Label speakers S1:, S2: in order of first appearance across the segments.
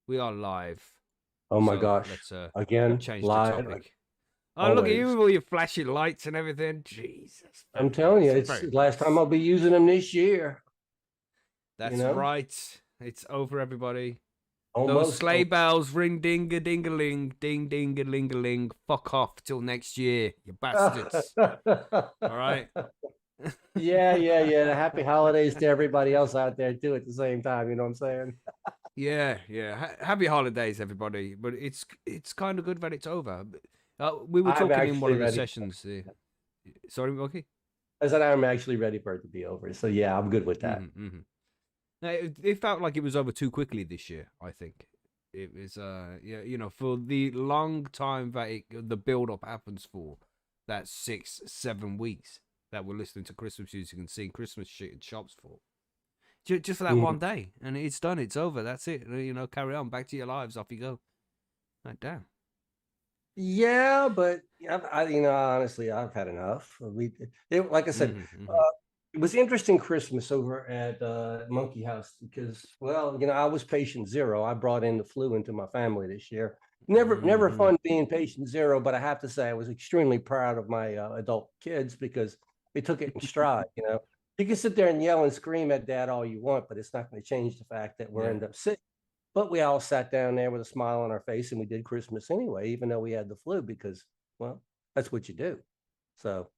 S1: We are live.
S2: Oh my
S1: So
S2: gosh.
S1: let's
S2: Again,
S1: change the
S2: live,
S1: topic. Oh, look at you
S2: always.
S1: with all your flashing lights and everything. Jesus,
S2: I'm
S1: very
S2: telling you,
S1: nice.
S2: it's
S1: Very
S2: the last time
S1: nice.
S2: I'll be using them this year, you
S1: That's
S2: know?
S1: right. It's over, everybody. Those
S2: Almost.
S1: sleigh bells ring ding a ding a ling, ding ding a ling a ling. Fuck off till next year, you bastards. All right.
S2: Yeah. Happy holidays to everybody else out there too at the same time, you know what I'm saying?
S1: Yeah. Happy holidays, everybody. But it's kind of good that it's over. We were
S2: I'm
S1: talking in one
S2: actually
S1: of the
S2: ready.
S1: sessions. Sorry, Monkey.
S2: I said I'm actually ready for it to be over. So yeah, I'm good with that.
S1: Mm-hmm. No, it felt like it was over too quickly this year. I think it was, yeah, for the long time that the build up happens for that 6-7 weeks that we're listening to Christmas music and seeing Christmas shit in shops for. Just for that
S2: Mhm.
S1: one day, and it's done. It's over. That's it. Carry on. Back to your lives. Off you go. Like, damn.
S2: Yeah, but honestly, I've had enough. Like I said, uh,
S1: Mm-hmm.
S2: it was interesting Christmas over at Monkey House because, well, I was patient zero. I brought in the flu into my family this year. Never
S1: Mm-hmm.
S2: fun being patient zero, but I have to say I was extremely proud of my adult kids because they took it in stride. You can sit there and yell and scream at dad all you want, but it's not going to change the fact that we're
S1: Yeah.
S2: end up sick. But we all sat down there with a smile on our face and we did Christmas anyway, even though we had the flu because, well, that's what you do. So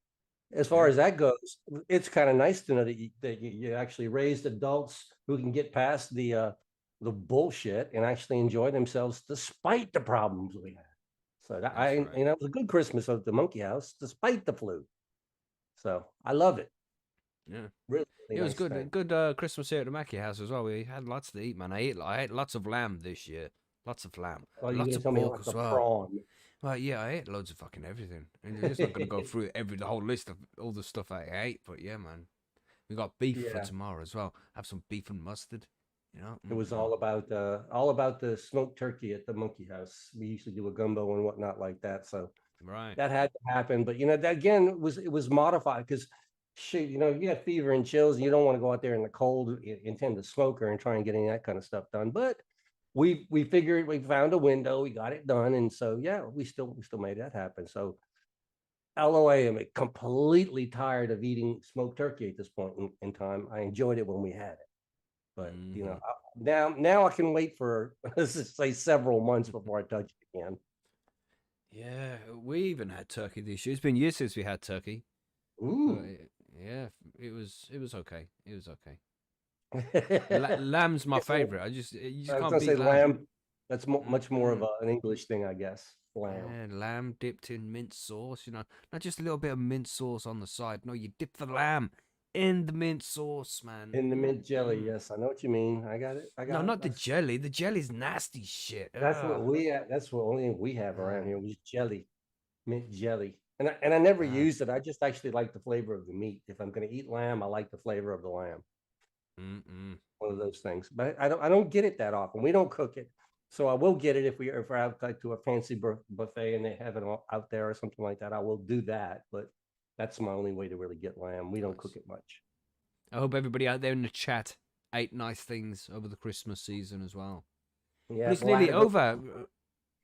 S2: as far
S1: Yeah.
S2: as that goes, it's kind of nice to know that you actually raised adults who can get past the bullshit and actually enjoy themselves despite the problems we had. So
S1: That's right.
S2: it was a good Christmas at the Monkey House despite the flu. So I love it.
S1: Yeah.
S2: Really, really
S1: It was
S2: nice
S1: good.
S2: thing.
S1: Good Christmas here at the Mackey House as well. We had lots to eat, man. I ate lots of lamb this year. Lots of lamb.
S2: Oh,
S1: And
S2: you're
S1: lots
S2: gonna
S1: of
S2: tell me
S1: pork
S2: about
S1: as
S2: the
S1: well.
S2: prawn?
S1: Well, yeah, I ate loads of fucking everything. And you're just not gonna go through the whole list of all the stuff I ate, but yeah, man. We got beef for
S2: Yeah.
S1: tomorrow as well. Have some beef and mustard. You know?
S2: It was
S1: Mm-mm.
S2: all about the smoked turkey at the Monkey House. We usually do a gumbo and whatnot like that, so
S1: Right.
S2: that had to happen. But that again it was modified because shit, you got fever and chills, and you don't want to go out there in the cold, intend to smoke or and try and get any of that kind of stuff done. But we figured we found a window, we got it done, and so yeah, we still made that happen. So although I am completely tired of eating smoked turkey at this point in time, I enjoyed it when we had it. But
S1: Mm-hmm.
S2: now I can wait for let's just say several months before I touch it again.
S1: Yeah, we even had turkey this year. It's been years since we had turkey. But
S2: Ooh.
S1: yeah, it was okay. It was okay.
S2: I
S1: Lamb's my favorite. You just
S2: was
S1: can't
S2: gonna say
S1: beat lamb.
S2: lamb. That's much more of
S1: Mm-mm.
S2: an English thing, I guess. Lamb.
S1: Yeah, lamb dipped in mint sauce, not just a little bit of mint sauce on the side. No, you dip the lamb in the mint sauce, man.
S2: In the mint jelly,
S1: Mm-mm.
S2: yes, I know what you mean. I got it. I
S1: No,
S2: got it.
S1: not the jelly. The jelly's nasty shit.
S2: That's what
S1: Ugh.
S2: that's what only we have around
S1: Uh,
S2: here. Was jelly, mint jelly. And I never
S1: uh,
S2: used it. I just actually like the flavor of the meat. If I'm gonna eat lamb, I like the flavor of the lamb.
S1: mm-mm.
S2: One of those things. But I don't get it that often. We don't cook it. So I will get it if we're out like to a fancy buffet and they have it out there or something like that. I will do that, but that's my only way to really get lamb. We don't
S1: Nice.
S2: cook it much.
S1: I hope everybody out there in the chat ate nice things over the Christmas season as well. But
S2: Yeah,
S1: it's
S2: well, I had
S1: nearly
S2: to go.
S1: over.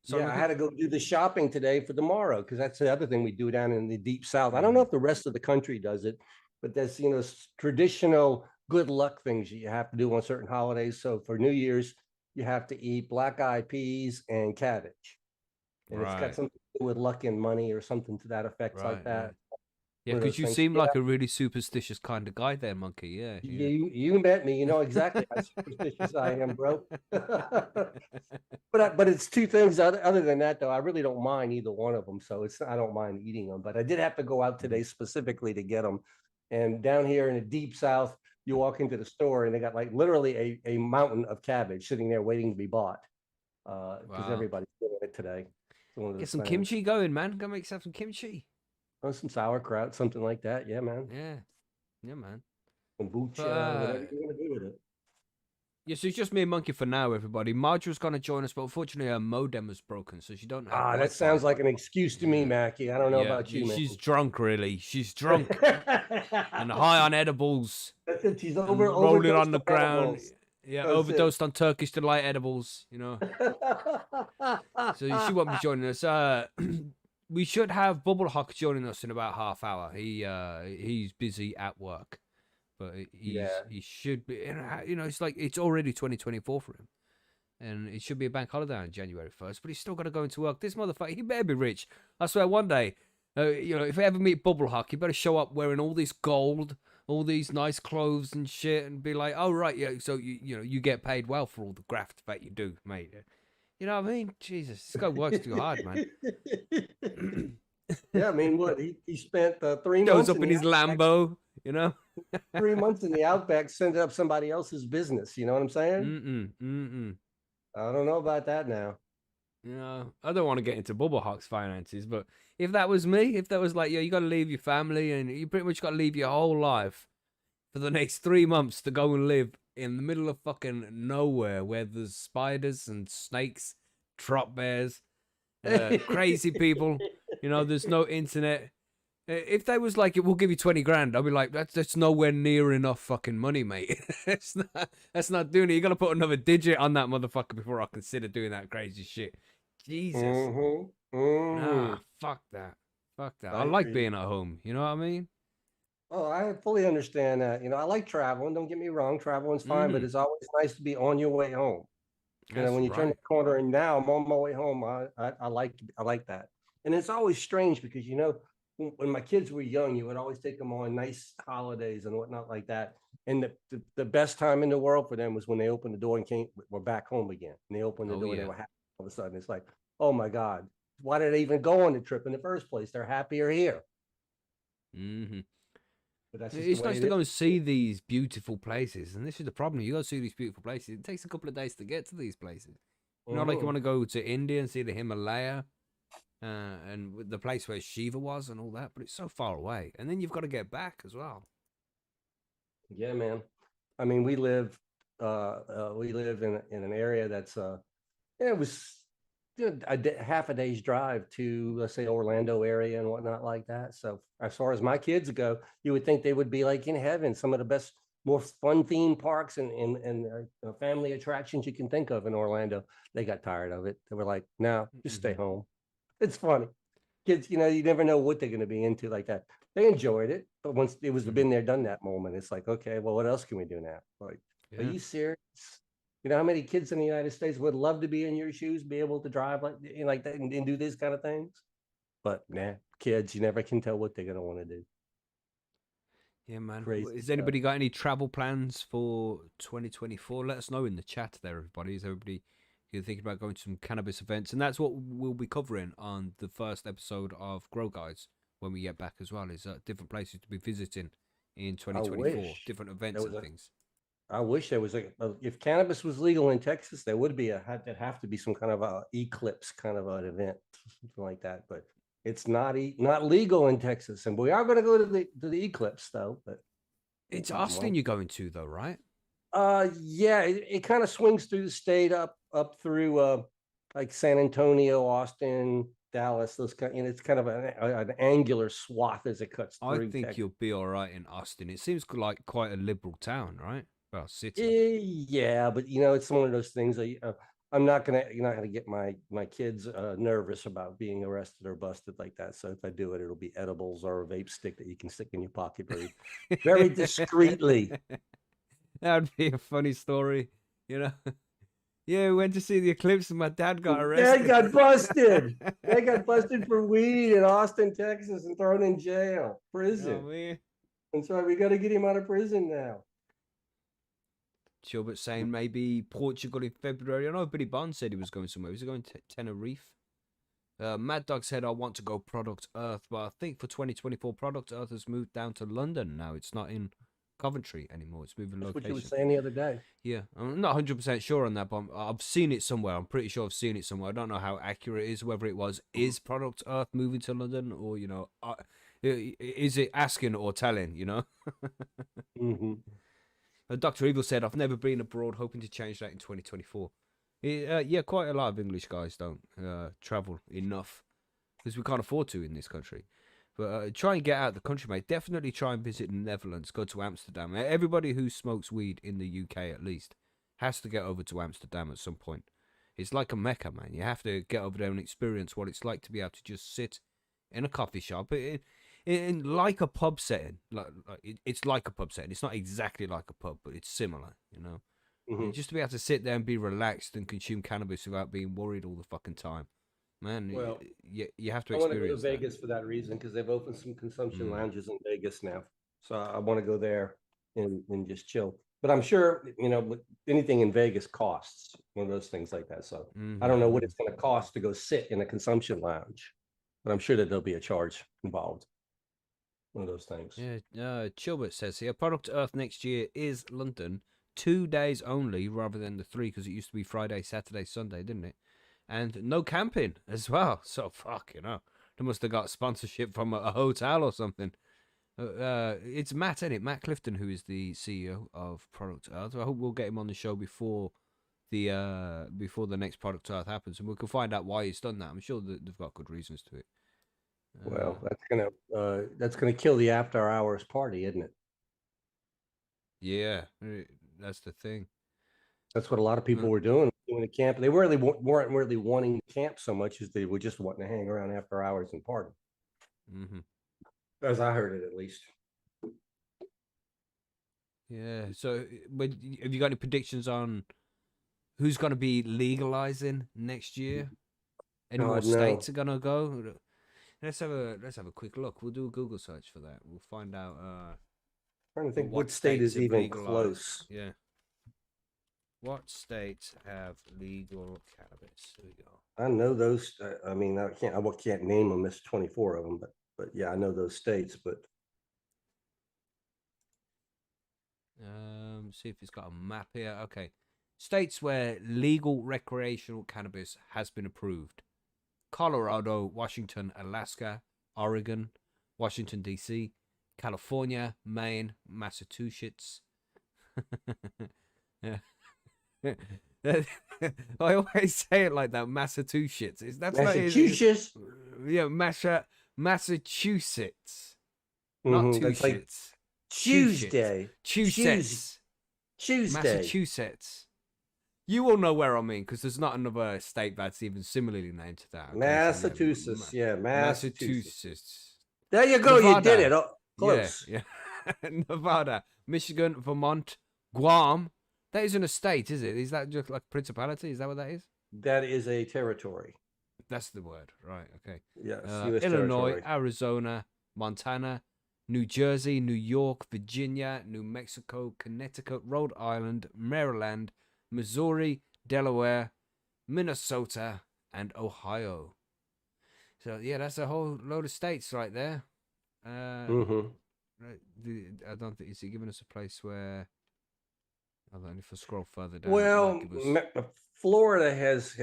S1: Sorry,
S2: Yeah, I had
S1: Monkey?
S2: to go do the shopping today for tomorrow because that's the other thing we do down in the deep south. I don't know
S1: Mm.
S2: if the rest of the country does it, but there's traditional good luck things you have to do on certain holidays. So for New Year's, you have to eat black eyed peas and cabbage, and it's got
S1: Right,
S2: something to do with luck and money or something to that effect, like
S1: right, yeah.
S2: that.
S1: Yeah,
S2: One of
S1: because
S2: those
S1: you
S2: things.
S1: seem
S2: Yeah,
S1: like a really superstitious kind of guy there, Monkey. Yeah, yeah.
S2: you met me. You know exactly how superstitious I am, bro. But it's two things. Other than that, though, I really don't mind either one of them. So I don't mind eating them. But I did have to go out
S1: Mhm.
S2: today specifically to get them. And down here in the deep south, you walk into the store and they got like literally a mountain of cabbage sitting there waiting to be bought because
S1: Wow.
S2: everybody's doing it today. It's one of
S1: Get
S2: those
S1: some
S2: things.
S1: kimchi going, man. Go make yourself some kimchi.
S2: Oh, some sauerkraut, something like that. Yeah, man.
S1: Yeah, yeah, man. But
S2: Kombucha, whatever you want to do with it.
S1: yeah, so it's just me and Monkey for now, everybody. Marge was gonna join us, but unfortunately her modem was broken, so she don't have
S2: Ah, that
S1: Wi-Fi.
S2: sounds like an excuse to me,
S1: Yeah,
S2: Mackie. I don't know
S1: yeah.
S2: about you, man.
S1: She's drunk, really. She's drunk and high on edibles
S2: That's it. She's
S1: and rolling on
S2: overdosed
S1: the
S2: on
S1: ground.
S2: edibles.
S1: Yeah,
S2: That's it.
S1: overdosed on Turkish delight edibles. You know. So she won't be joining us. We should have Bubble Hawk joining us in about half hour. He's busy at work, but
S2: Yeah.
S1: he should be. You know, it's like it's already 2024 for him, and it should be a bank holiday on January 1st. But he's still got to go into work. This motherfucker, he better be rich. I swear, one day, you know, if I ever meet Bubble Hawk, he better show up wearing all this gold, all these nice clothes and shit, and be like, "Oh right, yeah, so you know you get paid well for all the graft that you do, mate." You know what I mean? Jesus, this guy works too hard, man.
S2: Yeah, I mean, what he spent three
S1: Shows
S2: months
S1: up
S2: in
S1: in
S2: the
S1: his
S2: outback,
S1: Lambo, you know?
S2: 3 months in the outback, sending up somebody else's business. You know what I'm saying?
S1: Mm-mm, mm-mm.
S2: I don't know about that now.
S1: You know, I don't want to get into Bubble Hawk's finances, but if that was me, if that was like, yo, you got to leave your family and you pretty much got to leave your whole life for the next 3 months to go and live in the middle of fucking nowhere where there's spiders and snakes, drop bears, crazy people, you know, there's no internet. If they was like, it will give you 20 grand, I'll be like, that's nowhere near enough fucking money, mate. That's not doing it. You got to put another digit on that motherfucker before I consider doing that crazy shit. Jesus.
S2: Mm-hmm.
S1: Nah,
S2: Mm.
S1: fuck that. Fuck that. I
S2: I
S1: like
S2: hear you.
S1: being at home. You know what I mean?
S2: Oh, I fully understand that. You know, I like traveling. Don't get me wrong, traveling's fine, but
S1: Mm-hmm.
S2: it's always nice to be on your way home. You know,
S1: That's
S2: when you turn the
S1: right.
S2: corner and now I'm on my way home, I like that. And it's always strange because you know, when my kids were young, you would always take them on nice holidays and whatnot like that. And the best time in the world for them was when they opened the door and were back home again. And they opened the
S1: Oh,
S2: door and they
S1: yeah.
S2: were happy all of a sudden. It's like, oh my God, why did they even go on the trip in the first place? They're happier here.
S1: Mm-hmm.
S2: But that's just the
S1: It's
S2: way
S1: nice
S2: it
S1: to
S2: is.
S1: go and see these beautiful places. And this is the problem. You go see these beautiful places. It takes a couple of days to get to these places. You know, like you
S2: Mm-hmm.
S1: want to go to India and see the Himalaya and the place where Shiva was and all that, but it's so far away. And then you've got to get back as well.
S2: Yeah, man. I mean, we live in an area that's yeah, it was half a day's drive to, let's say, Orlando area and whatnot like that. So as far as my kids go, you would think they would be like in heaven. Some of the best, more fun theme parks and family attractions you can think of in Orlando. They got tired of it. They were like, "No, just stay
S1: Mm-hmm.
S2: home." It's funny. Kids, you know, you never know what they're going to be into like that. They enjoyed it, but once it was the
S1: Mm-hmm.
S2: been there, done that moment, it's like, okay, well, what else can we do now? Like, are
S1: Yeah.
S2: you serious? You know how many kids in the United States would love to be in your shoes, be able to drive like that and do these kind of things? But nah, kids, you never can tell what they're gonna want to do.
S1: Yeah, man.
S2: Crazy
S1: Has
S2: stuff.
S1: anybody got any travel plans for 2024? Let us know in the chat there, everybody. Is everybody you're thinking about going to some cannabis events? And that's what we'll be covering on the first episode of Grow Guides when we get back as well. Is different places to be visiting in
S2: I
S1: 2024,
S2: wish
S1: different
S2: there
S1: events
S2: was
S1: and
S2: a.
S1: things.
S2: I wish there was if cannabis was legal in Texas, there would be there'd have to be some kind of a eclipse kind of an event, something like that. But it's not legal in Texas, and we are going to go to the eclipse though. But
S1: It's
S2: well,
S1: Austin you're going to though, right?
S2: yeah, it kind of swings through the state up through like San Antonio, Austin, Dallas. Those kind, it's kind of an angular swath as it cuts
S1: I
S2: through
S1: think
S2: Texas.
S1: you'll be all right in Austin. It seems like quite a liberal town, right? Well, city.
S2: Yeah, but you know, it's one of those things that I'm not gonna, you're not gonna get my kids nervous about being arrested or busted like that. So if I do it, it'll be edibles or a vape stick that you can stick in your pocket very discreetly.
S1: That would be a funny story, you know. Yeah, we went to see the eclipse and my dad got
S2: Dad
S1: arrested.
S2: got busted. Dad got busted for weed in Austin, Texas, and thrown in jail,
S1: Oh
S2: prison.
S1: man.
S2: And so we got to get him out of prison now.
S1: Chilbert saying maybe Portugal in February. I know Billy Bond said he was going somewhere. Was he going to Tenerife? Mad Dog said I want to go Product Earth, but I think for 2024 Product Earth has moved down to London now. It's not in Coventry anymore. It's moving
S2: That's what you were
S1: location.
S2: saying the other day.
S1: Yeah, I'm not 100% sure on that, but I've seen it somewhere. I'm pretty sure I've seen it somewhere. I don't know how accurate it is, whether it was is Product Earth moving to London or, you know, is it asking or telling, you know?
S2: Mm-hmm.
S1: Dr. Evil said, I've never been abroad, hoping to change that in 2024. Yeah, quite a lot of English guys don't travel enough because we can't afford to in this country. But try and get out of the country, mate. Definitely try and visit the Netherlands. Go to Amsterdam. Everybody who smokes weed in the UK, at least, has to get over to Amsterdam at some point. It's like a mecca, man. You have to get over there and experience what it's like to be able to just sit in a coffee shop in like a pub setting. It's like a pub setting. It's not exactly like a pub, but it's similar, you know.
S2: Hmm.
S1: Just to be able to sit there and be relaxed and consume cannabis without being worried all the fucking time, man.
S2: Well,
S1: You have to
S2: I want to go to
S1: experience that.
S2: Vegas for that reason because they've opened some consumption
S1: Mm.
S2: lounges in Vegas now. So I want to go there and just chill. But I'm sure, anything in Vegas costs one of those things like that. So I don't know what
S1: Mm-hmm.
S2: it's going to cost to go sit in a consumption lounge, but I'm sure that there'll be a charge involved. One of those things.
S1: Yeah, Chilbert says here, Product Earth next year is London, 2 days only rather than the three, because it used to be Friday, Saturday, Sunday, didn't it? And no camping as well. So fuck, they must have got sponsorship from a hotel or something. It's Matt, isn't it? Matt Clifton, who is the CEO of Product Earth. I hope we'll get him on the show before the next Product Earth happens, and we can find out why he's done that. I'm sure that they've got good reasons to it.
S2: Well, that's gonna kill the after hours party, isn't it?
S1: Yeah, that's the thing.
S2: That's what a lot of people were doing a camp. They weren't really wanting to camp so much as they were just wanting to hang around after hours and party,
S1: Mm-hmm.
S2: as I heard it at least.
S1: Yeah. So, but have you got any predictions on who's going to be legalizing next year? Any more
S2: God, no.
S1: states are going to go? Let's have a quick look. We'll do a Google search for that. We'll find out
S2: Trying to think
S1: what
S2: what state
S1: states
S2: is
S1: have
S2: even
S1: legalized.
S2: close.
S1: Yeah. What states have legal cannabis? Here we go.
S2: I know those. I mean, I can't name them. There's 24 of them, but yeah, I know those states. But
S1: See if it's got a map here. Okay. States where legal recreational cannabis has been approved: Colorado, Washington, Alaska, Oregon, Washington, D.C., California, Maine, Massachusetts. Yeah. I always say it like that, Massachusetts. That's
S2: Massachusetts.
S1: Yeah, Massachusetts. Not
S2: Mm-hmm.
S1: two
S2: That's like
S1: shits.
S2: Tuesday.
S1: Tuesday.
S2: Tuesday.
S1: Massachusetts. You all know where I mean, because there's not another state that's even similarly named to that. Okay?
S2: Massachusetts.
S1: So,
S2: yeah, Massachusetts.
S1: Massachusetts.
S2: There you go. You did
S1: Nevada.
S2: it. Oh, close.
S1: Yeah. Nevada, Michigan, Vermont, Guam. That isn't a state, is it? Is that just like principality? Is that what that is?
S2: That is a territory.
S1: That's the word, right? Okay.
S2: Yes, U.S.
S1: Illinois,
S2: territory.
S1: Arizona, Montana, New Jersey, New York, Virginia, New Mexico, Connecticut, Rhode Island, Maryland, Missouri, Delaware, Minnesota, and Ohio. So yeah, that's a whole load of states right there.
S2: Mm-hmm.
S1: Right, I don't think is he giving us a place where. I don't know if I scroll further down.
S2: Well,
S1: Give us...
S2: Florida has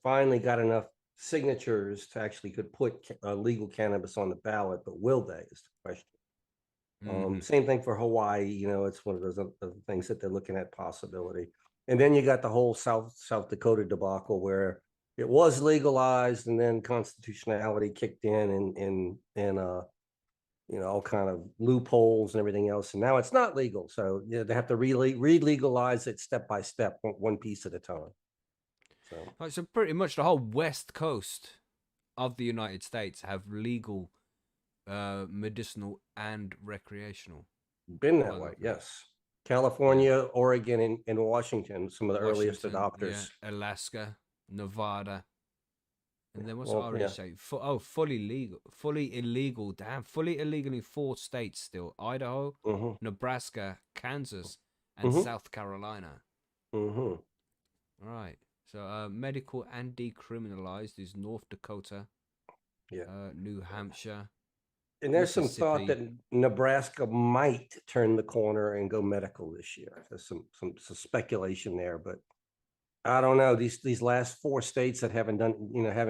S2: finally got enough signatures to actually could put legal cannabis on the ballot, but will they is the question. Same thing for Hawaii. It's one of those other things that they're looking at possibility. And then you got the whole South Dakota debacle where it was legalized and then constitutionality kicked in and all kind of loopholes and everything else. And now it's not legal. So they have to re-legalize it step by step, one piece at a time.
S1: So pretty much the whole west coast of the United States have legal medicinal and recreational.
S2: Been that way, yes. California, yeah. Oregon, and Washington, some of the earliest adopters.
S1: Yeah. Alaska, Nevada. And then what's the orange say? Fully legal, fully illegal. Damn, fully illegal in 4 states still: Idaho, Nebraska, Kansas, and South Carolina. All right. So medical and decriminalized is North Dakota, New Hampshire.
S2: And there's some thought that Nebraska might turn the corner and go medical this year. There's some speculation there, but I don't know. These last 4 states that haven't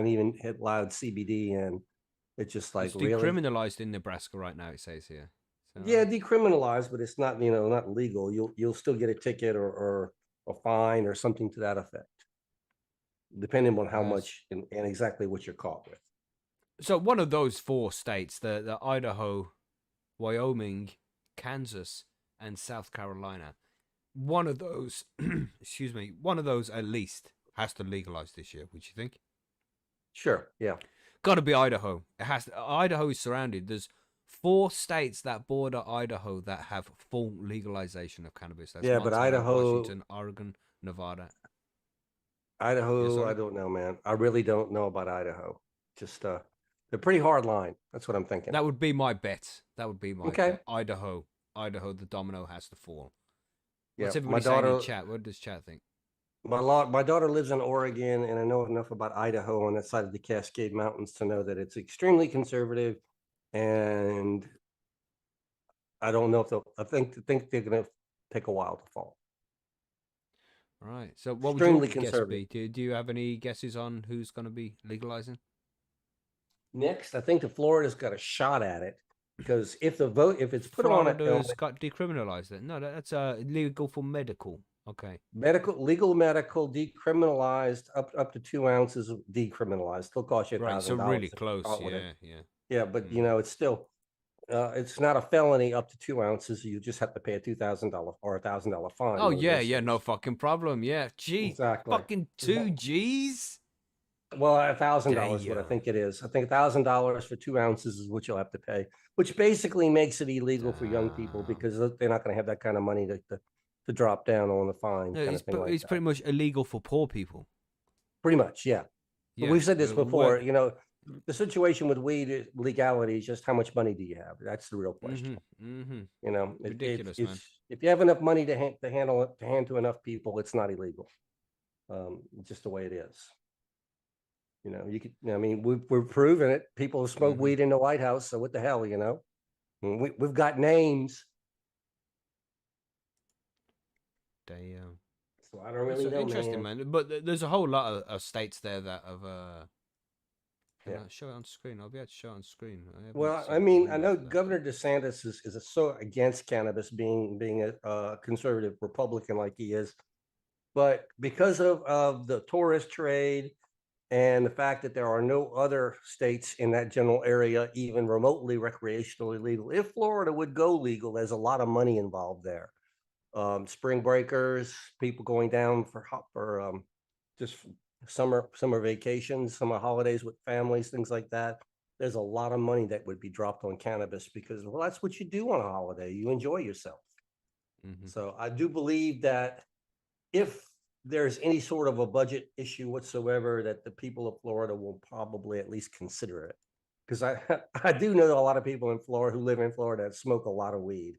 S2: even hit loud CBD, and it's just like
S1: it's decriminalized in Nebraska right now. It says here.
S2: So, yeah, decriminalized, but it's not not legal. You'll still get a ticket or a fine or something to that effect, depending on how much and exactly what you're caught with.
S1: So one of those 4 states, the Idaho, Wyoming, Kansas, and South Carolina. one of those, excuse me, one of those at least has to legalize this year. Would you think?
S2: Sure. Yeah.
S1: Got to be Idaho. It has. Idaho is surrounded. There's 4 states that border Idaho that have full legalization of cannabis. That's
S2: Yeah, but
S1: Montana,
S2: Idaho,
S1: Washington, Oregon, Nevada. Yeah,
S2: Idaho, I
S1: sorry.
S2: don't know, man. I really don't know about Idaho. Just they're pretty hard line. That's what I'm thinking.
S1: That would be my bet. That would be my
S2: Okay.
S1: bet. Idaho, Idaho, the domino has to fall.
S2: Yeah.
S1: What's everybody saying in chat? What does chat think?
S2: My daughter lives in Oregon, and I know enough about Idaho on that side of the Cascade Mountains to know that it's extremely conservative, and I don't know if they'll. I think they're going to take a while to fall.
S1: All right. So, what would your
S2: Extremely
S1: guess
S2: conservative.
S1: be? Do you have any guesses on who's going to be legalizing?
S2: Next, I think the Florida's got a shot at it because if it's put on
S1: Florida's got decriminalized it. No, that's legal for medical. Okay.
S2: legal medical decriminalized up to 2 ounces decriminalized. Still cost you
S1: Right. So
S2: $1,000
S1: really
S2: to
S1: close.
S2: start with it.
S1: Yeah. Yeah.
S2: Yeah, but
S1: Mm.
S2: it's still it's not a felony up to 2 ounces. You just have to pay a $2,000 or $1,000 fine.
S1: Oh
S2: One of
S1: yeah.
S2: those
S1: Yeah. No
S2: things.
S1: fucking problem. Yeah. Gee.
S2: Exactly.
S1: Fucking 2 G's.
S2: Well, $1,000, what I
S1: Damn.
S2: think it is. I think $1,000 for 2 ounces is what you'll have to pay, which basically makes it illegal for young people
S1: Damn.
S2: because they're not going to have that kind of money to drop down on the fine,
S1: No,
S2: kind of thing like
S1: it's
S2: that.
S1: pretty much illegal for poor people.
S2: Pretty much, yeah. But
S1: Yeah.
S2: we've said this before.
S1: Well,
S2: The situation with weed legality is just how much money do you have? That's the real question.
S1: Ridiculous, man.
S2: If you have enough money to handle it to hand to enough people, it's not illegal. Just the way it is. You could. I mean, we're proving it. People smoke weed in the White House, so what the hell, we've got names.
S1: Damn.
S2: So I don't
S1: That's
S2: really know,
S1: interesting, man. But there's a whole lot of states there that have. Can
S2: Yeah.
S1: I show it on screen? I'll be able to show it on screen.
S2: Well, I mean, I know Governor DeSantis is so against cannabis, being a conservative Republican like he is, but because of the tourist trade and the fact that there are no other states in that general area even remotely recreationally legal, if Florida would go legal, there's a lot of money involved there. Spring breakers, people going down for just summer vacations, summer holidays with families, things like that. There's a lot of money that would be dropped on cannabis because, well, that's what you do on a holiday. You enjoy yourself. So I do believe that if there's any sort of a budget issue whatsoever, that the people of Florida will probably at least consider it. Because I do know a lot of people in Florida who live in Florida that smoke a lot of weed.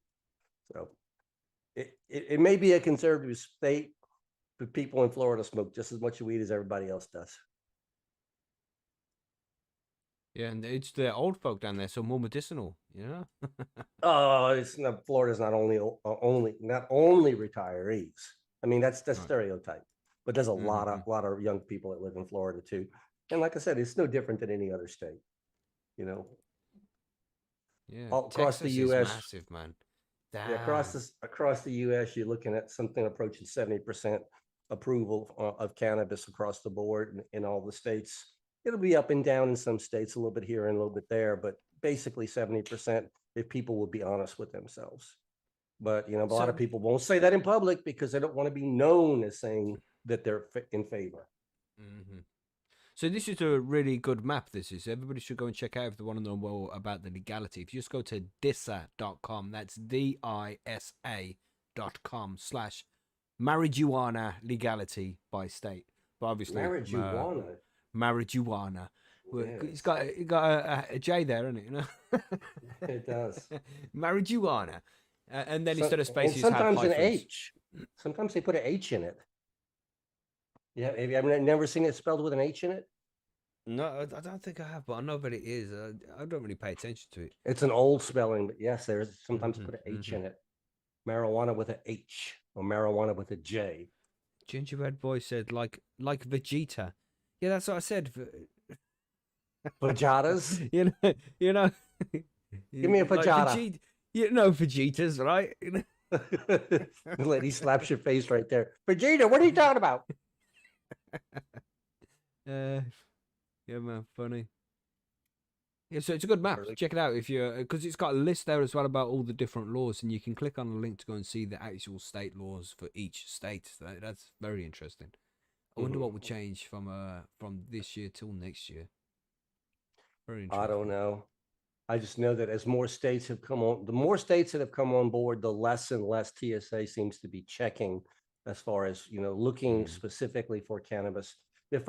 S2: So it may be a conservative state, but people in Florida smoke just as much weed as everybody else does.
S1: Yeah, and it's the old folk down there, so more medicinal,
S2: Oh, it's not. Florida's not only retirees. I mean, that's
S1: Right.
S2: stereotype, but there's a lot of young people that live in Florida too. And like I said, it's no different than any other state.
S1: Yeah,
S2: All across the
S1: Texas is
S2: U.S.
S1: massive, man.
S2: Yeah, across the U.S., you're looking at something approaching 70% approval of cannabis across the board in all the states. It'll be up and down in some states, a little bit here and a little bit there, but basically 70% if people will be honest with themselves. But a lot of people won't say that in public because they don't want to be known as saying that they're in favor.
S1: So this is a really good map. This is. Everybody should go and check out if they want to know more about the legality. If you just go to disa.com, that's DISA.com/marijuana legality by state. But obviously, marijuana. Yes. It's got a J there, isn't it?
S2: It does.
S1: Marijuana. And then instead of spaces,
S2: and sometimes
S1: have
S2: an H. Sometimes they put an H in it. Yeah, maybe I've never seen it spelled with an H in it.
S1: No, I don't think I have, but I know that it is. I don't really pay attention to it.
S2: It's an old spelling, but yes, there's sometimes put an H in it. Marijuana with an H or marijuana with a J.
S1: Gingerbread Boy said like Vegeta. Yeah, that's what I said.
S2: Vajadas.
S1: you know.
S2: Give me a vajada.
S1: Vegetas, right?
S2: The lady slaps your face right there. Vegeta, what are you talking about?
S1: Yeah, man, funny. Yeah, so it's a good map.
S2: Early.
S1: Check it out if you're because it's got a list there as well about all the different laws, and you can click on the link to go and see the actual state laws for each state. That's very interesting. I wonder what would
S2: Mhm.
S1: change from this year till next year. Very
S2: I don't
S1: interesting.
S2: know. I just know that as more states have come on, the more states that have come on board, the less and less TSA seems to be checking as far as, looking
S1: Mm.
S2: specifically for cannabis. They've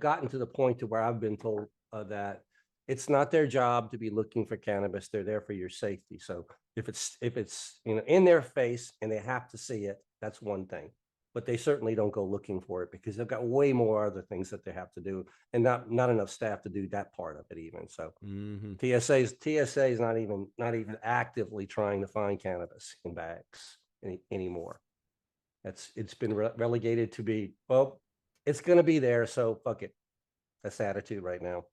S2: gotten to the point to where I've been told that it's not their job to be looking for cannabis. They're there for your safety. So if it's in their face and they have to see it, that's one thing. But they certainly don't go looking for it because they've got way more other things that they have to do and not enough staff to do that part of it even. So
S1: Mm-hmm.
S2: TSA is not even actively trying to find cannabis in bags anymore. It's been relegated to be, well, it's going to be there, so fuck it. That's the attitude right now.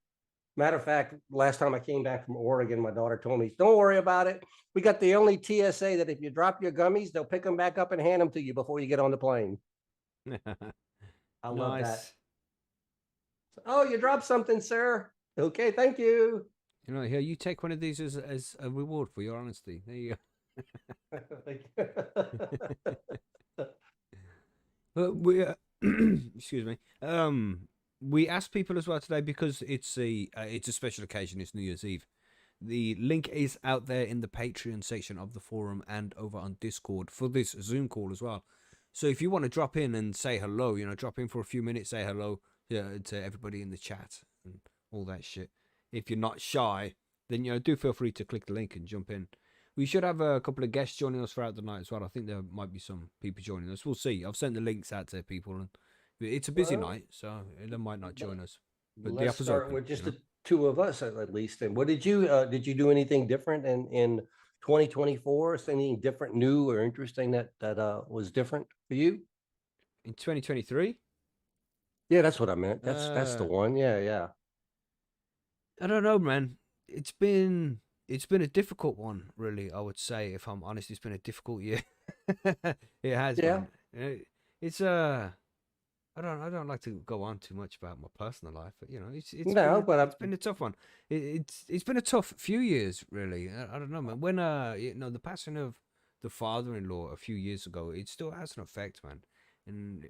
S2: Matter of fact, last time I came back from Oregon, my daughter told me, "Don't worry about it. We got the only TSA that if you drop your gummies, they'll pick them back up and hand them to you before you get on the plane." I love that.
S1: Nice.
S2: Oh, you dropped something, sir. Okay, thank you.
S1: You know, here you take one of these as a reward for your honesty. There you
S2: Thank you.
S1: go. But we excuse me. We asked people as well today because it's a special occasion. It's New Year's Eve. The link is out there in the Patreon section of the forum and over on Discord for this Zoom call as well. So if you want to drop in and say hello, drop in for a few minutes, say hello to everybody in the chat and all that shit. If you're not shy, then do feel free to click the link and jump in. We should have a couple of guests joining us throughout the night as well. I think there might be some people joining us. We'll see. I've sent the links out to people, and it's a busy
S2: Well,
S1: night, so they might not join us. But the
S2: let's
S1: offer's
S2: start
S1: open.
S2: with just the two of us at least. And what did you do anything different in 2024? Anything different, new or interesting that was different for you?
S1: In 2023.
S2: Yeah, that's what I meant. That's the
S1: Uh,
S2: one. Yeah, yeah.
S1: I don't know, man. It's been a difficult one, really. I would say, if I'm honest, it's been a difficult year. It has,
S2: Yeah.
S1: man. It's I don't like to go on too much about my personal life, but it's been
S2: No, but
S1: it's been a tough one. It's been a tough few years, really. I don't know, man. When the passing of the father-in-law a few years ago, it still has an effect, man. And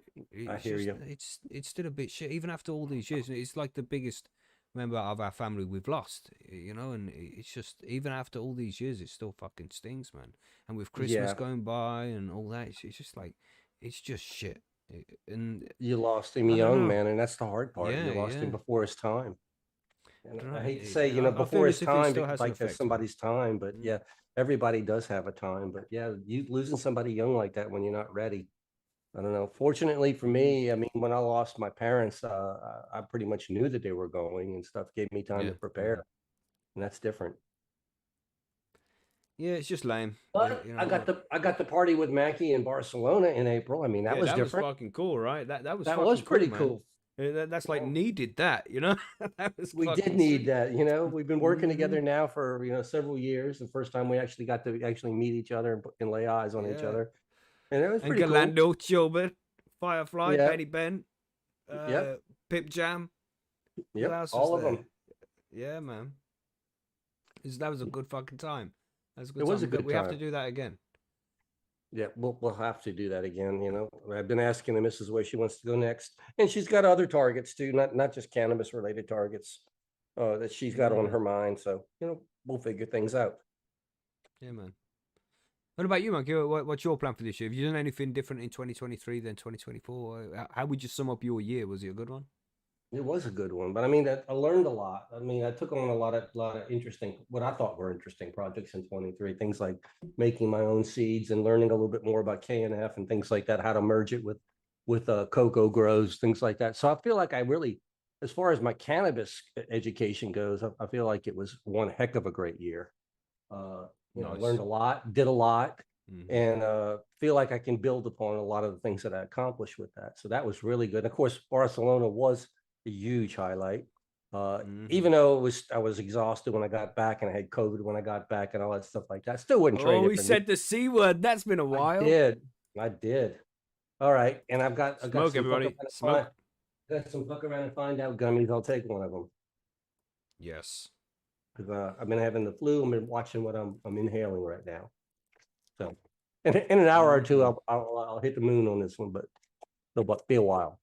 S2: I
S1: it's
S2: hear
S1: just
S2: you.
S1: it's still a bit shit, even after all these years. It's like the biggest member of our family we've lost, and it's just even after all these years, it still fucking stings, man. And with Christmas
S2: Yeah.
S1: going by and all that, it's just like it's just shit. And
S2: You lost him
S1: I don't
S2: young,
S1: know.
S2: man, and that's the hard part. You
S1: Yeah,
S2: lost him
S1: yeah.
S2: before his time.
S1: I
S2: And
S1: don't
S2: I
S1: know.
S2: hate to say,
S1: I
S2: before
S1: feel
S2: his
S1: as if it
S2: time,
S1: still has an
S2: like there's
S1: effect, man.
S2: somebody's time, but
S1: Mm.
S2: yeah, everybody does have a time. But yeah, you losing somebody young like that when you're not ready. I don't know. Fortunately for
S1: Mm.
S2: me, I mean, when I lost my parents, I pretty much knew that they were going and stuff gave me time to
S1: Yeah,
S2: prepare.
S1: yeah,
S2: And that's different.
S1: yeah. It's just lame.
S2: But I got the party with Mackie in Barcelona in April. I mean, that
S1: Yeah,
S2: was
S1: that was
S2: different.
S1: fucking cool, right? That was
S2: That was
S1: fucking cool,
S2: pretty
S1: man.
S2: cool.
S1: That's like
S2: Well,
S1: needed that, That was
S2: we did
S1: fucking
S2: need
S1: sweet.
S2: that, we've been working
S1: Hmm.
S2: together now for, several years. The first time we actually got to actually meet each other and lay eyes on each
S1: Yeah.
S2: other. And it was
S1: And
S2: pretty cool.
S1: Galando, Chilbert, Firefly,
S2: Yeah.
S1: Benny Ben,
S2: Yep.
S1: Pip Jam. Who
S2: Yep.
S1: else was
S2: All of
S1: there?
S2: them.
S1: Yeah, man. That was a good fucking time. That was a
S2: It
S1: good
S2: was
S1: time.
S2: a good
S1: We have to
S2: time.
S1: do that again.
S2: Yeah, we'll have to do that again. I've been asking the missus where she wants to go next, and she's got other targets too, not just cannabis related targets that she's got on
S1: Mm.
S2: her mind. So we'll figure things out.
S1: Yeah, man. What about you, Monkey? What's your plan for this year? Have you done anything different in 2023 than 2024? How would you sum up your year? Was it a good one?
S2: It was a good one, but I mean, I learned a lot. I mean, I took on a lot of interesting, what I thought were interesting projects in 23. Things like making my own seeds and learning a little bit more about KNF and things like that. How to merge it with cocoa grows, things like that. So I feel like I really, as far as my cannabis education goes, I feel like it was one heck of a great year. I learned
S1: Nice.
S2: a lot, did a lot,
S1: Hmm.
S2: and feel like I can build upon a lot of the things that I accomplished with that. So that was really good. Of course, Barcelona was a huge highlight.
S1: Hmm.
S2: Even though I was exhausted when I got back and I had COVID when I got back and all that stuff like that. I still wouldn't trade
S1: Oh,
S2: it
S1: he
S2: for new.
S1: said the C word. That's been a
S2: I
S1: while.
S2: did. I did. All right. And I've got
S1: Smoke,
S2: some fuck around
S1: everybody.
S2: and find
S1: Smoke.
S2: got some fuck around and find out gummies. I'll take one of them.
S1: Yes.
S2: because I've been having the flu. I've been watching what I'm inhaling right now. So, in an hour or two, I'll hit the moon on this one, but it'll be a while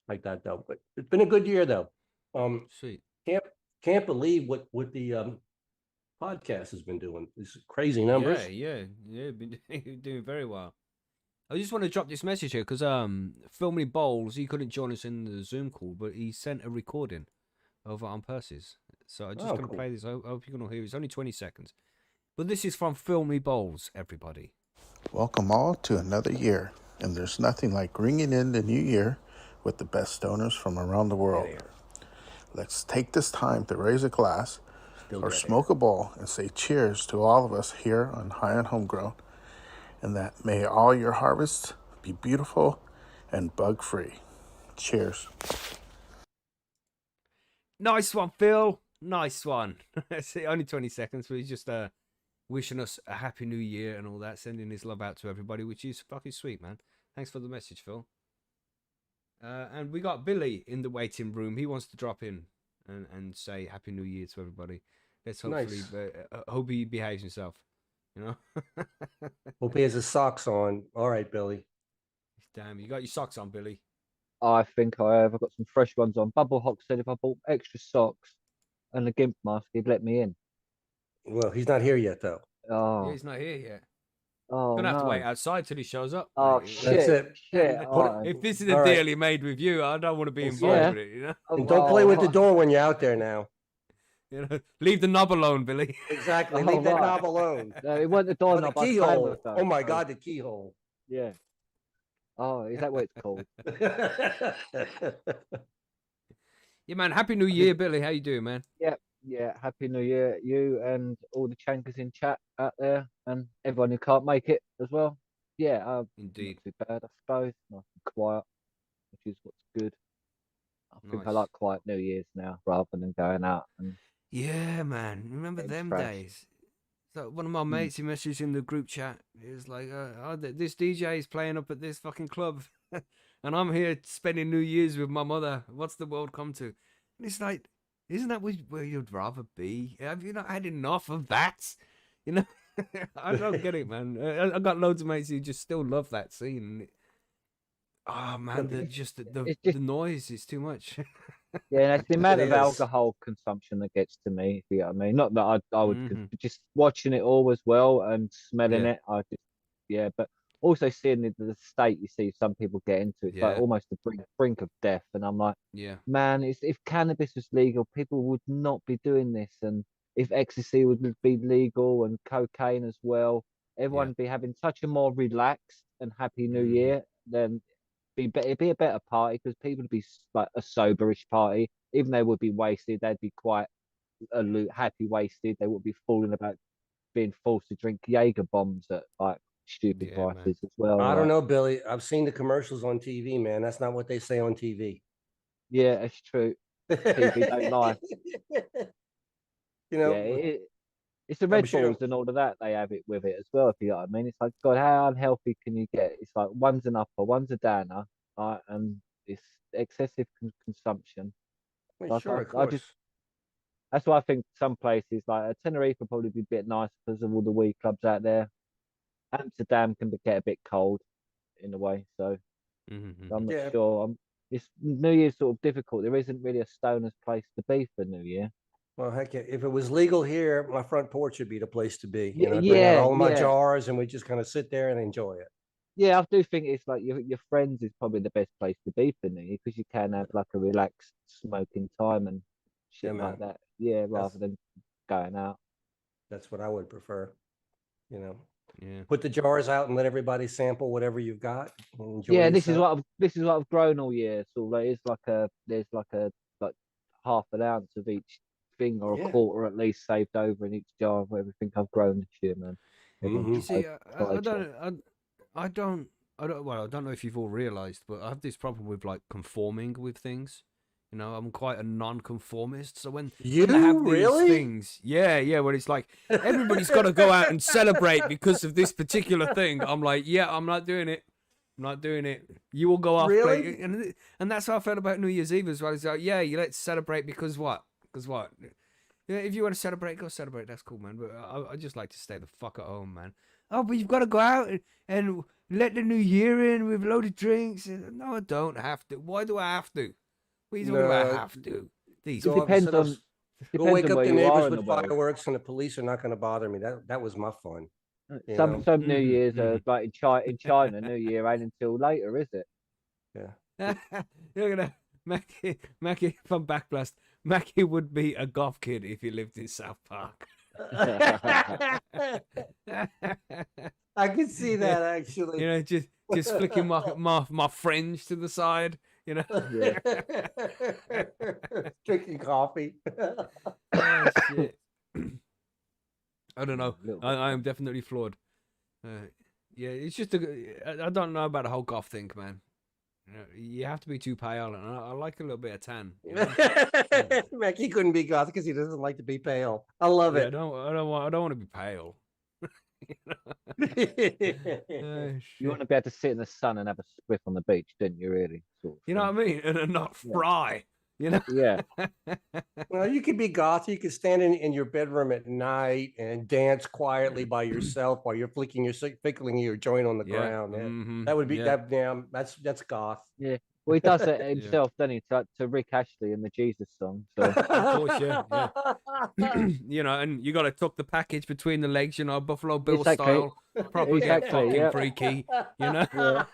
S2: like that though. But it's been a good year though.
S1: Sweet.
S2: Can't can't believe what the podcast has been doing. These crazy
S1: Yeah,
S2: numbers.
S1: been doing very well. I just want to drop this message here because Filmy Bowles, he couldn't join us in the Zoom call, but he sent a recording over on Percy's. So I'm just
S2: Oh,
S1: gonna
S2: cool.
S1: play this. I hope you can all hear it. It's only 20 seconds. But this is from Filmy Bowles, everybody.
S3: Welcome all to another year, and there's nothing like ringing in the new year with the best stoners from around the world. Let's take this time to raise a glass or smoke a bowl and say cheers to all of us here on High on Homegrown, and that may all your harvests be beautiful and bug-free. Cheers.
S1: Nice one, Phil. Nice one. Only 20 seconds, but he's just wishing us a happy new year and all that, sending his love out to everybody, which is fucking sweet, man. Thanks for the message, Phil. And we got Billy in the waiting room. He wants to drop in and say happy new year to everybody. Let's hopefully hope he behaves himself. You know.
S2: Hope he has his socks on. All right, Billy.
S1: Damn, you got your socks on, Billy.
S4: I think I have. I've got some fresh ones on. Bubble Hawk said if I bought extra socks and a gimp mask, he'd let me in.
S2: Well, he's not here yet, though.
S4: Oh,
S1: Yeah, he's not here yet.
S4: oh,
S1: Gonna have to
S4: no.
S1: wait outside till he shows up.
S4: Oh,
S1: mate.
S4: shit.
S2: That's it.
S4: Shit.
S1: If this is a
S2: All
S1: deal
S2: right.
S1: he made with you, I don't want to be
S2: Yes,
S1: involved
S4: yeah.
S1: with it. You know.
S4: Oh,
S2: And don't play with the
S4: right.
S2: door when you're out there now.
S1: You know, leave the knob alone, Billy.
S2: Exactly.
S4: Oh,
S2: Leave that
S4: right.
S2: knob alone.
S4: No, it wasn't the door
S2: Oh, the
S4: knob. I was playing
S2: keyhole.
S4: with, though.
S2: Oh my God, the keyhole.
S4: Yeah. Oh, is that what it's called?
S1: Yeah, man. Happy New Year, Billy. How you doing, man?
S4: Yeah. Happy New Year, you and all the chankers in chat out there, and everyone who can't make it as well. Yeah,
S1: Indeed.
S4: not too bad, I suppose. Nice and quiet, which is what's good. I think I
S1: Nice.
S4: like quiet New Year's now rather than going out and
S1: Yeah, man. Remember
S4: getting
S1: them
S4: trashed.
S1: days? So one of my mates, he messaged in the group chat. He was like, "This DJ is playing up at this fucking club, and I'm here spending New Year's with my mother. What's the world come to?" And it's like, isn't that where you'd rather be? Have you not had enough of that? You know, I don't get it, man. I got loads of mates who just still love that scene. Oh man,
S4: It's
S1: the
S4: just
S1: noise is too much.
S4: yeah, it's the amount
S2: It
S4: of
S2: is.
S4: alcohol consumption that gets to me. If you know what I mean, not that I would
S1: Mhm.
S4: but just watching it all as well and smelling
S1: Yeah.
S4: it. I just but also seeing the state you see some people get into. It's like
S1: Yeah.
S4: almost the brink of death, and I'm like,
S1: Yeah.
S4: man, if cannabis was legal, people would not be doing this, and if ecstasy would be legal and cocaine as well, everyone would be having such a more relaxed and happy New
S1: Mhm.
S4: Year. Then it'd be a better party because people would be like a soberish party. Even they would be wasted, they'd be quite happy wasted. They would be falling about being forced to drink Jaeger bombs at like stupid
S1: Yeah, man.
S4: prices as well.
S2: I don't
S4: like,
S2: know, Billy. I've seen the commercials on TV, man. That's not what they say on TV.
S4: Yeah, it's true. TV don't lie.
S2: You
S4: Yeah,
S2: know,
S4: it's the
S2: I'm
S4: Red
S2: sure.
S4: Bulls and all of that they have it with it as well. If you know what I mean, it's like God, how unhealthy can you get? It's like one's an upper, one's a downer, right? And it's excessive consumption.
S2: Well,
S4: Like,
S2: sure, of
S4: I just
S2: course.
S4: that's why I think some places like Tenerife will probably be a bit nice because of all the weed clubs out there. Amsterdam can get a bit cold in a way, so
S1: Mhm.
S4: I'm not
S2: Yeah.
S4: sure. It's New Year's sort of difficult. There isn't really a stoner's place to be for New Year.
S2: Well, heck yeah. If it was legal here, my front porch would be the place to be.
S4: Yeah,
S2: I bring out
S4: yeah,
S2: all of my
S4: yeah.
S2: jars and we just kind of sit there and enjoy it.
S4: Yeah, I do think it's like your friends is probably the best place to be for New Year because you can have like a relaxed smoking time and
S2: Yeah,
S4: shit like
S2: man.
S4: that. Yeah, rather than going out.
S2: That's what I would prefer. You know,
S1: Yeah.
S2: put the jars out and let everybody sample whatever you've got. And enjoy
S4: Yeah,
S2: yourself.
S4: this is what I've grown all year. So like, there's like a like half an ounce of each thing or a
S2: Yeah.
S4: quarter at least saved over in each jar of everything I've grown this year, man. Everyone's
S1: You see,
S4: so
S1: I don't, well, I don't know if you've all realized, but I have this problem with like conforming with things. You know, I'm quite a non-conformist. So when
S2: You
S1: they have these
S2: really?
S1: things, yeah, when it's like everybody's got to go out and celebrate because of this particular thing, I'm like, yeah, I'm not doing it. I'm not doing it. You will go off
S2: Really?
S1: and that's how I felt about New Year's Eve as well. It's like, yeah, you let's celebrate because what? Because what? Yeah, if you want to celebrate, go celebrate. That's cool, man. But I just like to stay the fuck at home, man. Oh, but you've got to go out and let the new year in with a load of drinks. No, I don't have to. Why do I have to? What are you talking about?
S2: No,
S1: Have to? These
S2: go up and
S4: depends
S2: sit up,
S4: on
S2: go
S4: depends
S2: wake
S4: on
S2: up
S4: where
S2: the
S4: you are
S2: neighbors
S4: in the
S2: with
S4: world.
S2: fireworks, and the police are not going to bother me. That was my fun. You
S4: Some
S2: know?
S4: some New
S1: Mhm,
S4: Year's
S1: mhm.
S4: are like in China, New Year ain't until later, is it?
S2: Yeah.
S1: You're gonna Mackie from Backblast. Mackie would be a goth kid if he lived in South Park.
S2: I can see that actually.
S1: You know, just flicking my fringe to the side. You know.
S4: Yeah.
S2: Drinking coffee.
S1: Oh shit. I don't know.
S4: Little
S1: I,
S4: bit.
S1: I am definitely flawed. Yeah, it's just I don't know about the whole goth thing, man. You have to be too pale, and I like a little bit of tan. You know?
S2: Mackie couldn't be goth because he doesn't like to be pale. I love
S1: Yeah,
S2: it.
S1: I don't want to be pale. Oh,
S4: You
S1: shit.
S4: want to be able to sit in the sun and have a spliff on the beach, didn't you? Really, sort of
S1: You know
S4: thing.
S1: what I mean? And not
S4: Yeah.
S1: fry. You know?
S4: Yeah.
S2: Well, you could be goth. You could stand in your bedroom at night and dance quietly by yourself while you're flickling your joint on the
S1: Yeah.
S2: ground.
S1: Mm-hmm.
S2: That would be
S1: Yeah.
S2: that. Damn, that's goth.
S4: Yeah. Well, he does it himself, doesn't he? To Rick Ashley in the Jesus song. So
S1: Of course, yeah. You know, and you got to tuck the package between the legs. You know, Buffalo Bill
S4: Exactly.
S1: style. Proper get
S4: Exactly,
S1: fucking
S4: yeah.
S1: freaky. You know.
S4: Yeah.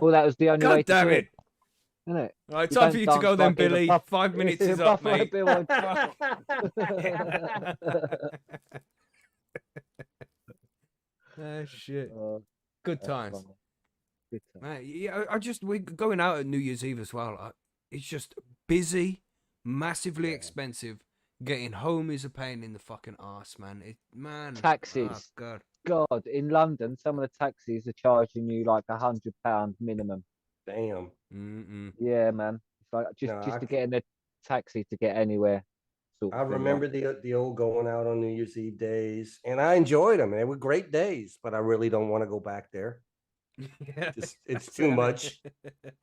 S4: Well, that was the only way
S1: God
S4: to
S1: damn
S4: do
S1: it!
S4: isn't it?
S1: All right,
S4: You
S1: time
S4: don't
S1: for you to
S4: dance
S1: go then,
S4: like in a
S1: Billy. 5 minutes is up,
S4: Buffalo
S1: mate.
S4: Bill on-
S1: Ah, shit.
S4: Oh,
S1: Good
S4: that's
S1: times.
S4: funny. Good time.
S1: Man, yeah, we're going out at New Year's Eve as well. It's just busy, massively
S2: Yeah.
S1: expensive. Getting home is a pain in the fucking ass, man. Oh
S4: Taxis.
S1: god.
S4: God, in London, some of the taxis are charging you like £100 minimum.
S2: Damn.
S1: Mm-mm.
S4: Yeah, man. It's like
S2: No,
S4: just to get in a taxi to get anywhere, sort
S2: I
S4: of thing.
S2: remember the old going out on New Year's Eve days, and I enjoyed them. They were great days, but I really don't want to go back there.
S1: Yeah.
S2: It's too much.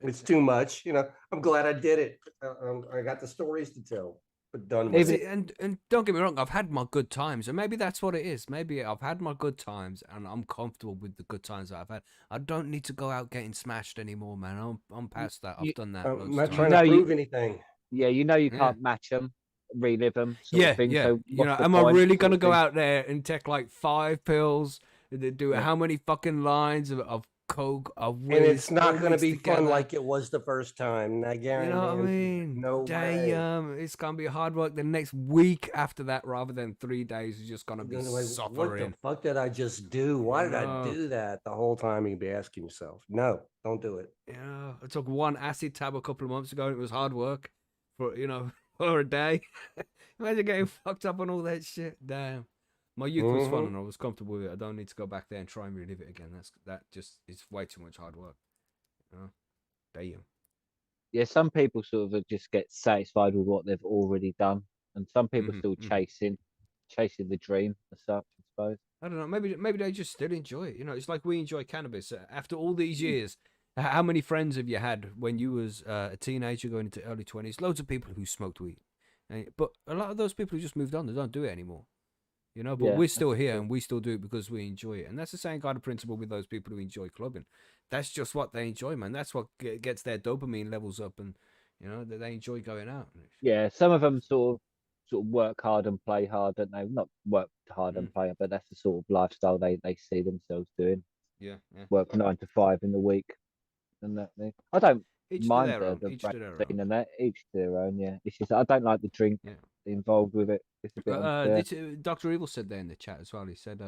S2: It's too much. I'm glad I did it. I got the stories to tell, but done with
S4: Even-
S2: it.
S1: And don't get me wrong, I've had my good times, and maybe that's what it is. Maybe I've had my good times, and I'm comfortable with the good times that I've had. I don't need to go out getting smashed anymore, man. I'm past that. I've done that
S2: I'm
S1: loads
S2: not
S1: of
S2: trying
S1: times.
S2: to
S4: No, you-
S2: prove anything.
S4: Yeah, you know you
S1: Yeah.
S4: can't match them, relive them, sort
S1: Yeah,
S4: of thing.
S1: yeah.
S4: So
S1: You know,
S4: what's the
S1: am I
S4: point,
S1: really
S4: sort
S1: gonna
S4: of
S1: go
S4: thing?
S1: out there and take like 5 pills? Do
S4: Yeah.
S1: how many fucking lines of coke, of
S2: And
S1: whiz,
S2: it's not
S1: all
S2: going to
S1: mixed
S2: be fun
S1: together?
S2: like it was the first time. I
S1: You
S2: guarantee.
S1: know what I
S2: you,
S1: mean?
S2: No way.
S1: Damn, it's gonna be hard work the next week after that, rather than 3 days. You're just gonna be
S2: You're gonna be like, what the
S1: suffering.
S2: fuck did I just do? Why did I
S1: know.
S2: do that? The whole time you'd be asking yourself, no, don't do it.
S1: Yeah, I took one acid tab a couple of months ago, and it was hard work for for a day. Imagine getting fucked up on all that shit. Damn. My youth was fun,
S2: Mhm.
S1: and I was comfortable with it. I don't need to go back there and try and relive it again. That just is way too much hard work. Damn.
S4: Yeah, some people sort of just get satisfied with what they've already done, and some people
S1: Mhm,
S4: still
S1: mhm.
S4: chasing the dream as such, I suppose.
S1: I don't know. Maybe they just still enjoy it. It's like we enjoy cannabis. After all these
S4: Mm.
S1: years, how many friends have you had when you was a teenager going into early 20s? Loads of people who smoked weed, but a lot of those people who just moved on. They don't do it anymore. But
S4: Yeah,
S1: we're still
S4: that's
S1: here,
S4: true.
S1: and we still do it because we enjoy it. And that's the same kind of principle with those people who enjoy clubbing. That's just what they enjoy, man. That's what gets their dopamine levels up, and that they enjoy going out.
S4: Yeah, some of them sort of work hard and play hard, don't they? Not work hard and play, but that's the sort of lifestyle they see themselves doing.
S1: Yeah, yeah.
S4: Work 9 to 5 in the week, and that thing. I don't
S1: Each to
S4: mind
S1: their own.
S4: the
S1: Each to their
S4: rap scene
S1: own.
S4: and that. Each to their own. Yeah, it's just I don't like the drink
S1: Yeah.
S4: involved with it. It's a bit unfair.
S1: Dr. Evil said there in the chat as well. He said,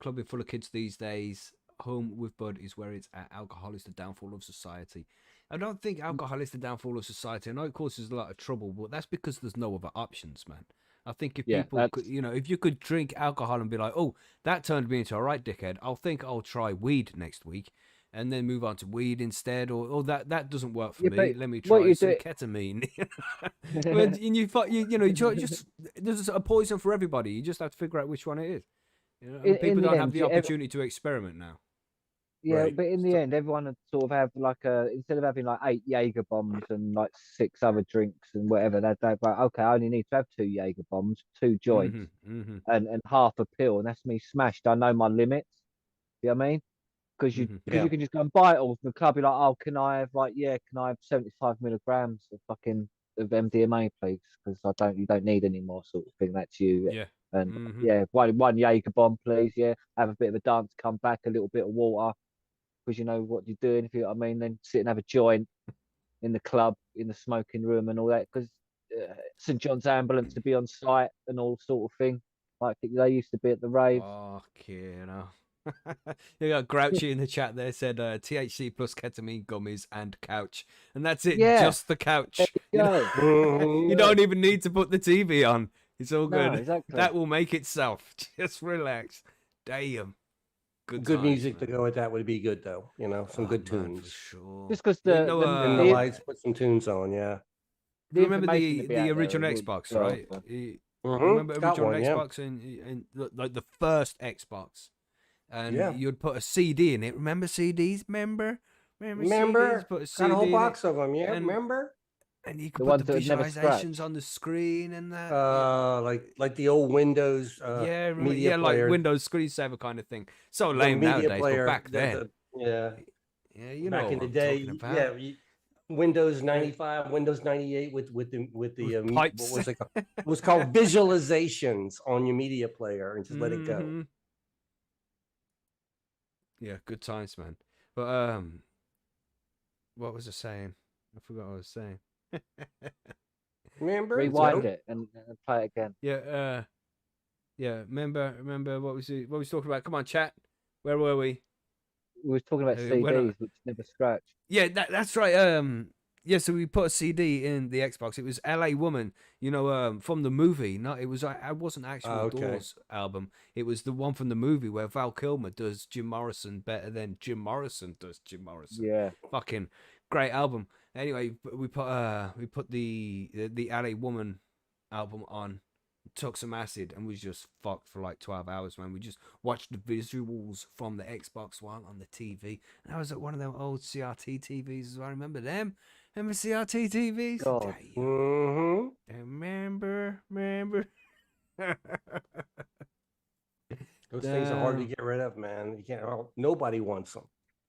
S1: clubbing full of kids these days, home with bud is where it's at. Alcohol is the downfall of society. I don't think alcohol is the downfall of society. I know it causes a lot of trouble, but that's because there's no other options, man. I think if
S4: Yeah,
S1: people
S4: that's-
S1: could, if you could drink alcohol and be like, oh, that turned me into a right dickhead, I'll try weed next week. And then move on to weed instead, or that doesn't work for
S4: Yeah,
S1: me.
S4: but
S1: Let me
S4: what
S1: try
S4: you
S1: some
S4: do-
S1: ketamine. Just there's a poison for everybody. You just have to figure out which one it is.
S4: In
S1: People
S4: the
S1: don't have
S4: end,
S1: the opportunity to experiment now.
S4: Yeah,
S2: Right.
S4: but in the end, everyone would sort of have like instead of having like 8 Jaeger bombs and like 6 other drinks and whatever, they'd go, okay, I only need to have 2 Jaeger bombs, 2 joints, and half a pill, and that's me smashed. I know my limits. You know what I mean? Because
S2: Yeah.
S4: you can just go and buy it all from the club. Be like, oh, can I have can I have 75 milligrams of fucking of MDMA, please? Because you don't need any more sort of thing. That's you.
S1: Yeah.
S4: And one Jaeger bomb, please. Yeah, have a bit of a dance, come back, a little bit of water, because you know what you're doing. If you know what I mean, then sit and have a joint in the club, in the smoking room, and all that. Because St John's ambulance to be on site and all sort of thing, like they used to be at the raves.
S1: Fuck you know. You got Grouchy in the chat there said THC plus ketamine gummies and couch, and that's it.
S4: Yeah.
S1: Just the couch. You, know?
S2: Mhm.
S1: You don't even need to put the TV on. It's all
S4: No,
S1: good.
S4: exactly.
S1: That will make itself. Just relax. Damn.
S2: Good
S1: times,
S2: music
S1: man.
S2: to go with that would be good though. You know, some
S1: Oh,
S2: good
S1: man,
S2: tunes.
S1: for sure.
S4: Just because
S1: You know,
S2: And the lights, put some tunes on. Yeah.
S1: you remember
S4: information to
S1: the
S4: be out there
S1: original
S4: is
S1: Xbox,
S4: well,
S1: right?
S4: so-
S1: You
S2: Mhm.
S1: remember
S2: Got
S1: original
S2: one, yeah.
S1: Xbox and like the first Xbox, and
S2: Yeah.
S1: you'd put a CD in it. Remember CDs? Remember CDs?
S2: Remember?
S1: Put a
S2: Got a
S1: CD
S2: whole
S1: in
S2: box
S1: it,
S2: of them. Yeah.
S1: and
S2: Remember?
S1: and you could
S4: The
S1: put
S4: ones
S1: the
S4: that would never
S1: visualizations
S4: scratch.
S1: on the screen and that.
S2: Like the old Windows
S1: Yeah, remember,
S2: media
S1: yeah,
S2: player.
S1: like Windows screensaver kind of thing. So
S2: The
S1: lame
S2: media
S1: nowadays,
S2: player.
S1: but back then,
S2: Yeah.
S1: yeah, you know
S2: Back in
S1: what
S2: the
S1: I'm
S2: day,
S1: talking about.
S2: yeah. Windows 95, Windows 98 with the
S1: With
S2: what
S1: pipes.
S2: was it called? It was called visualizations on your media player, and just let it go.
S1: Mhm. Yeah, good times, man. But what was I saying? I forgot what I was saying.
S2: Remember?
S4: Rewind
S2: Joe?
S4: it and play it again.
S1: Yeah. Remember what was it? What was talking about? Come on, chat. Where were we?
S4: We was talking about
S1: When
S4: CDs, which never scratch.
S1: Yeah, that's right. Yeah. So we put a CD in the Xbox. It was L.A. Woman. You know, from the movie. No, it was. I wasn't actually
S2: Okay.
S1: Doors album. It was the one from the movie where Val Kilmer does Jim Morrison better than Jim Morrison does Jim Morrison.
S4: Yeah.
S1: Fucking great album. Anyway, we put the L.A. Woman album on. Took some acid and was just fucked for like 12 hours, man. We just watched the visuals from the Xbox One on the TV. And I was at one of them old CRT TVs as well. I remember them. Remember CRT TVs?
S4: God.
S1: Damn.
S2: Mm-hmm.
S1: Remember.
S2: Those things are hard to get rid of, man. You can't. Nobody wants them.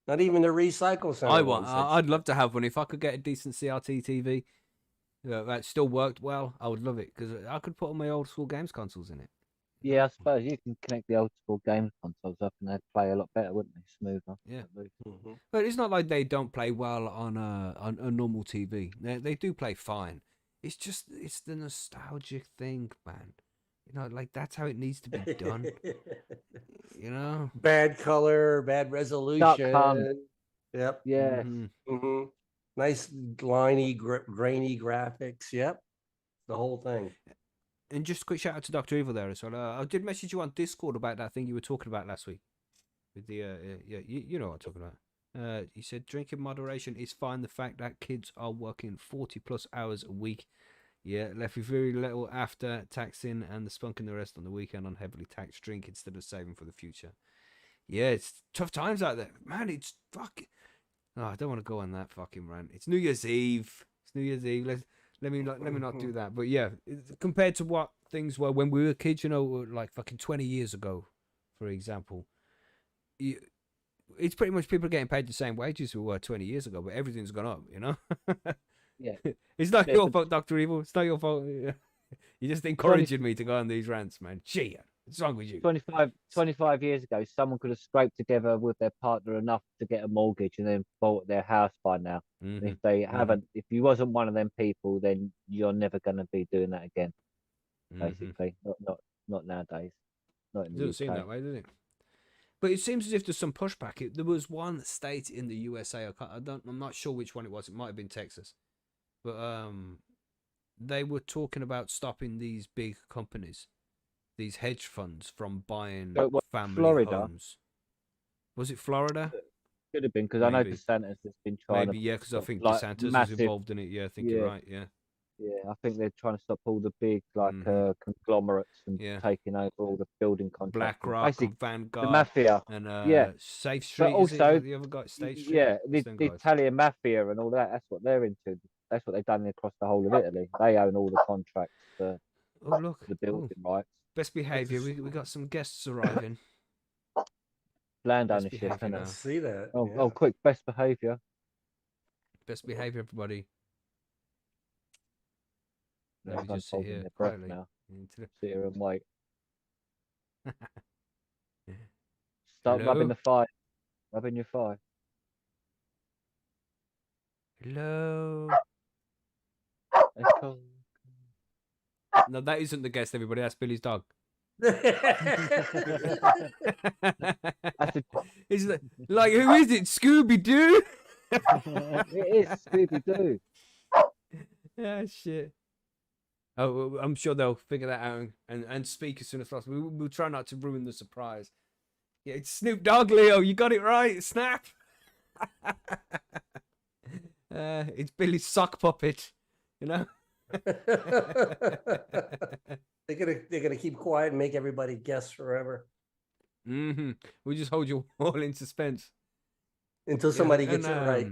S2: Not even the recycle center.
S1: I'd love to have one. If I could get a decent CRT TV that still worked well, I would love it because I could put all my old school games consoles in it.
S4: Yeah, I suppose you can connect the old school game consoles up and they'd play a lot better, wouldn't they? Smoother.
S1: Yeah.
S2: Mm-hmm.
S1: But it's not like they don't play well on a normal TV. They do play fine. It's the nostalgic thing, man. You know, like that's how it needs to be done. You know,
S2: Bad color, bad resolution. Yep.
S4: Yeah.
S2: Mm-hmm. Nice liney, grainy graphics. Yep. The whole thing.
S1: And just a quick shout out to Dr. Evil there as well. I did message you on Discord about that thing you were talking about last week. With the you know what I'm talking about. He said drinking moderation is fine. The fact that kids are working 40+ hours a week, left with very little after taxing and the spunking the rest on the weekend on heavily taxed drink instead of saving for the future. Yeah, it's tough times out there, man. It's fucking. Oh, I don't want to go on that fucking rant. It's New Year's Eve. Let me not do that. But yeah, compared to what things were when we were kids, you know, like fucking 20 years ago, for example. It's pretty much people getting paid the same wages we were 20 years ago, but everything's gone up, you know?
S4: Yeah.
S1: It's not
S4: Yeah,
S1: your
S4: but-
S1: fault, Dr. Evil. It's not your fault. You're just encouraging me to go on these rants, man. Gee, what's wrong with you?
S4: 25 years ago, someone could have scraped together with their partner enough to get a mortgage and then bought their house by now. And if they haven't, if you wasn't one of them people, then you're never going to be doing that again. Basically, not nowadays. Not in
S1: It
S4: the
S1: doesn't seem
S4: UK.
S1: that way, does it? But it seems as if there's some pushback. There was one state in the USA. I'm not sure which one it was. It might have been Texas, but they were talking about stopping these big companies, these hedge funds, from buying family
S4: Florida?
S1: homes. Was it Florida?
S4: Could have been because I know
S1: Maybe.
S4: DeSantis has been trying
S1: Maybe,
S4: to.
S1: yeah, because I think
S4: like,
S1: DeSantis was
S4: massive-
S1: involved in it. Yeah, I think you're right. Yeah.
S4: Yeah, I think they're trying to stop all the big
S1: Mhm.
S4: conglomerates from
S1: Yeah.
S4: taking over all the building contracts.
S1: BlackRock
S4: Basically,
S1: and
S4: the
S1: Vanguard
S4: mafia.
S1: and
S4: Yeah,
S1: Safe
S4: but
S1: Street, is it?
S4: also,
S1: The other guy, State Street?
S4: yeah,
S1: What's them
S4: the
S1: guys?
S4: Italian mafia and all that. That's what they're into. That's what they've done across the whole of Italy. They own all the contracts for
S1: Oh, look.
S4: the
S1: Oh,
S4: building rights,
S1: best behavior. We got some guests arriving.
S4: land
S1: Best
S4: ownership,
S1: behavior
S4: and
S2: I
S1: now.
S2: see that.
S4: oh,
S2: Yeah.
S4: quick, best behavior.
S1: Best behavior, everybody. Let me
S4: Everyone's
S1: just sit
S4: holding
S1: here
S4: their breath
S1: quietly.
S4: now.
S1: into the-
S4: Sit here and wait.
S1: Yeah.
S4: Start rubbing
S1: Hello?
S4: the fire. Rubbing your fire.
S1: Hello?
S4: It's cold.
S1: No, that isn't the guest, everybody. That's Billy's dog.
S4: That's a,
S1: Is it like who is it? Scooby Doo?
S4: it is Scooby Doo.
S1: Yeah, shit. Oh, well, I'm sure they'll figure that out and speak as soon as possible. We'll try not to ruin the surprise. Yeah, it's Snoop Dogg, Leo. You got it right. Snap. It's Billy's sock puppet. You know.
S2: They're gonna keep quiet and make everybody guess forever
S1: We just hold you all in suspense.
S2: until somebody gets it right.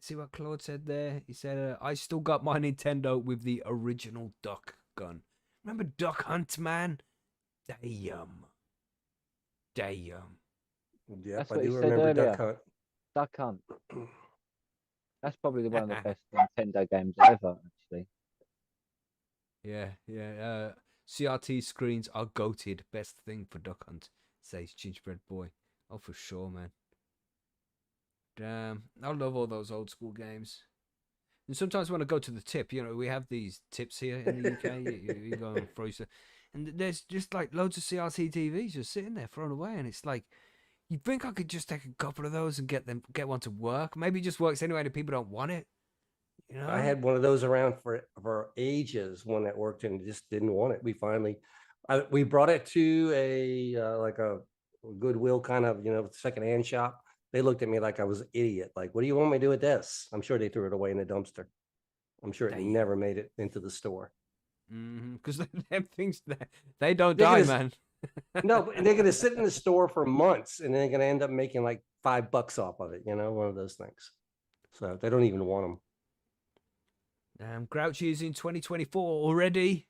S1: See what Claude said there? He said, I still got my Nintendo with the original duck gun. Remember Duck Hunt, man? Damn.
S2: Yep,
S4: That's
S2: I
S4: what he
S2: do
S4: said
S2: remember
S4: earlier.
S2: Duck Hunt.
S4: Duck Hunt. That's probably one of the best Nintendo games ever, actually.
S1: Yeah. CRT screens are goated. Best thing for Duck Hunt, says Gingerbread Boy. Oh, for sure, man. Damn. I love all those old school games. And sometimes when I go to the tip, we have these tips here in the UK. you go and throw stuff. And there's just like loads of CRT TVs just sitting there thrown away. And it's like, you'd think I could just take a couple of those and get one to work. Maybe it just works anyway and people don't want it.
S2: I had one of those around for ages, one that worked and just didn't want it. We brought it to a Goodwill kind of, secondhand shop. They looked at me like I was an idiot. Like, what do you want me to do with this? I'm sure they threw it away in the dumpster. I'm sure it
S1: Damn.
S2: never made it into the store.
S1: Because them things, they don't
S2: They're
S1: die,
S2: gonna-
S1: man.
S2: No, but they're going to sit in the store for months and they're going to end up making like $5 off of it. One of those things. So they don't even want them.
S1: Grouchy is in 2024 already.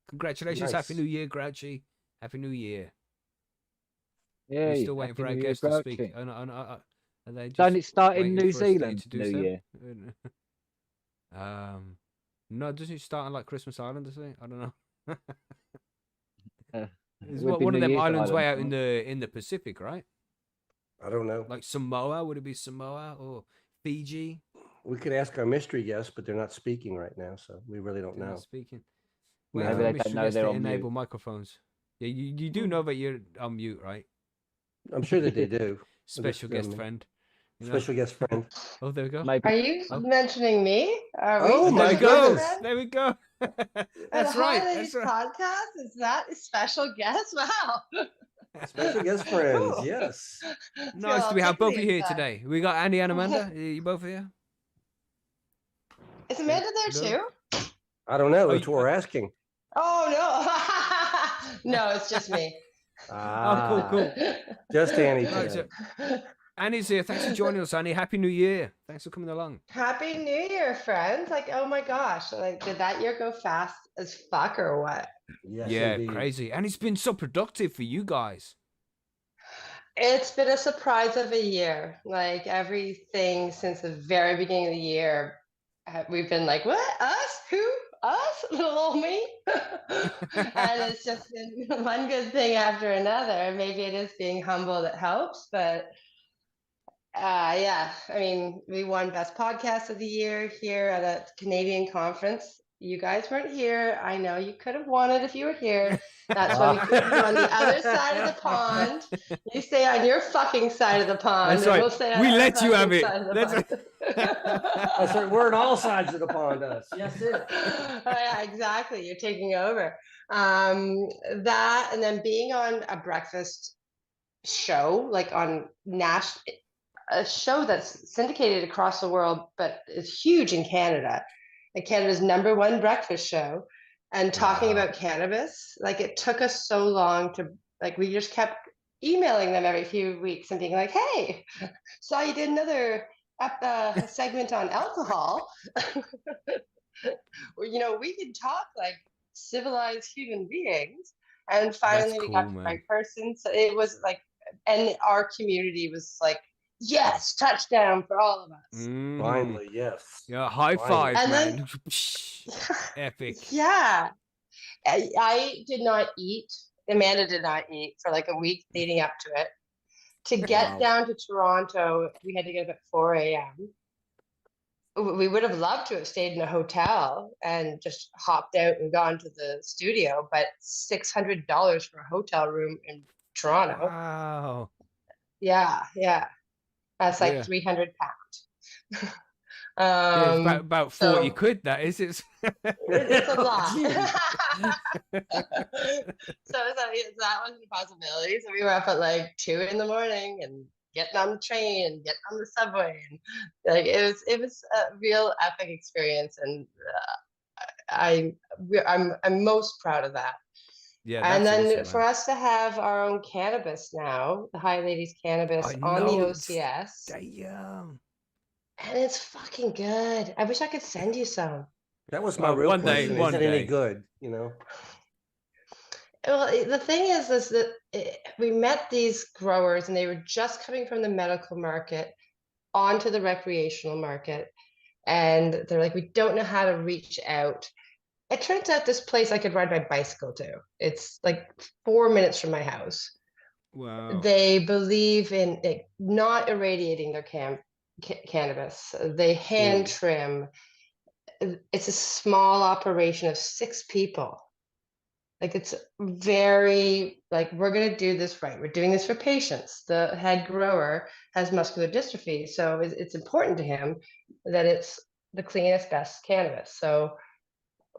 S1: Congratulations.
S2: Nice.
S1: Happy New Year, Grouchy. Happy New Year.
S4: Yeah,
S1: We're still waiting for our guests to speak. Are they
S4: Don't it start
S1: waiting
S4: in New
S1: for us to
S4: Zealand,
S1: introduce
S4: New
S1: them?
S4: Year?
S1: No, doesn't it start on like Christmas Island or something? I don't know. It's
S4: Would be
S1: one of
S4: New
S1: them
S4: Year's
S1: islands way out
S4: Island,
S1: in the Pacific, right?
S2: I don't know.
S1: Like Samoa? Would it be Samoa or Fiji?
S2: We could ask our mystery guests, but they're not speaking right now, so we really don't
S1: They're
S2: know.
S1: not speaking.
S2: No.
S1: Wait for
S4: Maybe
S1: the
S4: they don't
S1: mystery
S4: know
S1: guests
S4: they're
S1: to
S4: on mute.
S1: enable microphones. Yeah, you do know that you're on mute, right?
S2: I'm sure that they do.
S1: Special guest friend.
S2: Special guest friend.
S1: Oh, there we go.
S4: Maybe
S5: Are you
S1: Oh.
S5: mentioning me? Are we
S2: Oh,
S1: There
S2: my
S1: we
S5: special
S1: go.
S5: guest
S2: goodness.
S5: friend?
S1: There we go. That's
S5: The
S1: right.
S5: Holidays
S1: That's right.
S5: podcast? Is that a special guest? Wow.
S2: Special guest friends,
S5: Cool.
S2: yes.
S1: Nice
S5: Feel
S1: to have both of you
S5: dignity
S1: here
S5: inside.
S1: today. We got Andy and Amanda. You both here?
S5: Is Amanda there
S1: Hello?
S5: too?
S2: I don't know.
S1: Oh,
S2: That's what we're asking.
S5: Oh no. No, it's just me.
S1: Oh, cool.
S2: Just Annie
S1: Right,
S2: today.
S1: so Annie's here. Thanks for joining us, Annie. Happy New Year. Thanks for coming along.
S5: Happy New Year, friends. Like, oh my gosh. Like, did that year go fast as fuck or what?
S2: Yes,
S1: yeah,
S2: indeed.
S1: crazy. And it's been so productive for you guys.
S5: It's been a surprise of a year. Like everything since the very beginning of the year, we've been like, what? Us? Who? Us? Little old me? And it's just been one good thing after another. Maybe it is being humble that helps, but yeah, I mean, we won Best Podcast of the Year here at a Canadian conference. You guys weren't here. I know you could have won it if you were here. That's why we put you on the other side of the pond. You stay on your fucking side of the pond,
S1: That's
S5: and
S1: right.
S5: we'll stay on
S1: We
S5: our
S1: let you have
S5: fucking
S1: it.
S5: side of the
S1: That's
S5: pond.
S2: That's right. We're on all sides of the pond, us. Yes, it.
S5: Oh, yeah, exactly. You're taking over. That and then being on a breakfast show, like on a show that's syndicated across the world, but is huge in Canada. Canada's #1 breakfast show, and talking
S1: Wow.
S5: about cannabis. Like, it took us so long to, like, we just kept emailing them every few weeks and being like, hey, saw you did another segment on alcohol. You know, we could talk like civilized human beings. And
S1: That's
S5: finally we got
S1: cool,
S5: the right
S1: man.
S5: person. So it was like, and our community was like, yes, touchdown for all of us.
S1: Mhm.
S2: Finally, yes.
S1: Yeah, high
S2: Finally.
S1: five,
S5: And then,
S1: man. Epic.
S5: yeah, I did not eat. Amanda did not eat for like a week leading up to it. To get
S1: Wow.
S5: down to Toronto, we had to get up at 4 a.m. We would have loved to have stayed in a hotel and just hopped out and gone to the studio, but $600 for a hotel room in Toronto.
S1: Wow.
S5: Yeah, yeah. That's like
S1: Yeah.
S5: 300 pounds.
S1: Yeah, it's about 40
S5: So
S1: quid, that is. It's
S5: it's a lot.
S2: Gee.
S5: So that wasn't a possibility. So we were up at like 2 in the morning and getting on the train and getting on the subway, and like it was a real epic experience, and I'm most proud of that.
S1: Yeah,
S5: And
S1: that's
S5: then
S1: awesome,
S5: for
S1: man.
S5: us to have our own cannabis now, the High Ladies Cannabis
S1: I
S5: on the
S1: know.
S5: OCS,
S1: Damn.
S5: and it's fucking good. I wish I could send you some.
S2: That was my
S1: Oh,
S2: real
S1: one day,
S2: question.
S1: one
S2: Is it any
S1: day.
S2: good? You know?
S5: Well, the thing is that we met these growers and they were just coming from the medical market onto the recreational market. And they're like, we don't know how to reach out. It turns out this place I could ride my bicycle to. It's like 4 minutes from my house.
S1: Wow.
S5: They believe in not irradiating their cannabis. They hand trim. It's a small operation of 6 people. Like, it's very like, we're going to do this right. We're doing this for patients. The head grower has muscular dystrophy, so it's important to him that it's the cleanest, best cannabis. So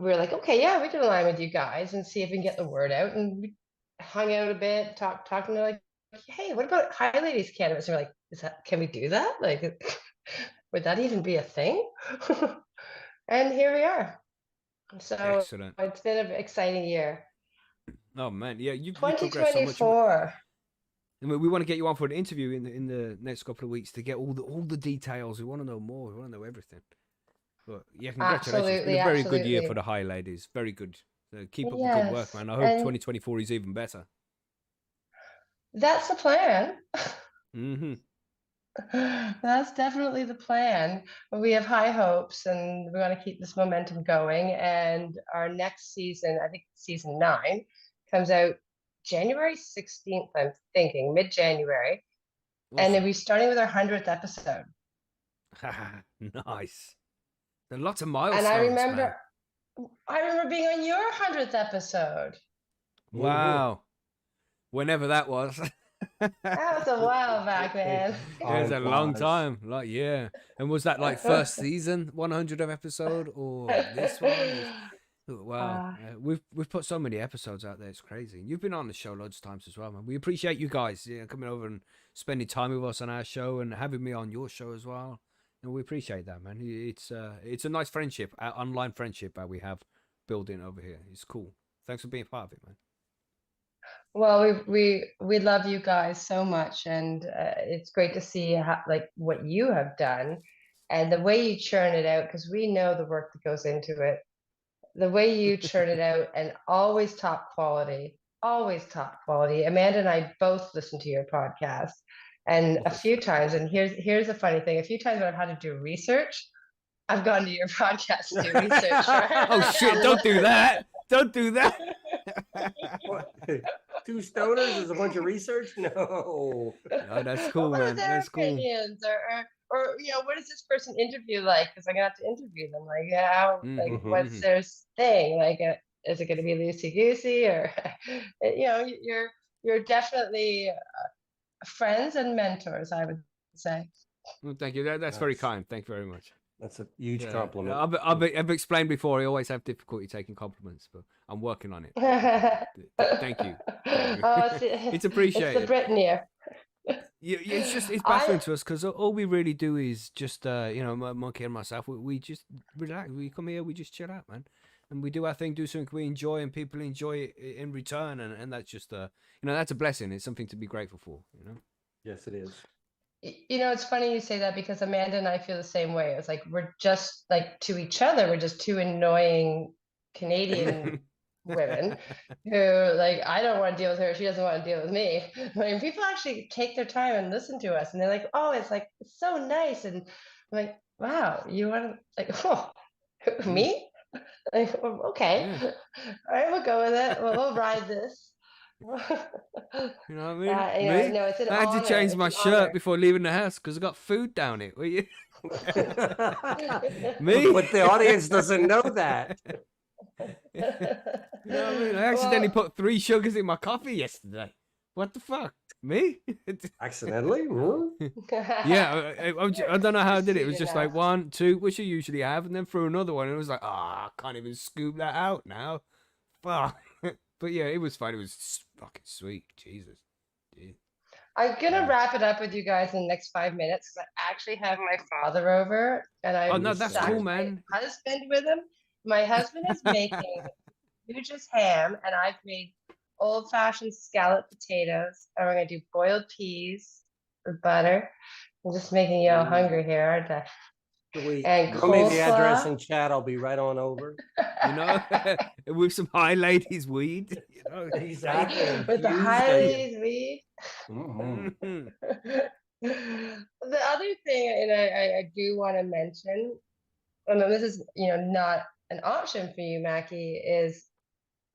S5: we were like, okay, yeah, we can align with you guys and see if we can get the word out. And we hung out a bit, talking to like, hey, what about High Ladies Cannabis? And we're like, can we do that? Like, would that even be a thing? And here we are. So
S1: Excellent.
S5: it's been an exciting year.
S1: Oh man, yeah, you progressed so much.
S5: 2024.
S1: I mean, we want to get you on for an interview in the next couple of weeks to get all the details. We want to know more. We want to know everything. But yeah, congratulations. It's been a very good year for the High Ladies. Very good. So keep up the good work, man. I hope 2024 is even better.
S5: That's the plan.
S1: Mm-hmm.
S5: That's definitely the plan. We have high hopes and we want to keep this momentum going. And our next season, I think season 9, comes out January 16th, I'm thinking, mid-January.
S1: Awesome.
S5: And then we're starting with our 100th episode.
S1: Nice. There are lots of milestones,
S5: And
S1: man.
S5: I remember being on your 100th episode.
S1: Wow. Whenever that was.
S5: That was a while back, man.
S1: It was a long time. Like, yeah. And was that like first season 100th episode, or this one? Wow. We've put so many episodes out there. It's crazy. You've been on the show loads of times as well, man. We appreciate you guys coming over and spending time with us on our show and having me on your show as well. And we appreciate that, man. It's a nice friendship, online friendship that we have building over here. It's cool. Thanks for being part of it, man.
S5: Well, we love you guys so much, and it's great to see like what you have done and the way you churn it out, because we know the work that goes into it. The way you churn it out, and always top quality, always top quality. Amanda and I both listen to your podcast, and a few times, and here's the funny thing: a few times when I've had to do research, I've gone to your podcast to do research. Right?
S1: Oh shit! Don't do that! Don't do that!
S2: What? 2 stoners is a bunch of research? No.
S1: Oh, that's cool,
S5: What
S1: man.
S5: are their
S1: That's cool.
S5: opinions, or what is this person interview like? Because I'm gonna have to interview them. Like, how, like, what's their thing? Like, is it gonna be loosey goosey, or you're definitely friends and mentors, I would say.
S1: Well, thank you. That's very kind. Thank you very much.
S2: That's a huge compliment.
S1: I've explained before. I always have difficulty taking compliments, but I'm working on it. Thank you.
S5: Oh,
S1: It's appreciated.
S5: It's the Brit in you.
S1: It's
S5: I
S1: baffling to us because all we really do is just, Monkey and myself, we just relax. We come here, we just chill out, man. And we do our thing, do something we enjoy, and people enjoy it in return. And that's just, that's a blessing. It's something to be grateful for,
S2: Yes, it is.
S5: it's funny you say that because Amanda and I feel the same way. It's like we're just like to each other, we're just two annoying Canadian women who like I don't want to deal with her, she doesn't want to deal with me. When people actually take their time and listen to us and they're like, oh, it's so nice. And I'm like, wow, you want to like, oh, me? Like, okay.
S1: Yeah.
S5: All right, we'll go with it. We'll ride this.
S1: You know what I mean? Me?
S5: No, it's an
S1: I had
S5: honor.
S1: to change
S5: It's
S1: my
S5: an
S1: shirt
S5: honor.
S1: before leaving the house because I got food down it. Were you? Me?
S2: But the audience doesn't know that.
S1: You know what I mean? I accidentally put 3 sugars in my coffee yesterday. What the fuck? Me?
S2: Accidentally?
S1: Yeah, I don't know how I did it. It was
S5: Sweet
S1: just
S5: enough.
S1: like 1, 2, which I usually have, and then threw another one. And it was like, I can't even scoop that out now. Fuck. But yeah, it was fine. It was fucking sweet. Jesus. Dude.
S5: I'm gonna
S1: Yeah.
S5: wrap it up with you guys in the next 5 minutes because I actually have my father over and
S1: Oh,
S5: I've
S1: no, that's
S5: stacked
S1: cool,
S5: my
S1: man.
S5: husband with him. My husband is making huge's ham and I've made old-fashioned scallop potatoes and we're gonna do boiled peas with butter. I'm just making you all hungry here, aren't I?
S2: Sweet.
S5: And
S2: Tell me the address
S5: coleslaw.
S2: in chat. I'll be right on over.
S1: With some high ladies weed.
S2: Exactly.
S5: With the
S2: Infused
S5: Highlands weed.
S2: Mhm.
S1: Mhm.
S5: The other thing, and I do want to mention, and this is not an option for you, Mackie, is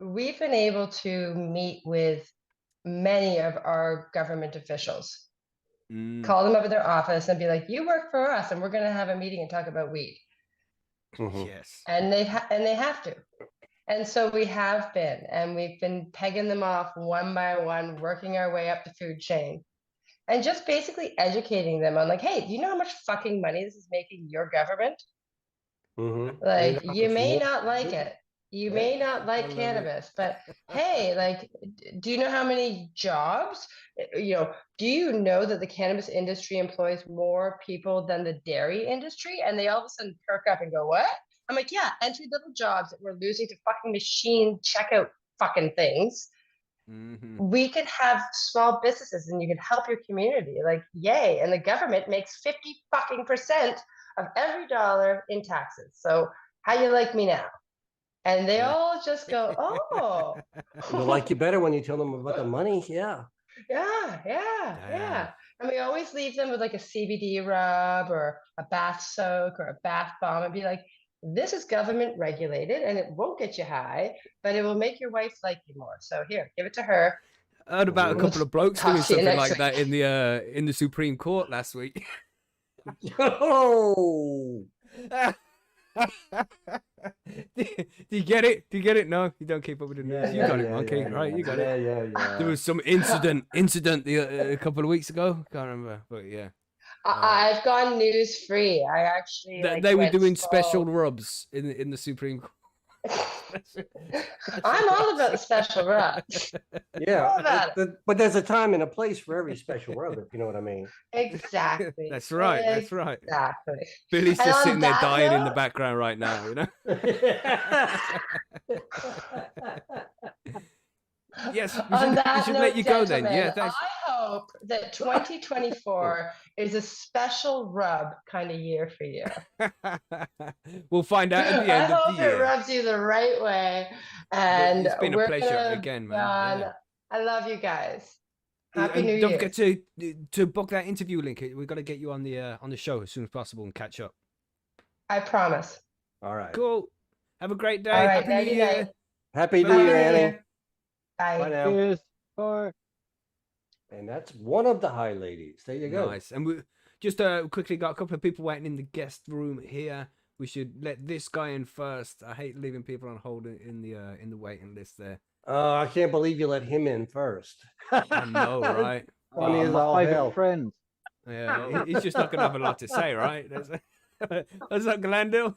S5: we've been able to meet with many of our government officials, call them up at their office and be like, you work for us and we're going to have a meeting and talk about weed.
S2: Mhm.
S1: Yes.
S5: And they have to. And so we have been, and we've been pegging them off one by one, working our way up the food chain. And just basically educating them on like, hey, do you know how much fucking money this is making your government?
S2: Mhm.
S5: Like,
S2: $3
S5: you may
S2: more.
S5: not like it. You
S2: Yeah.
S5: may not
S1: I
S5: like
S1: love it.
S5: cannabis, but hey, like, do you know how many jobs? Do you know that the cannabis industry employs more people than the dairy industry? And they all of a sudden perk up and go, what? I'm like, yeah, entry level jobs that we're losing to fucking machine checkout fucking things.
S1: Mhm.
S5: We could have small businesses and you can help your community. Like, yay. And the government makes 50 fucking % of every dollar in taxes. So how you like me now? And they
S1: Yeah.
S5: all just go, oh.
S2: They'll like you better when you tell them about the money. Yeah.
S5: Yeah.
S1: Damn.
S5: And we always leave them with like a CBD rub or a bath soak or a bath bomb and be like, this is government regulated and it won't get you high, but it will make your wife like you more. So here, give it to her.
S1: I heard about a
S2: Mhm.
S1: couple of blokes
S5: Talk
S1: doing
S5: to you
S1: something
S5: next
S1: like
S5: week.
S1: that in the Supreme Court last week.
S2: Oh.
S1: Do you get it? Do you get it? No, you don't keep up with the news. You got it, Monkey, right? You got it.
S2: Yeah.
S1: There was some incident a couple of weeks ago. Can't remember, but yeah.
S5: I've gone news free. I actually
S1: They were
S5: went
S1: doing special
S5: slow.
S1: rubs in the Supreme Court.
S5: I'm all about the special rubs.
S2: Yeah.
S5: All about it.
S2: But there's a time and a place for every special rub, if you know what I mean.
S5: Exactly.
S1: That's right. That's right.
S5: Exactly.
S1: Billy's
S5: And
S1: just
S5: on
S1: sitting there
S5: that
S1: dying in the
S5: note-
S1: background right now, you know? Yes, we
S5: On
S1: should,
S5: that
S1: let
S5: note,
S1: you go then. Yeah,
S5: gentlemen,
S1: thanks.
S5: I hope that 2024 is a special rub kind of year for you.
S1: We'll find out at the
S5: I
S1: end of
S5: hope
S1: the
S5: it
S1: year.
S5: rubs you the right way. And
S1: It's been a
S5: we're
S1: pleasure
S5: gonna
S1: again,
S5: be
S1: man.
S5: on.
S1: Yeah.
S5: I love you guys. Happy New
S1: And don't
S5: Year.
S1: forget to book that interview link. We've got to get you on the show as soon as possible and catch up.
S5: I promise.
S2: All right.
S1: Cool. Have a great day.
S5: All right.
S1: Happy New
S5: Nighty
S1: Year.
S5: night.
S2: Happy New
S1: Bye-bye.
S2: Year,
S5: Happy New
S2: Annie.
S5: Year. Bye.
S2: Bye now.
S4: Cheers. Bye.
S2: And that's one of the high ladies. There you go.
S1: Nice. And we just quickly got a couple of people waiting in the guest room here. We should let this guy in first. I hate leaving people on hold in the waiting list there.
S2: I can't believe you let him in first.
S1: I know, right?
S2: Funny as
S4: my
S2: all
S4: favourite
S2: hell.
S4: friend.
S1: Yeah, he's just not gonna have a lot to say, right? What's up, Glandil?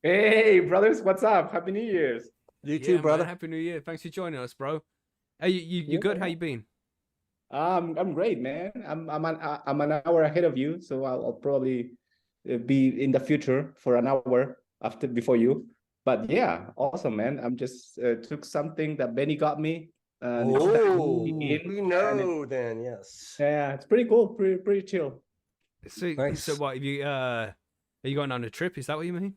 S6: Hey, brothers, what's up? Happy New Year's.
S2: You
S1: Yeah,
S2: too,
S1: man,
S2: brother.
S1: Happy New Year. Thanks for joining us, bro. Hey, you good? How you been?
S6: I'm great, man. I'm an hour ahead of you, so I'll probably be in the future for an hour before you. But yeah, awesome, man. I'm just took something that Benny got me. It's
S2: Oh,
S6: in,
S2: we
S6: and
S2: know then, yes.
S6: yeah, it's pretty cool, pretty chill.
S1: So,
S2: Nice.
S1: so what have you? Are you going on a trip? Is that what you mean?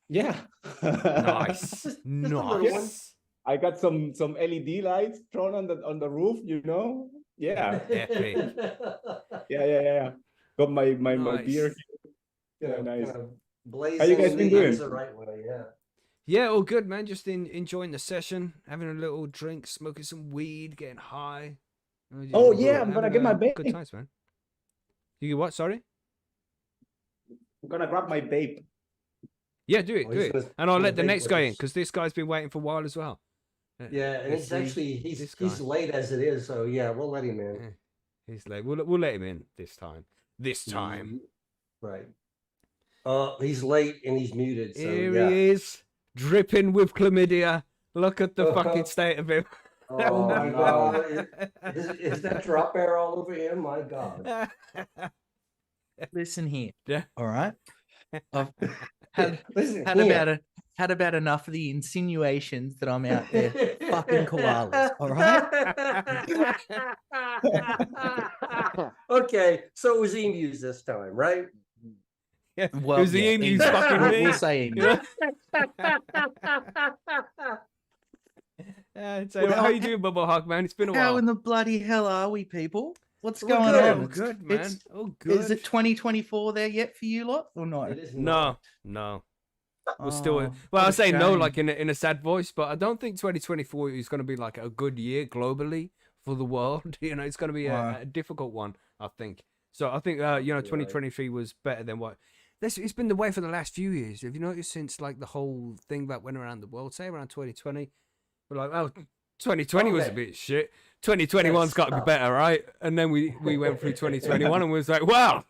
S6: Yeah.
S1: Nice,
S2: Just a little one.
S1: nice.
S6: I got some LED lights thrown on the roof, you know. Yeah.
S1: Epic.
S6: Yeah. Got my beer
S1: Nice.
S6: here. Yeah, nice.
S2: Kind of blazing
S6: How you guys been doing?
S2: the right way, yeah.
S1: Yeah, all good, man. Just enjoying the session, having a little drink, smoking some weed, getting high.
S6: Oh, yeah, I'm gonna
S1: having,
S6: get my
S1: good
S6: vape.
S1: times, man. You what? Sorry.
S6: I'm gonna grab my vape.
S1: Yeah, do it,
S2: Oh,
S1: do
S2: he's
S1: it,
S2: gonna-
S1: and I'll
S2: gonna
S1: let the
S2: vape
S1: next
S2: with
S1: guy in
S2: us.
S1: because this guy's been waiting for a while as well.
S2: Yeah, and
S1: Let's
S2: it's
S1: see
S2: actually
S1: this
S2: he's
S1: guy.
S2: late as it is, so yeah, we'll let him in.
S1: Yeah, he's like, we'll let him in this time. This time.
S2: Right. He's late and he's muted, so
S1: Here
S2: yeah.
S1: he is, dripping with chlamydia. Look at the fucking state of him.
S2: Oh my
S6: no.
S2: God. Is that drop air all over him? My God.
S7: Listen here.
S1: Yeah.
S7: All right. I've had,
S2: Listen
S7: had
S2: here.
S7: had about enough of the insinuations that I'm out there fucking koalas. All right.
S2: Okay, so it was emus this time, right?
S1: Yeah,
S7: Well,
S1: it was the
S7: yeah,
S1: emus
S7: emu.
S1: fucking me.
S7: We'll say emu.
S1: You know? So,
S2: Well,
S1: how you doing, Bubble Hawk, man? It's been a
S7: How
S1: while.
S7: in the bloody hell are we, people? What's
S2: We're
S7: going
S2: good.
S7: on?
S1: Oh,
S7: It's-
S1: good, man.
S7: it's-
S1: Oh, good.
S7: Is it 2024 there yet for you lot or not?
S2: It is
S1: No,
S2: not.
S1: no. We're still.
S7: Oh,
S1: Well,
S7: what
S1: I
S7: a
S1: say no,
S7: shame.
S1: like in a sad voice, but I don't think 2024 is going to be like a good year globally for the world. You know, it's going to be
S7: Wow.
S1: a difficult one, I think. So I think 2023 was better than what. It's been the way for the last few years. Have you noticed since like the whole thing that went around the world, say around 2020, we're like, oh, 2020 was a
S2: Okay.
S1: bit shit. 2021's got to be better, right? And then we went through 2021 and we was like, wow,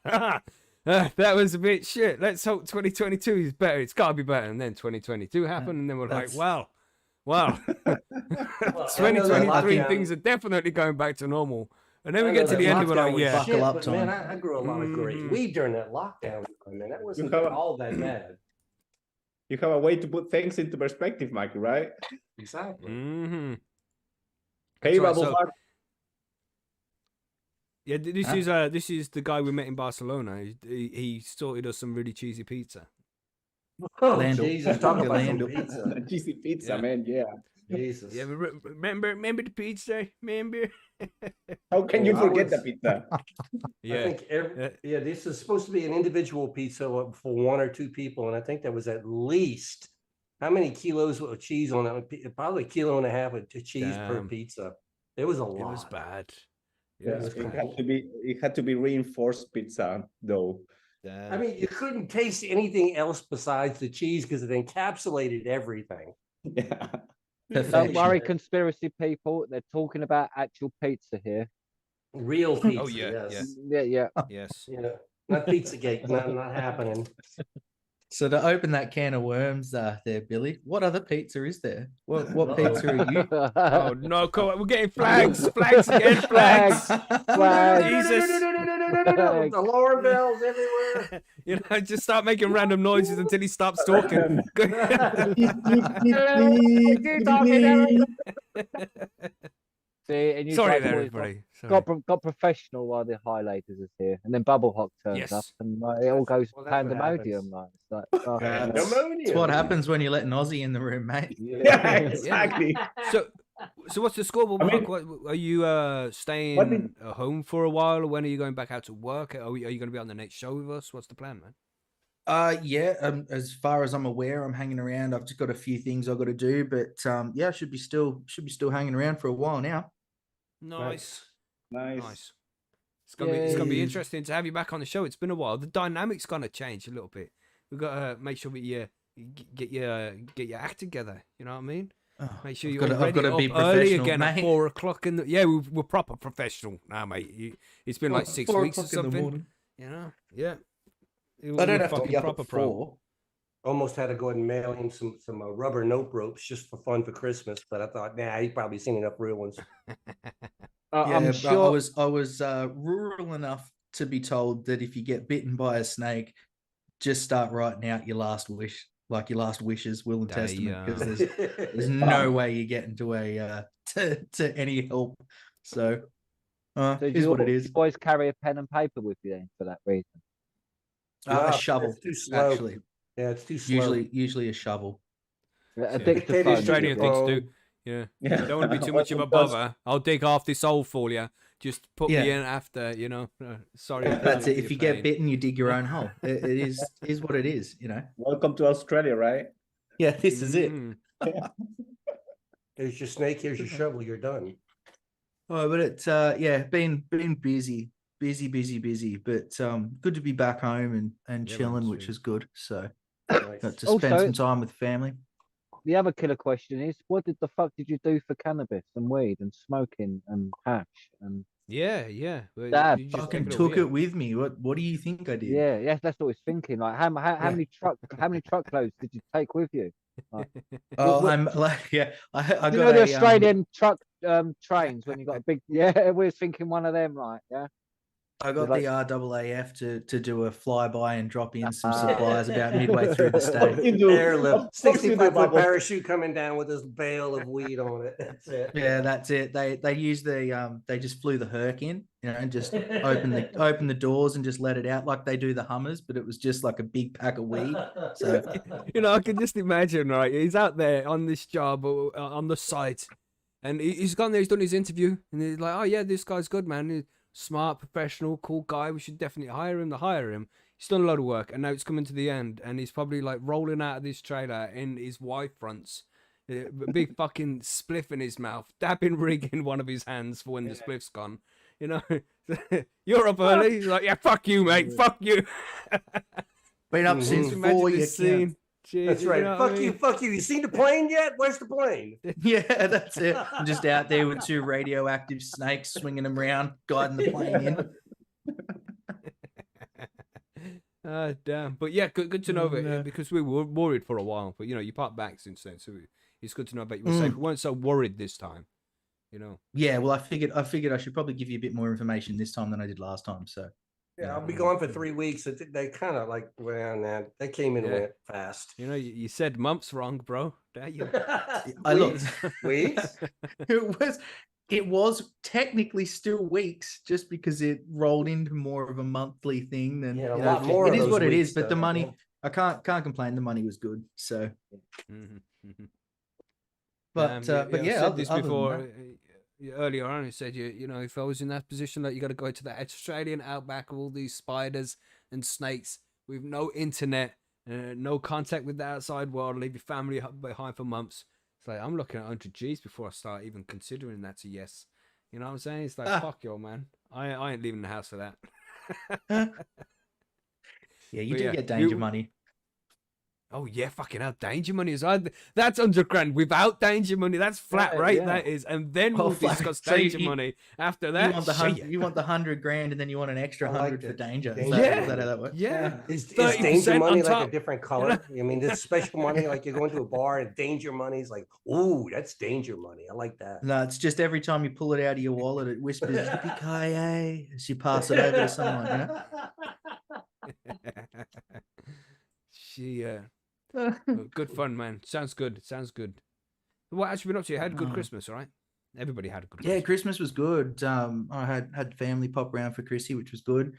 S1: that was a bit shit. Let's hope 2022 is better. It's got to be better. And then 2022 happened, and then we're like,
S7: That's-
S1: wow.
S2: Well, I know that
S1: 2023
S2: lockdown-
S1: things are definitely going back to normal. And then
S2: I
S1: we
S2: know
S1: get to
S2: that
S1: the end and we're
S2: lockdown
S1: like,
S2: was
S1: yeah.
S2: shit,
S7: Buckle up
S2: but man,
S7: time.
S2: I grew a lot of great
S1: Mhm.
S2: weed during that lockdown. Man, that wasn't
S6: have a-
S2: all that bad.
S6: You have a way to put things into perspective, Mikey, right?
S2: Exactly.
S1: Mm-hmm.
S6: Hey,
S1: right,
S6: Bubble
S1: so-
S6: Hawk.
S1: Yeah, this is the guy we met in Barcelona. He sorted us some really cheesy pizza.
S2: Oh,
S7: Landau.
S2: Jesus, talk about some
S7: Landau.
S2: pizza.
S6: Cheesy pizza,
S1: Yeah.
S6: man. Yeah.
S2: Jesus.
S1: Yeah, remember the pizza? Remember?
S6: How can you
S2: I
S6: forget
S2: was-
S6: the pizza?
S2: I
S1: Yeah.
S2: think this is supposed to be an individual pizza for one or two people, and I think there was at least how many kilos of cheese on that? Probably a kilo and a half of cheese per
S1: Damn.
S2: pizza. It was a
S1: It
S2: lot.
S1: was bad.
S6: Yeah,
S1: It was
S6: it
S1: bad.
S6: had to be reinforced pizza though.
S2: I mean, you couldn't taste anything else besides the cheese because it encapsulated everything.
S6: Yeah.
S4: Don't
S7: Perfection.
S4: worry, conspiracy people. They're talking about actual pizza here.
S2: Real pizza.
S1: Oh, yeah,
S2: Yes.
S4: Yeah.
S1: yes.
S2: You know, not Pizzagate. not happening.
S7: So to open that can of worms there, Billy, what other pizza is there? What
S2: Uh-oh.
S7: pizza are you?
S1: Oh no, come on, we're getting flags, flags again, flags. Jesus.
S2: The alarm bells everywhere.
S1: You know, just start making random noises until he stops talking.
S4: See, and you
S1: Sorry
S4: guys
S1: there,
S4: always
S1: everybody. Sorry.
S4: got professional while the highlighters is here, and then Bubble Hawk turns
S1: Yes.
S4: up, and it all goes
S2: Well, that's what
S4: pandemonium.
S2: happens.
S4: Like, it's like, oh.
S7: That's what happens when you let an Aussie in the room, mate.
S6: Yeah, exactly.
S1: So what's the score,
S6: I mean-
S1: Mark? What, are you staying
S6: What did-
S1: home for a while, or when are you going back out to work? Are you going to be on the next show with us? What's the plan, man?
S7: Yeah. As far as I'm aware, I'm hanging around. I've just got a few things I've got to do, but yeah, I should be still hanging around for a while now.
S1: Nice.
S6: Nice.
S1: It's gonna be
S7: Yay.
S1: interesting to have you back on the show. It's been a while. The dynamic's gonna change a little bit. We've got to make sure we get your act together. You know what I mean?
S7: Oh,
S1: Make sure
S7: I've
S1: you're
S7: gotta- I've gotta
S1: ready
S7: be
S1: up early
S7: professional,
S1: again at
S7: mate.
S1: 4 o'clock in the. Yeah, we're proper professional now, mate. It's been like 6
S7: 4
S1: weeks or
S7: o'clock in the
S1: something.
S7: morning.
S1: You know? Yeah.
S7: I
S1: We're
S7: don't have to
S1: fucking
S7: be up
S1: proper
S7: at
S1: pro.
S7: 4.
S2: Almost had to go ahead and mail him some rubber note ropes just for fun for Christmas, but I thought, nah, he's probably seen enough real ones.
S4: I'm
S7: but
S4: sure.
S7: I was rural enough to be told that if you get bitten by a snake, just start writing out your last wish, like your last wishes, will and testament, because there's no way you get into a to any help. So
S4: So
S7: is what it is.
S4: you always carry a pen and paper with you then for that reason?
S2: Nah,
S7: A shovel,
S2: it's too slow.
S7: actually.
S2: Yeah, it's too slow.
S7: Usually a shovel.
S4: A
S1: Yeah.
S2: Dictated
S4: dictaphone.
S1: Australian
S2: phone.
S1: things too. Yeah.
S6: Yeah.
S1: Don't want to be too
S6: What
S1: much of a
S6: it does-
S1: bother. I'll dig half this hole for you. Just put me
S7: Yeah.
S1: in after, you know. Sorry.
S7: That's it.
S1: for
S7: If
S1: your
S7: you get
S1: pain.
S7: bitten, you dig your own hole. It is what it is, you know.
S6: Welcome to Australia, right?
S7: Yeah, this is it.
S1: Mm.
S2: Here's your snake. Here's your shovel. You're done.
S7: Oh, but it's yeah, been busy, but good to be back home and
S1: Yeah, man,
S7: chilling, which
S1: sweet.
S7: is good. So
S2: Nice.
S7: got to
S4: Also-
S7: spend some time with family.
S4: The other killer question is, what the fuck did you do for cannabis and weed and smoking and hash and
S1: Yeah. Well,
S4: Dad,
S1: you just
S7: Fucking
S1: take
S7: took
S1: over,
S7: it with me. What do you think I did?
S4: yeah, that's what I was thinking. Like, how many truckloads did you take with you? Like,
S7: Oh,
S4: what-
S7: I'm like, yeah, I
S4: you
S7: got
S4: know the
S7: a,
S4: Australian truck trains when you got a big, yeah, we was thinking one of them, right? Yeah.
S7: I got
S4: like-
S7: the RAAF to do a flyby and drop in some
S4: Ah.
S7: supplies about midway through the state.
S2: Airlift.
S6: Of course you do,
S2: 65-foot
S6: Bubble.
S2: parachute coming down with this bale of weed on it. That's it.
S7: Yeah, that's it. They use the they just flew the Herc in, you know, and just open the doors and just let it out like they do the Hummers, but it was just like a big pack of weed. So
S1: You know, I can just imagine, right? He's out there on this job on the site, and he's gone there. He's done his interview, and he's like, "Oh yeah, this guy's good, man. He's smart, professional, cool guy. We should definitely hire him." To hire him, he's done a lot of work, and now it's coming to the end, and he's probably like rolling out of this trailer in his wife fronts, a big fucking spliff in his mouth, dabbing rig in one of his hands for when the spliff's gone. You know, you're up early. He's like, "Yeah, fuck you, mate. Fuck you."
S7: been up
S2: Mhm.
S7: since
S1: Just imagine
S7: 4
S1: this
S7: years.
S1: scene. Jeez,
S2: That's
S1: you
S2: right.
S1: know what I
S2: Fuck you.
S1: mean?
S2: Fuck you. You seen the plane yet? Where's the plane?
S7: Yeah, that's it. I'm just out there with two radioactive snakes swinging them around, guiding the plane in.
S1: Damn. But yeah, good to know that
S7: No.
S1: because we were worried for a while. But you know, you part back since then, so it's good to know that you were
S7: Mm.
S1: safe. We weren't so worried this time. You know.
S7: Yeah, well, I figured I should probably give you a bit more information this time than I did last time. So
S2: Yeah, I'll be gone for 3 weeks. They kind of like ran that. They came in and
S1: Yeah.
S2: went fast.
S1: You know, you said months wrong, bro. Damn.
S7: I looked.
S2: Weeks?
S7: It was technically still weeks, just because it rolled into more of a monthly thing than
S2: Yeah, a
S7: you know,
S2: lot more
S7: it
S2: of
S7: is
S2: those
S7: what it
S2: weeks,
S7: is. But the
S2: though,
S7: money,
S2: yeah.
S7: I can't complain. The money was good. So,
S1: Mhm, mhm.
S7: but
S1: I
S7: yeah,
S1: said this
S7: other than
S1: before
S7: that-
S1: earlier on. I said you know, if I was in that position, like you got to go to the Australian outback of all these spiders and snakes with no internet, no contact with the outside world, leave your family behind for months. It's like I'm looking at 100 G's before I start even considering that's a yes. You know what I'm saying? It's like fuck yo, man. I ain't leaving the house for that.
S7: Yeah, you
S1: But
S7: do
S1: yeah,
S7: get danger money.
S1: Oh yeah, fucking hell, danger money is that's $100,000 without danger money. That's flat
S4: Yeah,
S1: rate.
S4: yeah.
S1: That is, and then
S7: Well,
S1: we'll
S7: flat-
S1: discuss
S7: so
S1: danger
S7: you-
S1: money after
S7: You
S1: that.
S7: want the
S1: Shit.
S7: you want the $100,000, and then you want an extra
S2: I like
S7: 100 for
S2: that.
S7: danger.
S2: Danger
S7: Is that how that works?
S1: Yeah.
S2: Is
S1: 30%
S2: danger money
S1: on
S2: like
S1: top,
S2: a different color? I mean, this special money, like you go into a bar and danger money is like, ooh, that's danger money. I like that.
S7: No, it's just every time you pull it out of your wallet, it whispers "Yippee-ki-yay" as you pass it over to someone. You know?
S1: She good fun, man. Sounds good. Sounds good. What else have you been up to? You had a good
S7: Oh.
S1: Christmas, all right? Everybody had a good
S7: Yeah,
S1: Christmas.
S7: Christmas was good. I had family pop around for Chrissy, which was good.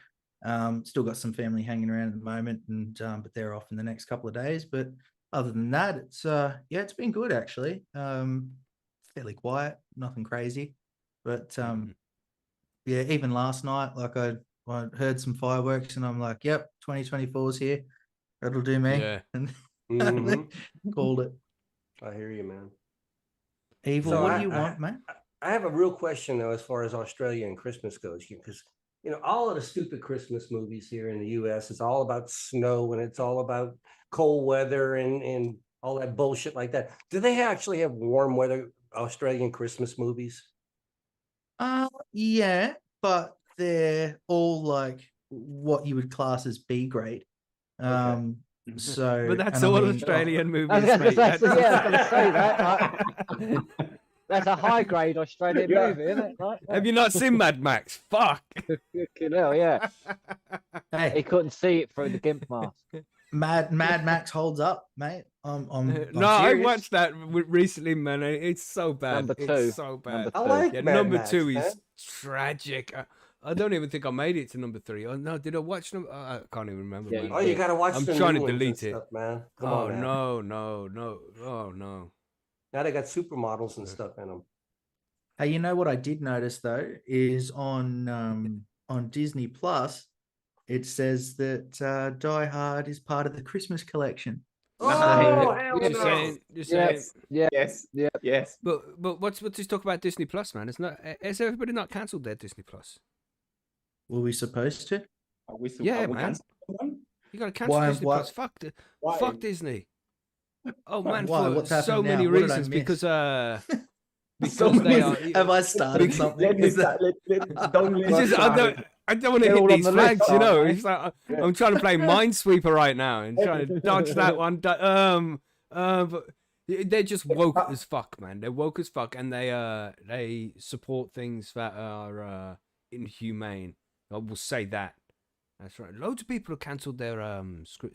S7: Still got some family hanging around at the moment, and but they're off in the next couple of days. But other than that, it's yeah, it's been good actually. Fairly quiet, nothing crazy. But yeah, even last night, like I heard some fireworks, and I'm like, yep, 2024 is here. That'll do me.
S1: Yeah.
S7: And
S2: Mhm.
S7: called it.
S2: I hear you, man.
S7: Evil,
S2: So
S7: what do you want, man?
S2: I have a real question though, as far as Australia and Christmas goes, because you know all of the stupid Christmas movies here in the U.S. It's all about snow and it's all about cold weather and all that bullshit like that. Do they actually have warm weather Australian Christmas movies?
S7: Yeah, but they're all like what you would class as B grade. So,
S1: But that's
S7: and I
S1: all
S7: mean-
S1: Australian movies,
S4: I was gonna
S1: mate.
S4: say,
S1: That's-
S4: yeah, I was gonna say that. That's a high grade Australian
S6: Yeah.
S4: movie, isn't it? Right?
S1: Have you not seen Mad Max? Fuck.
S4: Fucking hell, yeah. He
S7: Hey,
S4: couldn't see it through the gimp mask.
S7: Mad Max holds up, mate. I'm
S1: No, I
S7: serious.
S1: watched that recently, man. It's so bad.
S4: Number
S1: It's
S4: two.
S1: so bad.
S4: Number
S2: I
S4: two.
S2: like
S1: Yeah,
S2: Mad
S1: number
S2: Max,
S1: 2
S2: man.
S1: is tragic. I don't even think I made it to number 3. Oh no, did I watch number? I can't even remember,
S4: Yeah,
S1: man.
S2: Oh, you gotta watch
S1: I'm
S2: the
S1: trying
S2: new
S1: to
S2: ones and
S1: delete it.
S2: stuff, man. Come
S1: Oh
S2: on now.
S1: no. Oh no.
S2: Now they got supermodels and stuff in them.
S7: Hey, you know what I did notice though is on Disney Plus, it says that Die Hard is part of the Christmas collection.
S2: Oh,
S4: Yeah.
S2: hell
S1: Just
S2: no.
S1: saying. Just saying.
S4: Yes. Yeah.
S6: Yes.
S4: Yeah.
S6: Yes.
S1: But what's this talk about Disney Plus, man? It's not. Has everybody not cancelled their Disney Plus?
S7: Were we supposed to?
S6: Are we,
S1: Yeah,
S6: are we
S1: man.
S6: canceling one?
S1: You gotta cancel
S7: Why-
S1: Disney
S7: why-
S1: Plus.
S6: Why?
S1: Fuck Disney. Oh man,
S7: Why?
S1: for
S7: What's
S1: so
S7: happening
S1: many
S7: now? What did I
S1: reasons.
S7: miss?
S1: Because
S6: So
S1: because they
S6: many-
S1: are.
S7: Have I started
S1: Because-
S7: something?
S6: Let me
S7: Is that-
S6: don't
S1: It's
S6: let
S1: just, I don't want to
S4: They're
S1: hit
S4: all on
S1: these
S4: the list,
S1: flags, you know.
S4: aren't they?
S1: It's like I'm trying to play Minesweeper right now and trying to dodge that one. But they're just woke as fuck, man. They're woke as fuck, and they support things that are inhumane. I will say that. That's right. Loads of people have cancelled their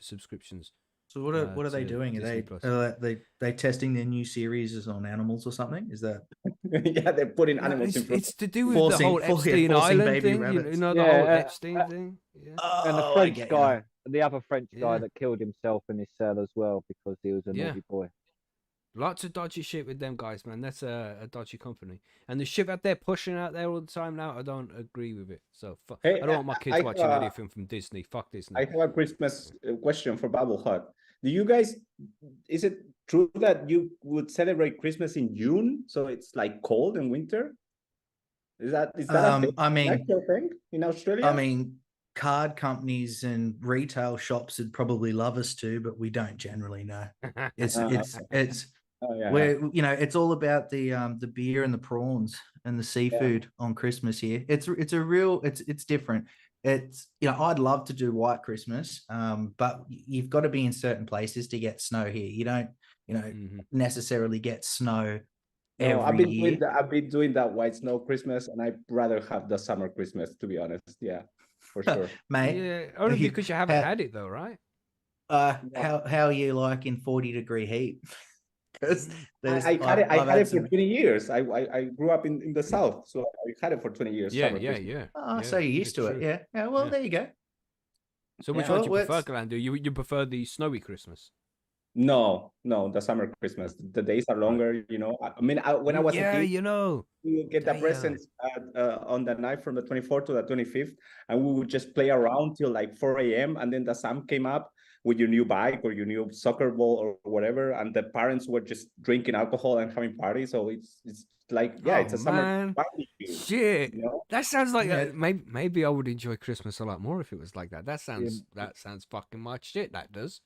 S1: subscriptions.
S7: So what are they
S1: to
S7: doing?
S1: Disney Plus.
S7: Are they testing their new series on animals or something? Is that
S6: Yeah, they're putting
S1: No,
S6: animals in front.
S1: it's to do with
S7: Forcing-
S1: the whole
S7: forcing
S1: Epstein Island
S7: baby
S1: thing. You
S7: rabbits.
S1: know the
S4: Yeah,
S1: whole Epstein thing. Yeah.
S4: And the
S7: Oh, I
S4: French
S7: get you.
S4: guy, the other French guy
S1: Yeah.
S4: that killed himself in his cell as well because he was a
S1: Yeah.
S4: naughty boy.
S1: Lots of dodgy shit with them guys, man. That's a dodgy company. And the shit that they're pushing out there all the time now, I don't agree with it. So
S6: Hey,
S1: I don't want my kids
S6: I-
S1: watching anything from Disney. Fuck Disney.
S6: I have a Christmas question for Bubble Hut. Do you guys, is it true that you would celebrate Christmas in June? So it's like cold in winter? Is that a thing?
S7: I mean,
S6: Actual thing in Australia?
S7: I mean, card companies and retail shops would probably love us to, but we don't generally know. It's
S6: Oh, yeah.
S7: where it's all about the beer and the prawns and the seafood on Christmas here. It's different. It's I'd love to do white Christmas, but you've got to be in certain places to get snow here. You don't
S1: Mhm.
S7: necessarily get snow
S6: No,
S7: every
S6: I've been
S7: year.
S6: doing that. I've been doing that white snow Christmas, and I'd rather have the summer Christmas, to be honest. Yeah, for sure.
S7: Mate,
S1: Yeah, only
S7: you
S1: because you haven't
S7: had-
S1: had it though, right?
S7: how are you like in 40-degree heat? Because
S6: I had it for 20 years. I grew up in the south, so I had it for 20 years.
S1: Yeah,
S6: summer
S1: yeah,
S6: Christmas.
S1: yeah.
S7: Oh,
S1: yeah,
S7: so you're used to
S1: it's
S7: it,
S1: true.
S7: yeah. Yeah, well,
S1: Yeah.
S7: there you go.
S1: So which
S7: Yeah.
S1: one do you
S7: Well,
S1: prefer,
S7: it's-
S1: Galando? You prefer the snowy Christmas?
S6: No, the summer Christmas. The days are longer. I mean, when I was a
S1: yeah,
S6: kid,
S1: you know.
S6: we would get the
S1: Damn.
S6: presents on the night from the 24th to the 25th, and we would just play around till like 4 a.m. And then the sun came up with your new bike or your new soccer ball or whatever, and the parents were just drinking alcohol and having parties. So it's like, yeah, it's
S1: Oh,
S6: a summer
S1: man.
S6: barbecue.
S1: Shit.
S6: You know?
S1: That sounds like
S7: Yeah.
S1: maybe I would enjoy Christmas a lot more if it was like that. That sounds fucking much shit. That does.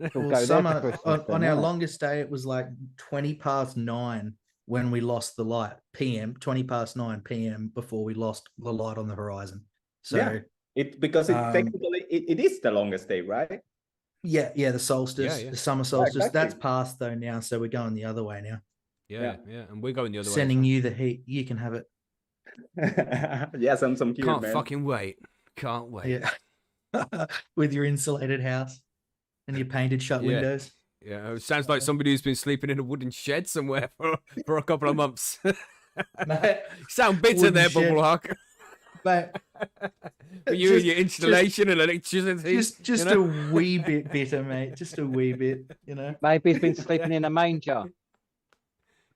S4: We'll
S7: Well,
S4: go there for
S7: summer
S4: Christmas
S7: on
S4: then,
S7: our
S4: yeah.
S7: longest day, it was like 9:20 when we lost the light. 9 p.m. before we lost the light on the horizon. So
S6: Yeah. Because technically it is the longest day, right?
S7: yeah, the solstice,
S1: yeah.
S7: the summer solstice.
S6: exactly.
S7: That's past though now. So we're going the other way now.
S1: Yeah, and we're going the other
S7: Sending
S1: way.
S7: you the heat. You can have it.
S6: Yes, I'm some here,
S1: Can't
S6: man.
S1: fucking wait. Can't wait.
S7: Yeah. With your insulated house and your painted shut
S1: Yeah.
S7: windows.
S1: Yeah, it sounds like somebody who's been sleeping in a wooden shed somewhere for a couple of months.
S7: Mate,
S1: Sound bitter
S7: Wooden
S1: there,
S7: shed.
S1: Bubble Hawk.
S7: mate,
S1: For you and your installation and electricity.
S7: just
S1: you know?
S7: a wee bit bitter, mate. Just a wee bit,
S4: Maybe he's been sleeping in a manger.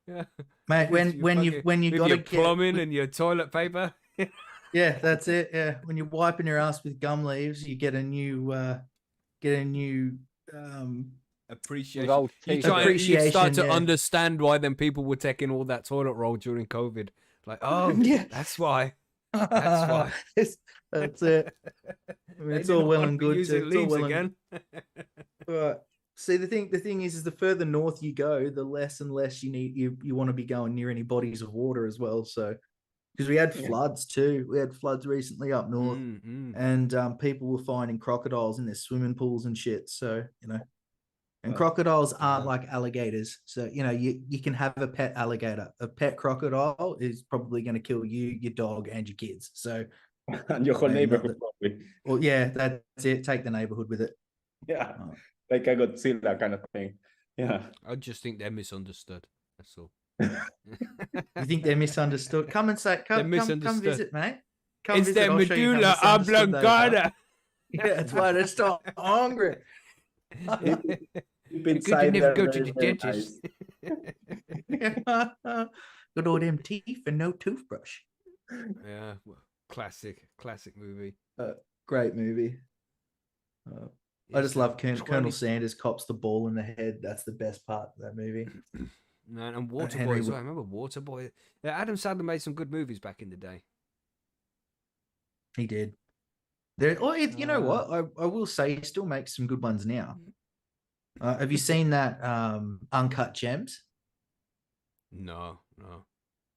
S1: Yeah.
S7: Mate,
S1: With your
S7: when you
S1: with
S7: got
S1: your
S7: to
S1: plumbing and your toilet paper.
S7: yeah, that's it. Yeah, when you're wiping your ass with gum leaves, you get a new
S1: Appreciation.
S4: old
S1: You
S4: teeth.
S1: start
S7: Appreciation,
S1: to
S7: yeah.
S1: understand why then people were taking all that toilet roll during COVID. Like, oh,
S7: Yeah.
S1: that's why. That's why.
S7: That's it. I mean,
S1: They
S7: it's all
S1: didn't
S7: well
S1: want
S7: and
S1: to be
S7: good.
S1: using
S7: It's all
S1: leaves
S7: well and
S1: again.
S7: Right. See, the thing is the further north you go, the less and less you want to be going near any bodies of water as well. So, because we had floods too, we had floods recently up north, and people were finding crocodiles in their swimming pools and shit. So And
S6: Oh.
S7: crocodiles aren't like alligators. So, you know, you can have a pet alligator. A pet crocodile is probably going to kill you, your dog, and your kids. So,
S6: And your whole
S7: not
S6: neighborhood
S7: that-
S6: probably.
S7: well, yeah, that's it. Take the neighborhood with it.
S6: Yeah,
S7: Oh.
S6: like a Godzilla kind of thing. Yeah.
S1: I just think they're misunderstood. That's all.
S7: You think they're misunderstood? Come and say, come
S1: misunderstood.
S7: visit, mate. Come
S1: It's
S7: visit.
S1: the
S7: I'll show you how
S1: medulla
S7: misunderstood they are.
S1: oblongata.
S7: Yeah, that's why they're so hungry.
S6: Deep
S1: Good
S6: inside,
S1: you never
S6: they're
S1: go to
S6: very,
S1: the
S6: very
S1: dentist.
S6: nice.
S7: Good old them teeth and no toothbrush.
S1: Yeah, well, classic movie.
S7: Great movie. I just love Colonel
S1: 20
S7: Sanders cops the ball in the head. That's the best part of that movie.
S1: Man, and Waterboy
S7: Henry
S1: as well. I remember Waterboy. Yeah, Adam Sandler made some good movies back in the day.
S7: He did. You know what? I will say he still makes some good ones now. Have you seen that Uncut Gems?
S1: No.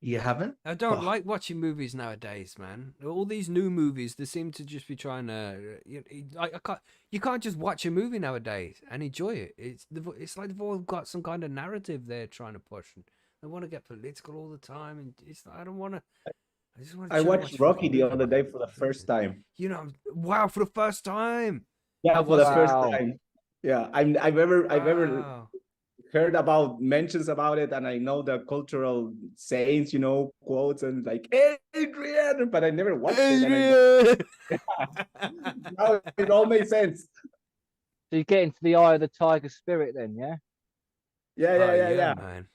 S7: You haven't?
S1: I don't
S7: Oh.
S1: like watching movies nowadays, man. All these new movies, they seem to just be trying to. You can't just watch a movie nowadays and enjoy it. It's like they've all got some kind of narrative they're trying to push. And they want to get political all the time, and I don't want to. I just want to.
S6: I watched Rocky the other day for the first time.
S1: You know, wow, for the first time.
S6: Yeah,
S1: How
S6: for the
S1: was it?
S6: first
S4: Wow.
S6: time. Yeah, I've ever
S1: Wow.
S6: heard about mentions about it, and I know the cultural sayings, you know, quotes and like Adrian, but I never watched it. Now it all makes sense.
S4: So you get into the eye of the tiger spirit, then, yeah.
S6: Yeah.
S1: man.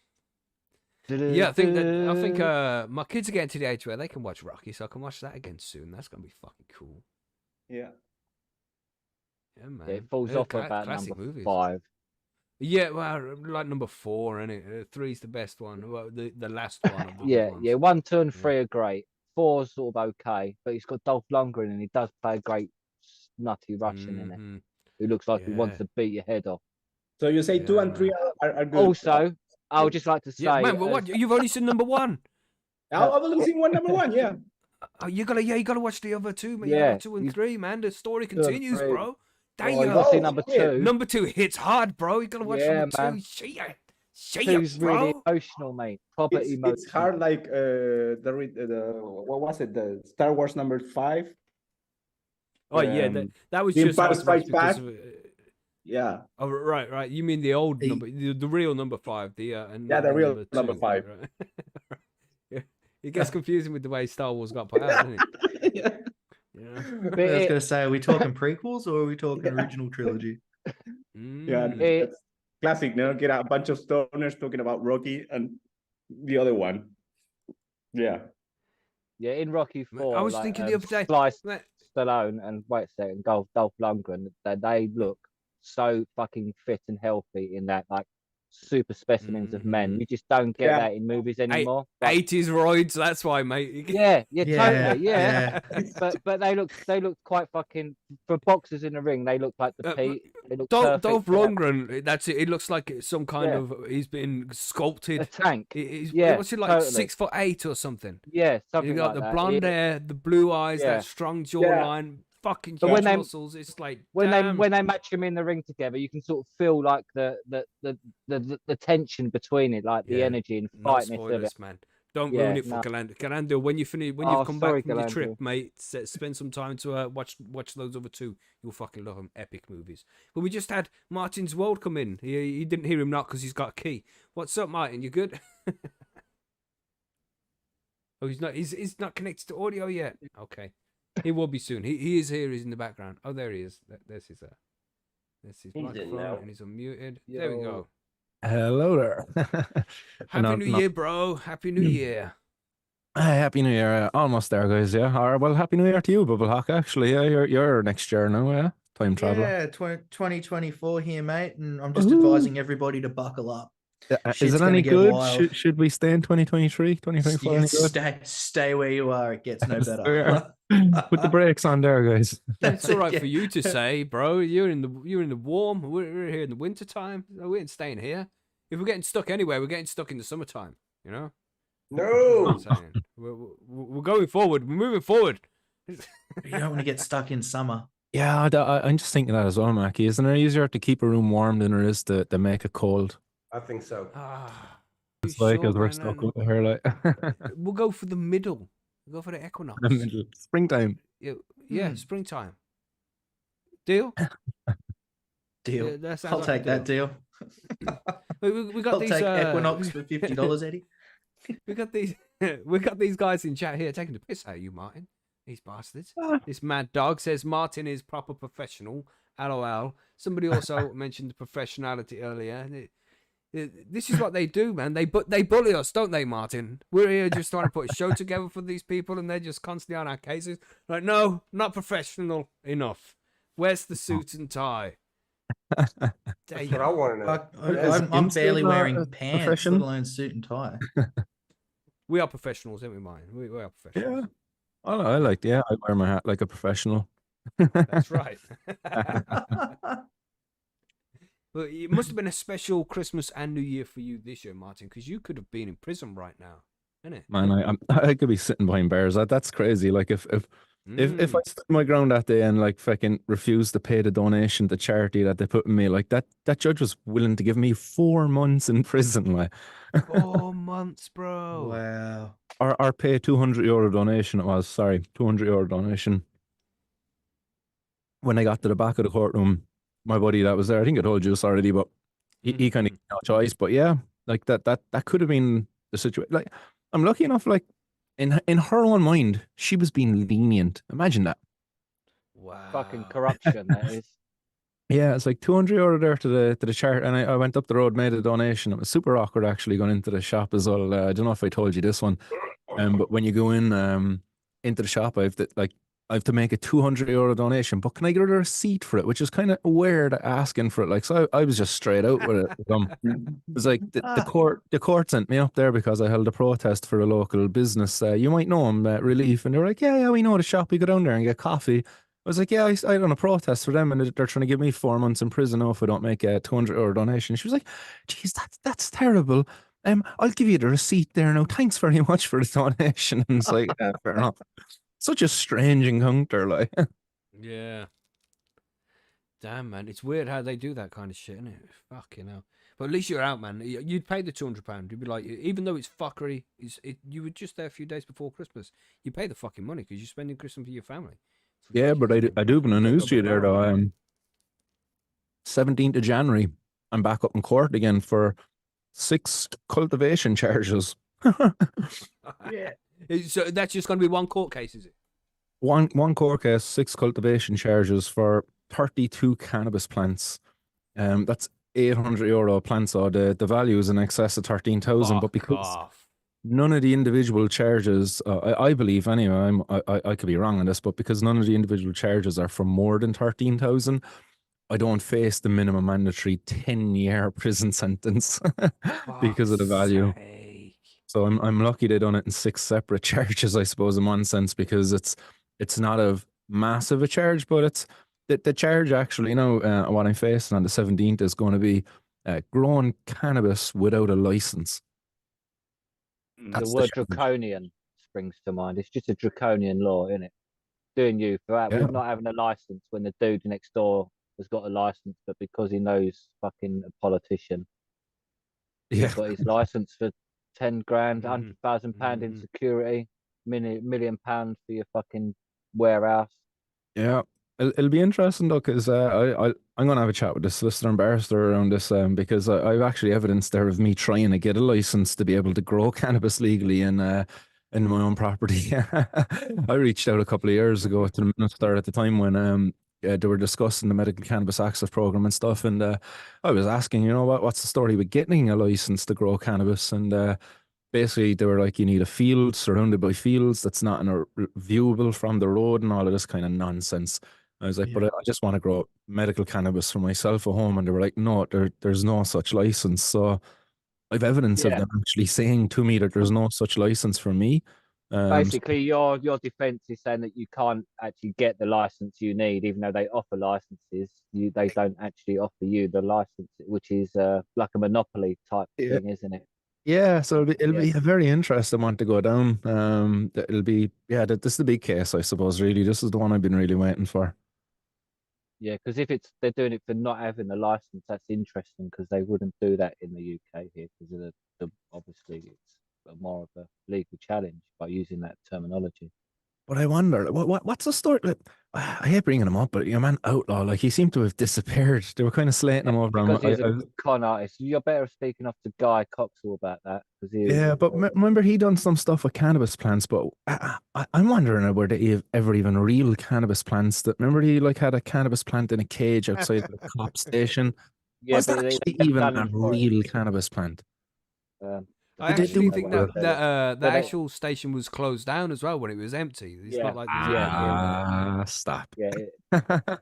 S1: Yeah, I think my kids are getting to the age where they can watch Rocky, so I can watch that again soon. That's gonna be fucking cool.
S6: Yeah.
S1: Yeah, man.
S4: Yeah, it falls
S1: Yeah,
S4: off about
S1: classic
S4: number
S1: movies.
S4: 5.
S1: Yeah, well, like number 4, and it 3's the best one. Well, the last one. Of the good
S4: Yeah,
S1: ones.
S4: yeah. 1, 2, and 3 are great. 4's sort of okay, but he's got Dolph Lundgren, and he does play a great nutty Russian in it,
S1: Mhm.
S4: who looks like he wants
S1: Yeah.
S4: to beat your head off.
S6: So you say 2
S1: Yeah,
S6: and 3 are good.
S4: Also, I would just like to say,
S1: Yeah, man. But what? You've only seen number 1.
S6: I've only seen number 1. Yeah.
S1: Oh, you gotta watch the other 2, man.
S4: Yeah,
S1: Yeah, 2 and
S4: you-
S1: 3, man. The story
S4: 2 and
S1: continues,
S4: 3.
S1: bro.
S4: Well, you
S1: Damn.
S4: gotta see
S6: Oh,
S4: number
S6: shit.
S4: 2.
S1: Number 2 hits hard, bro. You gotta watch
S4: Yeah,
S1: number 2.
S4: man.
S1: Shit,
S4: 2's
S1: bro.
S4: really emotional, mate. Proper
S6: It's
S4: emotional.
S6: hard, like the what was it? The Star Wars number 5.
S1: Oh yeah, that was
S6: The
S1: just
S6: Empire
S1: hard to watch
S6: Strikes
S1: because
S6: Back.
S1: of,
S6: Yeah.
S1: oh right. You mean the old
S7: The-
S1: number, the real number 5? And
S6: Yeah,
S1: not
S6: the real number
S1: 2,
S6: 5.
S1: Right? Yeah, it gets confusing with the way Star Wars got put out, doesn't it?
S6: Yeah.
S1: Yeah.
S7: I was going to say, are we talking prequels or are we talking original trilogy?
S6: Yeah,
S1: Mm.
S6: that's classic. You know, get a bunch of stoners talking about Rocky and the other one. Yeah.
S4: Yeah, in Rocky
S1: Man,
S4: 4,
S1: I was
S4: like,
S1: thinking the other day,
S4: Sly
S1: man,
S4: Stallone and wait a second, Dolph Lundgren, they look so fucking fit and healthy in that, like super specimens of men.
S1: Mhm.
S4: You just don't get
S6: Yeah.
S4: that in movies anymore. But,
S1: 80s roids. That's why, mate.
S4: yeah,
S7: Yeah,
S4: totally, yeah.
S7: yeah.
S4: But they look quite fucking, for boxers in the ring. They look like the Pete. They look
S1: Dolph
S4: perfect for that.
S1: Lundgren. That's it. It looks like it's some kind
S4: Yeah.
S1: of. He's been sculpted.
S4: A tank.
S1: Yeah,
S4: Yeah,
S1: what's it like?
S4: totally.
S1: 6'8" or something.
S4: Yeah,
S1: You
S4: something
S1: got
S4: like
S1: the
S4: that.
S1: blonde hair, the blue eyes,
S4: Yeah.
S1: that strong jawline, fucking
S4: But
S1: huge
S4: when they-
S1: muscles. It's like
S4: When
S1: damn.
S4: they match him in the ring together, you can sort of feel like the tension between it, like the
S1: Yeah,
S4: energy and
S1: no
S4: fightness of
S1: spoilers,
S4: it.
S1: man. Don't
S4: Yeah,
S1: ruin it for
S4: no.
S1: Galando. Galando, when you finish, when
S4: Oh,
S1: you've come
S4: sorry,
S1: back from your
S4: Galando.
S1: trip, mate, spend some time to watch those other 2. You'll fucking love them. Epic movies. But we just had Martin's World come in. You didn't hear him knock because he's got a key. What's up, Martin? You good? Oh, he's not. He's not connected to audio yet. Okay, he will be soon. He is here. He's in the background. Oh, there he is. There's his
S2: He's in
S1: microphone,
S2: now.
S1: and he's unmuted. There we go.
S8: Hello there.
S1: Happy New Year, bro. Happy New Year.
S8: Happy New Year. Almost there, guys. Yeah. Or, well, Happy New Year to you, Bubble Hawk. Actually, yeah, you're next year now. Yeah, time traveler.
S7: Yeah, 2024 here, mate. And I'm just advising everybody to buckle up.
S8: Is
S7: Shit's
S8: it
S7: gonna
S8: any
S7: get
S8: good?
S7: wild.
S8: Should we stay in 2023, 2024? Any good?
S7: Stay where you are. It gets no
S8: There.
S7: better.
S8: Put the brakes on there, guys.
S1: It's all right
S7: Yeah.
S1: for you to say, bro. You're in the warm. We're here in the winter time. We ain't staying here. If we're getting stuck anywhere, we're getting stuck in the summertime. You know. That's what I'm
S2: No.
S1: saying. We're going forward. We're moving forward.
S7: You don't want to get stuck in summer.
S8: Yeah, I'm just thinking that as well, Mackie. Isn't it easier to keep a room warm than it is to make it cold?
S2: I think so.
S1: Ah, you
S8: It's like,
S1: sure,
S8: as we're
S1: man?
S8: stuck
S1: And
S8: with her, like
S1: we'll go for the middle. We'll go for the
S8: the
S1: equinox.
S8: middle springtime.
S1: Yeah, yeah,
S7: Hmm.
S1: springtime. Deal?
S7: Deal.
S1: Yeah, that sounds
S7: I'll
S1: like a
S7: take that deal.
S1: we got
S7: I'll
S1: these
S7: take Equinox for $50, Eddie.
S1: we got these we got these guys in chat here taking the piss out of you, Martin. These bastards.
S8: Ah.
S1: This mad dog says Martin is proper professional. LOL. Somebody also mentioned the professionality earlier. This is what they do, man. They bully us, don't they, Martin? We're here just trying to put a show together for these people, and they're just constantly on our cases. Like, no, not professional enough. Where's the suit and tie?
S2: That's what I want to know.
S7: Fuck,
S2: Yeah.
S7: I'm barely
S8: Instant,
S7: wearing pants,
S8: profession?
S7: let alone suit and tie.
S1: We are professionals, aren't we, Martin? We are professionals.
S8: Yeah. I like, yeah, I wear my hat like a professional.
S1: That's right. But it must have been a special Christmas and New Year for you this year, Martin, because you could have been in prison right now, isn't it?
S8: Man, I could be sitting behind bars. That's crazy. Like if I stood my ground that day and like fucking refused to pay the donation to charity that they put in me, like that judge was willing to give me 4 months in prison, like
S1: 4 months, bro.
S7: Wow.
S8: or pay €200 donation. It was, sorry, €200 donation. When I got to the back of the courtroom, my buddy that was there, I think I told you this already, but he kind of no choice. But yeah, like that could have been the situation. Like, I'm lucky enough, like in her own mind, she was being lenient. Imagine that.
S1: Wow.
S4: Fucking corruption, that is.
S8: Yeah, it's like €200 there to the chart, and I went up the road, made a donation. It was super awkward actually going into the shop as well. I don't know if I told you this one, but when you go in into the shop, I have to make a €200 donation, but can I get a receipt for it? Which is kind of weird asking for it. Like, so I was just straight out with it. It was like the court sent me up there because I held a protest for a local business. You might know them, Relief, and they were like, yeah, we know the shop. We go down there and get coffee. I was like, yeah, I done a protest for them, and they're trying to give me 4 months in prison now if I don't make a €200 donation. She was like, geez, that's terrible. I'll give you the receipt there now. Thanks very much for the donation. And it's like, yeah, fair enough. Such a strange encounter, like.
S1: Yeah. Damn, man. It's weird how they do that kind of shit, isn't it? Fucking hell. But at least you're out, man. You'd pay the £200. You'd be like, even though it's fuckery, you were just there a few days before Christmas. You pay the fucking money because you're spending Christmas with your family.
S8: Yeah, but I do have an news to you there, though. 17th of January, I'm back up in court again for 6 cultivation charges.
S1: Yeah. So that's just going to be one court case, is it?
S8: One court case, 6 cultivation charges for 32 cannabis plants. That's €800 a plant, so the value is in excess of 13,000. But because none of the individual charges, I believe anyway, I could be wrong on this, but because none of the individual charges are for more than 13,000, I don't face the minimum mandatory 10-year prison sentence because of the value. So I'm lucky they done it in 6 separate charges, I suppose, in one sense, because it's not a massive a charge, but it's the charge actually, what I'm facing on the 17th is going to be growing cannabis without a license.
S4: The word draconian springs to mind. It's just a draconian law, isn't it? Doing you for that, with not having a license when the dude next door has got a license, but because he knows fucking a politician, he's got his license for 10 grand, £100,000 in security, £1 million for your fucking warehouse.
S8: Yeah, it'll be interesting though, because I'm going to have a chat with the solicitor and barrister around this, because I've actually evidence there of me trying to get a license to be able to grow cannabis legally in my own property. I reached out a couple of years ago to the minister at the time when they were discussing the medical cannabis access program and stuff, and I was asking, what's the story with getting a license to grow cannabis, and basically they were like, you need a field surrounded by fields that's not viewable from the road and all of this kind of nonsense. I was like, but I just want to grow medical cannabis for myself at home, and they were like, no, there's no such license. So I've evidence of them actually saying to me that there's no such license for me.
S4: Basically, your defense is saying that you can't actually get the license you need, even though they offer licenses. They don't actually offer you the license, which is like a monopoly type thing, isn't it?
S8: Yeah, so it'll be a very interesting one to go down. It'll be, this is the big case, I suppose, really. This is the one I've been really waiting for.
S4: Yeah, because if they're doing it for not having the license, that's interesting because they wouldn't do that in the UK here because of the obviously it's more of a legal challenge by using that terminology.
S8: But I wonder, what's the story? Like, I hate bringing him up, but your man Outlaw, like he seemed to have disappeared. They were kind of slating him over him.
S4: Because he's a con artist. You're better speaking off to Guy Coxwell about that because he
S8: Yeah, but remember he done some stuff with cannabis plants, but I'm wondering were they ever even real cannabis plants? That remember he like had a cannabis plant in a cage outside the cop station.
S4: yeah,
S8: Was
S4: but
S8: that
S4: they
S8: actually
S4: have
S8: even
S4: done
S8: a
S4: him for it.
S8: real cannabis plant?
S1: I
S8: Did they
S1: actually
S8: do
S1: think
S8: it?
S1: that
S4: But they-
S1: actual station was closed down as well when it was empty. It's
S4: Yeah,
S1: not like there's
S4: yeah,
S1: anything in there.
S8: Stop.
S4: Yeah,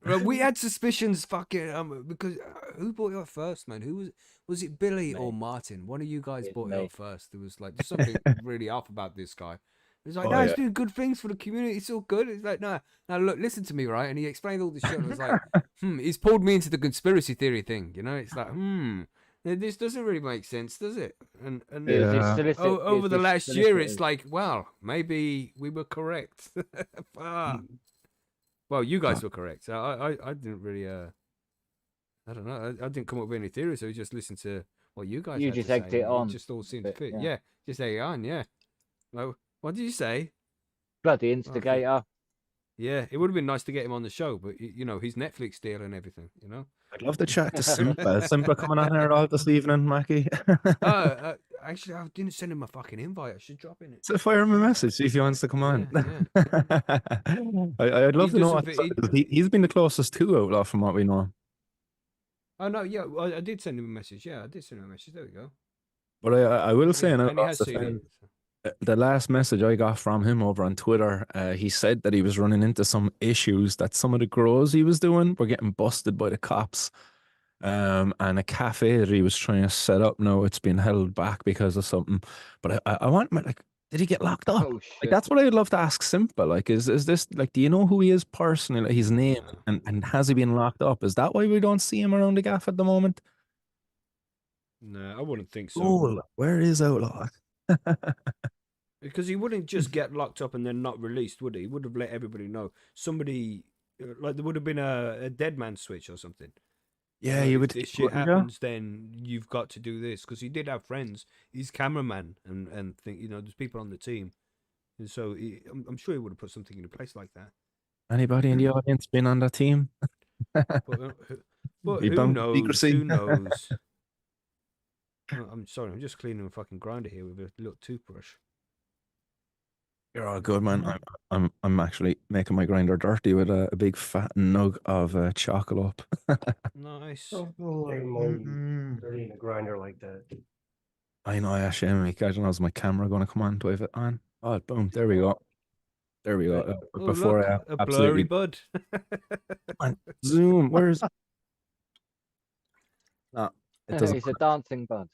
S1: Well, we had suspicions, fucking, because who brought it up first, man? Was it Billy or Martin? One of you guys
S4: It's
S1: brought it
S4: me.
S1: up first. There was like there's something really off about this guy. It's like,
S8: Oh,
S1: no, he's
S8: yeah.
S1: doing good things for the community. It's all good. It's like, no, now look, listen to me, right? And he explained all this shit. And I was like, he's pulled me into the conspiracy theory thing. You know, it's like, this doesn't really make sense, does it? And
S4: It was this
S8: Yeah.
S4: solicit- it
S1: over
S4: was
S1: the
S4: this
S1: last year,
S4: solicitor.
S1: it's like, well, maybe we were correct. Well, you guys were correct. So I didn't really I don't know. I didn't come up with any theories. So I just listened to what you guys
S4: You
S1: had
S4: just
S1: to
S4: egged
S1: say.
S4: it
S1: And
S4: on
S1: it just all seemed
S4: a
S1: to
S4: bit,
S1: fit.
S4: yeah.
S1: Yeah, just egg it on. Yeah. Well, what did you say?
S4: Bloody instigator.
S1: Yeah, it would have been nice to get him on the show, but you know, his Netflix deal and everything. You know.
S8: I'd love to chat to Simpa. Simpa coming on here all this evening, Mackie.
S1: Actually, I didn't send him a fucking invite. I should drop in it.
S8: So fire him a message, see if he wants to come on.
S1: Yeah.
S8: I'd love
S1: He
S8: to know
S1: doesn't
S8: what he's been the closest to Outlaw from what we know.
S1: Oh no, yeah, I did send him a message. Yeah, I did send him a message. There we go.
S8: But I will say, in
S1: And he
S8: Outlaw's
S1: has seen
S8: defense,
S1: it.
S8: the last message I got from him over on Twitter, he said that he was running into some issues that some of the grows he was doing were getting busted by the cops. And a cafe that he was trying to set up now, it's been held back because of something. But I want, like, did he get locked up?
S4: Oh,
S8: Like,
S4: shit.
S8: that's what I'd love to ask Simple. Like, is this like, do you know who he is personally, like his name, and has he been locked up? Is that why we don't see him around the gaff at the moment?
S1: No, I wouldn't think so.
S8: Oh, where is Outlaw?
S1: Because he wouldn't just get locked up and then not released, would he? He would have let everybody know. Somebody, like there would have been a dead man switch or something.
S8: Yeah,
S1: You
S8: you
S1: know,
S8: would
S1: if this
S8: think,
S1: shit
S8: wouldn't you?
S1: happens, then you've got to do this. Because he did have friends. He's cameraman and think, you know, there's people on the team. And so I'm sure he would have put something in place like that.
S8: Anybody in the audience been on that team?
S1: But
S8: He
S1: who
S8: bumped
S1: knows?
S8: secrecy.
S1: Who knows? I'm sorry, I'm just cleaning a fucking grinder here with a little toothbrush.
S8: You're all good, man. I'm actually making my grinder dirty with a big fat nug of chocolate.
S1: Nice.
S2: Dirty in a grinder like that.
S8: I know, yeah, shame me. I don't know, is my camera going to come on? Do I have it on? Oh, boom. There we go. There we go.
S1: Oh,
S8: Before
S1: look,
S8: I
S1: a
S8: absolutely
S1: blurry bud.
S8: on, zoom. Where's no? It doesn't.
S4: It's a dancing bud.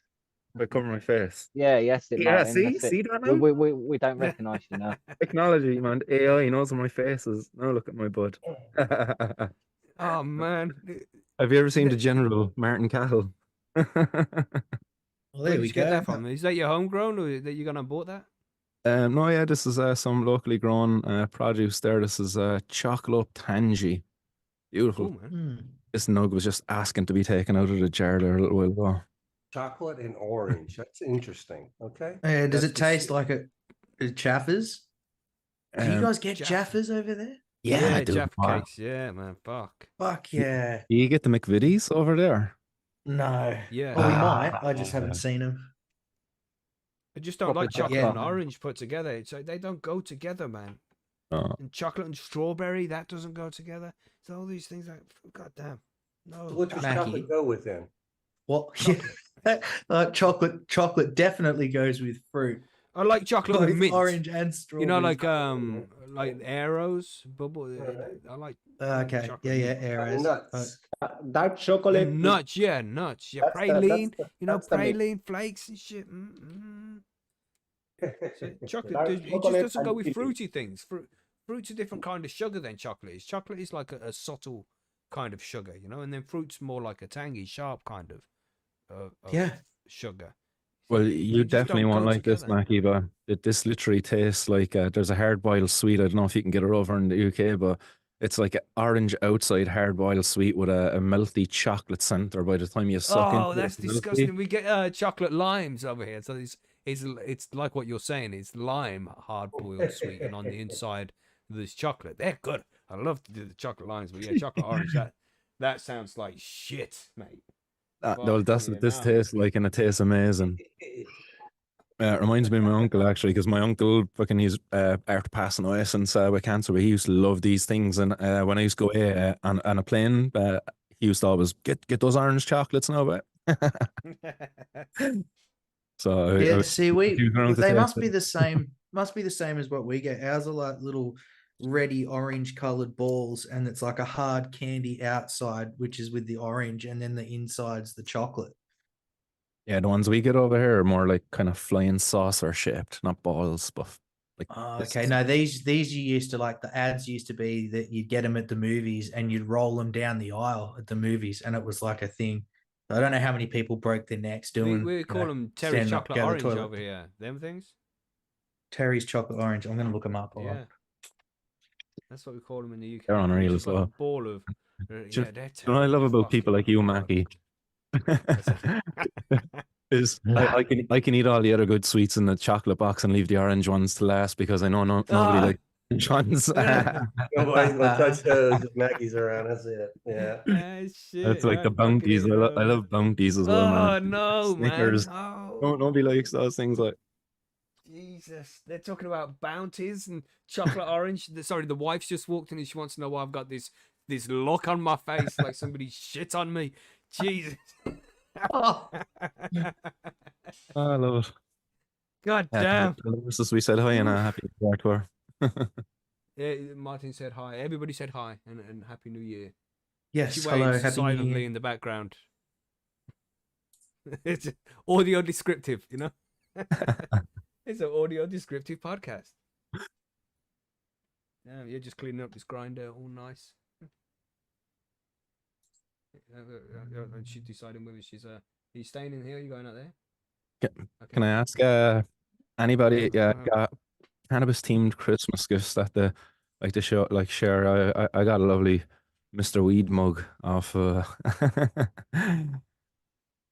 S8: I cover my face.
S4: Yeah, yes, it
S8: Yeah,
S4: Martin.
S8: see,
S4: That's it.
S8: see that now?
S4: We don't recognise you now.
S8: Technology, man. AI knows where my face is. Now look at my bud.
S1: Oh man.
S8: Have you ever seen the General Martin Cahill?
S7: Well,
S1: Where
S7: there
S1: did
S7: we
S1: you get
S7: go.
S1: that from? Is that your homegrown or that you gonna bought that?
S8: No, yeah, this is some locally grown produce there. This is chocolate tangy. Beautiful.
S1: Cool, man.
S7: Hmm.
S8: This nug was just asking to be taken out of the jar there a little while ago.
S2: Chocolate and orange. That's interesting. Okay.
S7: Does
S2: That's
S7: it taste like it Chaffers? Do you guys get
S1: Jaffa.
S7: Jaffas over there?
S8: Yeah, dude.
S1: Jaffa
S8: Wow.
S1: cakes. Yeah, man. Fuck.
S7: Fuck yeah.
S8: Do you get the McVitie's over there?
S7: No.
S1: Yeah.
S7: Well, we might. I just haven't
S8: Ah.
S7: seen them.
S1: I just don't
S4: Proper
S1: like chocolate
S7: chocolate,
S1: and
S4: man.
S1: orange put together. It's like they don't go together, man.
S8: Oh.
S1: And chocolate and strawberry, that doesn't go together. So all these things, like, goddamn. No.
S2: What does
S7: Mackie.
S2: chocolate go with then?
S7: What? Yeah. Chocolate definitely goes with fruit.
S1: I like chocolate with
S7: Both
S1: mint.
S7: orange and strawberry.
S1: You know, like arrows, bubble. I like
S7: Okay.
S1: chocolate
S7: Yeah,
S1: mint.
S7: arrows.
S2: Nuts.
S6: Dark chocolate.
S1: And nuts, yeah, nuts, yeah,
S6: That's the-
S1: praline, you know,
S6: that's the mix.
S1: praline flakes and shit. So chocolate,
S6: Dark
S1: it just
S6: chocolate
S1: doesn't go
S6: and
S1: with
S6: tea.
S1: fruity things. Fruit's a different kind of sugar than chocolate is. Chocolate is like a subtle kind of sugar, you know, and then fruit's more like a tangy, sharp kind of
S7: Yeah.
S1: sugar.
S8: Well,
S1: They
S8: you
S1: just
S8: definitely
S1: don't
S8: won't
S1: go
S8: like this,
S1: together.
S8: Mackie, but this literally tastes like there's a hard boiled sweet. I don't know if you can get it over in the UK, but It's like an orange outside, hard boiled sweet with a melty chocolate center. By the time you suck
S1: Oh,
S8: into
S1: that's
S8: it, it's melty.
S1: disgusting. We get chocolate limes over here, so it's like what you're saying. It's lime hard boiled sweet, and on the inside there's chocolate. They're good. I love to do the chocolate limes, but yeah, chocolate orange. That sounds like shit, mate.
S8: Well,
S1: Fuck
S8: that's
S1: yeah,
S8: what this
S1: now.
S8: tastes like, and it tastes amazing. It reminds me of my uncle actually, because my uncle fucking he's after passing away since with cancer, but he used to love these things. And when I used to go away on a plane, he used to always get those orange chocolates now, but so
S7: Yeah, see,
S8: he was around to
S7: they
S8: taste
S7: must
S8: it.
S7: be the same. Must be the same as what we get. Ours are like little reddy orange colored balls, and it's like a hard candy outside, which is with the orange, and then the inside's the chocolate.
S8: Yeah, the ones we get over here are more like kind of flying saucer shaped, not balls, but like.
S7: Oh,
S8: this
S7: okay,
S8: is-
S7: no, these you used to like the ads used to be that you'd get them at the movies and you'd roll them down the aisle at the movies, and it was like a thing. I don't know how many people broke their necks doing.
S1: We
S7: you
S1: call
S7: know,
S1: them Terry's
S7: standing up,
S1: chocolate
S7: go to the
S1: orange
S7: toilet.
S1: over here. Them things.
S7: Terry's chocolate orange. I'm gonna look them up. Hold on.
S1: Yeah, that's what we call them in the UK.
S8: They're
S1: And
S8: unreal
S1: it's
S8: as
S1: just like a
S8: well.
S1: ball of.
S8: Just-
S1: Yeah, they're
S8: What I love
S1: they're
S8: about people like
S1: fucking
S8: you,
S1: good.
S8: Mackie, is I can eat all the other good sweets in the chocolate box and leave the orange ones to last because I know nobody
S1: Ah.
S8: likes orange ones.
S2: Nobody's gonna touch those if Mackey's around. That's it. Yeah.
S1: Shit.
S8: That's like the
S1: I'm fucking
S8: bounties.
S1: eating
S8: I
S1: those.
S8: love bounties as well,
S1: Oh
S8: man.
S1: no,
S8: Snickers.
S1: man! Oh,
S8: Nobody likes those things like.
S1: Jesus! They're talking about bounties and chocolate orange. Sorry, the wife's just walked in and she wants to know why I've got this look on my face like somebody shit on me. Jesus!
S7: Oh.
S8: I love it.
S1: God
S8: Yeah,
S1: damn!
S8: as we said hi and happy New Year to her.
S1: Yeah, Martin said hi. Everybody said hi and Happy New Year.
S7: Yes,
S1: She
S7: hello,
S1: waves
S7: happy New
S1: silently
S7: Year.
S1: in the background. It's audio descriptive, you know. It's an audio descriptive podcast. Yeah, you're just cleaning up this grinder, all nice. And she's deciding whether she's are you staying in here? Or are you going out there?
S8: Can I ask anybody
S1: Yeah,
S8: got cannabis themed Christmas gifts that the like to show like share? I got a lovely Mr. Weed mug off I'm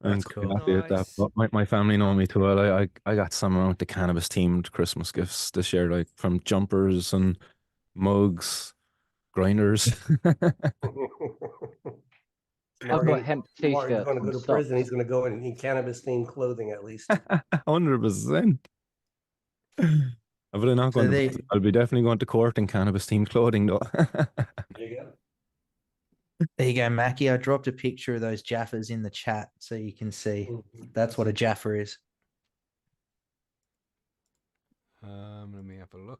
S7: That's
S8: quite
S7: cool.
S8: happy with that.
S1: Nice.
S8: But my family know me too well. I got some amount of cannabis themed Christmas gifts this year, like from jumpers and mugs, grinders.
S4: I've got hemp
S2: Martin's
S4: t-shirts
S2: gonna go
S4: and
S2: to
S4: socks.
S2: prison. He's gonna go in cannabis themed clothing at least.
S8: 100%. But I'm not
S7: So
S8: going to.
S7: they-
S8: I'll be definitely going to court in cannabis themed clothing though.
S2: There you go.
S7: There you go, Mackie. I dropped a picture of those Jaffas in the chat so you can see. That's what a Jaffa is.
S1: Let me have a look.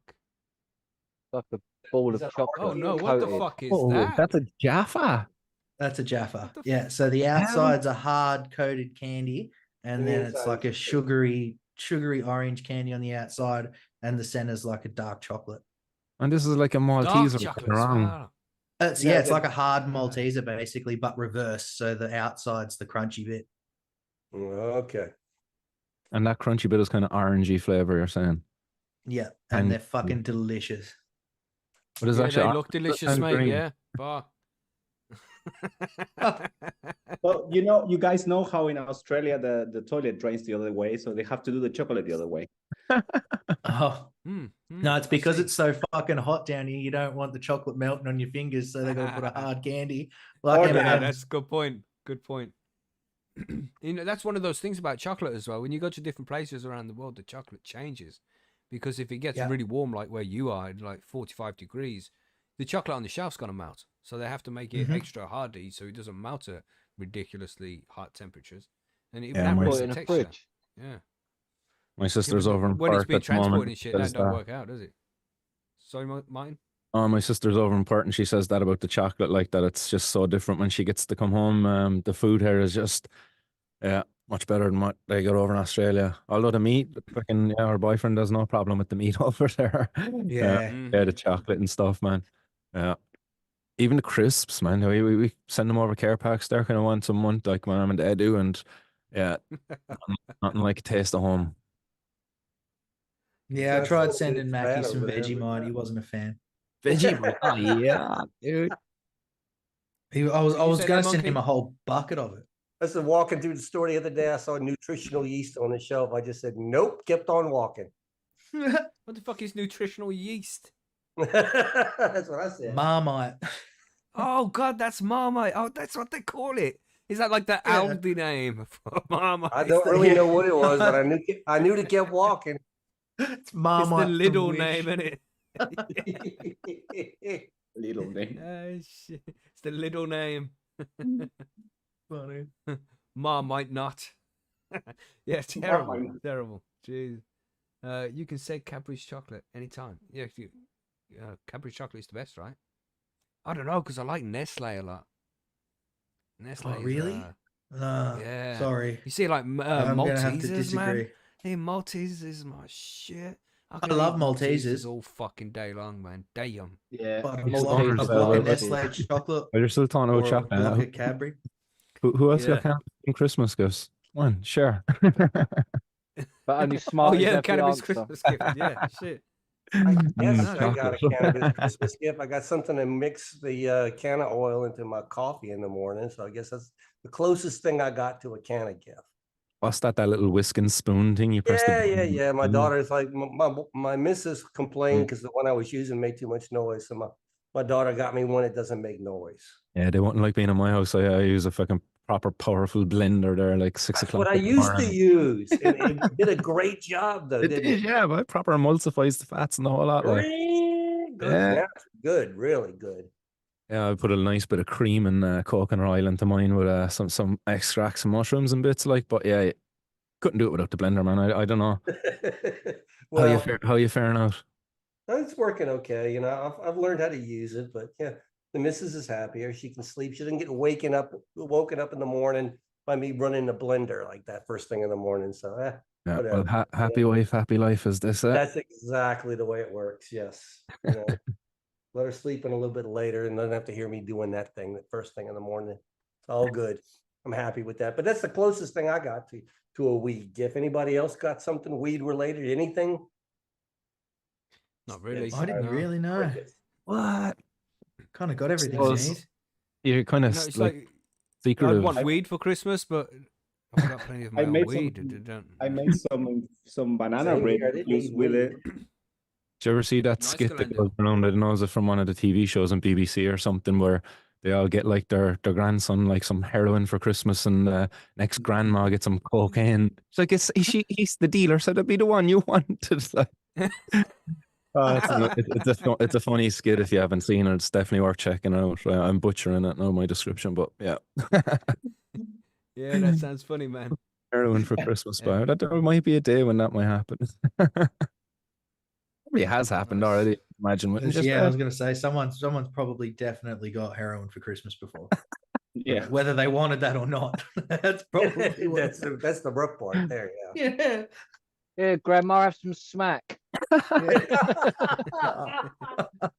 S4: Like a ball
S2: Is
S4: of
S2: that
S4: chocolate.
S1: Oh no, what the
S4: coated.
S1: fuck is
S8: Oh,
S1: that?
S8: that's a Jaffa.
S7: That's a Jaffa.
S1: What the
S7: Yeah. So the outside's a hard coated candy, and
S2: And the
S7: then it's
S2: inside
S7: like a
S2: is
S7: sugary orange candy on the outside, and the center's like a dark chocolate.
S8: And this is like a
S1: Dark
S8: Malteser.
S1: chocolate.
S8: Wrong.
S1: Wow.
S7: It's
S2: Yeah,
S7: it's
S2: the-
S7: like a hard Malteser basically, but reversed. So the outside's the crunchy bit.
S2: Okay.
S8: And that crunchy bit is kind of orangey flavor. You're saying?
S7: Yeah,
S8: And-
S7: and they're fucking delicious.
S8: But it's
S1: Yeah,
S8: actually
S1: they
S8: orange
S1: look delicious,
S8: and
S1: mate.
S8: green.
S1: Yeah. Far.
S6: Well, you know, you guys know how in Australia the toilet drains the other way, so they have to do the chocolate the other way.
S7: Oh
S1: Hmm,
S7: no, it's
S1: I
S7: because
S1: see.
S7: it's so fucking hot down here. You don't want the chocolate melting on your fingers, so they're gonna put a hard candy like
S2: Or
S7: M&Ms.
S1: Yeah, that's a good point. Good point. You know, that's one of those things about chocolate as well. When you go to different places around the world, the chocolate changes. Because if it gets
S7: Yeah.
S1: really warm, like where you are, like 45 degrees, the chocolate on the shelf's going to melt. So they have to make it
S7: Mhm.
S1: extra hard to eat so it doesn't melt at ridiculously hot temperatures. And it
S8: Yeah,
S1: evaporates
S4: Put it
S1: the
S4: in a
S1: texture.
S4: fridge.
S1: Yeah.
S8: My sister's over in
S1: when it's
S8: Perth
S1: been
S8: at the moment.
S1: transported and shit, that
S8: says
S1: don't
S8: that.
S1: work out, does it? Sorry, mine?
S8: Oh, my sister's over in Perth and she says that about the chocolate, like that it's just so different when she gets to come home. The food here is just, yeah, much better than what they get over in Australia. Although the meat, fucking, yeah, our boyfriend has no problem with the meat over there.
S7: Yeah.
S8: Yeah, the chocolate and stuff, man. Yeah. Even the crisps, man. We send them over care packs. They're kind of once a month, like my mom and dad do, and yeah, nothing like a taste of home.
S7: Yeah, I
S2: That's
S7: tried
S2: so
S7: sending
S2: good.
S7: Mackie
S2: Bad
S7: some
S2: over there, but
S7: Vegemite.
S2: yeah.
S7: He wasn't a fan.
S8: Veggie bread. Oh yeah, dude.
S7: I was
S1: say
S7: going
S1: that,
S7: to send him
S1: Monkey?
S7: a whole bucket of it.
S2: I said, walking through the store the other day, I saw nutritional yeast on the shelf. I just said, nope, kept on walking.
S1: What the fuck is nutritional yeast?
S2: That's what I said.
S7: Marmite.
S1: Oh God, that's Marmite. Oh, that's what they call it. Is that like the
S7: Yeah.
S1: Aldi name for Marmite?
S2: I don't really know what it was, but I knew to keep walking.
S7: It's
S1: It's the
S7: Marmite. from
S1: little
S7: Wish.
S1: name, isn't it?
S6: Little name.
S1: Shit. It's the little name.
S7: Funny.
S1: Marmite not. Yeah, terrible. Terrible. Jeez. You can say Cadbury's chocolate anytime. Yeah, Cadbury's chocolate is the best, right? I don't know, because I like Nestle a lot. Nestle.
S7: Oh, really?
S1: Yeah.
S7: Sorry.
S1: You see, like
S7: I'm gonna have to
S1: Maltesers,
S7: disagree.
S1: man. Hey, Maltesers is my shit.
S7: I
S1: can
S7: love
S1: eat
S7: Maltesers.
S1: all fucking day long, man. Damn.
S4: Yeah.
S7: But a
S8: Maltesers
S7: block,
S8: are
S7: a block of
S8: delicious.
S7: Nestle chocolate
S8: Well, you're still talking
S7: or
S8: about
S7: a
S8: chocolate.
S7: block of Cadbury.
S8: Who else
S1: Yeah.
S8: got cannabis in Christmas gifts? One, sure.
S4: But only smart.
S1: Oh yeah,
S4: every
S1: cannabis
S4: answer.
S1: Christmas gift. Yeah, shit.
S2: I guess
S8: Mm,
S2: I got a
S8: chocolate.
S2: cannabis Christmas gift. I got something to mix the can of oil into my coffee in the morning. So I guess that's the closest thing I got to a can of gift.
S8: What's that little whisking spoon thing you press the
S2: Yeah,
S8: button?
S2: yeah. My
S8: Mm.
S2: daughter's like, my missus complained because the one I was using made too much noise. So my daughter got me one that doesn't make noise.
S8: Yeah, they wouldn't like being in my house. I use a fucking proper powerful blender there, like 6
S2: That's
S8: o'clock.
S2: what I
S8: in the
S2: used to
S8: morning.
S2: use. And it did a great job though,
S8: It
S2: didn't
S8: did,
S2: it?
S8: yeah, but it proper emulsifies the fats and the whole lot. Like,
S2: Really good.
S8: Yeah.
S2: That's good. Really good.
S8: yeah, I put a nice bit of cream and coconut oil into mine with some extracts and mushrooms and bits like. But yeah, couldn't do it without the blender, man. I don't know
S2: Well,
S8: how you faring out.
S2: it's working okay. You know, I've learned how to use it, but yeah, the missus is happier. She can sleep. She doesn't get woken up in the morning by me running the blender like that first thing in the morning. So
S8: Yeah, well,
S2: whatever.
S8: happy wife, happy life, is this it?
S2: That's exactly the way it works. Yes. You know, let her sleep in a little bit later and doesn't have to hear me doing that thing the first thing in the morning. It's all good. I'm happy with that. But that's the closest thing I got to a weed gift. Anybody else got something weed related? Anything?
S1: Not really.
S7: I didn't
S1: no.
S7: really know.
S8: What?
S7: Kind of got everything
S8: Well,
S7: you
S8: it's-
S7: need.
S8: You're kind
S1: You
S8: of
S1: know, it's
S8: like
S1: like I
S8: secretive.
S1: want weed for Christmas, but I've got plenty of my
S6: I
S1: own
S6: made
S1: weed.
S6: I made some banana
S2: Same
S6: bread
S2: here, I didn't
S6: juice
S2: need
S6: with
S2: weed.
S6: it.
S8: Did you ever see that
S1: Nice
S8: skit that
S1: calendar.
S8: goes around? I don't know, is it from one of the TV shows on BBC or something, where they all get like their grandson like some heroin for Christmas, and next grandma gets some cocaine. It's like he's the dealer, so that'd be the one you wanted. Like, it's a funny skit if you haven't seen it. It's definitely worth checking out. I'm butchering it now, my description, but yeah.
S1: Yeah, that sounds funny, man.
S8: Heroin for Christmas,
S1: Yeah.
S8: but there might be a day when that might happen. Probably has happened
S1: Nice.
S8: already. Imagine, wouldn't you?
S7: Yeah, I was going to say someone's probably definitely got heroin for Christmas before.
S6: Yeah.
S7: Whether they wanted that or not. That's probably what
S2: that's the rough part there. Yeah.
S7: yeah.
S4: Yeah, Grandma, have some smack.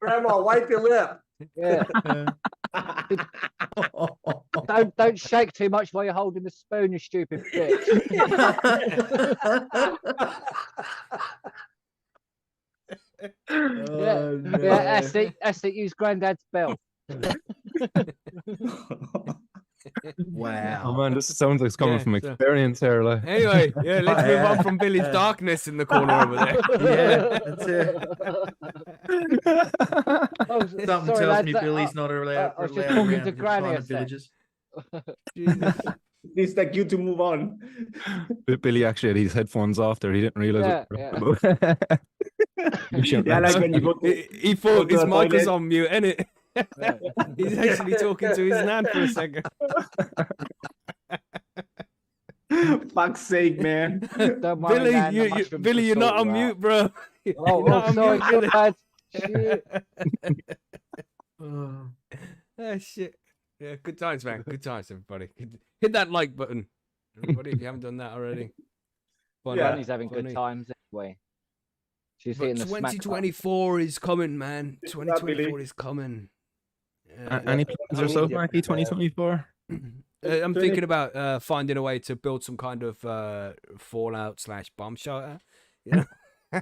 S2: Grandma, wipe your lip.
S4: Yeah. Don't shake too much while you're holding the spoon, you stupid bitch.
S7: Oh, no.
S4: Yeah, that's it. Use Granddad's belt.
S7: Wow.
S8: Oh man, this sounds like it's coming
S1: Yeah,
S8: from
S1: so-
S8: experience here. Like,
S1: Anyway, yeah, let's
S7: Oh,
S1: move on
S7: yeah.
S1: from Billy's darkness in the corner over there.
S7: Yeah, that's it.
S4: Oh,
S7: Something
S4: sorry,
S7: tells
S4: lads,
S7: me Billy's not allowed,
S4: I was just
S7: allowed
S4: talking
S7: around
S4: to
S7: in
S4: Granny
S7: China
S4: a sec.
S7: villages.
S1: Jesus.
S6: It's like you to move on.
S8: Billy actually had his headphones off there. He didn't realize.
S4: Yeah,
S6: Yeah, like when you go to,
S1: He thought
S6: to
S1: his
S6: the
S1: mic was
S6: toilet.
S1: on mute, innit? He's actually talking to his nan for a second.
S6: fuck's sake, man.
S4: Don't worry,
S1: Billy,
S4: man, the mushrooms
S1: Billy,
S4: will
S1: you're not
S4: sort
S1: on
S4: you out.
S1: mute, bro. You're
S4: Oh,
S1: not on
S4: sorry,
S1: mute,
S4: good
S1: Billy.
S4: lad. Shit.
S1: Ah, shit. Yeah, good times, man. Good times, everybody. Hit that like button, everybody, if you haven't done that already. Funny,
S6: Yeah.
S4: Granny's having
S1: funny.
S4: good times anyway. She's
S1: But
S4: hitting the smack button.
S1: 2024 is coming, man.
S6: Billy.
S1: 2024 is coming.
S8: Any plans
S2: I
S8: yourself,
S2: need
S8: Mikey?
S2: different, man.
S8: 2024.
S1: I'm thinking about finding a way to build some kind of fallout / bomb shelter. You know?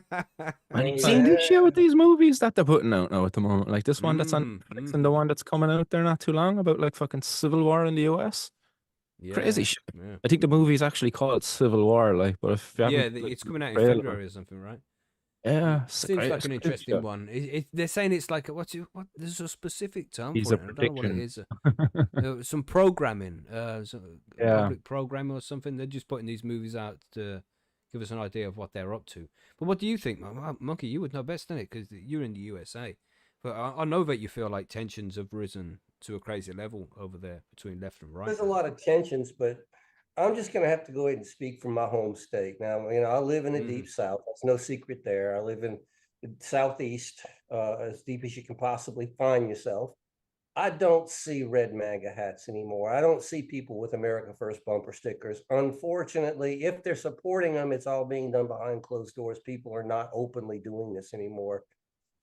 S8: And you've
S2: Oh,
S8: seen this shit
S2: yeah.
S8: with these movies that they're putting out now at the moment. Like this one that's on
S1: Mm-hmm,
S8: Netflix and the one that's coming out there not too long about like fucking civil war in the US. Crazy
S1: Yeah,
S8: shit.
S1: yeah.
S8: I think the movie's actually called Civil War, like, but if you
S1: Yeah,
S8: haven't like,
S1: it's coming out in
S8: trailer,
S1: February or something, right?
S8: yeah, it's
S1: Seems like
S8: it's
S1: an
S8: crazy
S1: interesting
S8: shit.
S1: one. They're saying it's like what? There's a specific term
S8: He's
S1: for
S8: a
S1: it. And I don't know what it
S8: prediction.
S1: is. Some programming,
S8: Yeah.
S1: public programming or something. They're just putting these movies out to give us an idea of what they're up to. But what do you think, Monkey? You would know best, than it, because you're in the USA. But I know that you feel like tensions have risen to a crazy level over there between left and right.
S2: There's a lot of tensions, but I'm just going to have to go ahead and speak from my home state. Now, I live in the deep south. That's no secret there. I live in the southeast, as deep as you can possibly find yourself. I don't see red MAGA hats anymore. I don't see people with America First bumper stickers. Unfortunately, if they're supporting them, it's all being done behind closed doors. People are not openly doing this anymore.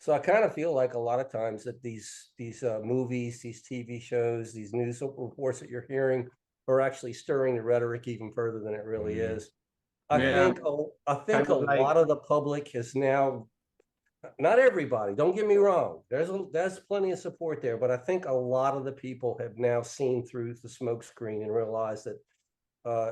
S2: So I kind of feel like a lot of times that these movies, these TV shows, these news reports that you're hearing are actually stirring the rhetoric even further than it really is. I
S6: Yeah,
S2: think
S6: kind
S2: a
S6: of like
S2: lot of the public has now, not everybody, don't get me wrong. There's plenty of support there, but I think a lot of the people have now seen through the smoke screen and realized that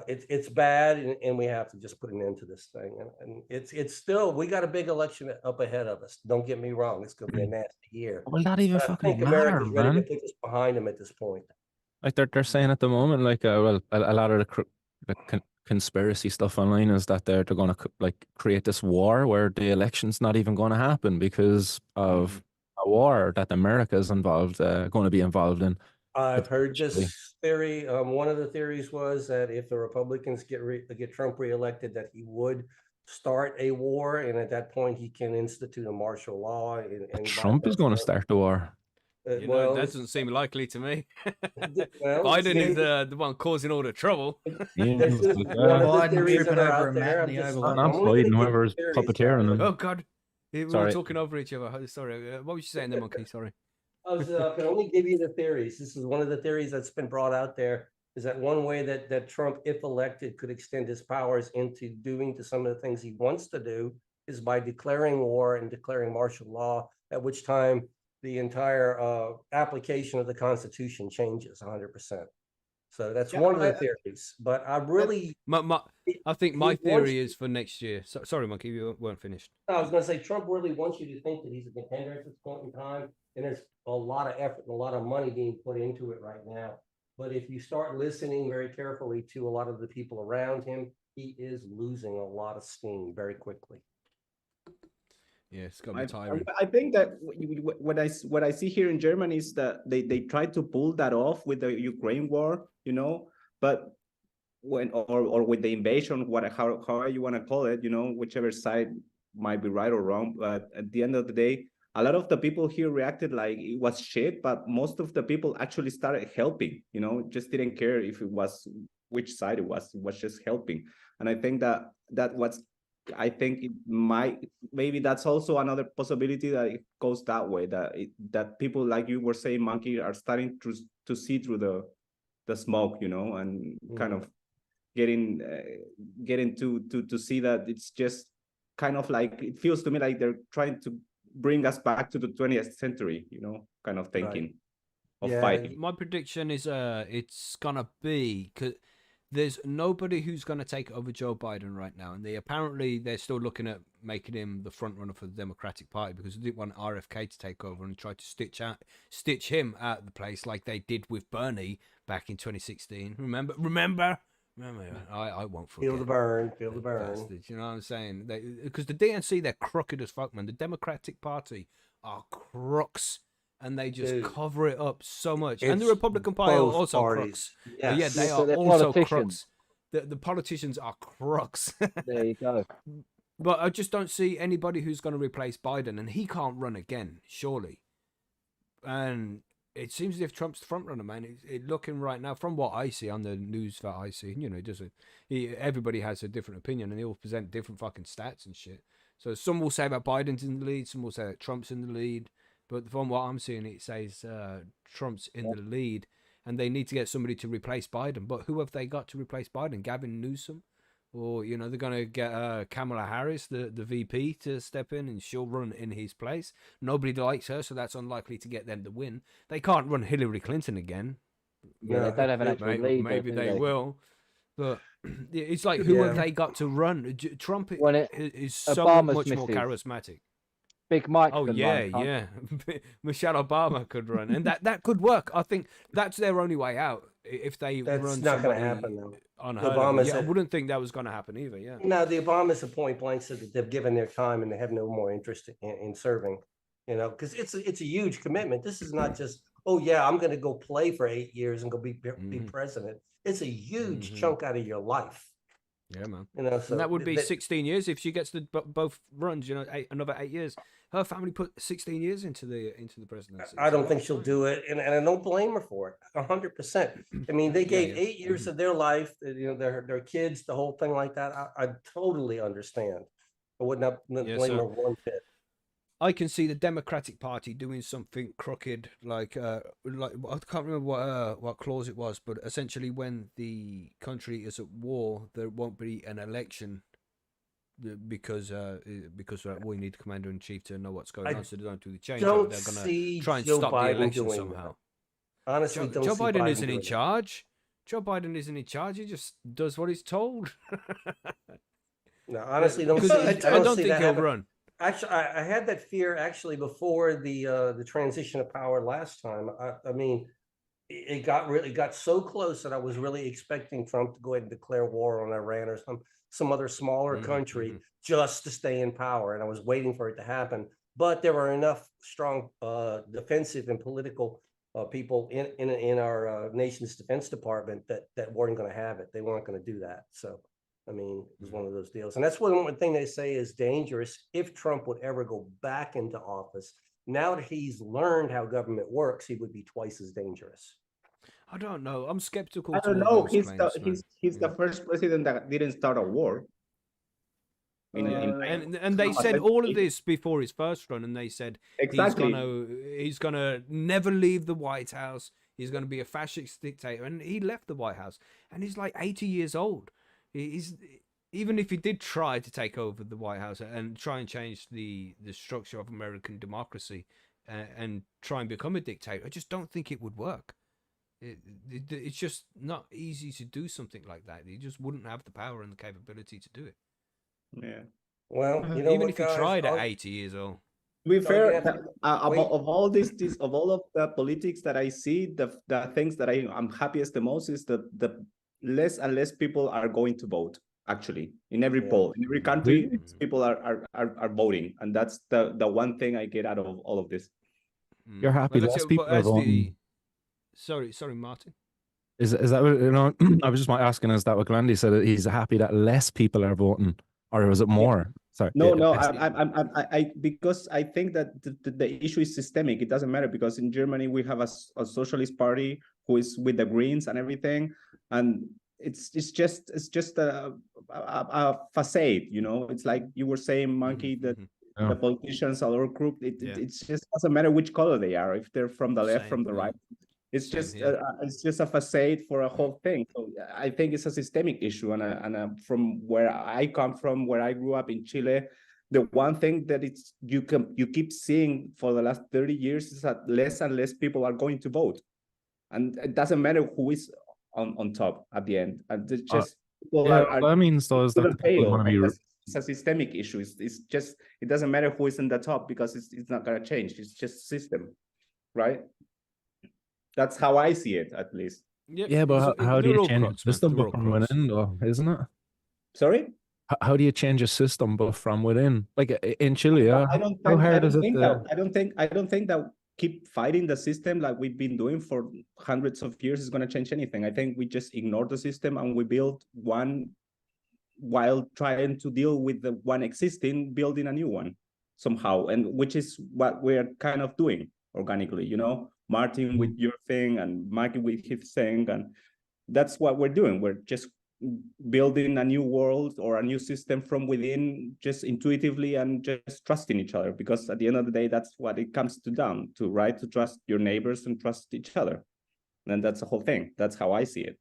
S2: it's bad, and we have to just put an end to this thing. And it's still, we got a big election up ahead of us. Don't get me wrong, it's going to be a nasty year.
S8: Will that even
S2: But I
S8: fucking
S2: think
S8: matter,
S2: America's ready to
S8: man?
S2: put this behind them at this point.
S8: Like they're saying at the moment, like, well, a lot of the conspiracy stuff online is that they're going to like create this war where the election's not even going to happen because of a war that America is involved, going to be involved in.
S2: I've heard
S8: Potentially.
S2: this theory. One of the theories was that if the Republicans get Trump reelected, that he would start a war, and at that point he can institute a martial law
S8: But
S2: and
S8: Trump is going to start the war.
S2: well,
S1: That doesn't seem likely to me.
S2: well,
S1: Biden is the one causing all the trouble.
S8: Yeah,
S2: this is
S8: like,
S2: one of the
S7: Biden
S2: theories
S7: tripping
S2: that are
S7: over
S2: out
S7: a mat
S2: there.
S7: in the Oval
S8: not
S7: Office.
S2: only
S8: Biden,
S2: gonna give
S8: whoever's
S2: you theories,
S8: puppeteering
S2: guys.
S8: him.
S1: Oh God, we were
S8: Sorry.
S1: talking over each other. Sorry, what were you saying there, Monkey? Sorry.
S2: I can only give you the theories. This is one of the theories that's been brought out there, is that one way that Trump, if elected, could extend his powers into doing to some of the things he wants to do is by declaring war and declaring martial law, at which time the entire application of the Constitution changes 100%. So that's
S6: Yeah,
S2: one of the theories. But I really,
S1: I think
S2: he
S1: my
S2: wants
S1: theory is for next year. Sorry, Monkey, you weren't finished.
S2: I was going to say, Trump really wants you to think that he's a contender at this point in time. And there's a lot of effort and a lot of money being put into it right now. But if you start listening very carefully to a lot of the people around him, he is losing a lot of steam very quickly.
S1: Yeah, it's got to be tiring.
S6: I think that what I see here in Germany is that they try to pull that off with the Ukraine war, but when or with the invasion, however you want to call it, whichever side might be right or wrong. But at the end of the day, a lot of the people here reacted like it was shit, but most of the people actually started helping, just didn't care if it was which side it was just helping. And I think I think it might, maybe that's also another possibility that it goes that way, that people, like you were saying, Monkey, are starting to see through the smoke, and kind of getting to see that it's just kind of like, it feels to me like they're trying to bring us back to the 20th century, kind of thinking of fighting.
S1: My prediction is it's gonna be, because there's nobody who's going to take over Joe Biden right now, and they're still looking at making him the front runner for the Democratic Party because they didn't want RFK to take over and try to stitch him out of the place like they did with Bernie back in 2016. Remember? I won't forget.
S2: Feel the burn.
S1: Bastards, you know what I'm saying? Because the DNC, they're crooked as fuck, man. The Democratic Party are crooks. And they just cover it up so much. And the Republican Party are also crooks.
S2: Yes.
S1: Yeah, they
S4: So
S1: are
S4: they're
S1: also
S4: politicians.
S1: crooks. The politicians are crooks.
S4: There you go.
S1: But I just don't see anybody who's going to replace Biden. And he can't run again, surely. And it seems as if Trump's the front runner, man. It's looking right now, from what I see on the news that I see, everybody has a different opinion and they all present different fucking stats and shit. So some will say that Biden's in the lead, some will say that Trump's in the lead. But from what I'm seeing, it says Trump's in the lead, and they need to get somebody to replace Biden. But who have they got to replace Biden? Gavin Newsom? or they're gonna get Kamala Harris, the VP, to step in, and she'll run in his place. Nobody likes her, so that's unlikely to get them to win. They can't run Hillary Clinton again.
S4: Yeah, they don't have an actual leader.
S1: Maybe
S4: do
S1: they will, but it's like who have they got to run? Trump is so
S4: Obama's
S1: much more
S4: missus.
S1: charismatic.
S4: Big Mike.
S1: Oh
S4: can
S1: yeah,
S4: run, can't
S1: yeah. Michelle Obama could run, and that could work. I think that's their only way out if they
S2: That's
S1: run
S2: not going
S1: somebody
S2: to happen though.
S1: unheard of.
S2: Obama
S1: Yeah, I
S2: said,
S1: wouldn't think that was going to happen either. Yeah.
S2: no, the Obamas at point blank said that they've given their time and they have no more interest in serving, because it's a huge commitment. This is not just, oh yeah, I'm going to go play for 8 years and go be president. It's a huge chunk out of your life.
S1: Yeah, man.
S2: So
S1: and that would be 16 years if she gets the both runs. Another 8 years. Her family put 16 years into the presidency.
S2: I don't think she'll do it, and I don't blame her for it. 100%. I mean, they gave 8 years of their life, their kids, the whole thing like that. I totally understand. I would not blame her one bit.
S1: I can see the Democratic Party doing something crooked, like I can't remember what clause it was, but essentially, when the country is at war, there won't be an election because we need commander in chief to know what's going on, so they don't do the change. They're going to try and stop the election somehow.
S2: Honestly,
S1: Joe Biden isn't in charge. Joe Biden isn't in charge. He just does what he's told.
S2: No, honestly, I don't think he'll run. Actually, I had that fear actually before the transition of power last time. I mean, it got so close that I was really expecting Trump to go ahead and declare war on Iran or some other smaller country just to stay in power, and I was waiting for it to happen. But there were enough strong defensive and political people in our nation's defense department that weren't going to have it. They weren't going to do that. So. I mean, it was one of those deals. And that's one thing they say is dangerous if Trump would ever go back into office. Now that he's learned how government works, he would be twice as dangerous.
S1: I don't know. I'm skeptical.
S6: I don't know. He's the first president that didn't start a war.
S1: And they said all of this before his first run, and they said
S6: exactly
S1: he's gonna never leave the White House. He's gonna be a fascist dictator, and he left the White House, and he's like 80 years old. Even if he did try to take over the White House and try and change the structure of American democracy and try and become a dictator, I just don't think it would work. It's just not easy to do something like that. He just wouldn't have the power and the capability to do it.
S6: Yeah.
S2: Well,
S1: even if he tried at 80 years old.
S6: To be fair, of all of the politics that I see, the things that I'm happiest the most is the less and less people are going to vote. Actually, in every poll, in every country, people are voting, and that's the one thing I get out of all of this.
S8: You're happy less people are voting.
S1: Sorry, Martin.
S8: Is that what, I was just asking, is that what Glendy said? That he's happy that less people are voting, or was it more? Sorry.
S6: No. I because I think that the issue is systemic. It doesn't matter because in Germany we have a socialist party who is with the Greens and everything, and it's just a facade. It's like you were saying, Monkey, that the politicians are our group. It just doesn't matter which color they are, if they're from the left, from the right. It's just a facade for a whole thing. So I think it's a systemic issue, and from where I come from, where I grew up in Chile, the one thing that you keep seeing for the last 30 years is that less and less people are going to vote, and it doesn't matter who is on top at the end. And it's just
S8: that means though is that the people want to be.
S6: It's a systemic issue. It's just, it doesn't matter who is in the top because it's not going to change. It's just system, right? That's how I see it, at least.
S8: Yeah, but how do you change the system from within, though, isn't it?
S6: Sorry?
S8: How do you change a system but from within? Like in Chile, how hard is it?
S6: I don't think that keep fighting the system like we've been doing for hundreds of years is going to change anything. I think we just ignore the system and we build one while trying to deal with the one existing, building a new one somehow, and which is what we're kind of doing organically, Martin with your thing and Mikey with his thing, and that's what we're doing. We're just building a new world or a new system from within, just intuitively and just trusting each other, because at the end of the day, that's what it comes down to, right? To trust your neighbors and trust each other. And that's the whole thing. That's how I see it.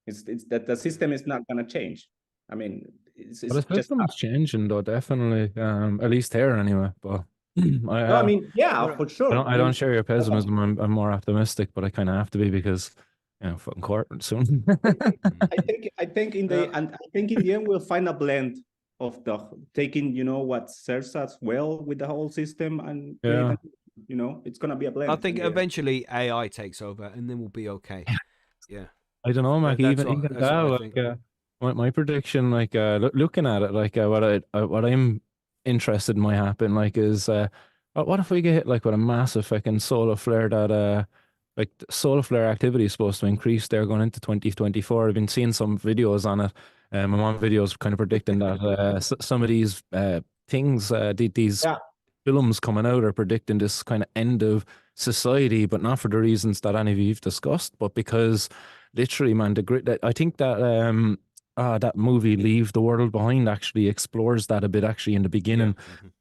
S6: It's that the system is not going to change. I mean,
S8: But
S6: it's
S8: the
S6: just
S8: system's changing though, definitely. At least here anyway. But I
S6: no, I mean, yeah,
S1: But
S6: for sure.
S8: I
S6: I
S8: don't
S6: mean,
S8: share your pessimism. I'm more optimistic, but I kind of have to be because fucking court soon.
S6: I think in
S1: uh,
S6: the and I think in the end we'll find a blend of the taking, what serves us well with the whole system and
S8: Yeah.
S6: it's gonna be a blend.
S1: I
S6: in
S1: think
S6: the end.
S1: eventually AI takes over, and then we'll be okay. Yeah,
S8: I don't know, Mac. Even
S1: that's what
S8: that,
S1: I
S8: like,
S1: think.
S8: my prediction, like, looking at it, like, what I'm interested might happen, like, is what if we get hit like with a massive fucking solar flare that like the solar flare activity is supposed to increase there going into 2024. I've been seeing some videos on it. I'm on videos kind of predicting that some of these things, these
S6: Yeah,
S8: films coming out are predicting this kind of end of society, but not for the reasons that any of you've discussed, but because literally, man, I think that that movie Leave the World Behind actually explores that a bit actually in the
S1: Yeah.
S8: beginning,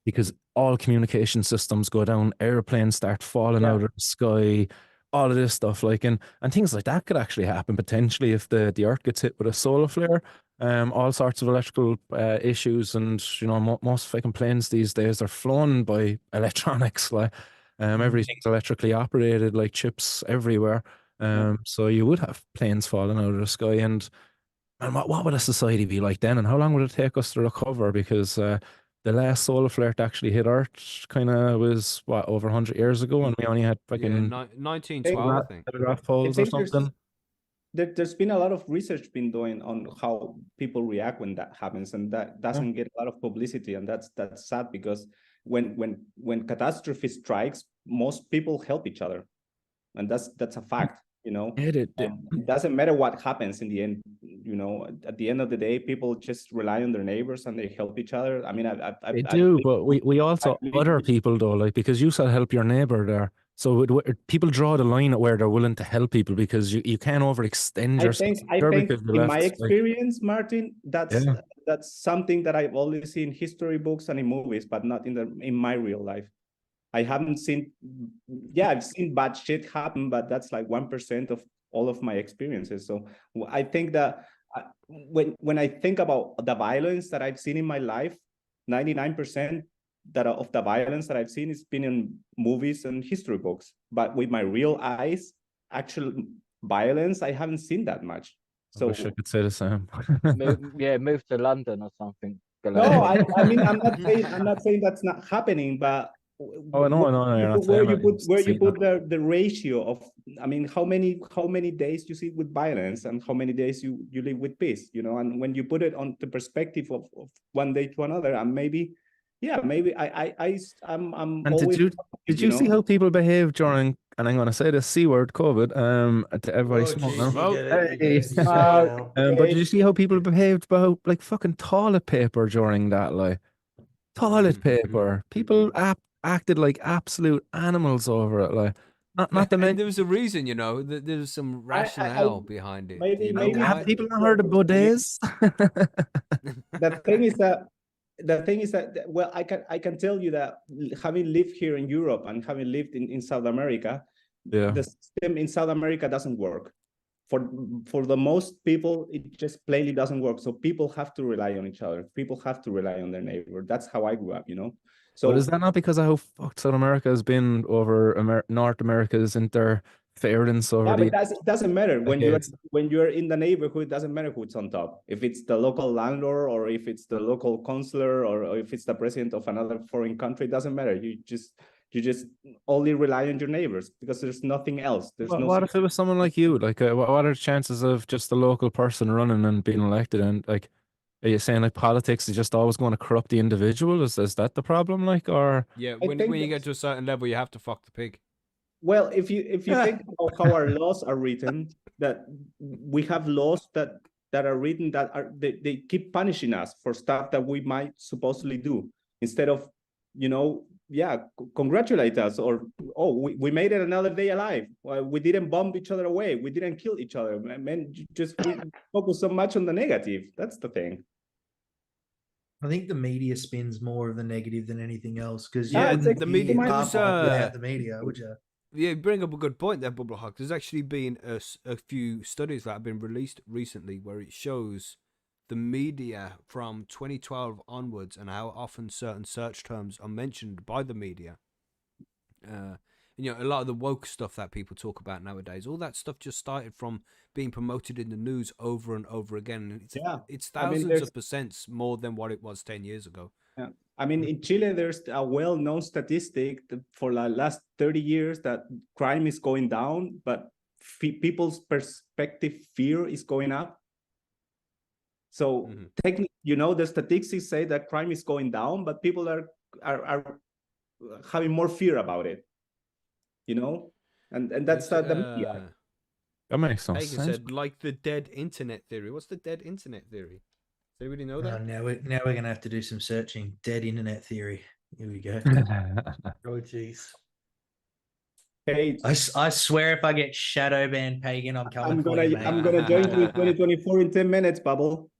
S8: because all communication systems go down, airplanes start falling
S6: yeah,
S8: out of the sky, all of this stuff, like, and things like that could actually happen potentially if the earth gets hit with a solar flare. All sorts of electrical issues, and most fucking planes these days are flown by electronics. Like, everything's electrically operated, like chips everywhere. So you would have planes falling out of the sky, and what would a society be like then, and how long would it take us to recover? Because the last solar flare to actually hit Earth kind of was what, over 100 years ago, and we only had
S1: Yeah,
S8: fucking
S1: 1912, I think.
S8: telegraph
S6: I
S8: poles or
S6: think
S8: something.
S6: there's been a lot of research been doing on how people react when that happens, and that doesn't get a lot of publicity, and that's sad because when catastrophe strikes, most people help each other, and that's a fact. It doesn't matter what happens in the end. At the end of the day, people just rely on their neighbors and they help each other. I mean,
S8: They do, but we
S6: I
S8: also
S6: believe
S8: other people though, like, because you said help your neighbor there. So people draw the line at where they're willing to help people, because you can't overextend yourself
S6: I
S8: there
S6: think
S8: because you
S6: in my
S8: left. Like,
S6: experience, Martin,
S8: yeah,
S6: that's something that I've only seen in history books and in movies, but not in my real life. I haven't seen, yeah, I've seen bad shit happen, but that's like 1% of all of my experiences. So I think that when I think about the violence that I've seen in my life, 99% of the violence that I've seen has been in movies and history books. But with my real eyes, actual violence, I haven't seen that much.
S8: I
S6: So
S8: wish I could say the same.
S4: Move to London or something.
S6: no, I mean, I'm not saying that's not happening, but
S8: Oh no, you're not
S6: where
S8: saying
S6: you
S8: that.
S6: put where you
S8: Saying that.
S6: put the ratio of, I mean, how many days you see with violence and how many days you live with peace, and when you put it on the perspective of one day to another, and maybe I'm
S8: And
S6: always,
S8: did you see how people behave during, and I'm going to say the C word, COVID, to everybody
S2: Oh,
S8: small
S2: jeez,
S8: now.
S2: you get it. You
S8: Hey.
S2: get it. You say it now.
S8: But did you see how people behaved about like fucking toilet paper during that? Like, toilet paper. People acted like absolute animals over it. Like, not to
S1: And
S8: mention,
S1: there was a reason, that there was some
S6: I
S1: rationale behind it.
S6: maybe
S1: You know
S6: maybe
S8: have
S1: why?
S8: people not heard of bidets?
S6: the thing is that well, I can tell you that having lived here in Europe and having lived in South America,
S8: Yeah.
S6: the system in South America doesn't work. For the most people, it just plainly doesn't work. So people have to rely on each other. People have to rely on their neighbor. That's how I grew up. So
S8: But is that not because of how fucked South America has been over North America's interference over
S6: yeah, but
S8: the
S6: it doesn't matter
S8: decades?
S6: when you're in the neighborhood. It doesn't matter who's on top. If it's the local landlord, or if it's the local counselor, or if it's the president of another foreign country, it doesn't matter. You just only rely on your neighbors because there's nothing else. There's no.
S8: What if it was someone like you? Like, what are the chances of just a local person running and being elected? And like, are you saying like politics is just always going to corrupt the individual? Is that the problem? Like, or
S1: Yeah,
S6: I
S1: when
S6: think
S1: you get to a certain level, you have to fuck the pig.
S6: well, if you think about how our laws are written, that we have laws that are written that they keep punishing us for stuff that we might supposedly do, instead of, congratulate us, or, oh, we made it another day alive. Well, we didn't bomb each other away. We didn't kill each other. Man, we focus so much on the negative. That's the thing.
S7: I think the media spins more of the negative than anything else, because
S1: Yeah,
S7: you
S1: the media- there was,
S7: without the media, would you?
S1: Yeah, you bring up a good point there, Bubble Hawk. There's actually been a few studies that have been released recently where it shows the media from 2012 onwards and how often certain search terms are mentioned by the media. You know, a lot of the woke stuff that people talk about nowadays, all that stuff just started from being promoted in the news over and over again. It's
S6: I mean,
S1: thousands of percent more than what it was 10 years ago.
S6: yeah. I mean, in Chile, there's a well-known statistic for the last 30 years that crime is going down, but people's perspective fear is going up. So technically, you know, the statistics say that crime is going down, but people are having more fear about it. You know, and that's the media.
S8: That makes some
S1: Hagen
S8: sense.
S1: said, like the dead internet theory. What's the dead internet theory? Does anybody know that?
S7: Now we're gonna have to do some searching. Dead internet theory. Here we go. Oh jeez.
S6: Hey,
S7: I swear if I get shadow banned, Pagan, I'm coming for you, mate.
S6: I'm gonna join you in 2024 in 10 minutes, Bubble.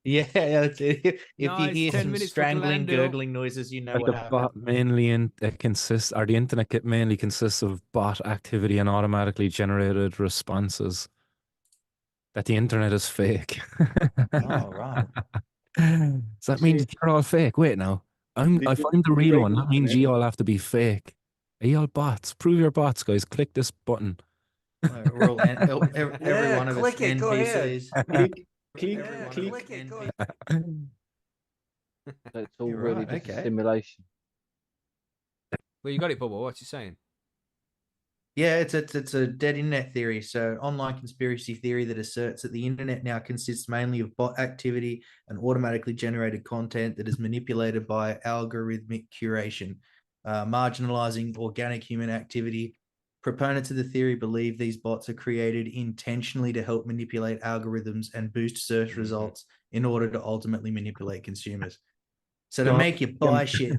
S7: Yeah, if
S1: Nice,
S7: you hear
S1: 10
S7: some
S1: minutes for
S7: strangling,
S1: Galando.
S7: gurgling noises, you know
S8: Like
S7: what
S8: the
S7: happened.
S8: bot mainly consists, or the internet mainly consists of bot activity and automatically generated responses. That the internet is fake.
S7: Oh, right.
S8: Does that mean you're all fake? Wait, now. If I'm the real one, that means you all have to be fake. Are you all bots? Prove your bots, guys. Click this button.
S7: We're all every one of us
S2: click it, go ahead.
S7: NPCs.
S6: Click
S7: it.
S4: So it's all
S7: You're
S4: really
S7: right,
S4: just a
S7: okay.
S4: simulation.
S1: Well, you got it, Bubba. What's he saying?
S7: Yeah, it's a dead internet theory. So online conspiracy theory that asserts that the internet now consists mainly of bot activity and automatically generated content that is manipulated by algorithmic curation, marginalizing organic human activity. Proponents of the theory believe these bots are created intentionally to help manipulate algorithms and boost search results in order to ultimately manipulate consumers. So to make you buy shit.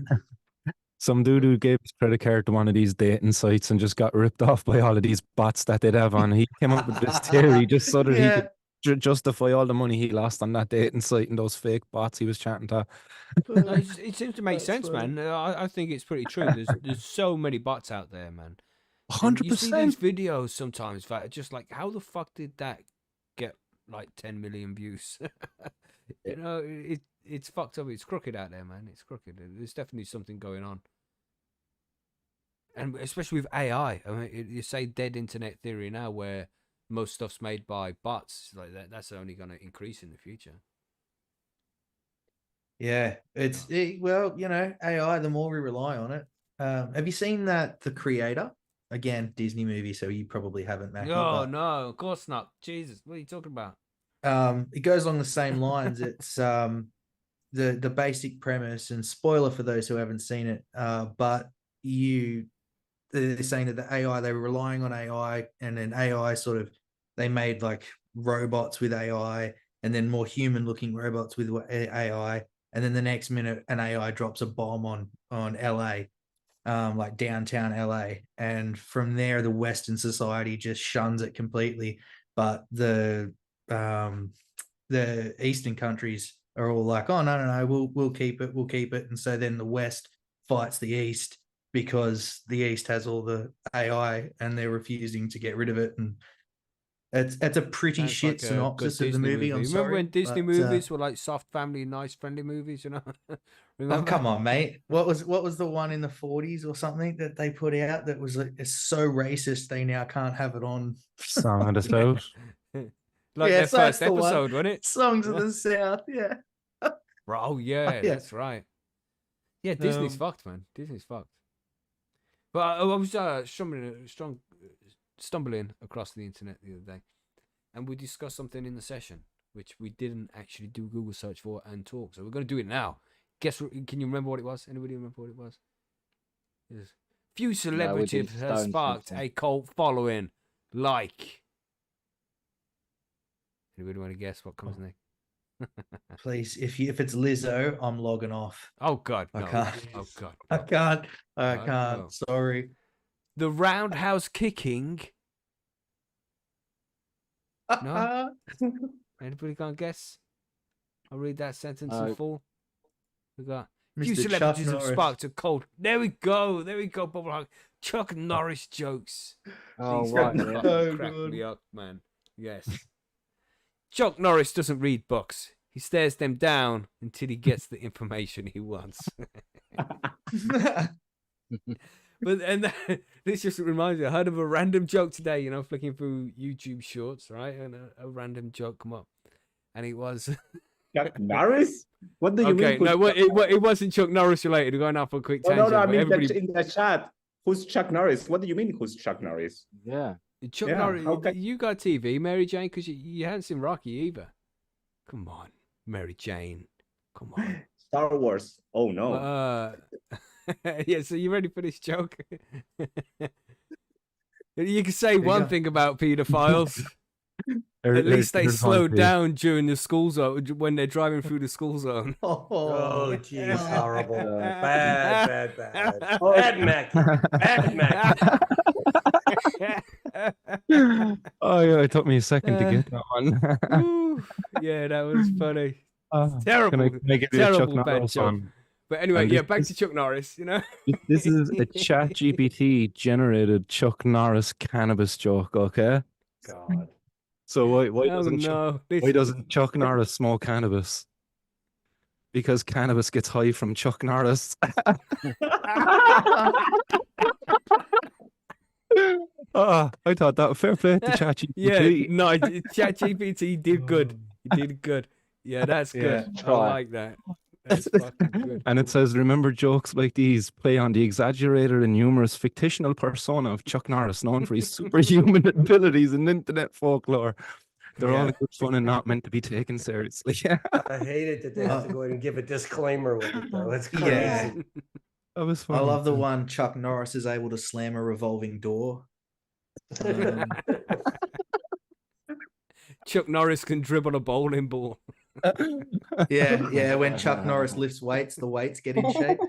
S8: Some dude who gave his credit card to one of these dating sites and just got ripped off by all of these bots that they'd have on. He came up with this theory just so that he could justify all the money he lost on that dating site and those fake bots he was chatting to.
S1: No, it seems to make sense, man. I think it's pretty true. There's so many bots out there, man. And you see these
S8: 100%.
S1: videos sometimes that are just like, how the fuck did that get like 10 million views? You know, it's fucked up. It's crooked out there, man. It's crooked. There's definitely something going on. And especially with AI. I mean, you say dead internet theory now where most stuff's made by bots. Like that's only going to increase in the future.
S7: Yeah, well, you know, AI, the more we rely on it. Have you seen that The Creator? Again, Disney movie, so you probably haven't, Mackie.
S1: No, no, of course not. Jesus, what are you talking about?
S7: It goes along the same lines. It's the basic premise, and spoiler for those who haven't seen it, but they're saying that the AI, they were relying on AI, and then AI they made like robots with AI, and then more human looking robots with AI, and then the next minute an AI drops a bomb on LA, like downtown LA, and from there the Western society just shuns it completely, but the Eastern countries are all like, oh no, we'll keep it, and so then the West fights the East because the East has all the AI and they're refusing to get rid of it. And it's a pretty
S1: Sounds
S7: shit
S1: like a
S7: synopsis
S1: good
S7: of the
S1: Disney
S7: movie. I'm
S1: Remember
S7: sorry,
S1: when Disney
S7: but,
S1: movies were like soft family, nice friendly movies, you know? Remember?
S7: Oh, come on, mate. What was the one in the 40s or something that they put out that was like, it's so racist they now can't have it on?
S8: Song of the South.
S1: Like
S7: Yeah,
S1: their
S7: so that's
S1: first
S7: the one.
S1: episode, wasn't it?
S7: Songs of the South, yeah.
S1: Oh yeah,
S7: Yeah.
S1: that's right. Yeah, Disney's fucked, man. Disney's fucked. But I was stumbling across the internet the other day, and we discussed something in the session which we didn't actually do Google search for and talk. So we're going to do it now. Guess? Can you remember what it was? Anybody remember what it was? Yes. Few celebrities have sparked a cult following. Like, anybody want to guess what comes next?
S7: Please, if it's Lizzo, I'm logging off.
S1: Oh God, no.
S7: I can't.
S1: Oh God,
S7: I
S1: no.
S7: can't. I
S1: God,
S7: can't.
S1: no.
S7: Sorry.
S1: The roundhouse kicking. No. Anybody can't guess? I'll read that sentence in full. We got few
S7: Mr.
S1: celebrities
S7: Chuck
S1: have
S7: Norris.
S1: sparked a cold. There we go, Bubble Hug. Chuck Norris jokes.
S4: Oh,
S1: These
S4: right.
S1: fucking crack me up, man. Yes. Chuck Norris doesn't read books. He stares them down until he gets the information he wants. But this just reminds me. I heard of a random joke today. You know, flicking through YouTube Shorts, right, and a random joke come up, and it was
S6: Chuck Norris? What do you
S1: okay.
S6: mean?
S1: No, it wasn't Chuck Norris related. We're going off a quick
S6: Oh,
S1: tangent.
S6: no, I
S1: but
S6: mean
S1: everybody,
S6: in the chat. Who's Chuck Norris? What do you mean? Who's Chuck Norris?
S4: Yeah.
S1: Chuck
S6: Yeah,
S1: Norris,
S6: how can-
S1: you got TV, Mary Jane, because you hadn't seen Rocky either. Come on, Mary Jane. Come on.
S6: Star Wars. Oh no.
S1: Yeah, so you ready for this joke? You can say one
S7: go.
S1: thing about paedophiles. At least they slow down during the school zone when they're driving through the school zone.
S2: Oh, geez, horrible.
S4: Uh,
S2: Bad. Bad Mac. Bad Mac.
S8: Oh yeah, it took me a second to get that one.
S1: Ooh, yeah, that was funny. Terrible,
S8: Can I give you a Chuck
S1: terrible bad
S8: Norris
S1: joke.
S8: one?
S1: But anyway,
S8: And
S1: yeah,
S8: this
S1: back
S8: is-
S1: to Chuck Norris. You know,
S8: This is a Chat GPT generated Chuck Norris cannabis joke. Okay,
S2: God.
S8: so why
S1: oh no,
S8: doesn't Chuck Norris smoke cannabis? Because cannabis gets high from Chuck Norris. I thought that fair play to ChatGPT.
S1: Yeah, no, ChatGPT did good. He did good. Yeah, that's good. I
S4: try.
S1: like that. That's fucking good.
S8: And it says, remember jokes like these play on the exaggerated and humorous fictional persona of Chuck Norris, known for his superhuman abilities in internet folklore. They're all
S2: Yeah.
S8: good fun and not meant to be taken seriously.
S2: I hate it that they have to go ahead and give a disclaimer with it, though. It's crazy.
S7: Yeah.
S8: That was
S7: I
S8: fun.
S7: love the one Chuck Norris is able to slam a revolving door.
S1: Chuck Norris can dribble a bowling ball.
S7: Yeah. When Chuck Norris lifts weights, the weights get in shape.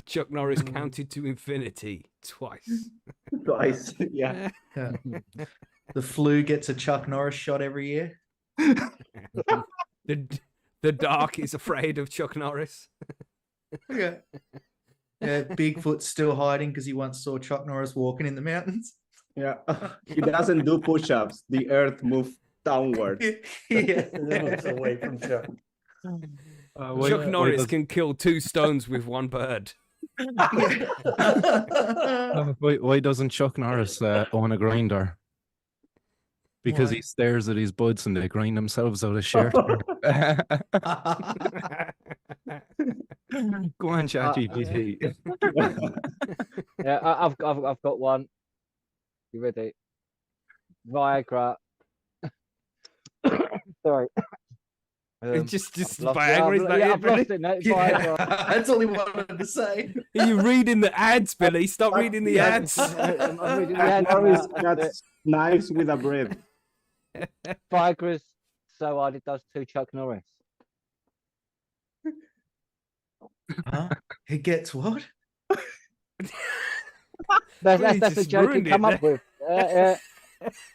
S1: Chuck Norris counted to infinity twice.
S6: Twice. Yeah.
S7: Yeah. The flu gets a Chuck Norris shot every year.
S1: The dark is afraid of Chuck Norris.
S7: Yeah. Yeah, Bigfoot's still hiding because he once saw Chuck Norris walking in the mountains.
S6: Yeah. He doesn't do push-ups. The earth moves downward.
S7: Yeah.
S2: It's away from Chuck.
S1: Chuck Norris can kill 2 stones with 1 bird.
S8: Why doesn't Chuck Norris own a grinder? Because
S7: Why?
S8: he stares at his buds and they grind themselves out of shirt. Go on, ChatGPT.
S4: Yeah, I've got one. You ready? Viagra. Sorry.
S1: It's just
S4: I've lost-
S1: Viagra, is that
S4: yeah,
S1: it,
S4: I've lost
S1: Billy?
S4: it now.
S7: Yeah,
S4: Viagra.
S7: that's all he wanted to say.
S1: Are you reading the ads, Billy? Stop reading the ads.
S4: I'm reading the ad
S6: Norris
S4: now.
S6: got knives with a bread.
S4: Viagra's so hard it does 2 Chuck Norris.
S7: Huh? He gets what?
S4: That's
S1: He
S4: the
S1: just
S4: joke it
S1: ruined
S4: come
S1: it.
S4: up with.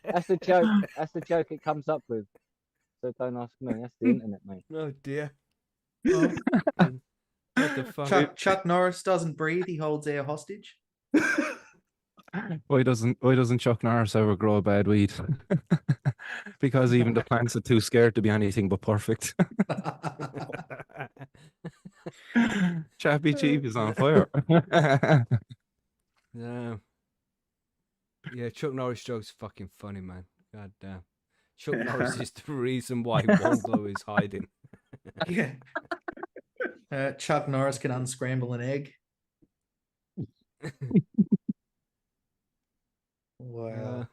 S4: That's the joke. That's the joke it comes up with. So don't ask me. That's the internet, mate.
S1: Oh dear.
S7: Oh,
S1: What the fuck?
S7: Chuck Norris doesn't breathe. He holds air hostage.
S8: Why doesn't Chuck Norris ever grow a bad weed? Because even the plants are too scared to be anything but perfect. Chappy Chief is on fire.
S1: No. Yeah, Chuck Norris jokes are fucking funny, man. God damn. Chuck Norris is the reason why Waldo is hiding.
S7: Yeah. Chuck Norris can unscramble an egg. Wow.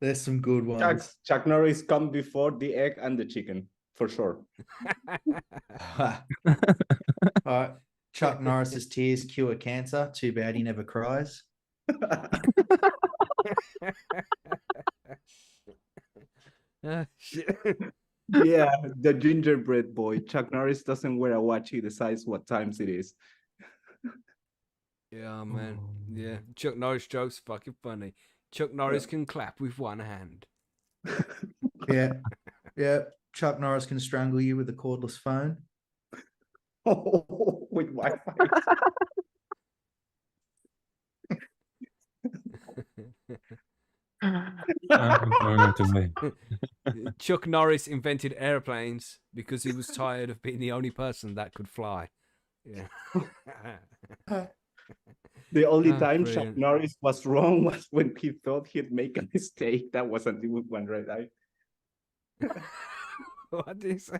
S7: There's some good ones.
S6: Chuck Norris come before the egg and the chicken, for sure.
S7: All right. Chuck Norris's tears cure cancer. Too bad he never cries.
S1: Shit.
S6: Yeah, the gingerbread boy. Chuck Norris doesn't wear a watch. He decides what times it is.
S1: Yeah, man. Yeah, Chuck Norris jokes are fucking funny. Chuck Norris can clap with 1 hand.
S7: Yeah. Yeah. Chuck Norris can strangle you with a cordless phone.
S6: With Wi-Fi.
S1: Chuck Norris invented airplanes because he was tired of being the only person that could fly. Yeah.
S6: The only
S1: Ah,
S6: time Chuck
S1: brilliant.
S6: Norris was wrong was when he thought he'd make a mistake. That wasn't the good one, right?
S1: What did he say?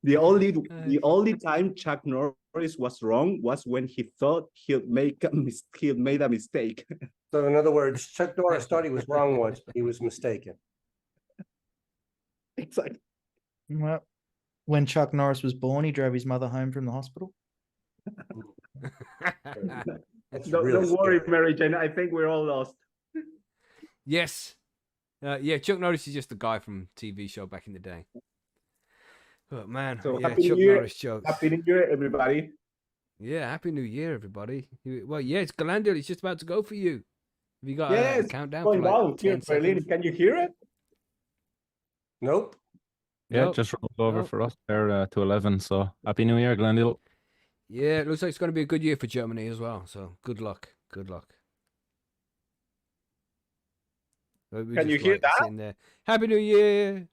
S6: The only time Chuck Norris was wrong was when he thought he'd made a mistake.
S2: So in other words, Chuck Norris thought he was wrong once, but he was mistaken.
S6: It's like,
S7: Well, when Chuck Norris was born, he drove his mother home from the hospital.
S2: That's
S6: don't
S2: really
S6: worry,
S2: scary.
S6: Mary Jane. I think we're all lost.
S1: Yes. Yeah, Chuck Norris is just a guy from TV show back in the day. But man,
S6: So
S1: yeah,
S6: happy
S1: Chuck
S6: New Year.
S1: Norris jokes.
S6: Happy New Year, everybody.
S1: Yeah, happy New Year, everybody. Well, yeah, it's Galandiel. It's just about to go for you. Have you got a
S6: Yes,
S1: countdown for
S6: going
S1: like
S6: down here,
S1: 10
S6: Berlin.
S1: seconds?
S6: Can you hear it?
S2: Nope.
S8: Yeah,
S1: Nope.
S8: just rolled over
S1: Nope.
S8: for us there to 11. So happy New Year, Glendale.
S1: Yeah, it looks like it's going to be a good year for Germany as well. So good luck. Good luck. We
S6: Can you
S1: just
S6: hear
S1: like
S6: that?
S1: sitting there. Happy New Year.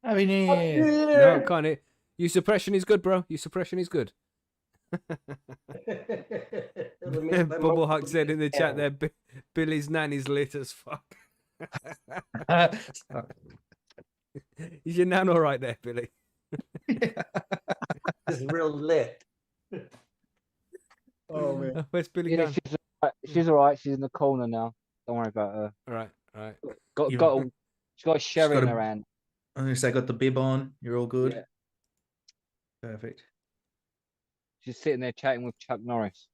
S7: Happy New
S6: Happy
S7: Year.
S6: New
S1: No,
S6: Year.
S1: can't it? Your suppression is good, bro. Your suppression is good. Bubble Hawk said in the chat there, Billy's nanny's lit as fuck. Is your nan all right there, Billy?
S2: It's real lit.
S6: Oh man.
S1: Where's Billy
S4: Yeah,
S1: gone?
S4: she's all right. She's in the corner now. Don't worry about her.
S1: All right, all right.
S4: She's got a sherry
S7: got
S4: in
S7: a-
S4: her hand.
S7: I'm gonna say, got the bib on. You're all good.
S4: Yeah.
S7: Perfect.
S4: She's sitting there chatting with Chuck Norris.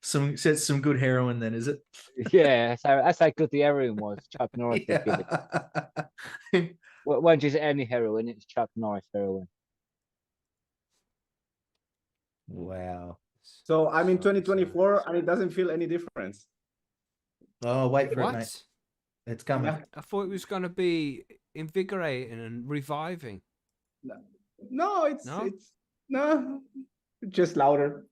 S7: Some good heroin then, is it?
S4: Yeah, that's how good the heroin was. Chuck Norris was giving.
S7: Yeah.
S4: Well, it wasn't just any heroin, it's Chuck Norris heroin.
S7: Wow.
S6: So I'm in
S1: So
S6: 2024 and it doesn't feel any difference.
S7: Oh, wait for it, mate.
S1: What?
S7: It's coming.
S6: Yeah.
S1: I thought it was going to be invigorating and reviving.
S6: No, it's
S1: No?
S6: it's no, just louder.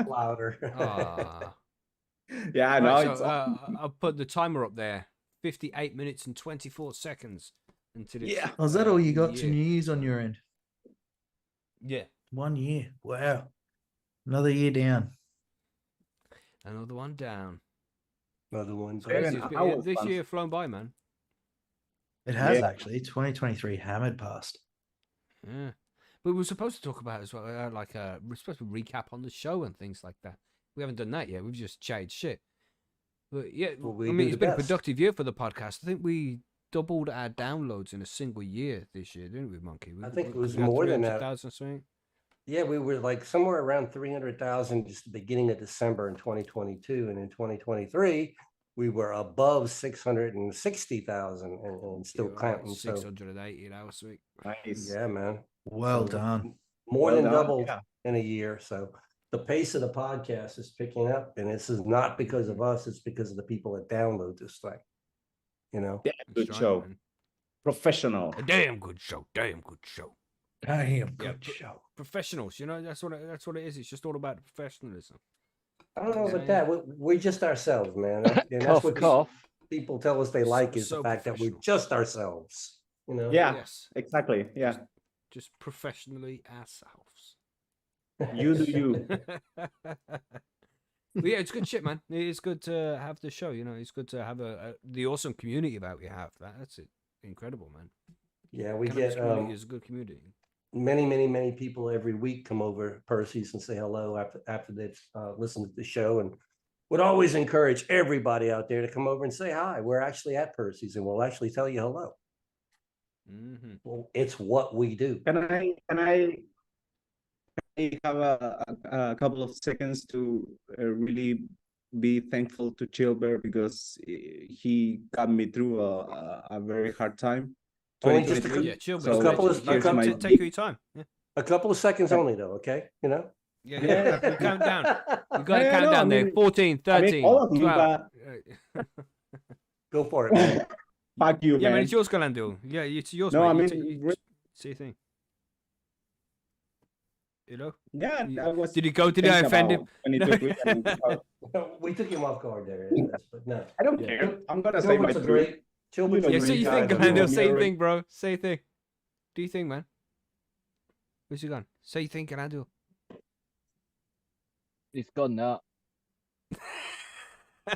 S2: Louder.
S1: Ah.
S6: Yeah, I
S1: Right,
S6: know.
S1: so,
S6: It's
S1: I'll put the timer up there. 58 minutes and 24 seconds until it's.
S6: Yeah.
S7: Oh, is that all you
S1: New
S7: got to
S1: Year.
S7: New Year's on your end?
S1: Yeah.
S7: 1 year. Wow. Another year down.
S1: Another one down.
S2: Another one.
S6: Seven
S1: This,
S2: Crazy.
S6: hours,
S1: this
S6: man.
S1: year flown by, man.
S7: It has
S6: Yeah.
S7: actually. 2023 hammered past.
S1: Yeah. But we were supposed to talk about it as well, we're supposed to recap on the show and things like that. We haven't done that yet. We've just chatted shit. But yeah,
S2: Well, we
S1: I
S2: do
S1: mean, it's
S2: the
S1: been a
S2: best.
S1: productive year for the podcast. I think we doubled our downloads in a single year this year, didn't we, Monkey?
S2: I think it was
S1: we had
S2: more than that.
S1: 300,000 or something.
S2: Yeah, we were like somewhere around 300,000 just the beginning of December in 2022. And in 2023, we were above 660,000 and still
S1: Yeah,
S2: counting. So
S1: 680 that was sweet.
S6: nice.
S2: yeah, man.
S7: Well
S2: So,
S7: done.
S2: More
S6: Well
S2: than
S6: done,
S2: doubled
S6: yeah.
S2: in a year. So the pace of the podcast is picking up. And this is not because of us, it's because of the people that download this thing. You know?
S6: Yeah, good
S1: That's right,
S6: show.
S1: man.
S6: Professional.
S1: A damn good show. Damn good show.
S7: Damn
S1: Yeah,
S7: good show.
S1: Professionals, that's what it is. It's just all about professionalism.
S2: I don't know
S1: Yeah,
S2: about that. We're just ourselves, man. And that's
S4: Cough,
S2: what
S4: cough.
S2: people tell us they like is
S1: so
S2: the fact that we're
S1: professional.
S2: just ourselves. You know?
S6: Yeah,
S1: Yes.
S6: exactly. Yeah.
S1: Just professionally ourselves.
S6: You do you.
S1: But yeah, it's good shit, man. It's good to have the show. It's good to have the awesome community that we have. That's it. Incredible, man.
S2: Yeah, we
S1: Cannabis
S2: get
S1: community is a good community.
S2: many people every week come over Percy's and say hello after they've listened to the show, and would always encourage everybody out there to come over and say hi. We're actually at Percy's and we'll actually tell you hello.
S1: Mm-hmm.
S2: Well, it's what we do.
S6: Can I have a couple of seconds to really be thankful to Chilbert because he got me through a very hard time.
S2: Only just a
S6: 2023.
S1: Yeah, chill.
S6: So
S2: a couple of-
S6: here's my
S1: take your time. Yeah,
S2: A couple of seconds only though, okay? You know?
S1: yeah.
S6: Yeah.
S1: You count down. You got to
S6: Yeah,
S1: count
S6: no, I
S1: down there.
S6: mean-
S1: 14, 13,
S6: all of you
S1: 12.
S2: Go for it, man.
S6: Fuck you,
S1: Yeah, man,
S6: man.
S1: it's yours, Galandu. Yeah, it's yours,
S6: No,
S1: mate.
S6: I mean,
S1: See your thing. You know?
S6: Yeah, I was
S1: Did he go? Did I
S6: thinking
S1: offend him?
S6: about when he took weed.
S2: We took him off guard there, but no.
S6: I don't
S1: Yeah.
S6: care. I'm gonna say my
S2: Chilbert's a
S6: truth.
S2: great. Chilbert's
S6: know
S2: a
S1: Yeah,
S6: you
S1: say
S2: great
S1: your
S2: guy.
S1: thing,
S2: but
S1: Glendale.
S2: no,
S1: Say your
S6: Mary.
S1: thing, bro. Say your thing. Do your thing, man. Where's he gone? Say your thing, Glendale.
S4: It's gone now.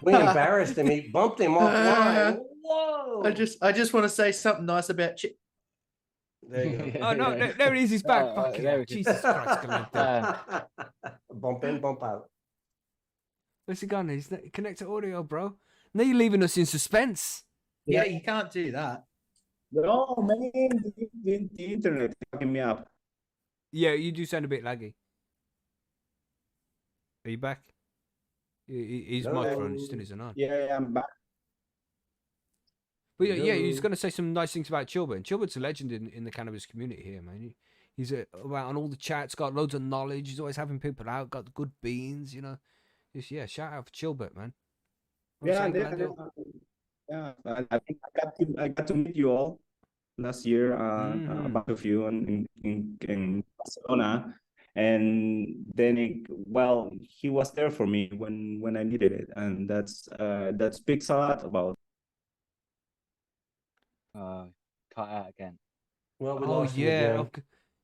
S2: We embarrassed him. He bumped him offline. Whoa!
S7: I just want to say something nice about Chip.
S2: There you go.
S1: Oh no, there he is. He's back.
S4: Oh,
S1: Fucking
S4: there
S1: hell.
S4: we go.
S1: Jesus Christ, Glendale.
S2: Bump in, bump out.
S1: Where's he gone? He's connected audio, bro. Now you're leaving us in suspense.
S7: Yeah, you can't do that.
S6: No, man, the internet is fucking me up.
S1: Yeah, you do sound a bit laggy. Are you back? His
S2: No.
S1: microphone still isn't on.
S6: Yeah, I'm back.
S1: But yeah,
S2: No.
S1: he's going to say some nice things about Chilbert. Chilbert's a legend in the cannabis community here, man. He's about on all the chats, got loads of knowledge. He's always having people out, got good beans, you know. Just, yeah, shout out for Chilbert, man. What
S6: Yeah,
S1: I'm saying, Glendale?
S6: yeah. I think I got to meet you all last year. A bunch of you in Barcelona, and then he was there for me when I needed it, and that speaks a lot about.
S4: Cut out again.
S2: Well, we
S1: Oh
S2: lost him
S1: yeah,
S2: again.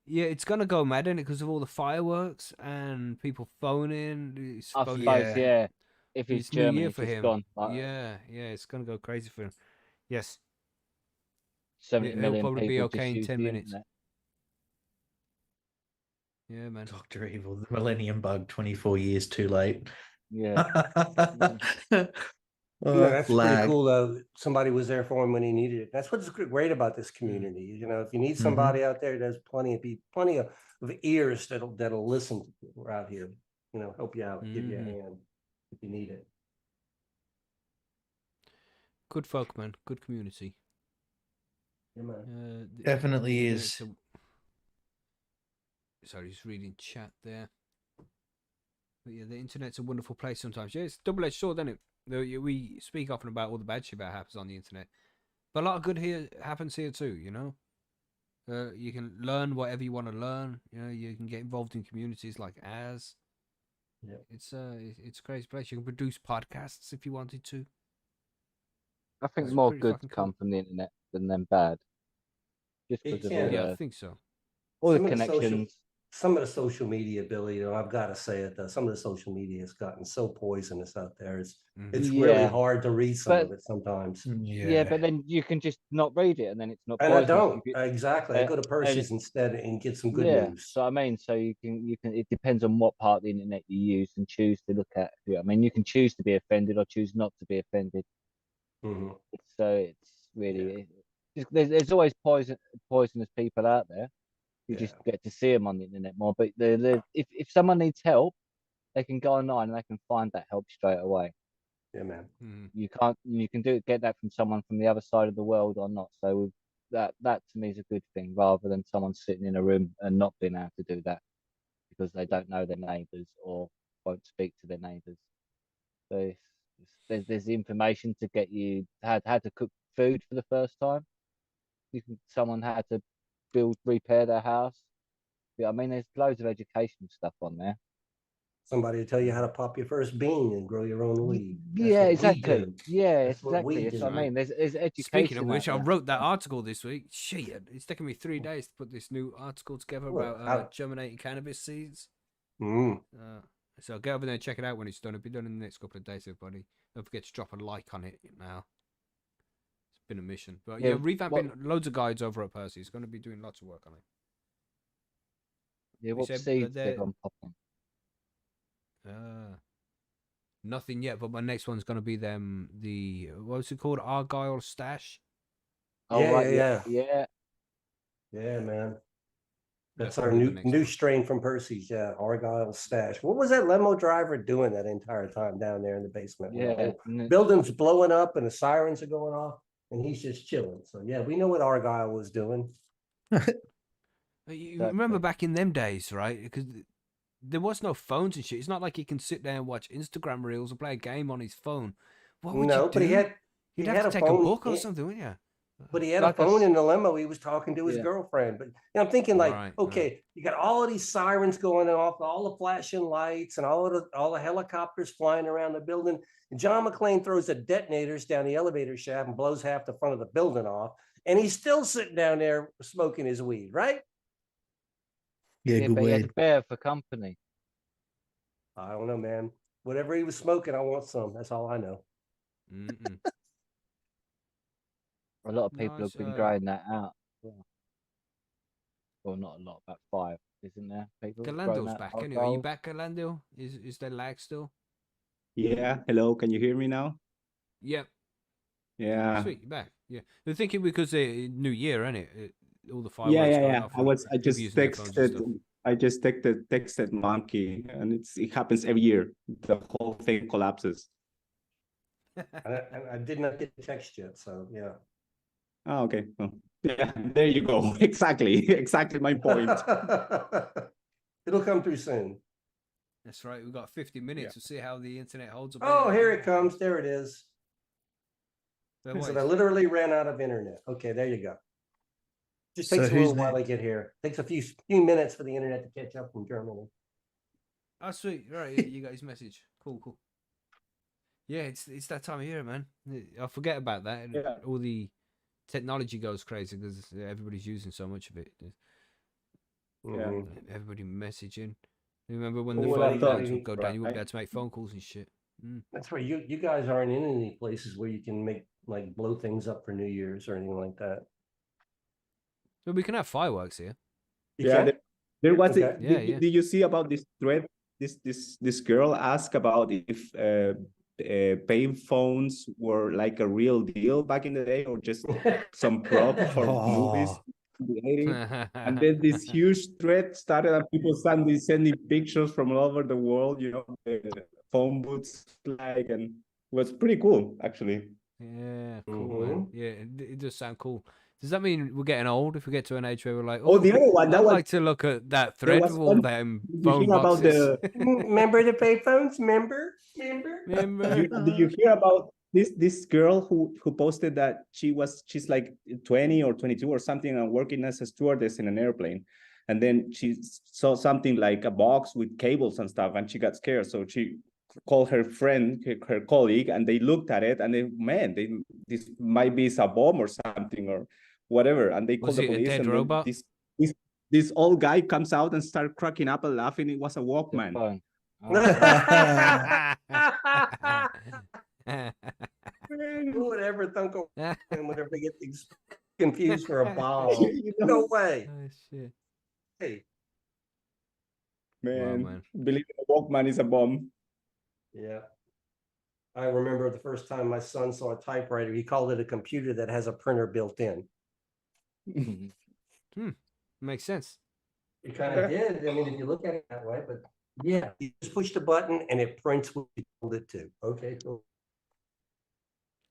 S1: yeah. It's gonna go mad, isn't it? Because of all the fireworks and people phoning.
S4: I
S1: phoning-
S4: suppose, yeah. If it's
S1: It's New Year
S4: Germany,
S1: for
S4: it's
S1: him.
S4: gone. Like,
S1: Yeah, it's gonna go crazy for him. Yes,
S4: 70
S1: he'll
S4: million
S1: probably be
S4: people
S1: okay
S4: just
S1: in
S4: use
S1: 10
S4: the
S1: minutes.
S4: internet.
S1: Yeah, man.
S7: Dr. Evil, the Millennium Bug, 24 years too late.
S4: Yeah.
S2: No, that's pretty
S7: lag.
S2: cool though. Somebody was there for him when he needed it. That's what's great about this community. You know, if you need somebody out there, there's plenty of ears that'll listen out here. You know, help you out, give you a hand if you need it.
S1: Good folk, man. Good community.
S2: Yeah, man.
S7: Definitely is.
S1: Sorry, just reading chat there. But yeah, the internet's a wonderful place sometimes. Yeah, it's double-edged sword, isn't it? We speak often about all the bad shit that happens on the internet, but a lot of good here happens here too. You know, you can learn whatever you want to learn. You know, you can get involved in communities like ours.
S2: Yeah,
S1: it's a crazy place. You can produce podcasts if you wanted to.
S4: I think
S1: That's
S4: more
S1: pretty
S4: good
S1: fucking
S4: come
S1: cool.
S4: from the internet than bad. Just
S2: It
S4: because of
S2: can.
S4: all
S1: Yeah,
S4: the,
S1: I think so.
S4: all the
S2: Some of the social-
S4: connections.
S2: Some of the social media, Billy, I've got to say it though. Some of the social media has gotten so poisonous out there. It's really
S4: Yeah.
S2: hard to read some
S4: But-
S2: of it sometimes.
S4: Yeah, but then you can just not read it, and then it's not.
S2: And I
S4: poisonous.
S2: don't
S4: You can-
S2: exactly. I go to Percy's instead and get some good
S4: yeah,
S2: news.
S4: so I mean, so you can. It depends on what part of the internet you use and choose to look at. I mean, you can choose to be offended or choose not to be offended.
S2: Mhm.
S4: So it's really there's always poisonous people out there. You just get to see them on the internet more. But if someone needs help, they can go online and they can find that help straight away.
S2: Yeah, man.
S4: You can get that from someone from the other side of the world or not. So that to me is a good thing, rather than someone sitting in a room and not being able to do that because they don't know their neighbours or won't speak to their neighbours. So there's the information to get you how to cook food for the first time. Someone had to repair their house. Yeah, I mean, there's loads of educational stuff on there.
S2: Somebody to tell you how to pop your first bean and grow your own weed. That's
S4: Yeah,
S2: what we
S4: exactly.
S2: do.
S4: Yeah,
S2: That's what we
S4: exactly. That's
S2: do.
S4: what I mean. There's education.
S1: Speaking of which, I
S4: out there.
S1: wrote that article this week. Shit, it's taken me 3 days to put this new article together
S2: Well,
S1: about germinating cannabis seeds. So get over there and check it out when it's done. It'll be done in the next couple of days, everybody. Don't forget to drop a like on it now. It's been a mission. But yeah, revamping loads of guides over at Percy. He's going to be doing lots of work on it.
S4: Yeah, what seeds they're gone popping?
S1: Nothing yet, but my next one's going to be what's it called? Argyle Stash.
S4: Oh,
S2: yeah,
S4: right,
S2: yeah, man. That's
S1: Yeah,
S2: our
S1: the
S2: new
S1: next
S2: new
S1: one.
S2: strain from Percy's. Yeah, Argyle Stash. What was that limo driver doing that entire time down there in the basement? When the
S4: Yeah,
S2: whole building's blowing up and the sirens are going off, and he's just chilling. So yeah, we know what Argyle was doing.
S1: You remember back in them days, right? Because there was no phones and shit. It's not like he can sit there and watch Instagram reels or play a game on his phone. What would you do?
S2: But he had
S1: You'd
S2: he
S1: have
S2: had
S1: to
S2: a
S1: take a
S2: phone
S1: book or
S2: in-
S1: something, wouldn't you?
S2: But he had
S4: Like
S2: a
S4: a
S2: phone
S4: s-
S2: in the limo. He was talking to his
S4: Yeah.
S2: girlfriend. But I'm thinking like,
S1: Right,
S2: okay, you got all of these sirens going off, all the flashing lights, and all the helicopters flying around the building. And John McClane throws the detonators down the elevator shaft and blows half the front of the building off. And he's still sitting down there smoking his weed, right?
S7: Yeah,
S4: Yeah,
S7: good
S4: but he had
S7: weed.
S4: a bear for company.
S2: I don't know, man. Whatever he was smoking, I want some. That's all I know.
S1: Mm-mm.
S4: A lot of
S1: No,
S4: people have
S1: it's,
S4: been growing that out. Yeah. Well, not a lot, about 5, isn't there? People growing
S1: Galando's
S4: that
S1: back anyway. Are you
S4: household?
S1: back, Galando? Is there lag still?
S6: Yeah, hello, can you hear me now?
S1: Yep.
S6: Yeah.
S1: Sweet, you're back. Yeah. They're thinking because New Year, isn't it? All the
S6: Yeah,
S1: fireworks
S6: yeah,
S1: going
S6: yeah.
S1: off.
S6: I
S1: People
S6: just
S1: using their phones and
S6: texted,
S1: stuff.
S6: I just texted Monkey, and it happens every year. The whole thing collapses.
S2: I did not get the text yet, so yeah.
S6: Oh, okay. Well, yeah, there you go. Exactly my point.
S2: It'll come through soon.
S1: That's right. We've got 50 minutes to see how the internet holds up.
S2: Oh, here it comes. There it is.
S1: There
S2: So
S1: was.
S2: I literally ran out of internet. Okay, there you go. Just
S7: So
S2: takes a
S7: who's
S2: little while to
S7: next?
S2: get here. Takes a few minutes for the internet to catch up from Germany.
S1: Oh, sweet. Right, you got his message. Cool. Yeah, it's that time of year, man. I forget about that.
S6: Yeah.
S1: All the technology goes crazy because everybody's using so much of it.
S2: Mhm.
S1: Everybody messaging. Remember when the
S2: Well,
S1: phone
S2: I
S1: lines would go down, you wouldn't be
S6: right.
S1: able to make phone calls and shit.
S2: That's where you guys aren't in any places where you can make like blow things up for New Year's or anything like that.
S1: But we can have fireworks here.
S2: You
S6: Yeah,
S2: can?
S6: there was
S2: Okay.
S6: it.
S1: Yeah, yeah.
S6: Did you see about this thread? This girl asked about if pay phones were like a real deal back in the day, or just some prop for movies in the 80s. And then this huge thread started, and people sending pictures from all over the world. You know, the phone booths like, and it was pretty cool actually.
S1: Yeah, cool, man. Yeah, it does sound cool. Does that mean we're getting old if we get to an age where we're like,
S6: Oh, the other one,
S1: I'd like to look at that thread
S6: was
S1: with all
S6: one-
S1: them
S6: Did you
S1: phone
S6: hear about
S1: boxes?
S2: Remember the payphones? Remember?
S6: Did you hear about this girl who posted that she's like 20 or 22 or something, and working as a stewardess in an airplane, and then she saw something like a box with cables and stuff, and she got scared, so she called her friend, her colleague, and they looked at it, and this might be a bomb or something or whatever, and they called
S1: Was
S6: the
S1: it a
S6: police,
S1: dead
S6: and
S1: robot?
S6: then this old guy comes out and started cracking up and laughing. It was a
S4: The
S6: Walkman.
S4: phone.
S2: Who would ever think of whenever they get things confused for a bomb?
S6: You know?
S2: No way.
S1: Oh, shit.
S2: Hey,
S6: Man,
S1: man.
S6: believe it, a Walkman is a bomb.
S2: yeah. I remember the first time my son saw a typewriter, he called it a computer that has a printer built in.
S1: Makes sense.
S2: It kind of did. I mean, if you look at it that way, but yeah, you just push the button and it prints what you told it to. Okay, cool.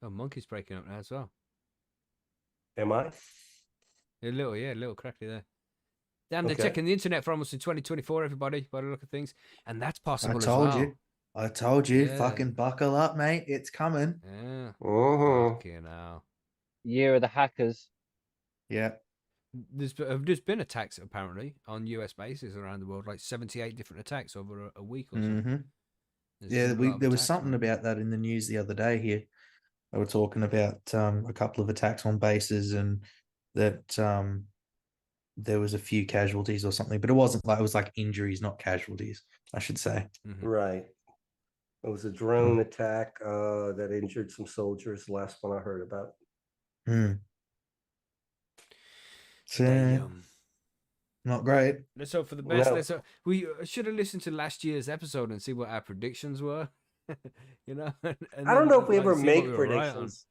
S1: Oh, Monkey's breaking up now as well.
S2: Am I?
S1: A little crackly there. Damn, they're
S2: Okay.
S1: checking the internet for almost in 2024, everybody, by the look of things. And that's possible
S7: I told you,
S1: Yeah.
S7: fucking buckle up, mate. It's coming.
S1: Yeah.
S2: Mhm.
S1: Fucking hell.
S4: Year of the hackers.
S7: Yeah.
S1: There's been attacks apparently on US bases around the world, like 78 different attacks over a week or so.
S7: Mm-hmm.
S1: There's
S7: Yeah,
S1: been a lot of
S7: there was
S1: attacks,
S7: something
S1: man.
S7: about that in the news the other day here. They were talking about a couple of attacks on bases, and that there was a few casualties or something, but it was like injuries, not casualties, I should say.
S2: Right. It was a drone attack that injured some soldiers. The last one I heard about.
S7: So, not great.
S1: Let's hope for the best.
S2: No.
S1: We should have listened to last year's episode and see what our predictions were. You know,
S2: I don't know if we ever
S1: see what
S2: make
S1: we were right on.
S2: predictions.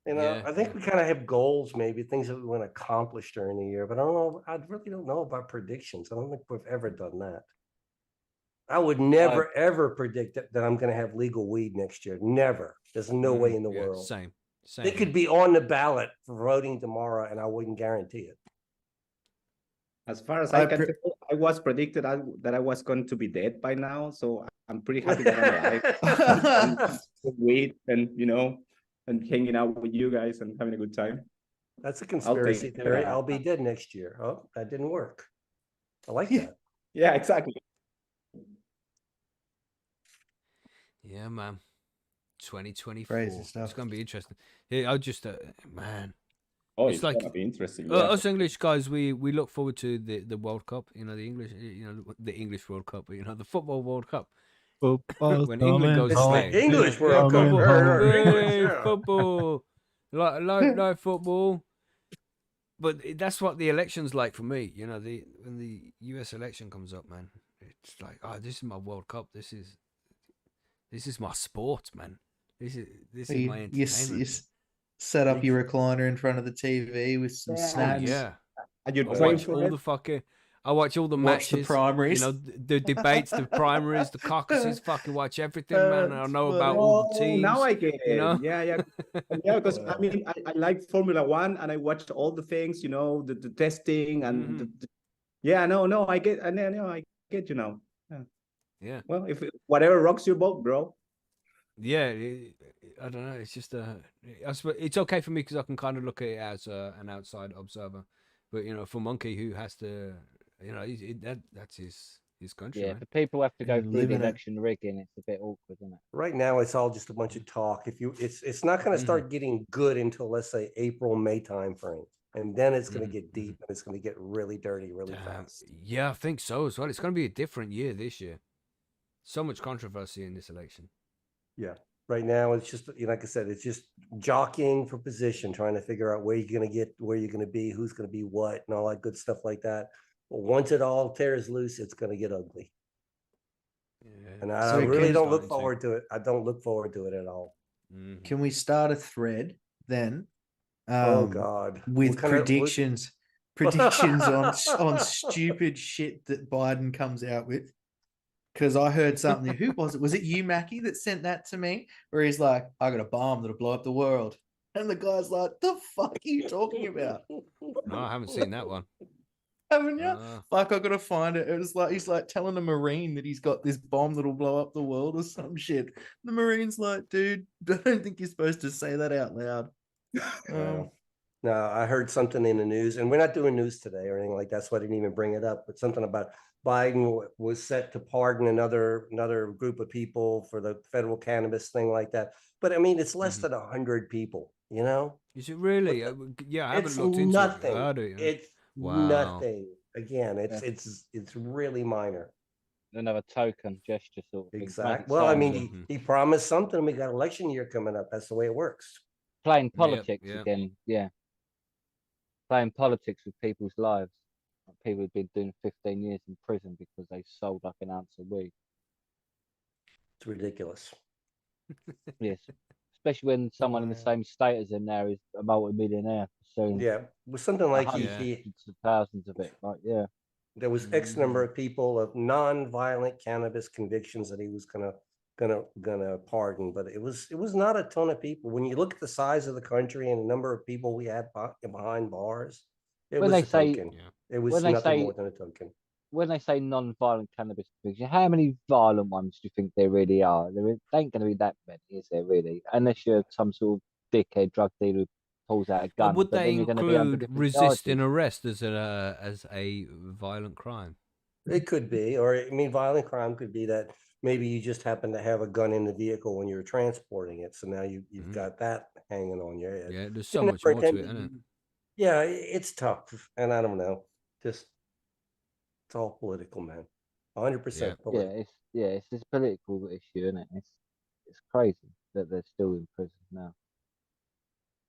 S2: You know,
S1: Yeah,
S2: I think we kind of have goals, maybe things that we want to accomplish during the year, but I don't know. I really don't know about predictions. I don't think we've ever done that. I would never, ever predict that I'm going to have legal weed next year. Never. There's no way in the world.
S1: Same.
S2: It could be on the ballot for voting tomorrow, and I wouldn't guarantee it.
S6: As far as I can tell, I was predicted that I was going to be dead by now, so I'm pretty happy that I'm alive. Wait, and and hanging out with you guys and having a good time.
S2: That's a
S6: I'll
S2: conspiracy
S6: take
S2: theory.
S6: that.
S2: I'll be dead next year. Oh, that didn't work. I like
S7: Yeah.
S2: that.
S6: Yeah, exactly.
S1: Yeah, man. 2024.
S7: Crazy
S1: It's
S7: stuff.
S1: gonna be interesting. Yeah, I just man.
S6: Oh,
S1: It's
S6: it's
S1: like
S6: gonna be interesting. Yeah.
S1: us English guys. We look forward to the World Cup. You know, the English. You know, the English World Cup. You know, the football World Cup.
S8: Football's
S1: When England goes to
S2: It's
S1: play.
S2: the English
S1: Yeah,
S2: World Cup.
S1: football.
S2: English,
S1: Hey,
S2: yeah.
S1: football. Like football. But that's what the election's like for me. You know, when the US election comes up, man, it's like, oh, this is my World Cup. This is my sport, man. This is my entertainment.
S7: Set up your recliner in front of the TV with some
S6: Yeah.
S1: Oh
S7: snacks.
S1: yeah.
S6: And you
S1: I
S6: train
S1: watch
S6: for
S1: all
S6: it?
S1: the fucking. I watch all the
S7: Watch the
S1: matches.
S7: primaries.
S1: You know, the debates, the primaries, the caucuses. Fucking watch everything, man. And I know about all the
S6: Oh,
S1: teams.
S6: now I get it.
S1: You know.
S6: Yeah, yeah. Yeah, because I mean, I like Formula One and I watched all the things, you know, the testing and
S1: Mhm.
S6: yeah, no, I get, I know, I get you now. Yeah.
S1: Yeah.
S6: Well, if whatever rocks your boat, bro.
S1: Yeah, I don't know. It's just it's okay for me because I can kind of look at it as an outside observer. But you know, for Monkey, who has to, you know, that's his country,
S4: Yeah,
S1: man.
S4: for people who have to go
S7: And
S4: through the
S7: living it.
S4: election rigging, it's a bit awkward, isn't it?
S2: Right now, it's all just a bunch of talk. It's not going to start getting good until, let's say, April, May time frame, and then it's going to get deep and it's going to get really dirty really fast.
S1: Yeah, I think so as well. It's going to be a different year this year. So much controversy in this election.
S2: Yeah. Right now, it's just, you know, like I said, it's just jockeying for position, trying to figure out where you're going to get, where you're going to be, who's going to be what, and all that good stuff like that. But once it all tears loose, it's going to get ugly.
S1: Yeah.
S2: And I
S7: So
S2: really
S7: can-
S2: don't look
S1: Starting to.
S2: forward to it. I don't look forward to it at all.
S7: Can we start a thread then?
S2: Oh God.
S7: With
S2: What kind of- what-
S7: predictions on stupid shit that Biden comes out with. Because I heard something. Who was it? Was it you, Mackie, that sent that to me? Where he's like, "I got a bomb that'll blow up the world," and the guy's like, "The fuck are you talking about?"
S1: No, I haven't seen that one.
S7: Haven't you? Fuck, I gotta find it. It was like he's like telling a Marine that he's got this bomb that'll blow up the world or some shit. The Marine's like, "Dude, I don't think you're supposed to say that out loud."
S2: No, I heard something in the news, and we're not doing news today or anything like that, so I didn't even bring it up. But something about Biden was set to pardon another group of people for the federal cannabis thing like that. But I mean, it's less than 100 people. You know,
S1: Is it really? Yeah, I haven't
S2: it's
S1: looked into
S2: nothing.
S1: it. I heard it.
S2: It's
S1: Wow.
S2: nothing. Again, it's really minor.
S4: Another token gesture sort of thing.
S2: Exactly. Well, I mean, he promised something. We got election year coming up. That's the way it works.
S4: Playing politics
S1: yep.
S4: again, yeah. Playing politics with people's lives. Like people who've been doing 15 years in prison because they sold like an ounce of weed.
S2: It's ridiculous.
S4: Yes. Especially when someone in the same state as him now is a multi-millionaire. So
S2: Yeah, with something like he
S4: hundreds of thousands of it. Like, yeah.
S2: there was X number of people of non-violent cannabis convictions that he was gonna pardon, but it was not a ton of people. When you look at the size of the country and the number of people we had behind bars, it
S4: When
S2: was
S4: they
S2: a
S4: say-
S2: token. It was
S4: when they
S2: nothing
S4: say-
S2: more than a token.
S4: When they say non-violent cannabis conviction, how many violent ones do you think there really are? There ain't going to be that many, is there really? Unless you're some sort of dickhead drug dealer who pulls out a gun.
S1: But would
S4: then
S1: they
S4: you're gonna be under
S1: include
S4: different
S1: resisting
S4: charges.
S1: arrest as a violent crime?
S2: It could be, or I mean, violent crime could be that maybe you just happen to have a gun in the vehicle when you're transporting it, so now you've got that hanging on your head.
S1: Yeah, there's so
S2: You
S1: much
S2: never
S1: more to it,
S2: intended-
S1: isn't it?
S2: Yeah, it's tough, and I don't know. Just it's all political, man. 100% political.
S4: It's this political issue, isn't it? It's crazy that they're still in prison now,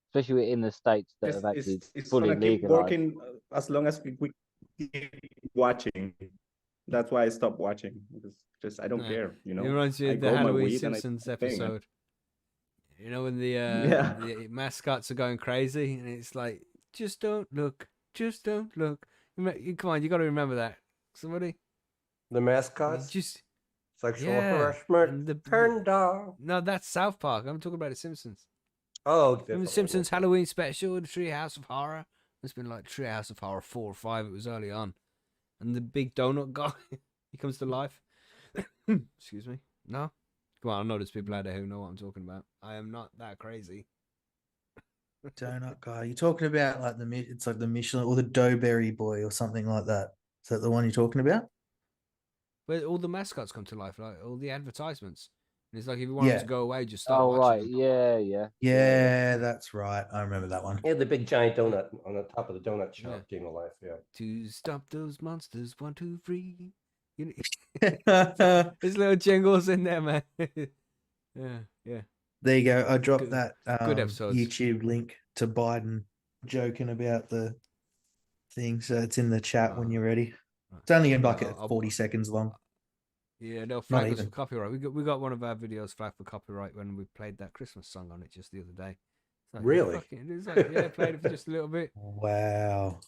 S4: especially in the states that have actually
S6: It's
S4: fully
S6: gonna keep
S4: legalized.
S6: working as long as we keep watching. That's why I stopped watching because just I don't
S1: Yeah.
S6: care. You know,
S1: It reminds you
S6: I
S1: of the
S6: grow my
S1: Halloween
S6: weed and I
S1: Simpsons
S6: do my thing, man.
S1: episode. You know, when the
S6: Yeah.
S1: the mascots are going crazy, and it's like, just don't look, just don't look. Come on, you got to remember that. Somebody,
S2: The mascots,
S1: just
S2: sexual
S1: yeah,
S2: harassment,
S1: and
S2: turned off.
S1: No, that's South Park. I'm talking about the Simpsons.
S2: Oh,
S1: Remember the
S2: definitely.
S1: Simpsons Halloween special, the Treehouse of Horror? It's been like Treehouse of Horror 4 or 5. It was early on, and the big donut guy, he comes to life. Excuse me. No, come on. I know there's people out there who know what I'm talking about. I am not that crazy.
S7: Donut guy. You're talking about like it's like the Michelin or the Doughberry Boy or something like that. Is that the one you're talking about?
S1: But all the mascots come to life, like all the advertisements. And it's like if you want them
S7: Yeah.
S1: to go away, just start
S4: Oh
S1: watching
S4: right,
S1: them.
S4: yeah.
S7: Yeah, that's right. I remember that one.
S2: Yeah, the big giant donut on the top of the donut shop
S1: Yeah.
S2: came to life. Yeah.
S1: To stop those monsters, 1, 2, 3. You know,
S7: There
S1: there's little jingles in there, man. Yeah.
S7: you go. I dropped
S1: Good-
S7: that
S1: good episodes.
S7: YouTube link to Biden joking about the thing. So it's in the chat when
S1: Oh,
S7: you're ready.
S1: right.
S7: It's only in
S1: Yeah,
S7: like 40 seconds long.
S1: Yeah, they'll
S7: Not
S1: flag us
S7: even.
S1: for copyright. We got one of our videos flagged for copyright when we played that Christmas song on it just the other day. It's like,
S2: Really?
S1: It's like, yeah, played it for just a little bit.
S7: Wow.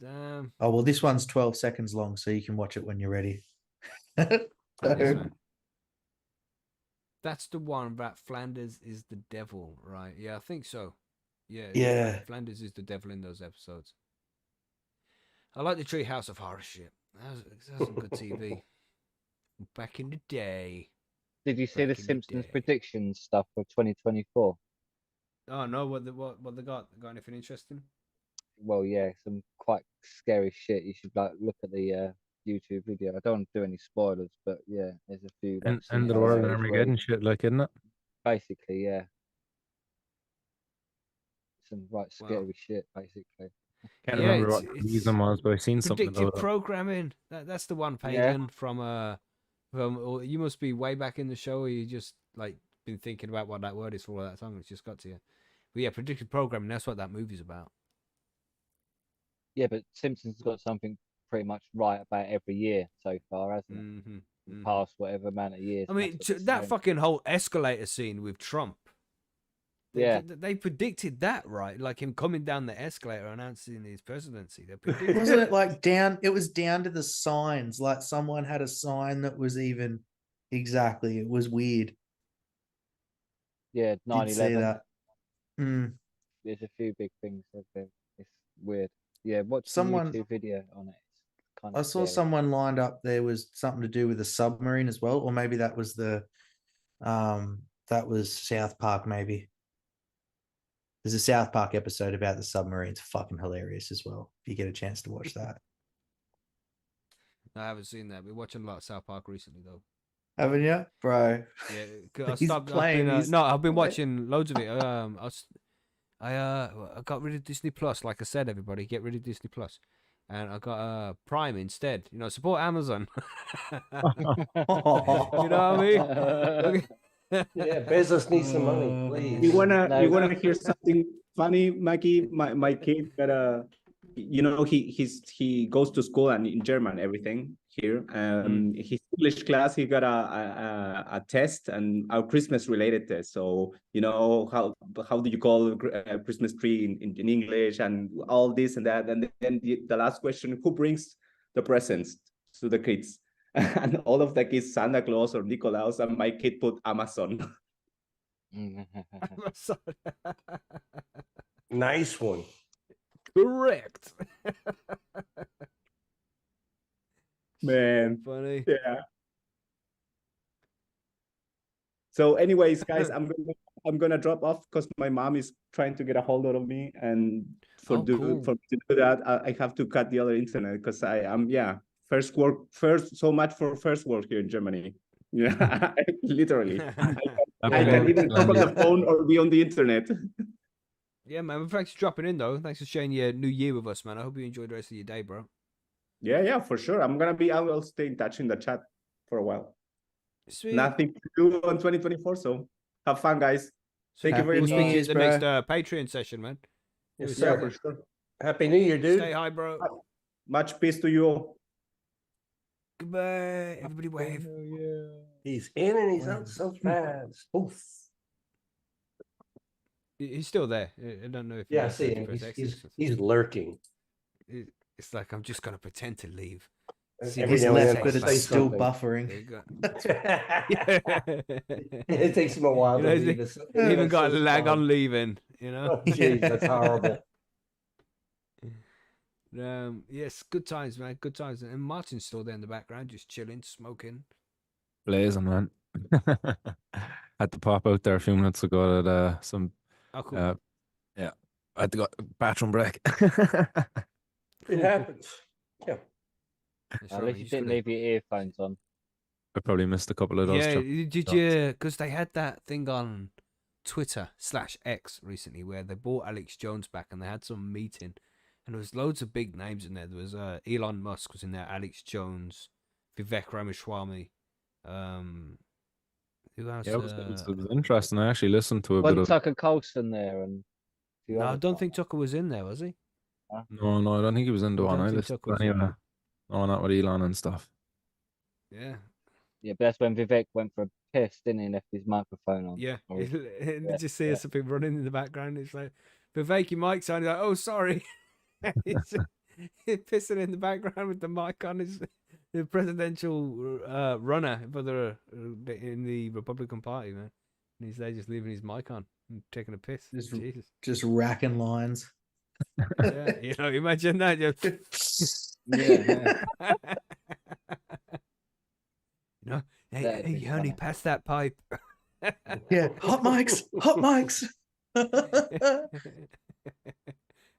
S1: Damn.
S7: Oh, well, this one's 12 seconds long, so you can watch it when you're ready.
S1: Yes,
S7: So-
S1: man. That's the one that Flanders is the devil, right? Yeah, I think so. Yeah.
S7: Yeah.
S1: Flanders is the devil in those episodes. I like the Treehouse of Horror shit. That was some good TV. Back in the day.
S4: Did you see
S1: Back
S4: the
S1: in the
S4: Simpsons
S1: day.
S4: predictions stuff for 2024?
S1: Oh no, what they got? Got anything interesting?
S4: Well, yeah, some quite scary shit. You should like look at the YouTube video. I don't want to do any spoilers, but yeah, there's a few like
S8: End of the world,
S4: scenarios where
S8: Armageddon shit, like, isn't it?
S4: basically, yeah, some right
S1: Wow.
S4: scary shit, basically.
S8: Can't
S1: Yeah,
S8: remember
S1: it's-
S8: what the
S1: it's
S8: reason was, but I seen something
S1: Predictive
S8: about it.
S1: programming. That's the one,
S4: Yeah.
S1: Pagan, from or you must be way back in the show, or you just like been thinking about what that word is for all that time. It's just got to you. But yeah, predictive programming. That's what that movie's about.
S4: Yeah, but Simpsons got something pretty much right about every year so far, hasn't it?
S1: Mm-hmm.
S4: Past whatever amount of years.
S1: I mean,
S4: that's what
S1: that
S4: they're saying.
S1: fucking whole escalator scene with Trump.
S4: Yeah.
S1: They predicted that, right? Like him coming down the escalator announcing his presidency. They predicted
S7: Wasn't it like down? It was down to the signs. Like someone had a sign that was even exactly. It was weird.
S4: Yeah,
S7: Did
S4: 9/11.
S7: see that? Mm.
S4: There's a few big things that it's weird. Yeah, watch
S7: Someone-
S4: the YouTube video on it. It's kind
S7: I
S4: of
S7: saw
S4: scary.
S7: someone lined up. There was something to do with a submarine as well, or maybe that was that was South Park. Maybe there's a South Park episode about the submarines. Fucking hilarious as well. If you get a chance to watch that,
S1: I haven't seen that. We're watching a lot of South Park recently, though.
S7: haven't you, bro?
S1: Yeah, 'cause I
S7: He's
S1: stopped.
S7: playing, he's
S1: No, I've been
S7: playing.
S1: watching loads of it. I got rid of Disney Plus. Like I said, everybody get rid of Disney Plus, and I got Prime instead. You know, support Amazon. You know what I mean?
S2: Yeah, Bezos needs some money, please.
S6: You wanna
S4: No.
S6: you wanna hear something funny, Mikey? My kid got a, he goes to school and in German everything here. His English class, he got a test, and a Christmas related test. So how do you call a Christmas tree in English, and all this and that, and then the last question: who brings the presents to the kids? And all of the kids, Santa Claus or Nicolaus, and my kid put Amazon.
S2: Nice one.
S1: Correct.
S6: Man,
S1: Funny.
S6: yeah. So, anyways, guys, I'm gonna drop off because my mom is trying to get a hold of me, and for
S1: Oh, cool.
S6: to do that, I have to cut the other internet because I am first so much for first work here in Germany. Yeah, literally. I can even talk on the phone or be on the internet.
S1: Yeah, man. Well, thanks for dropping in, though. Thanks for sharing your new year with us, man. I hope you enjoyed the rest of your day, bro.
S6: Yeah, for sure. I will stay in touch in the chat for a while.
S1: Sweet.
S6: Nothing to do on 2024, so have fun, guys. Thank you very
S1: We'll
S6: much.
S1: speak to you at the
S7: bro.
S1: next Patreon session, man.
S2: Yes,
S1: Yes,
S2: sir.
S6: For sure.
S2: Happy New Year, dude.
S1: Stay high, bro.
S6: Much peace to you all.
S1: Goodbye. Everybody wave.
S2: He's in and he's out so fast. Oof.
S1: He's still there. I don't know if
S2: Yeah, I
S1: he's
S2: see
S1: searching
S2: him.
S1: for his exit.
S2: He's lurking.
S1: It's like, I'm just going to pretend to leave.
S2: And
S1: See
S2: every
S7: He's
S1: if
S2: now and
S7: left,
S2: then
S7: but
S2: I say
S7: it's still
S2: something.
S7: buffering.
S1: There you go.
S2: It takes him a while
S1: You
S2: to
S1: know,
S2: leave.
S1: he even got a lag on leaving, you know?
S2: Oh, jeez, that's horrible.
S1: Yes, good times, man. Good times. And Martin's still there in the background, just chilling, smoking.
S8: Blazing, man. Had to pop out there a few minutes ago at some
S1: Oh, cool.
S8: yeah, I had to go bathroom break.
S2: It happens. Yeah.
S1: That's
S4: At
S1: right,
S4: least
S1: you
S4: you
S1: just
S4: didn't
S1: gotta-
S4: leave your earphones on.
S8: I probably missed a couple of those.
S1: Yeah, did you?
S8: shots.
S1: Because they had that thing on Twitter/X recently where they brought Alex Jones back and they had some meeting, and there was loads of big names in there. There was Elon Musk was in there, Alex Jones, Vivek Ramaswamy. Who else?
S8: Yeah, it was interesting. I actually listened to a bit
S4: Wasn't
S8: of.
S4: Tucker Carlson there and a few
S1: No, I
S4: others
S1: don't
S4: like
S1: think
S4: that?
S1: Tucker was in there, was he?
S8: No, I don't think he was into
S1: I
S8: one.
S1: don't
S8: I
S1: think
S8: listened
S1: Tucker was
S8: to
S1: in
S8: anyway.
S1: there.
S8: No, not with Elon and stuff.
S1: Yeah,
S4: Yeah, but that's when Vivek went for a piss, didn't he? Left his microphone on.
S1: yeah.
S4: Or his-
S1: Did you see
S4: yeah.
S1: something running in the background? It's like Vivek, your mic's on. He's like, oh, sorry. he's pissing in the background with the mic on. His the presidential runner for the in the Republican Party, man. And he's there just leaving his mic on and taking a piss. Jesus.
S7: Just racking lines.
S1: Yeah, imagine that. Just...
S4: Yeah.
S1: Hey,
S4: That'd be
S1: you only
S4: funny.
S1: pass that pipe.
S7: Yeah, hot mics, hot mics.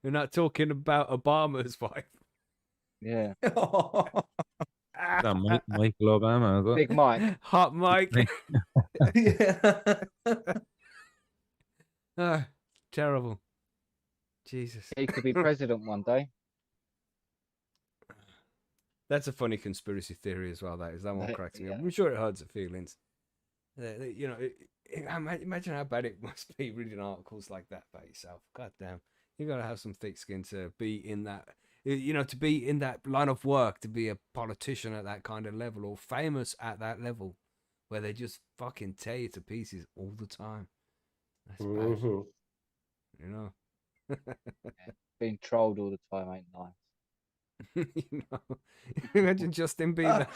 S1: We're not talking about Obama's wife.
S4: Yeah.
S8: That Michael Obama, is it?
S4: Big Mike.
S1: Hot mic.
S7: Yeah.
S1: Ah, terrible. Jesus.
S4: He could be president one day.
S1: That's a funny conspiracy theory as well. That one cracks me up.
S4: Yeah.
S1: I'm sure it hurts the feelings. Imagine how bad it must be reading articles like that about yourself. God damn, you gotta have some thick skin to be in that. To be in that line of work, to be a politician at that kind of level or famous at that level, where they just fucking tear you to pieces all the time. That's bad.
S2: Mhm.
S1: You
S4: Being trolled all the time ain't nice.
S1: Imagine Justin Bieber.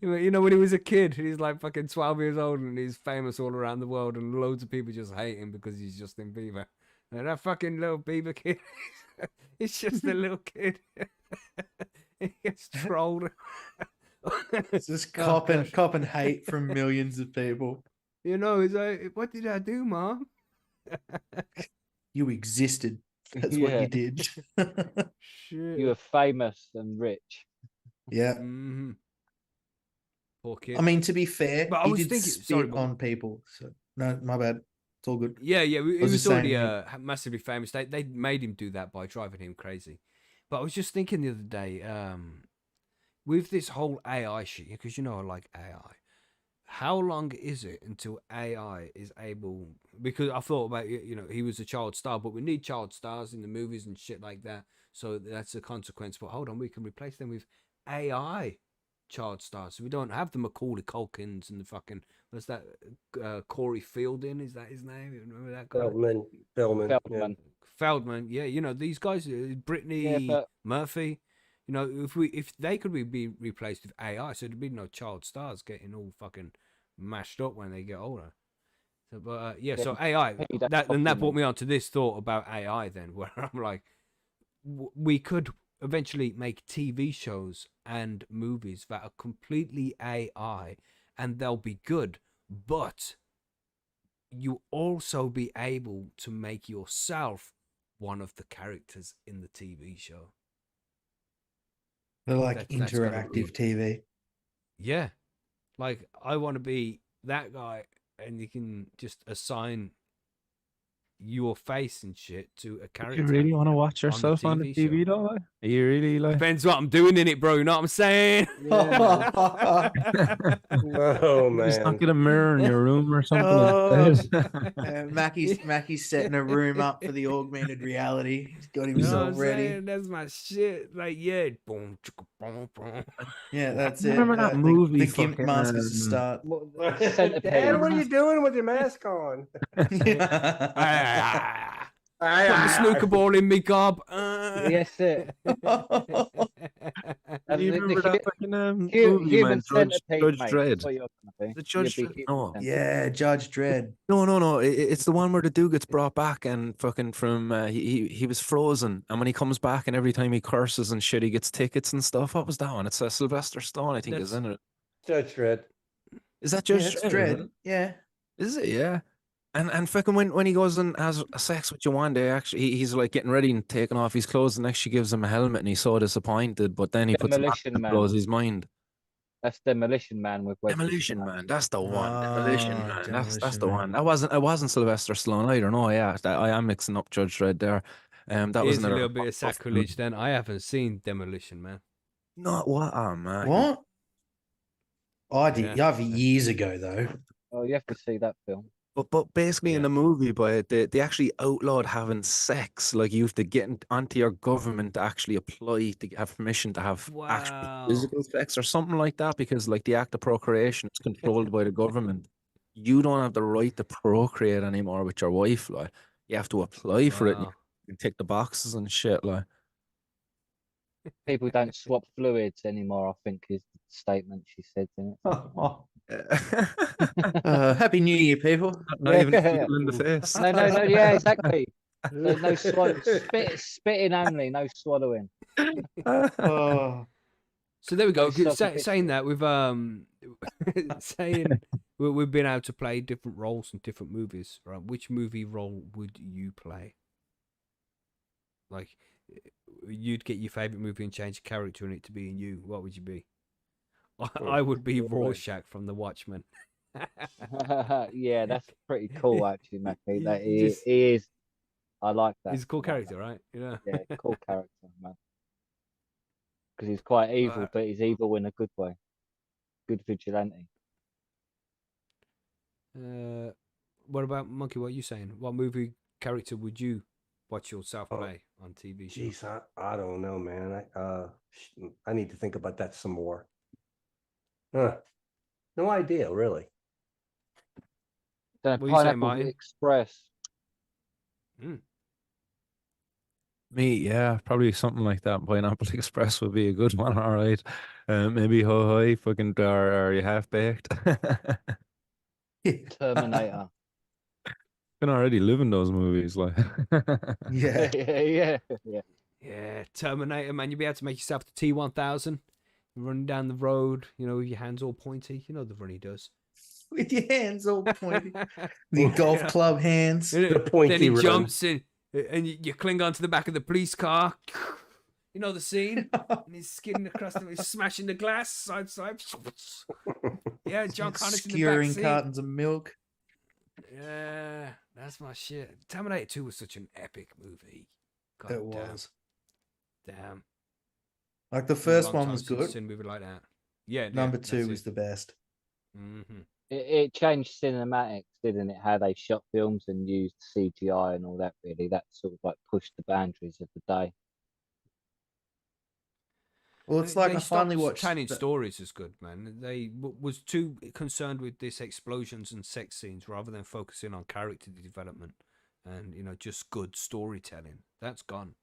S1: When he was a kid, he's like fucking 12 years old and he's famous all around the world, and loads of people just hate him because he's Justin Bieber. And that fucking little Bieber kid, he's just a little kid. He gets trolled.
S7: It's just copping hate from millions of people.
S1: He's like, what did I do, Mom?
S7: You existed. That's what
S4: Yeah.
S7: you did.
S1: Shit.
S4: You were famous and rich.
S7: Yeah.
S1: Mhm. Poor kid.
S7: I mean, to be fair,
S1: But I
S7: he
S1: was
S7: did
S1: thinking-
S7: spit
S1: sorry, but-
S7: on people. So no, my bad. It's all good.
S1: Yeah, he
S7: was
S1: was
S7: just
S1: already
S7: saying,
S1: massively famous. They made him do that by driving him crazy. But I was just thinking the other day, with this whole AI shit, because I like AI. How long is it until AI is able? Because I thought about he was a child star, but we need child stars in the movies and shit like that. So that's a consequence. But hold on, we can replace them with AI child stars. So we don't have the Macaulay Culkins and the fucking what's that? Corey Fielding, is that his name? You remember that guy?
S2: Feldman.
S4: Feldman.
S1: Feldman. Yeah, these guys, Brittany
S4: but-
S1: Murphy. If they could be replaced with AI, so there'd be no child stars getting all fucking mashed up when they get older. So, but so AI. That brought me on to this thought about AI. Then, where I'm like, we could eventually make TV shows and movies that are completely AI, and they'll be good, but you also be able to make yourself one of the characters in the TV show.
S7: They're like
S1: That's gotta
S7: interactive
S1: be-
S7: TV.
S1: Yeah. Like, I want to be that guy, and you can just assign your face and shit to a
S8: Do
S1: character.
S8: you really want to watch yourself on the
S1: TV
S8: TV,
S1: show.
S8: though? Like? Are you really like?
S1: Depends what I'm doing in it, bro. You know what I'm saying?
S2: Oh
S8: Just not
S2: man.
S8: get a mirror in your room or something.
S7: Oh.
S8: instead.
S7: Mackie's setting a room up for the augmented reality. He's got
S1: You know what
S7: himself
S1: I'm
S7: ready.
S1: saying? That's my shit. Like, yeah. Boom, chicka, boom, boom.
S7: Yeah, that's
S8: You
S7: it.
S8: remember that
S7: The
S8: movie
S7: Gimp
S8: fucking,
S7: mask is a start.
S4: Centipede.
S2: Dad, what are you doing with your mask on?
S1: Put the snooker ball in me gob.
S4: Yes, it.
S8: Do you
S4: The
S8: remember that fucking movie,
S4: human
S8: man?
S4: centipede,
S8: Judge
S4: mate.
S8: Dredd.
S4: That's what you're gonna be.
S8: The Judge
S4: You'll be
S8: Dredd-
S4: human
S8: no.
S4: centipede.
S7: Yeah, Judge Dredd.
S8: No. It's the one where the dude gets brought back and fucking from he was frozen, and when he comes back and every time he curses and shit, he gets tickets and stuff. What was that one? It's Sylvester Stallone, I think, is in it.
S2: Judge Dredd.
S8: Is that
S7: Yeah,
S8: Judge
S7: it's
S8: Dredd?
S7: Dredd. Yeah.
S8: Is it? Yeah. And fucking when he goes and has sex with Joanne, he's like getting ready and taking off his clothes, and next she gives him a helmet, and he's so disappointed. But then he puts him on
S4: Demolition
S8: and
S4: Man.
S8: blows his mind.
S4: That's Demolition Man with Wesley
S8: Demolition
S4: Snipes.
S8: Man, that's the one. Demolition
S7: Ah,
S8: Man, that's
S7: Demolition
S8: the
S7: Man.
S8: one. It wasn't Sylvester Stallone either. No, yeah, I am mixing up Judge Dredd there. That was
S1: Here's a
S8: another
S1: little bit of
S8: tough
S1: sacrilege. Then I haven't seen Demolition Man.
S8: Not what? Oh man,
S7: What? I did.
S1: Yeah.
S7: Yeah, years ago though.
S4: Oh, you have to see that film.
S8: But basically in
S1: Yeah.
S8: the movie, but they actually outlawed having sex. Like you have to get onto your government to actually apply to have permission to have actual
S1: Wow.
S8: physical sex or something like that, because like the act of procreation is controlled by the government. You don't have the right to procreate anymore with your wife. Like you have to apply for it and
S1: Wow.
S8: you can tick the boxes and shit. Like
S4: People don't swap fluids anymore, I think is the statement she said in
S7: Happy New Year, people.
S8: not even a
S4: Yeah.
S8: needle in the face.
S4: No, yeah, exactly. No swallow, spitting only, no swallowing.
S7: Oh,
S1: So there we go.
S4: It's such a
S1: Saying
S4: picture.
S1: that we've saying we've been able to play different roles in different movies, right? Which movie role would you play? Like, you'd get your favorite movie and change a character in it to be in you. What would you be? I would be Rorschach from The Watchmen.
S4: Yeah, that's pretty cool actually, Mackie.
S1: You
S4: That
S1: just-
S4: he is. I like that.
S1: He's a cool
S4: I like
S1: character, right? Yeah.
S4: that. Yeah, cool character, man. Because he's quite evil, but he's evil in a good way. Good vigilante.
S1: What about Monkey? What are you saying? What movie character would you watch yourself
S2: Oh,
S1: play on TV?
S2: Jeez, I don't know, man. I need to think about that some more. Huh. No idea, really.
S4: Then
S1: What do you say,
S4: Pineapple
S1: Martin?
S4: Express.
S8: Me, yeah, probably something like that. Pineapple Express would be a good one. All right, maybe ho ho, fucking, are you half baked?
S4: Terminator.
S8: Can already live in those movies, like.
S7: yeah.
S4: yeah.
S1: Yeah, Terminator, man. You'd be able to make yourself the T-1000, running down the road, with your hands all pointy. You know the run he does.
S7: With your hands all pointy. The golf club hands.
S1: And
S2: The pointy
S1: then he
S2: run.
S1: jumps in, and you cling onto the back of the police car. You know the scene? And he's skidding across them, he's smashing the glass side. Yeah, John Connor's in the back
S7: Skewering
S1: seat.
S7: cartons of milk.
S1: Yeah, that's my shit. Terminator 2 was such an epic movie. God
S7: It
S1: damn.
S7: was.
S1: Damn.
S7: Like the
S1: It's been a
S7: first
S1: long
S7: one
S1: time
S7: was
S1: since I've
S7: good.
S1: seen a movie like that. Yeah.
S7: Number two was the best.
S1: Mm-hmm.
S4: It changed cinematics, didn't it? How they shot films and used CGI and all that. Really, that sort of like pushed the boundaries of the day.
S7: Well, it's like
S1: they
S7: I finally
S1: stopped
S7: watched.
S1: telling stories as good, man. They was too concerned with this explosions and sex scenes rather than focusing on character development and just good storytelling. That's gone.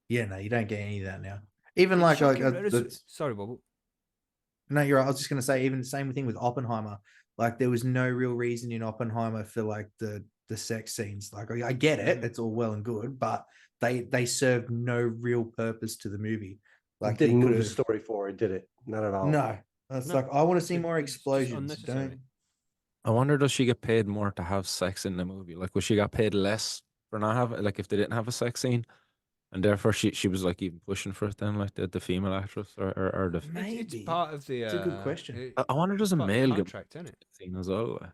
S7: Yeah, no, you don't get any of that now. Even
S1: It's
S7: like
S1: shocking. Sorry, Bob.
S7: no, you're right. I was just going to say, even the same thing with Oppenheimer. Like there was no real reason in Oppenheimer for like the sex scenes. Like I get it, it's all well and good, but they served no real purpose to the movie. Like
S2: It didn't move the
S7: could've-
S2: story forward, did it? Not at all.
S7: No, it's
S1: No,
S7: like I want to see
S1: it-
S7: more
S1: it's just
S7: explosions.
S1: unnecessary.
S7: Don't.
S8: I wonder, does she get paid more to have sex in the movie? Like, was she got paid less for not having, like, if they didn't have a sex scene, and therefore she was like even pushing for it then, like the female actress or the.
S7: Maybe.
S1: It's part of the.
S7: It's a good question.
S8: I wonder, does a
S1: part of the
S8: male get
S1: contract, isn't it?
S8: scene as well? Like?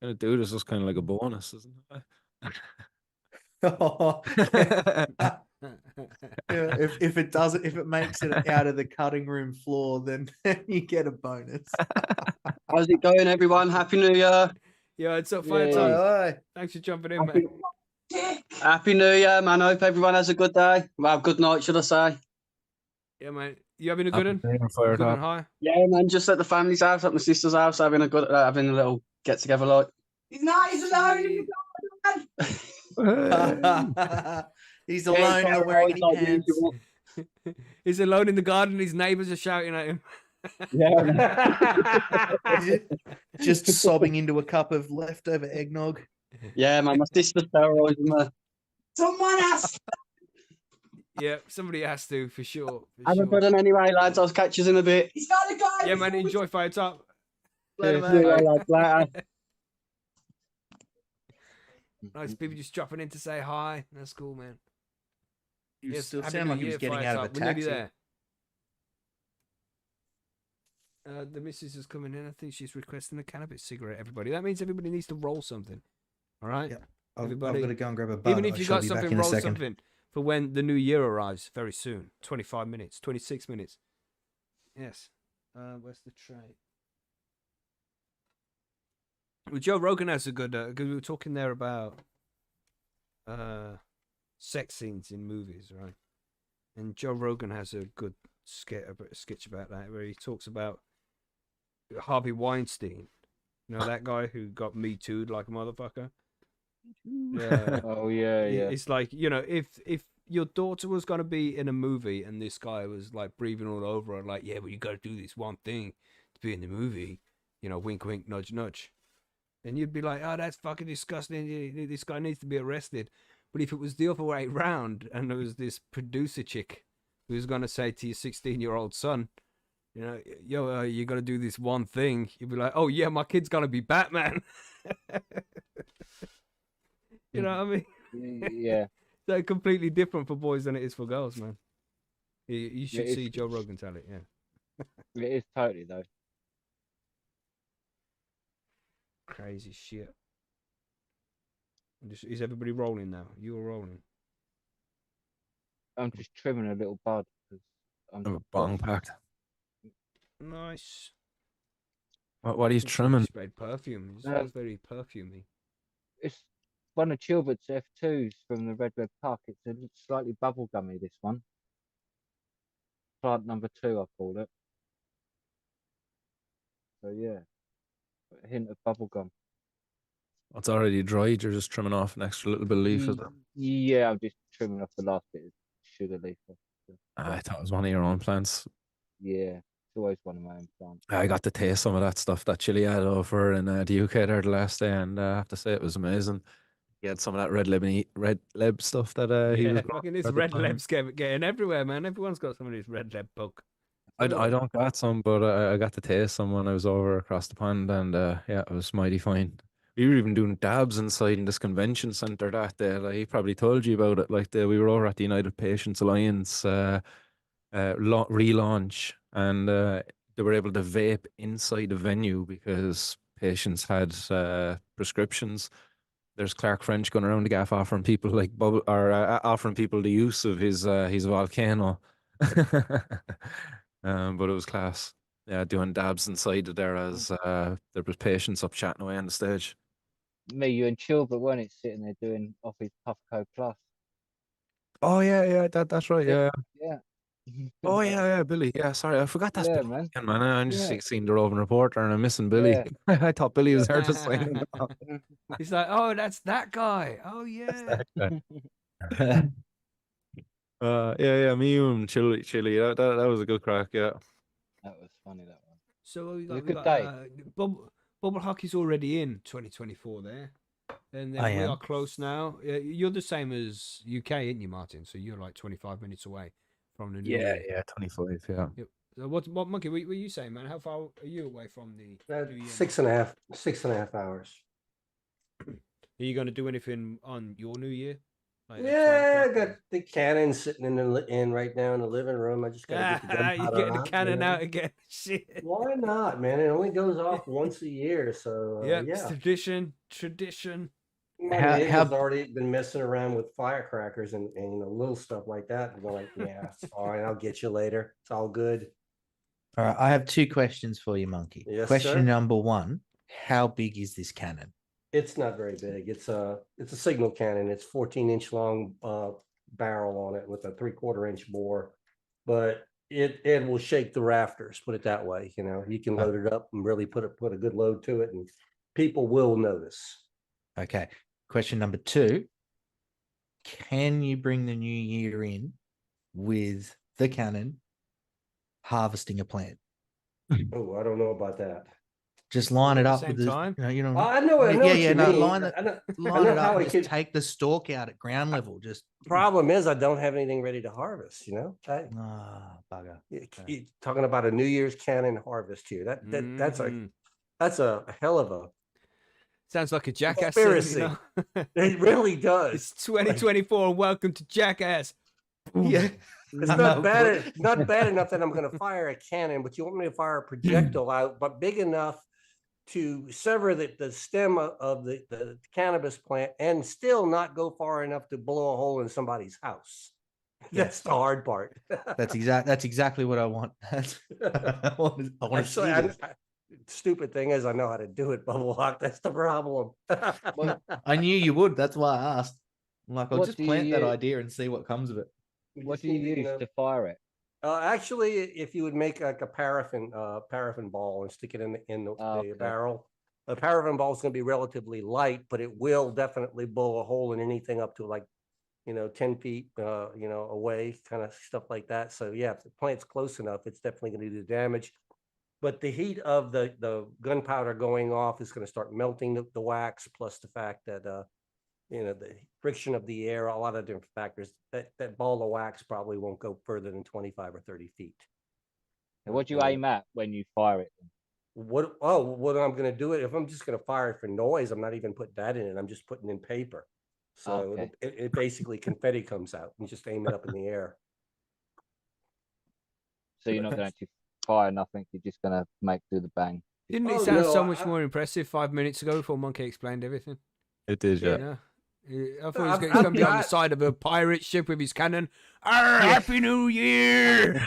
S8: Gonna do this is kind of like a bonus, isn't it?
S7: Oh, yeah, if it doesn't, if it makes it out of the cutting room floor, then you get a bonus.
S9: How's it going, everyone? Happy New Year.
S1: Yeah, it's up, fire
S4: Yeah.
S1: time.
S7: Aye,
S1: Thanks for jumping in,
S9: Happy,
S1: man.
S9: Happy New Year, man. I hope everyone has a good day. Well, good night, should I say?
S1: Yeah, man. You having a good one?
S8: Fire
S1: Good one,
S8: top.
S1: high.
S9: Yeah, man. Just at the family's house, at my sister's house, having a little get together. Like, he's alone.
S7: aye. He's alone, not wearing any pants.
S1: He's alone in the garden. His neighbours are shouting at him.
S9: Yeah,
S7: Just sobbing into a cup of leftover eggnog.
S9: yeah, man. My sister's terrorising me. Someone has.
S1: Yeah, somebody has to for sure. For
S9: Have a
S1: sure.
S9: good one anyway, lads. I'll catch you in a bit. He's got a guy.
S1: Yeah, man. Enjoy fire top.
S7: Later,
S9: See you
S7: mate.
S9: lads, later.
S1: Nice people just dropping in to say hi. That's cool, man.
S7: You
S1: Yes,
S7: still
S1: Happy
S7: sound
S1: New
S7: like he was
S1: Year,
S7: getting out of a
S1: Firetop. We're nearly
S7: taxi.
S1: there. The missus is coming in. I think she's requesting a cannabis cigarette, everybody. That means everybody needs to roll something. All right?
S7: Yep. I've
S1: Everybody.
S7: got to go and grab a bud.
S1: Even if
S7: I
S1: you
S7: shall
S1: got
S7: be back
S1: something,
S7: in a
S1: roll
S7: second.
S1: something for when the new year arrives very soon. 25 minutes, 26 minutes. Yes. Where's the tray? Well, Joe Rogan has a good, because we were talking there about sex scenes in movies, right? And Joe Rogan has a good sketch about that, where he talks about Harvey Weinstein. You know, that guy who got Me Too'd like a motherfucker? Yeah.
S4: Oh yeah, yeah.
S1: It's like, you know, if your daughter was going to be in a movie and this guy was like breathing all over her, like, yeah, but you got to do this one thing to be in the movie, you know, wink, wink, nudge, nudge. And you'd be like, oh, that's fucking disgusting. This guy needs to be arrested. But if it was the other way round and there was this producer chick who was going to say to your 16-year-old son, you know, yo, you got to do this one thing, you'd be like, oh, yeah, my kid's going to be Batman. You know what I mean?
S4: Yeah.
S1: They're completely different for boys than it is for girls, man. You should
S4: It
S1: see
S4: is-
S1: Joe Rogan tell it, yeah.
S4: It is totally though.
S1: Crazy shit. Is everybody rolling now? You are rolling.
S4: I'm just trimming a little bud because I'm
S8: I have a bong packed.
S1: Nice.
S8: What are you
S1: You
S8: trimming?
S1: sprayed perfume. It smells very perfumey.
S4: It's one of Chilbert's F2s from the Red Red Puck. It's a slightly bubblegummy, this one. Plant number 2, I call it. So yeah, a hint of bubblegum.
S8: It's already dried. You're just trimming off an extra little bit of leaf. Is it?
S4: Yeah, I'm just trimming off the last bit of sugar leaf.
S8: I thought it was one of your own plants.
S4: Yeah, it's always one of my own plants.
S8: I got to taste some of that stuff that Chili had over in the UK there the last day, and I have to say it was amazing. He had some of that red leb stuff that he was
S1: Yeah,
S8: growing
S1: fucking this
S8: at the
S1: red
S8: time.
S1: leb's getting everywhere, man. Everyone's got some of this red leb bug.
S8: I don't got some, but I got to taste some when I was over across the pond, and yeah, it was mighty fine. We were even doing dabs inside in this convention center that day. Like, he probably told you about it. Like, we were over at the United Patients Alliance relaunch, and they were able to vape inside the venue because patients had prescriptions. There's Clark French going around the gaff offering people like bubble or offering people the use of his volcano. But it was class. Yeah, doing dabs inside of there as there was patients up chatting away on the stage.
S4: Me, you and Chilbert, weren't it, sitting there doing off his Puffco Plus?
S8: Oh yeah, that's right. Yeah.
S4: Yeah.
S8: Oh yeah, Billy. Yeah, sorry, I forgot that's
S4: Yeah,
S8: Billy.
S4: man.
S8: Again, man, I'm just
S4: Yeah.
S8: seeing the roving reporter and I'm missing Billy.
S4: Yeah.
S8: I thought Billy was there just signing off.
S1: He's like, oh, that's that guy. Oh,
S8: That's
S1: yeah.
S8: that guy. Yeah, me and Chili. That was a good crack. Yeah.
S4: That was funny, that one.
S1: So
S4: It was a
S1: we
S4: good
S1: got
S4: day.
S1: bubble hockey's already in 2024 there. And then
S7: I
S1: we
S7: am.
S1: are close now. You're the same as UK, ain't you, Martin? So you're like 25 minutes away from the new year.
S8: Yeah, 25. Yeah.
S1: Yep. So what monkey were you saying, man? How far are you away from the new year?
S2: 6.5 hours.
S1: Are you going to do anything on your new year? Like
S2: Yeah, I got the cannon sitting in right now in the living room. I just got to get the
S1: you
S2: gunpowder
S1: getting the
S2: out,
S1: cannon out again? Shit.
S2: Why not, man? It only goes off once a year, so
S1: Yep,
S2: yeah.
S1: it's tradition.
S2: My neighbor's already been messing around with firecrackers and little stuff like that. And I'm like, yeah, it's fine. I'll get you later. It's all good.
S7: All right, I have 2 questions for you, Monkey.
S2: Yes,
S7: Question
S2: sir.
S7: number 1: how big is this cannon?
S2: It's not very big. It's a signal cannon. It's 14-inch long barrel on it with a 3/4-inch bore, but it will shake the rafters. Put it that way. You can load it up and really put a good load to it, and people will notice.
S7: Okay. Question number 2: can you bring the new year in with the cannon harvesting a plant?
S2: Oh, I don't know about that.
S7: Just line it
S1: At the
S7: up
S1: same
S7: with this.
S1: time?
S2: I know
S7: Yeah,
S2: what you
S7: no,
S2: mean.
S7: line
S2: I
S7: it
S2: know
S7: up
S2: how
S7: and
S2: it
S7: just
S2: could.
S7: take the stalk out at ground level. Just
S2: Problem is, I don't have anything ready to harvest.
S7: bugger.
S2: You're talking about a New Year's cannon harvest here. That's a hell of a.
S1: Sounds like a Jackass scene,
S2: conspiracy.
S1: you know?
S2: It really does.
S1: It's 2024 and welcome to Jackass.
S7: Yeah.
S2: It's
S7: I
S2: not
S7: know,
S2: bad.
S7: but-
S2: Not bad enough that I'm going to fire a cannon, but you want me to fire a projectile out, but big enough to sever the stem of the cannabis plant and still not go far enough to blow a hole in somebody's house. That's the hard part.
S7: That's exactly what I want. I want to see
S2: Actually,
S7: this.
S2: stupid thing is I know how to do it, bubble lock. That's the problem.
S7: I knew you would. That's why I asked. I'm like, I'll
S4: What
S7: just
S4: do you
S7: plant that
S4: use?
S7: idea and see what comes of it.
S4: What do you use to fire it?
S2: Actually, if you would make like a paraffin ball and stick it in the
S4: Okay.
S2: barrel, the paraffin ball is going to be relatively light, but it will definitely blow a hole in anything up to like 10 feet away, kind of stuff like that. So yeah, if the plant's close enough, it's definitely going to do damage. But the heat of the gunpowder going off is going to start melting the wax, plus the fact that the friction of the air, a lot of different factors. That ball of wax probably won't go further than 25 or 30 feet.
S4: And what do you aim at when you fire it?
S2: What I'm going to do it if I'm just going to fire it for noise, I'm not even putting that in it. I'm just putting in paper. So
S4: Okay.
S2: it basically confetti comes out and just aim it up in the air.
S4: So you're not going to fire nothing. You're just going to make do the bang.
S1: Didn't it
S2: Oh,
S1: sound
S2: no,
S1: so much more impressive 5 minutes ago before Monkey explained everything?
S8: It did, yeah.
S1: Yeah. I thought he was
S2: I've
S1: going to be on the
S2: got-
S1: side of a pirate ship with his cannon. Happy New Year!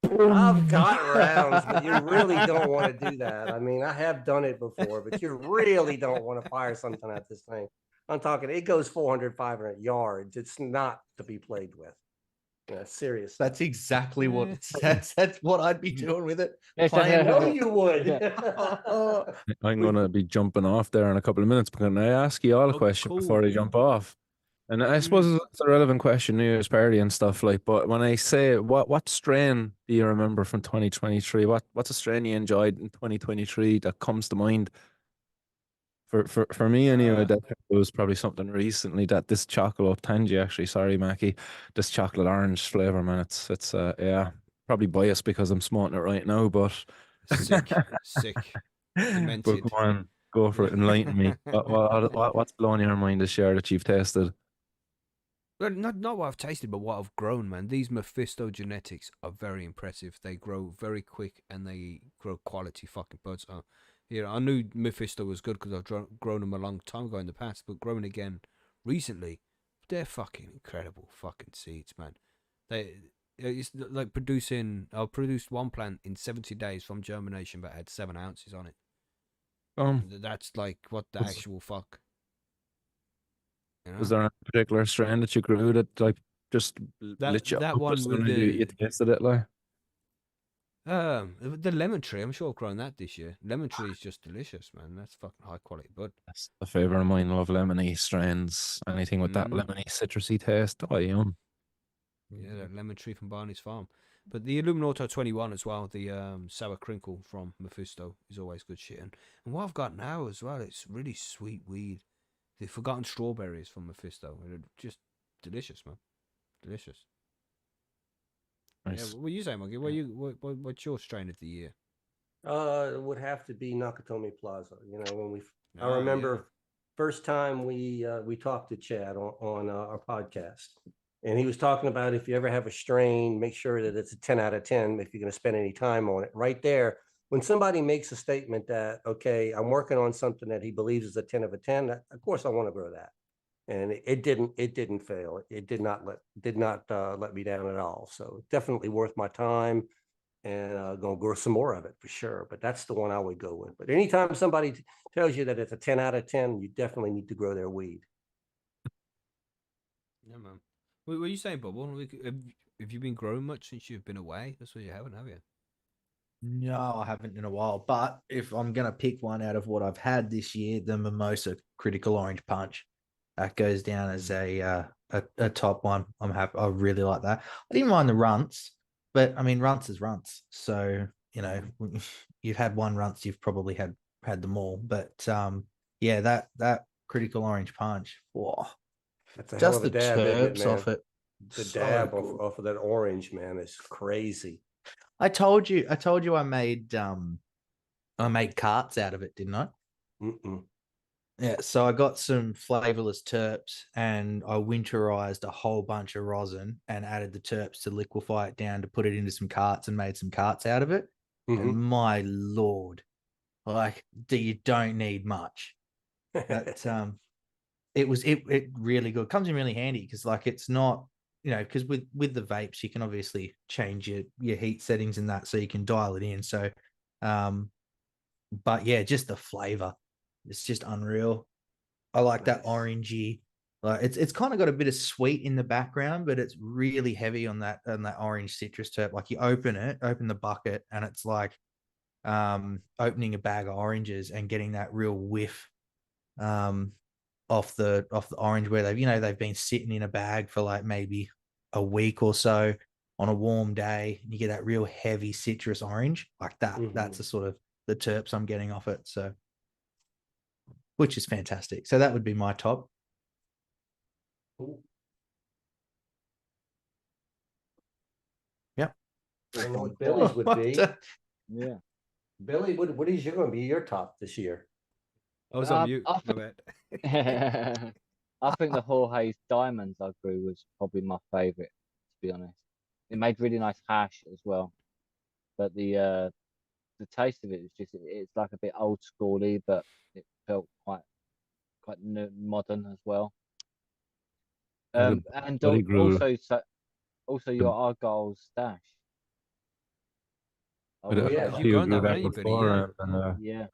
S2: I've got rounds, but you really don't want to do that. I mean, I have done it before, but you really don't want to fire something at this thing. I'm talking, it goes 400, 500 yards. It's not to be played with. Yeah, serious.
S7: That's exactly what it says. That's what I'd be doing with it.
S4: Yes,
S7: Playing
S2: No,
S7: with it.
S2: you would.
S8: I'm going to be jumping off there in a couple of minutes, but can I ask you all a
S1: Oh,
S8: question
S1: cool.
S8: before I jump off? And I suppose it's a relevant question, New Year's party and stuff like. But when I say what strain do you remember from 2023? What's a strain you enjoyed in 2023 that comes to mind? For me anyway, that was probably something recently that this chocolate tangy actually. Sorry, Mackie, this chocolate orange flavor, man. It's yeah, probably biased because I'm smoking it right now, but
S1: Sick.
S8: But
S1: Demented.
S8: come on, go for it. Enlighten me. What's blowing your mind this year that you've tasted?
S1: Well, not what I've tasted, but what I've grown, man. These Mephisto genetics are very impressive. They grow very quick and they grow quality fucking buds. I knew Mephisto was good because I've grown them a long time ago in the past, but growing again recently, they're fucking incredible fucking seeds, man. It's like I produced one plant in 70 days from germination that had 7 ounces on it. That's like what the
S8: Was-
S1: actual fuck. You know?
S8: Was there a particular strain that you grew that like just lit you
S1: that
S8: up
S1: one
S8: as
S1: with
S8: soon as you tasted it, like?
S1: The lemon tree, I'm sure I've grown that this year. Lemon tree is just delicious, man. That's fucking high quality bud.
S8: That's a favourite of mine. Love lemony strains. Anything with that lemony citrusy taste. Oh, yum.
S1: Yeah, that lemon tree from Barney's farm. But the Illuminato 21 as well, the sour crinkle from Mephisto is always good shit. And what I've got now as well, it's really sweet weed. The forgotten strawberries from Mephisto. They're just delicious, man. Delicious.
S8: Nice.
S1: Yeah, what were you saying, Monkey? What's your strain of the year?
S2: It would have to be Nakatomi Plaza. When I
S1: Ah,
S2: remember first time we talked to Chad on our podcast, and he was talking about if you ever have a strain, make sure that it's a 10 out of 10 if you're going to spend any time on it. Right there, when somebody makes a statement that, okay, I'm working on something that he believes is a 10 of a 10, of course I want to grow that. And it didn't fail. It did not let me down at all. So definitely worth my time, and gonna grow some more of it for sure. But that's the one I would go with. But anytime somebody tells you that it's a 10 out of 10, you definitely need to grow their weed.
S1: Yeah, man. What were you saying, Bob? Have you been growing much since you've been away? That's what you haven't, have you?
S7: No, I haven't in a while. But if I'm gonna pick one out of what I've had this year, the Mimosa Critical Orange Punch, that goes down as a top one. I'm happy. I really like that. I didn't mind the runts, but I mean, runts is runts. So you've had one runts, you've probably had them all. But yeah, that Critical Orange Punch, whoa,
S2: That's a hell
S7: just
S2: of a
S7: the
S2: dab, isn't it,
S7: terps
S2: man?
S7: off it.
S2: The
S7: So
S2: dab
S7: good.
S2: off of that orange, man, is crazy.
S7: I told you I made carts out of it, didn't I?
S2: Mm-mm.
S7: Yeah, so I got some flavorless terps and I winterized a whole bunch of rosin and added the terps to liquefy it down to put it into some carts and made some carts out of it. And
S2: Mhm.
S7: my lord, like you don't need much. But it really good. Comes in really handy because like it's not, because with the vapes you can obviously change your heat settings and that so you can dial it in. So but yeah, just the flavor. It's just unreal. I like that
S2: Nice.
S7: orangey. Like it's kind of got a bit of sweet in the background, but it's really heavy on that orange citrus terp. Like you open the bucket, and it's like opening a bag of oranges and getting that real whiff off the orange where they've been sitting in a bag for like maybe a week or so on a warm day. You get that real heavy citrus orange like that. That's the sort of the terps I'm getting off it. So, which is fantastic. So that would be my top.
S2: Cool.
S7: Yep.
S2: I don't know what Billy's would be.
S4: Yeah.
S2: Billy, what is going to be your top this year?
S1: I was on mute. My bad.
S4: I think the Jorge's Diamonds I grew was probably my favorite, to be honest. It made really nice hash as well, but the taste of it was it's like a bit old schooly, but it felt quite modern as well. And
S8: Buddy grew
S4: also your Argyle stash.
S1: You grown that, haven't you, Billy?
S8: before,
S4: Yeah.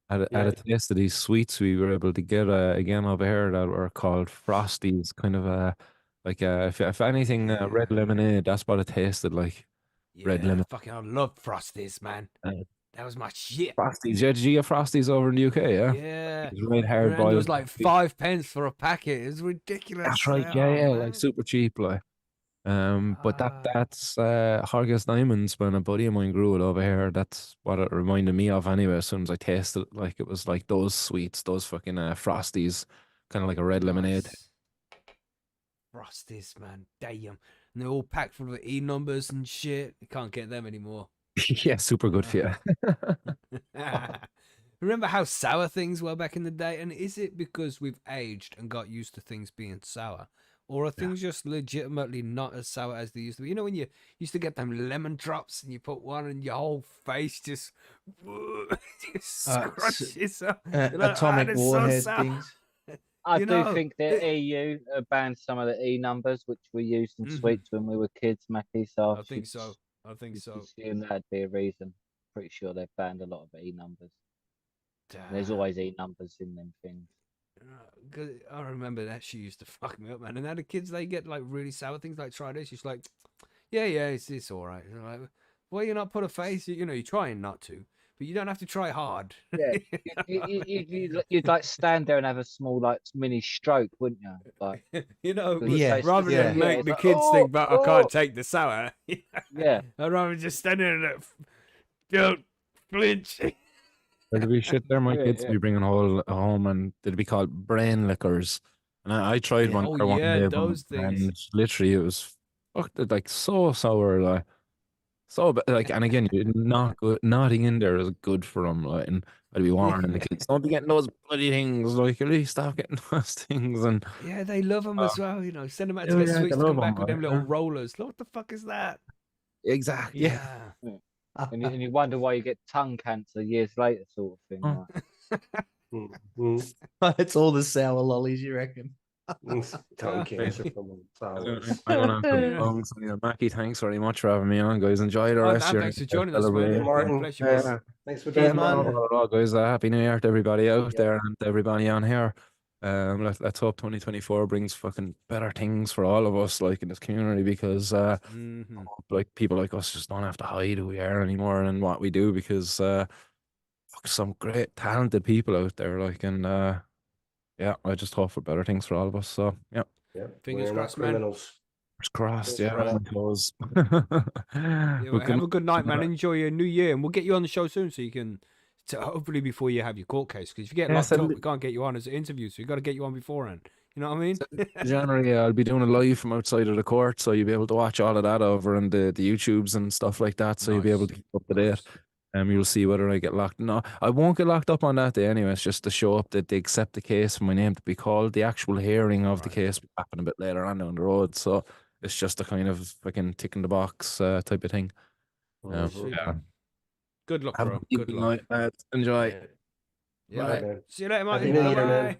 S8: At a taste of these sweets we were able to get again over here that were called Frosties, kind of if anything red lemonade, that's what it tasted like. Red
S1: Yeah,
S8: lemon.
S1: fucking I love Frosties, man. That was my shit.
S8: Frosties, yeah, did you get Frosties over in the UK, yeah?
S1: Yeah.
S8: It was right hard
S1: And there
S8: boiled.
S1: was like 5 pence for a packet. It was ridiculous.
S8: That's right,
S1: Oh,
S8: yeah,
S1: man.
S8: like super cheap, like. But that's Hargis Diamonds. When a buddy of mine grew it over here, that's what it reminded me of anyway. As soon as I tasted it, like it was like those sweets, those fucking Frosties, kind of like a red lemonade.
S1: Nice. Frosties, man, damn. And they're all packed full of E numbers and shit. You can't get them anymore.
S8: Yeah, super good for you.
S1: Remember how sour things were back in the day? And is it because we've aged and got used to things being sour? Or are things just legitimately not as sour as they used to be? You know, when you used to get them lemon drops and you put one and your whole face just scrunches up.
S7: Atomic warhead things.
S4: I do think the EU banned some of the E numbers, which we used in sweets when we were kids, Mackie. So
S1: I think so. I think so.
S4: Assume that'd be a reason. Pretty sure they've banned a lot of E numbers. There's always E numbers in them things.
S1: I remember that shit used to fuck me up, man. And now the kids, they get like really sour things. Like, try this. She's like, yeah, it's all right. And I'm like, well, you not put a face. You know, you're trying not to, but you don't have to try hard.
S4: Yeah, you'd like stand there and have a small like mini stroke, wouldn't you? Like,
S1: rather than make the kids think, but I can't take the sour.
S4: Yeah,
S1: I'd rather just stand there and don't flinch.
S8: Or to be shit there, my kids would be bringing home and they'd be called brain liquors. And I tried one for one day,
S1: those things.
S8: and literally it was like so sour, like so like. And again, not good. Nothing in there is good for them. Like, and I'd be warning the kids, don't be getting those bloody things. Like, at least stop getting those things. And
S1: yeah, they love them as well. You know, send them out to get sweets to come back with them little rollers. What the fuck is that?
S8: Exactly.
S1: Yeah.
S4: And you wonder why you get tongue cancer years later, sort of thing.
S7: It's all the sour lollies, you reckon?
S2: Tongue cancer from sours.
S8: I don't have to Mackie, thanks very much for having me on, guys. Enjoy the rest of your
S1: thanks for joining us, man.
S2: Martin. Thanks for joining
S8: us, guys. Happy New Year to everybody out there and to everybody on here. Let's hope 2024 brings fucking better things for all of us, like in this community, because like people like us just don't have to hide who we are anymore and what we do, because some great talented people out there, like, and yeah, I just hope for better things for all of us. So yeah,
S1: fingers crossed, man.
S8: Fingers crossed, yeah.
S1: Have a good night, man. Enjoy your new year, and we'll get you on the show soon, so you can. Hopefully before you have your court case, because if you get locked up, we can't get you on as an interview, so you got to get you on beforehand. You know what I mean?
S8: January, I'll be doing it live from outside of the court, so you'll be able to watch all of that over on the YouTubes and stuff like that. So you'll be able to keep up to date. You'll see whether I get locked. No, I won't get locked up on that day anyway. It's just to show up that they accept the case for my name to be called. The actual hearing of the case will happen a bit later on down the road. So it's just a kind of fucking tick in the box type of thing.
S1: Sweet,
S8: Yeah.
S1: man. Good luck,
S8: Have a
S1: bro.
S8: good
S1: Good luck.
S8: night, lads. Enjoy.
S2: Yeah.
S1: Yeah,
S2: Right,
S1: mate.
S2: man.
S1: See you later,
S2: Happy
S1: Martin.
S2: New Year,
S1: Bye-bye.
S2: man.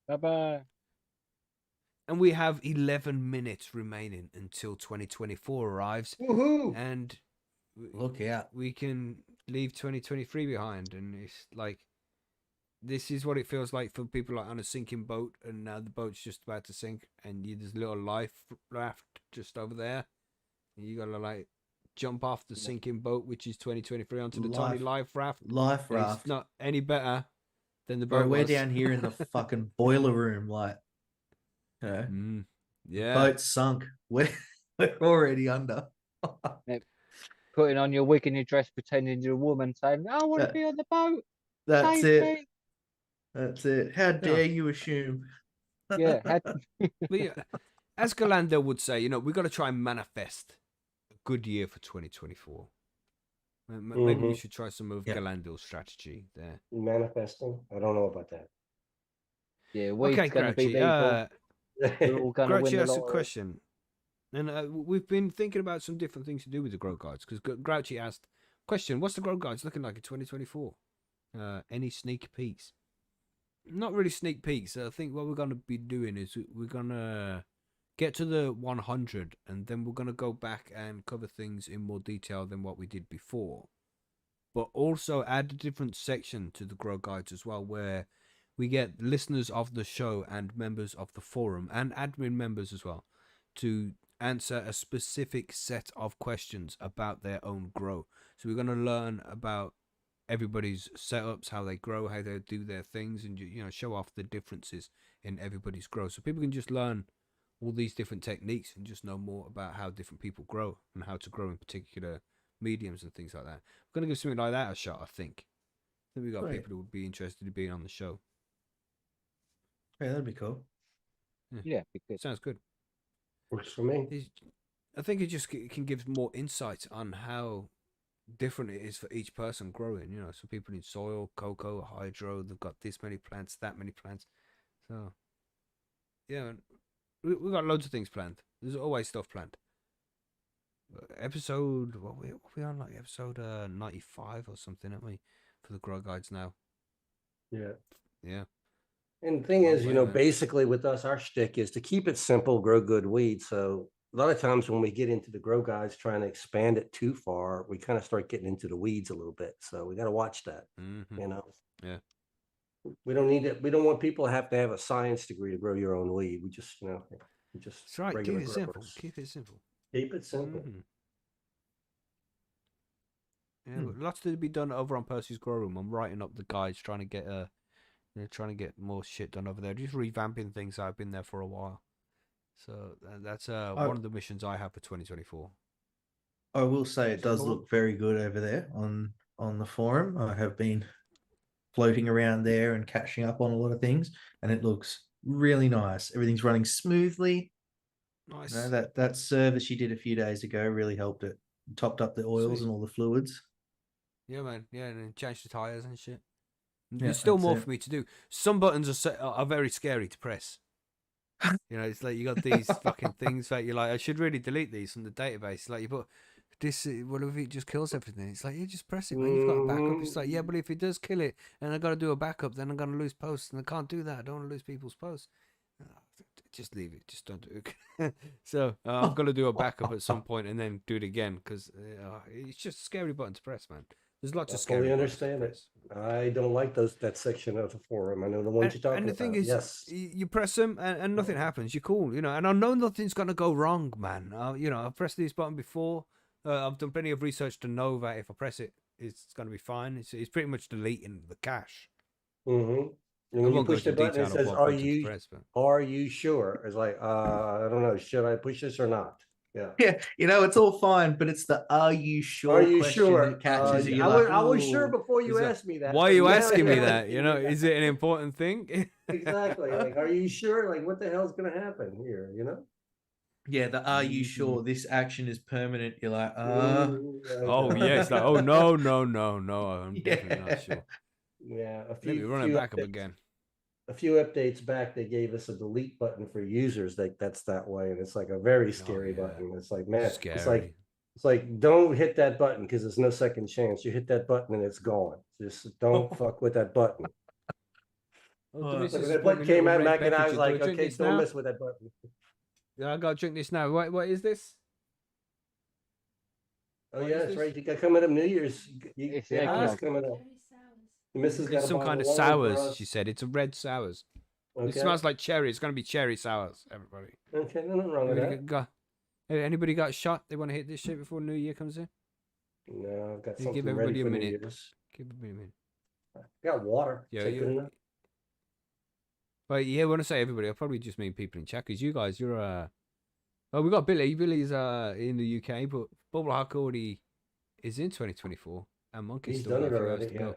S4: Bye-bye.
S1: And we have 11 minutes remaining until 2024 arrives.
S2: Woohoo!
S1: And
S7: Look out.
S1: we can leave 2023 behind. And it's like, this is what it feels like for people like on a sinking boat. And now the boat's just about to sink. And there's a little life raft just over there. And you got to like jump off the sinking boat, which is 2023, onto the tiny life raft.
S7: Life
S1: And
S7: raft.
S1: it's not any better than the
S7: Bro,
S1: boat
S7: we're
S1: was.
S7: down here in the fucking boiler room, like, you know,
S1: Yeah.
S7: boat's sunk. We're already under.
S4: Putting on your wig and your dress, pretending you're a woman, saying, "I want to
S7: That-
S4: be on the boat.
S7: That's
S4: Save
S7: it.
S4: me."
S7: That's it. How dare you assume?
S4: Yeah.
S1: But yeah, as Galando would say, we've got to try and manifest a good year for 2024. Maybe we should try some of Galando's strategy there.
S2: Manifesting? I don't know about that.
S4: Yeah, weed's
S1: Okay,
S4: going to be
S1: Grouchy.
S4: legal. We're all going to win
S1: Grouchy
S4: the
S1: asked a
S4: lottery.
S1: question. And we've been thinking about some different things to do with the Grow Guides. Because Grouchy asked, question, what's the Grow Guides looking like in 2024? Any sneak peeks? Not really sneak peeks. I think what we're going to be doing is we're going to get to the 100, and then we're going to go back and cover things in more detail than what we did before. But also add a different section to the Grow Guides as well, where we get listeners of the show and members of the forum and admin members as well to answer a specific set of questions about their own grow. So we're going to learn about everybody's setups, how they grow, how they do their things, and show off the differences in everybody's grow, so people can just learn all these different techniques and just know more about how different people grow and how to grow in particular mediums and things like that. We're going to give something like that a shot, I think. We got people who would be interested in being on the show.
S7: Yeah, that'd be cool.
S4: Yeah, because
S1: Sounds good.
S2: Works for me.
S1: I think it can give more insight on how different it is for each person growing. Some people in soil, cocoa, hydro, they've got this many plants, that many plants. So yeah, we've got loads of things planned. There's always stuff planned. Episode what we on, like episode 95 or something, aren't we, for the Grow Guides now? Yeah.
S2: And the thing is,
S1: way, man.
S2: basically with us, our shtick is to keep it simple, grow good weeds. So a lot of times when we get into the Grow Guides trying to expand it too far, we kind of start getting into the weeds a little bit. So we got to watch that.
S1: Yeah.
S2: We don't need it. We don't want people to have a science degree to grow your own weed. We just,
S1: That's right. Keep
S2: regular
S1: it simple.
S2: growers.
S1: Keep it simple.
S2: Keep it simple.
S1: Yeah, but lots to be done over on Percy's Grow Room. I'm writing up the guides, trying to get more shit done over there. Just revamping things. I've been there for a while, so that's one of the missions I have for 2024.
S7: I will say it does look very good over there on the forum. I have been floating around there and catching up on a lot of things, and it looks really nice. Everything's running smoothly.
S1: Nice.
S7: That service you did a few days ago really helped it. Topped up the oils
S1: Sweet.
S7: and all the fluids.
S1: Yeah, man. Yeah, and then change the tires and shit.
S7: Yeah,
S1: There's still
S7: that's
S1: more
S7: it.
S1: for me to do. Some buttons are very scary to press. It's like you got these fucking things that you're like, I should really delete these from the database. Like you put this, what if it just kills everything? It's like, you just press it, man. You've got a backup. It's like, yeah, but if it does kill it and I got to do a backup, then I'm going to lose posts and I can't do that. I don't want to lose people's posts. Just leave it. Just don't do it. So I'm going to do a backup at some point and then do it again because it's just a scary button to press, man. There's lots of scary buttons to
S2: understand it.
S1: press.
S2: I don't like that section of the forum. I know the ones you're talking
S1: And the
S2: about.
S1: thing is,
S2: yes.
S1: you press them and nothing happens. You're cool, and I know nothing's gonna go wrong, man. I've pressed this button before. I've done plenty of research to know that if I press it, it's gonna be fine. It's pretty much deleting the cache.
S2: Mm-hmm. And
S1: I
S2: when you
S1: won't go
S2: push the
S1: into
S2: button, it
S1: detail of
S2: says,
S1: what
S2: "Are
S1: button to
S2: you
S1: press, but
S2: are you sure?" It's like, I don't know. Should I push this or not? Yeah.
S7: Yeah, it's all fine, but it's the "Are you sure?"
S2: Are you
S7: question
S2: sure?
S7: that catches you.
S2: I was sure
S7: "Ooh."
S2: before you
S1: Is
S2: asked me that.
S1: why are
S2: but
S1: you
S2: now
S1: asking me
S2: you're
S1: that?
S2: asking me
S1: Is it an important thing?
S2: Exactly. Like, are you sure? Like, what the hell's gonna happen here?
S7: Yeah, the are you sure
S1: Mhm.
S7: this action is permanent? You're like,
S1: Oh yeah, it's like, oh no, no, no, no, I'm definitely not sure.
S2: Yeah,
S1: Let me run it back up again.
S2: a few updates back, they gave us a delete button for users that's that way, and it's like a very scary
S1: yeah.
S2: button. It's like, man,
S1: Scary.
S2: it's like don't hit that button because there's no second chance. You hit that button and it's gone. Just don't fuck with that button.
S1: Oh,
S7: Uh,
S1: the
S2: Like
S1: missus
S2: when
S1: has
S2: that
S1: brought me
S2: button
S1: a
S2: came
S1: little
S2: out
S1: red
S2: back, and I
S1: beverage.
S2: was
S1: Do I
S2: like,
S1: drink
S2: okay,
S1: this
S2: don't
S1: now?
S2: mess with that button.
S1: Yeah, I gotta drink this now. What is this?
S2: Oh
S1: What
S2: yeah,
S1: is
S2: that's
S1: this?
S2: right. You got coming up New Year's.
S4: It's
S2: The harvest
S4: eggnog.
S2: coming up. The missus got
S1: It's
S2: a
S1: some
S2: bottle
S1: kind of
S2: of wine for
S1: sours.
S2: us.
S1: She said it's a red sours. It
S2: Okay.
S1: smells like cherry. It's gonna be cherry sours. Everybody.
S2: Okay, nothing wrong with
S1: Anybody got a shot? They want to hit this shit before New Year comes in?
S2: that. No, I've got
S1: Just
S2: something
S1: give
S2: ready
S1: everybody a
S2: for New
S1: minute.
S2: Year's.
S1: Give everybody a minute.
S2: Got water.
S1: Yeah,
S2: Is that good enough?
S1: But yeah, when I say everybody, I probably just mean people in chat because you guys, you're oh, we got Billy. Billy's in the UK, but Bubble Hawk already is in 2024, and Monkey's
S2: He's
S1: still
S2: done
S1: got
S2: it
S1: a few hours
S2: already.
S1: to
S2: Yeah,
S1: go.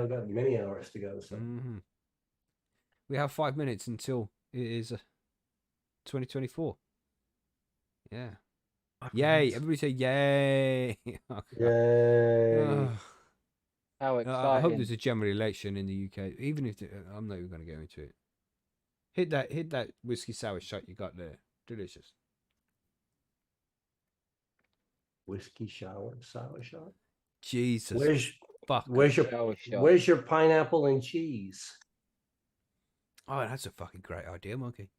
S2: I've got many hours to go. So
S1: Mm-hmm. We have 5 minutes until it is 2024. Yeah. Yay! Everybody say yay! Oh, God.
S2: yay!
S4: How
S1: I hope
S4: exciting.
S1: there's a general election in the UK. Even if I'm not even going to go into it. Hit that whiskey sour shot you got there. Delicious.
S2: Whiskey sour shot.
S1: Jesus. Fuck.
S2: Where's your pineapple and cheese?
S1: Oh, that's a fucking great idea, Monkey.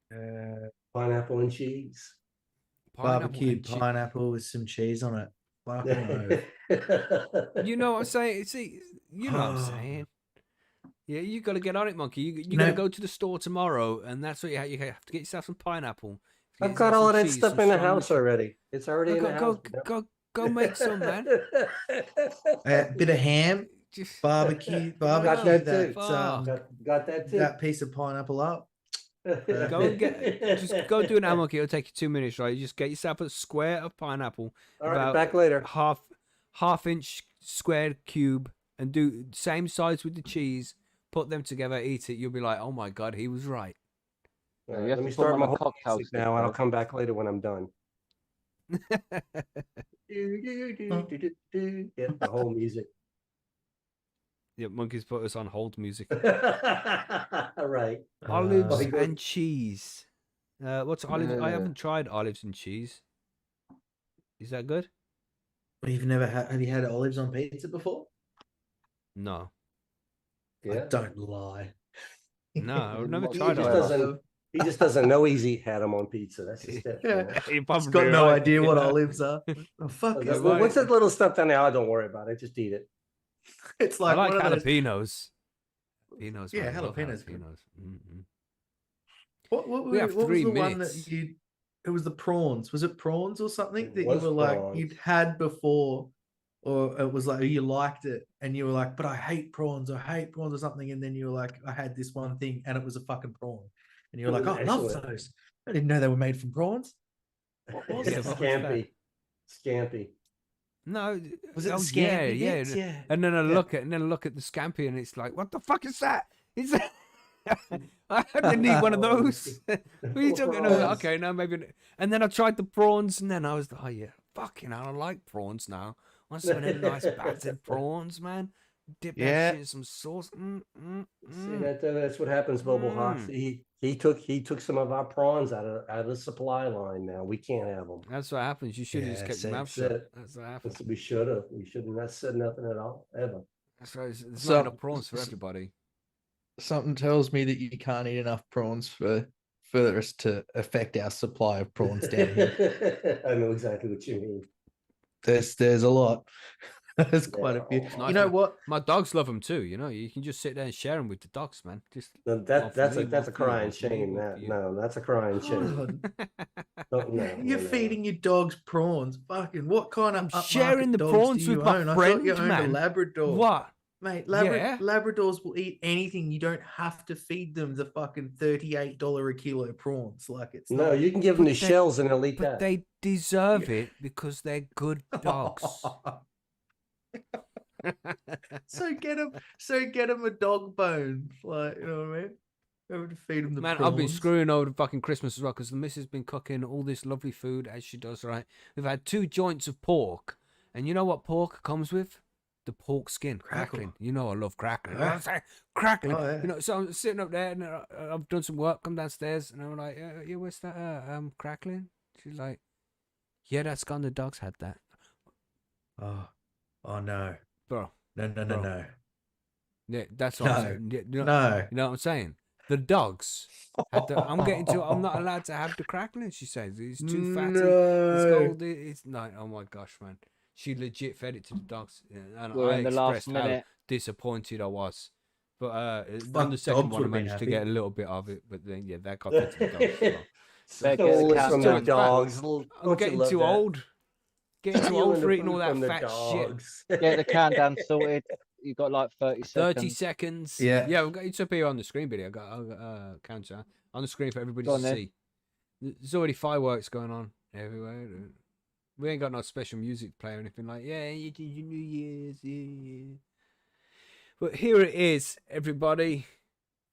S2: Pineapple and cheese.
S7: Barbecued pineapple with some cheese on it. Fucking oath.
S1: You know what I'm saying? See, you know what I'm saying. Yeah, you got to get on it, Monkey. You got to
S7: No.
S1: go to the store tomorrow, and that's what you have to get yourself some pineapple.
S2: I've got all of that stuff in the house already. It's already in the house.
S1: Go make some, man.
S7: Bit of ham,
S1: Just
S7: barbecue.
S2: Got that too.
S1: Got
S2: that too.
S7: That piece of pineapple up.
S1: Go and just go do an Monkey. It'll take you 2 minutes, right? You just get yourself a square of pineapple,
S2: All right,
S1: about
S2: back later.
S1: half inch square cube, and do same size with the cheese. Put them together, eat it. You'll be like, oh my god, he was right.
S2: Let me start my whole music now, and I'll come back later when I'm done. Yeah, the whole music.
S1: Yeah, Monkey's put us on hold music.
S2: Right.
S1: Olives and cheese. What's olives? I haven't tried olives and cheese. Is that good?
S7: You've never have you had olives on pizza before?
S1: No.
S2: Yeah.
S7: Don't lie.
S1: No, I've never
S2: He
S1: tried
S2: just
S1: olives.
S2: doesn't. He just doesn't know he's had them on pizza. That's just it.
S7: He's got no idea what olives are. Oh, fuck.
S2: What's that little stuff down there? Oh, don't worry about it. Just eat it.
S7: It's
S1: I
S7: like
S1: like
S7: one of those-
S1: jalapenos. Jalapenos.
S7: Yeah,
S1: man, I love
S7: jalapenos.
S1: Mm-hmm.
S7: What
S1: We have
S7: was
S1: 3
S7: the
S1: minutes.
S7: one that you? It was the prawns. Was it prawns or something
S2: It
S7: that you
S2: was
S7: were like
S2: prawns.
S7: you'd had before, or it was like you liked it and you were like, but I hate prawns. I hate prawns or something, and then you were like, I had this one thing and it was a fucking prawn, and you were like, oh, I love
S2: Excellent.
S7: those. I didn't know they were made from prawns. What was
S1: Yeah,
S7: it?
S1: what was that?
S2: Scampi.
S1: No,
S7: Was it the
S1: yeah,
S7: scampi
S1: yeah.
S7: bits? Yeah.
S1: And then I look at the scampi, and it's like, what the fuck is that? Is that? I didn't need one of those. What are you talking about? Okay, no, maybe. And then I tried the prawns, and then I was, oh yeah, fucking hell, I like prawns now. I want some of them nice battered prawns, man. Dip that shit in some sauce.
S2: See, that's what happens, Bubble Hawks. He took some of our prawns out of the supply line. Now we can't have them.
S1: That's what happens. You should have just kept your mouth shut. That's what happens.
S2: We should have. We should have not said nothing at all ever.
S1: That's right. There's not enough prawns for everybody.
S7: Something tells me that you can't eat enough prawns for us to affect our supply of prawns down here.
S2: I know exactly what you mean.
S7: There's a lot. There's quite a few.
S1: Nice,
S7: you know
S1: man.
S7: what?
S1: My dogs love them too. You know, you can just sit there and share them with the dogs, man. Just
S2: That's a crying shame. That's a crying shame.
S7: You're feeding your dogs prawns. Fucking what kind of
S1: sharing the
S7: dogs
S1: prawns
S7: do you
S1: with my
S7: own? I
S1: friend,
S7: thought you owned
S1: man.
S7: a Labrador.
S1: What?
S7: Mate,
S1: Yeah.
S7: Labradors will eat anything. You don't have to feed them the fucking $38 a kilo prawns. Like it's
S2: No,
S7: not.
S2: you can give them the shells and they'll eat that.
S1: But they deserve it because they're good dogs.
S7: So get them a dog bone. Like, you know what I mean? Remember to feed him the
S1: Man, I've been
S7: prawns.
S1: screwing over the fucking Christmas as well because the missus been cooking all this lovely food as she does, right? We've had 2 joints of pork, and you know what pork comes with? The pork skin,
S7: Crackle.
S1: crackling. You know I love crackling. You know
S7: Yeah.
S1: what I'm saying? Crackling.
S7: Oh, yeah.
S1: You know, so I'm sitting up there and I've done some work. Come downstairs and I'm like, yeah, what's that? Crackling. She's like, yeah, that's gone. The dogs had that,
S7: Oh no.
S1: bro.
S7: No.
S1: Bro. Yeah, that's what I'm
S7: No.
S1: saying. You know,
S7: No.
S1: you know what I'm saying? The dogs had the. I'm not allowed to have the crackling. She says it's too fatty. It's
S7: No.
S1: gold. It's no. Oh my gosh, man. She legit fed it to the dogs, and
S4: We're
S1: I
S4: in the last
S1: expressed how
S4: minute.
S1: disappointed I was. But on
S7: Fuck,
S1: the second
S7: dogs
S1: one, I
S7: would've been
S1: managed to
S7: happy.
S1: get a little bit of it. But then, yeah, that got fed to the dogs. As well.
S4: Better get the
S2: Stole it
S4: cat
S2: from
S4: down.
S2: the dogs.
S1: I'm
S2: Don't you
S1: getting
S2: love
S1: too
S2: that?
S1: old. Getting too
S2: Stealing
S1: old
S2: the
S1: for eating
S2: food
S1: all that
S2: from the
S1: fat shit.
S2: dogs.
S4: Get the countdown sorted. You got like 30
S1: 30
S4: seconds.
S1: seconds.
S7: Yeah.
S1: Yeah, we've got it's up here on the screen, Billy. I got counter on the screen for everybody
S4: Go
S1: to
S4: on then.
S1: see. There's already fireworks going on everywhere. We ain't got no special music to play or anything like, yeah, you did your New Year's, yeah. But here it is, everybody.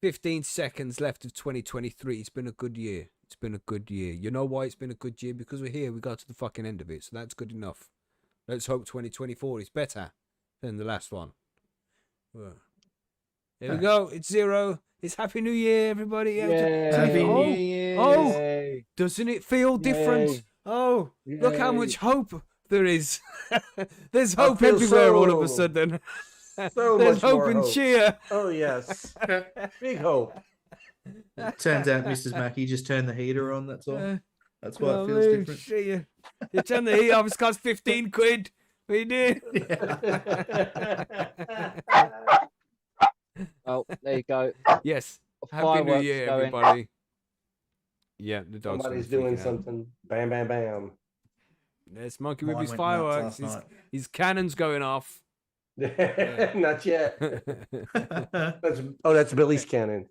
S1: 15 seconds left of 2023. It's been a good year. It's been a good year. You know why it's been a good year? Because we're here. We got to the fucking end of it. So that's good enough. Let's hope 2024 is better than the last one. Well, there we go. It's 0. It's Happy New Year, everybody. Yeah,
S7: Happy
S1: oh,
S7: New Year.
S1: oh,
S4: Yay.
S1: doesn't it feel different?
S4: Yay.
S1: Oh, look how
S4: Yay.
S1: much hope there is. There's
S2: I
S1: hope
S2: feel
S1: everywhere all of a
S2: so-
S1: sudden.
S2: So
S1: There's
S2: much
S1: hope
S2: more
S1: and
S2: hope.
S1: cheer.
S2: Oh yes, big hope.
S7: Turns out Mrs. Mackey just turned the heater on, that's all.
S1: Uh,
S7: That's why
S1: oh,
S7: it feels
S1: man,
S7: different.
S1: shit, you turn the heat off, it's cost 15 quid. What you do?
S4: Well, there you go.
S1: Yes. Happy New
S4: Fireworks
S1: Year,
S4: going.
S1: everybody. Yeah, the dog's
S2: Somebody's
S1: gonna
S2: doing
S1: freak out.
S2: something. Bam, bam, bam.
S1: There's Monkey
S7: Mine
S1: with his
S7: went nuts
S1: fireworks.
S7: last night.
S1: His cannon's going off.
S2: Not yet.
S1: Oh,
S2: That's Billy's cannon.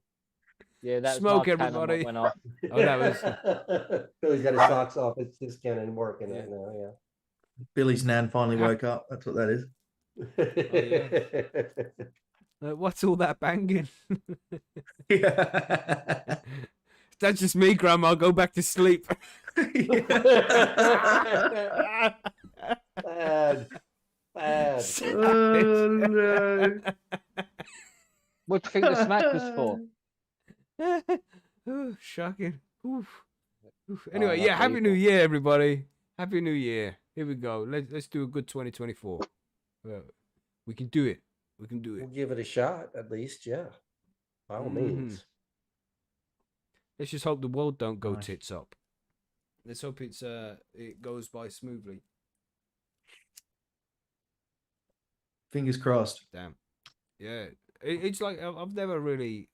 S4: Yeah, that's
S1: Smoke,
S4: my cannon
S1: everybody.
S4: that went off.
S1: that was.
S2: Billy's got his socks off. It's his cannon working
S1: Yeah.
S2: right now. Yeah.
S7: Billy's nan finally woke up. That's what that is.
S1: What's all that banging?
S7: Yeah.
S1: That's just me, Grandma. Go back to sleep.
S2: Bad. Bad.
S7: Oh, no.
S4: What do you think the smack was for?
S1: Oh, shocking. Oof. Oof. Anyway,
S4: that's
S1: yeah, Happy New
S4: evil.
S1: Year, everybody. Happy New Year. Here we go. Let's do a good 2024. We can do it. We can do
S2: We'll
S1: it.
S2: give it a shot, at least. Yeah. By all means.
S1: Let's just hope the world don't go
S7: Nice.
S1: tits up. Let's hope it goes by smoothly.
S7: Fingers crossed.
S1: Damn. Yeah. It's like I've never really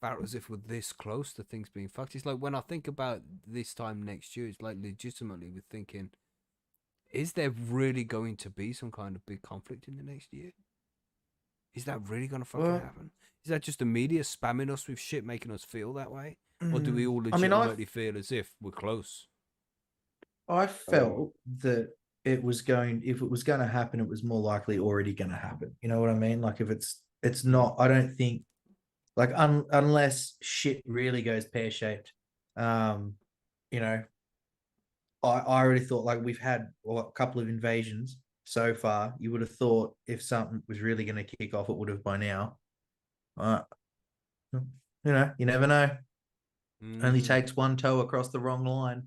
S1: felt as if we're this close to things being fucked. It's like when I think about this time next year, it's like legitimately we're thinking, is there really going to be some kind of big conflict in the next year? Is that really going to fucking
S7: Well-
S1: happen? Is that just the media spamming us with shit, making us feel that way? Or do we all
S7: I mean,
S1: legitimately feel as if we're close?
S7: I felt that it was going, if it was going to happen, it was more likely already going to happen. You know what I mean? Like if it's not, I don't think, like unless shit really goes pear-shaped, you know, I already thought like we've had a couple of invasions so far. You would have thought if something was really going to kick off, it would have by now. You know, you never know. Only
S1: Mhm.
S7: takes one toe across the wrong line.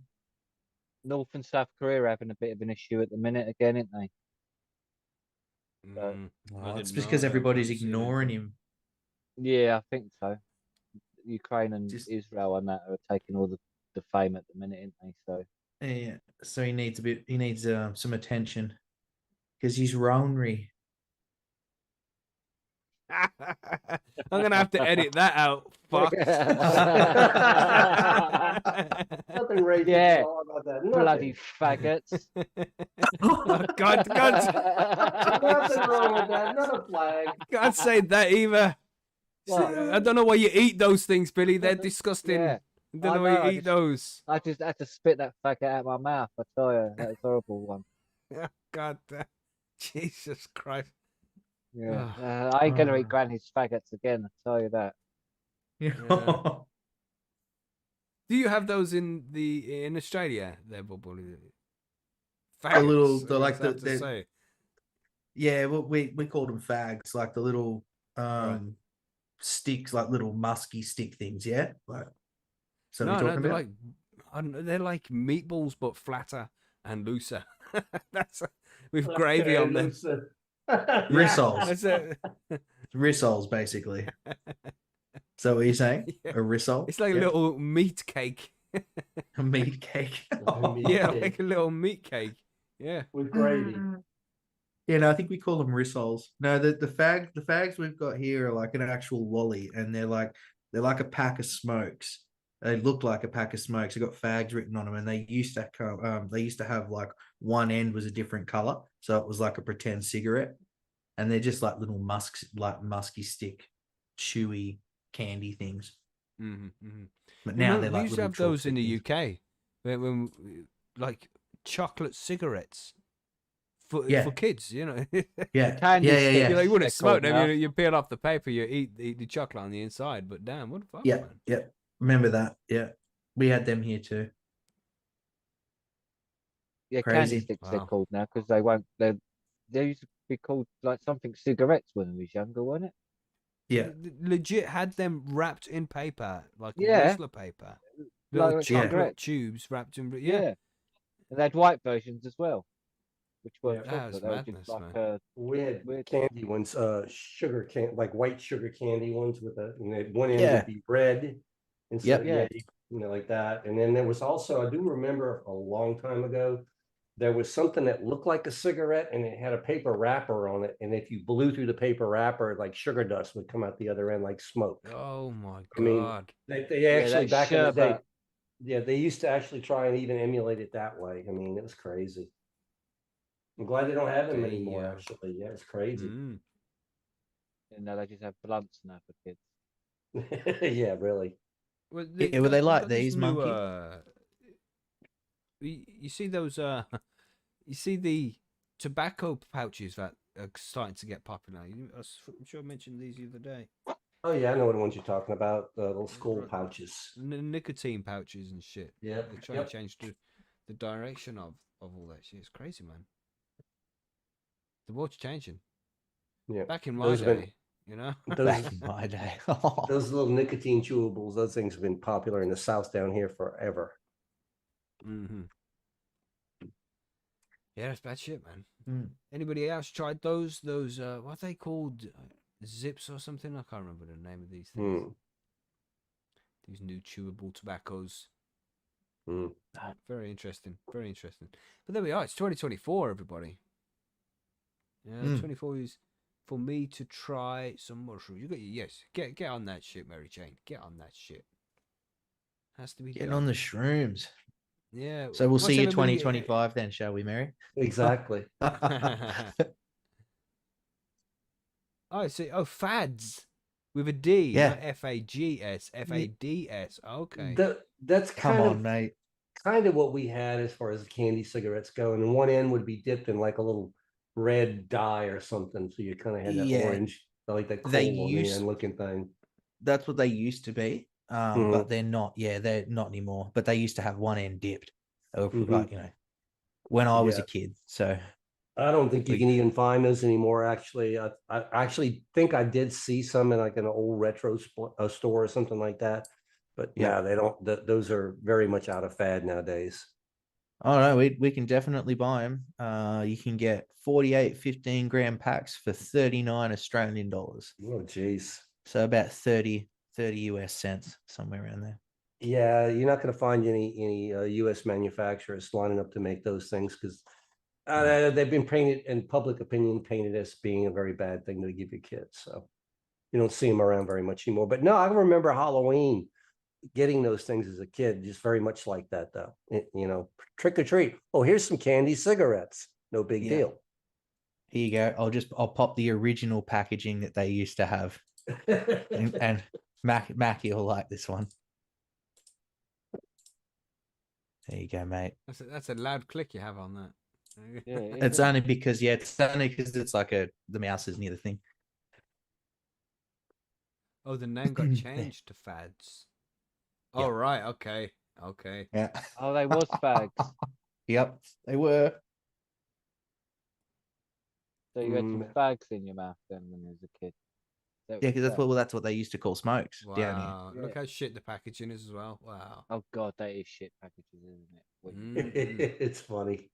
S4: North and South Korea are having a bit of an issue at the minute again, aren't they?
S1: Mm, I
S7: It's
S1: didn't
S7: because
S1: know.
S7: everybody's
S1: I haven't seen
S7: ignoring
S1: anything.
S7: him.
S4: Yeah, I think so. Ukraine and
S7: Just-
S4: Israel and that are taking all the fame at the minute, aren't they? So
S7: Yeah, so he needs some attention because he's ornery.
S1: I'm gonna have to edit that out. Fuck.
S2: Nothing racist
S4: Yeah.
S2: at all about that. Nothing.
S4: bloody faggots.
S1: Oh, God,
S2: Nothing wrong with that. Not a flag.
S1: can't say that either.
S4: What?
S1: I don't know why you eat those things, Billy. They're disgusting.
S4: Yeah.
S1: I don't
S4: I
S1: know why
S4: know,
S1: you
S4: I
S1: eat
S4: just-
S1: those.
S4: I just had to spit that faggot out of my mouth. I tell you, that was a horrible one.
S1: God, Jesus Christ.
S4: Yeah,
S1: Ah.
S4: I ain't gonna eat
S7: Ah.
S4: Granny's faggots again. I tell you that.
S7: Yeah.
S1: Do you have those in Australia there, Bob?
S7: The little,
S1: Fags,
S7: the
S1: I
S7: like
S1: guess I
S7: the,
S1: have to
S7: the
S1: say.
S7: yeah, well, we called them fags, like the little
S1: Right.
S7: sticks, like little musky stick things. Yeah, like so. What
S1: No,
S7: you
S1: no,
S7: talking
S1: they're
S7: about?
S1: like I don't know, they're like meatballs but flatter and looser. That's with gravy
S2: Okay,
S1: on them.
S2: Lucy.
S7: Rissoles,
S1: That's it.
S7: rissoles, basically. So what are you saying?
S1: Yeah.
S7: A rissole?
S1: It's like a
S7: Yeah.
S1: little meat cake.
S7: A meat cake.
S2: Meat
S1: Yeah,
S2: cake.
S1: like a little meat cake. Yeah.
S2: With gravy.
S7: Yeah, no, I think we call them rissoles. No, the fags we've got here are like an actual lolly, and they're like a pack of smokes. They look like a pack of smokes. They got fags written on them, and they used to have like one end was a different color, so it was like a pretend cigarette. And they're just like little musky stick, chewy candy things.
S1: Mm-hmm, mm-hmm.
S7: But now they're
S1: We
S7: like
S1: used to
S7: little
S1: have those in
S7: chopstick
S1: the
S7: things.
S1: UK like chocolate cigarettes for
S7: Yeah.
S1: kids, you know.
S7: Yeah,
S4: Candy
S7: yeah,
S4: sticks.
S1: You know, you wouldn't
S4: they're
S1: smoke
S4: called
S1: them.
S4: now.
S1: You peel off the paper, you eat the chocolate on the inside. But damn, what the fuck,
S7: yeah,
S1: man?
S7: yeah. Remember that? Yeah, we had them here too.
S4: Yeah, candy
S7: Crazy.
S4: sticks they're
S1: Wow.
S4: called now because they used to be called like something cigarettes when we was younger, wasn't it?
S7: Yeah,
S1: Legit had them wrapped in paper, like
S4: Yeah.
S1: Whistler paper, little
S4: Like
S7: Yeah.
S1: chocolate
S4: cigarettes.
S1: tubes wrapped in.
S4: Yeah. And they had white versions as well, which weren't
S2: Yeah.
S1: That was
S4: chocolate. They were
S1: madness,
S4: just like
S1: man.
S2: We had
S4: weird.
S2: candy ones, sugar can like white sugar candy ones with one end
S7: Yeah.
S2: would be red instead
S7: Yep.
S2: of
S4: Yeah.
S2: like that. And then there was also, I do remember a long time ago, there was something that looked like a cigarette and it had a paper wrapper on it. And if you blew through the paper wrapper, like sugar dust would come out the other end like smoke.
S1: Oh my
S2: I mean,
S1: god.
S2: they
S4: Yeah,
S2: actually
S4: that
S2: back in the day,
S4: sherbet.
S2: yeah, they used to actually try and even emulate it that way. I mean, it was crazy. I'm glad they don't have them anymore,
S1: Damn.
S2: actually. Yeah, it's crazy.
S1: Mm.
S4: You know, they just have blunts now for kids.
S2: Yeah, really.
S1: Well,
S7: Yeah, were they like
S1: got this
S7: these,
S1: new,
S7: Monkey?
S1: you see those you see the tobacco pouches that are starting to get popular. I'm sure I mentioned these the other day.
S2: Oh yeah, I know what ones you're talking about. The little
S1: Yeah,
S2: skull
S1: right.
S2: pouches.
S1: Nicotine pouches and shit.
S2: Yeah,
S1: They're trying to change the direction of all that shit. It's crazy, man. The world's changing.
S2: Yeah.
S1: Back in my
S2: Those have been-
S1: day, you know.
S2: Those,
S7: Back in my day.
S2: those little nicotine chewables, those things have been popular in the South down here forever.
S1: Mm-hmm. Yeah, that's bad shit, man.
S7: Mm.
S1: Anybody else tried those? What are they called? Zips or something? I can't remember the name of these things.
S2: Mm.
S1: These new chewable tobaccos.
S2: Mm.
S1: Very interesting. Very interesting. But there we are. It's 2024, everybody. Yeah, 24 is for me to try some mushrooms. You got yes. Get on that shit, Mary Jane. Get on that shit. Has to be
S7: Getting
S1: done.
S7: on the shrooms.
S1: Yeah.
S7: So we'll
S1: what's
S7: see you
S1: everybody-
S7: 2025 then, shall we, Mary?
S2: Exactly.
S1: Oh, see. Oh, fads with a D.
S7: Yeah.
S1: Not FAGS. FADS. Okay.
S2: That's
S7: Come
S2: kind
S7: on,
S2: of
S7: mate.
S2: what we had as far as candy cigarettes go. And one end would be dipped in like a little red dye or something. So you kind of had that
S7: Yeah.
S2: orange, like that coal
S7: They
S2: on the
S7: used-
S2: end looking thing.
S7: That's what they used to be. But they're not. Yeah, they're not anymore. But they used to have one end dipped. They were like, when I was a kid. So
S2: I don't think you can even find those anymore. Actually, I actually think I did see some in like an old retro store or something like that. But yeah, they don't. Those are very much out of fad nowadays.
S7: oh no, we can definitely buy them. You can get 48 15-gram packs for 39 Australian dollars.
S2: Oh, geez.
S7: So about 30 US cents, somewhere around there.
S2: Yeah, you're not going to find any U.S. manufacturers lining up to make those things because they've been painted in public opinion painted as being a very bad thing to give your kids. So you don't see them around very much anymore. But no, I remember Halloween getting those things as a kid, just very much like that though. Trick or treat. Oh, here's some candy cigarettes. No big deal.
S7: Here you go. I'll pop the original packaging that they used to have, and Mackie will like this one. There you go, mate.
S1: That's a loud click you have on that.
S4: Yeah,
S7: It's only because it's like the mouse is near the thing.
S1: Oh, the name got changed to Fads.
S7: Yeah.
S1: Oh, right. Okay. Okay.
S7: Yeah.
S4: Oh, they was fags.
S7: Yep, they were.
S4: So you had some
S2: Mm.
S4: fags in your mouth then when you was a kid. That
S7: Yeah,
S4: was
S7: because
S4: fags.
S7: that's what they used to call smokes down here.
S1: Wow. Look how shit the packaging is as well. Wow.
S4: Oh god, that is shit packages, isn't it? What you-
S1: Mhm.
S2: It's funny.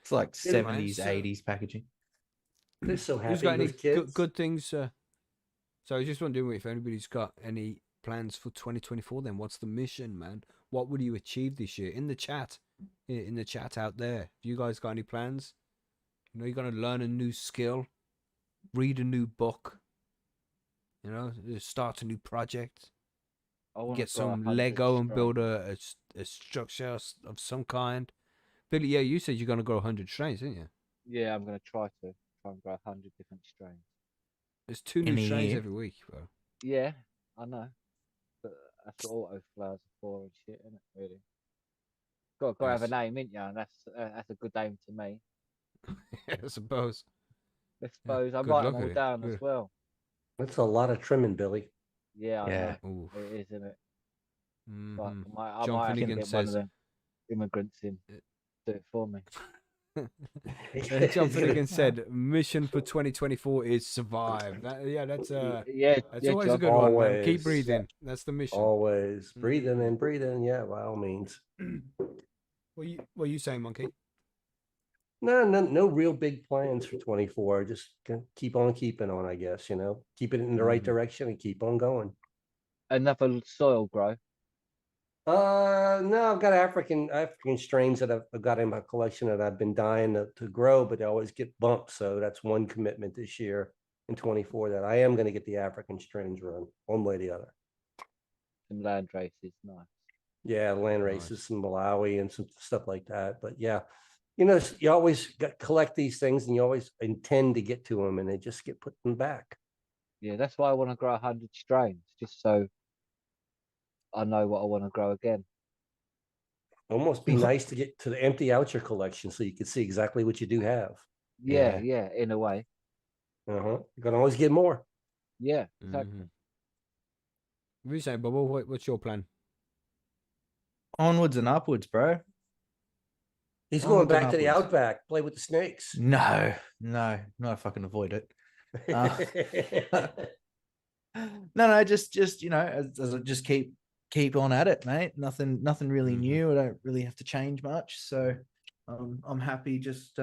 S7: It's like
S2: Yeah,
S7: 70s,
S1: so-
S7: 80s packaging.
S2: They're so
S1: Who's
S2: happy
S1: got any
S2: with kids.
S1: good things? So I was just wondering if anybody's got any plans for 2024. Then what's the mission, man? What will you achieve this year? In the chat, in the chat out there, have you guys got any plans? You know, you're gonna learn a new skill, read a new book. You know, start a new project,
S4: I wanna
S1: get
S4: grow
S1: some
S4: 100
S1: Lego and
S4: strong.
S1: build a structure of some kind. Billy, yeah, you said you're gonna grow 100 strains, didn't you?
S4: Yeah, I'm gonna try and grow 100 different strains.
S1: There's 2 new
S7: In a
S1: strains
S7: year.
S1: every week, bro.
S4: Yeah, I know. But that's what auto flowers are for and shit, isn't it? Really. Got to have a
S1: Nice.
S4: name, ain't you? And that's a good name to me.
S1: I suppose.
S4: I
S1: Yeah,
S4: suppose I
S1: good
S4: write
S1: luck
S4: them all
S1: with it.
S4: down as
S1: Good.
S4: well.
S2: That's a lot of trimming, Billy.
S4: Yeah, I
S7: Yeah.
S4: know.
S1: Oof.
S4: It is, isn't it? But
S1: Mhm.
S4: I
S1: John
S4: might have to
S1: Finnegan
S4: get one of
S1: says.
S4: them immigrants in do it for me.
S1: John Finnegan said, "Mission for 2024 is survive."
S4: Yeah,
S1: That's
S4: yeah,
S1: always a
S4: John.
S1: good one, man. Keep
S2: Always.
S1: breathing. That's the mission.
S2: Always breathing
S1: Mhm.
S2: and breathing. Yeah, by all means.
S1: What are you saying, Monkey?
S2: No real big plans for 24. Just gonna keep on keeping on, I guess, keep it in the right
S1: Mhm.
S2: direction and keep on going.
S4: Another soil grow.
S2: No, I've got African strains that I've got in my collection that I've been dying to grow, but they always get bumped. So that's one commitment this year in 24 that I am going to get the African strains run one way or the other.
S4: Some land races, nice.
S2: Yeah, land
S1: Nice.
S2: races in Malawi and some stuff like that. But yeah, you always collect these things and you always intend to get to them and they just get put in back.
S4: Yeah, that's why I want to grow 100 strains, just so I know what I want to grow again.
S2: Almost be nice to get to empty out your collection so you can see exactly what you do have.
S4: Yeah, yeah, in a way.
S2: You're going to always get more.
S4: Yeah, exactly.
S1: Mhm. What are you saying, Bubble? What's your plan?
S7: Onwards and upwards, bro.
S2: He's going
S7: Onwards and
S2: back to the
S7: upwards.
S2: outback, play with the snakes.
S7: No, if I can avoid it. No, just as I just keep on at it, mate. Nothing really
S1: Mhm.
S7: new. I don't really have to change much, so I'm happy just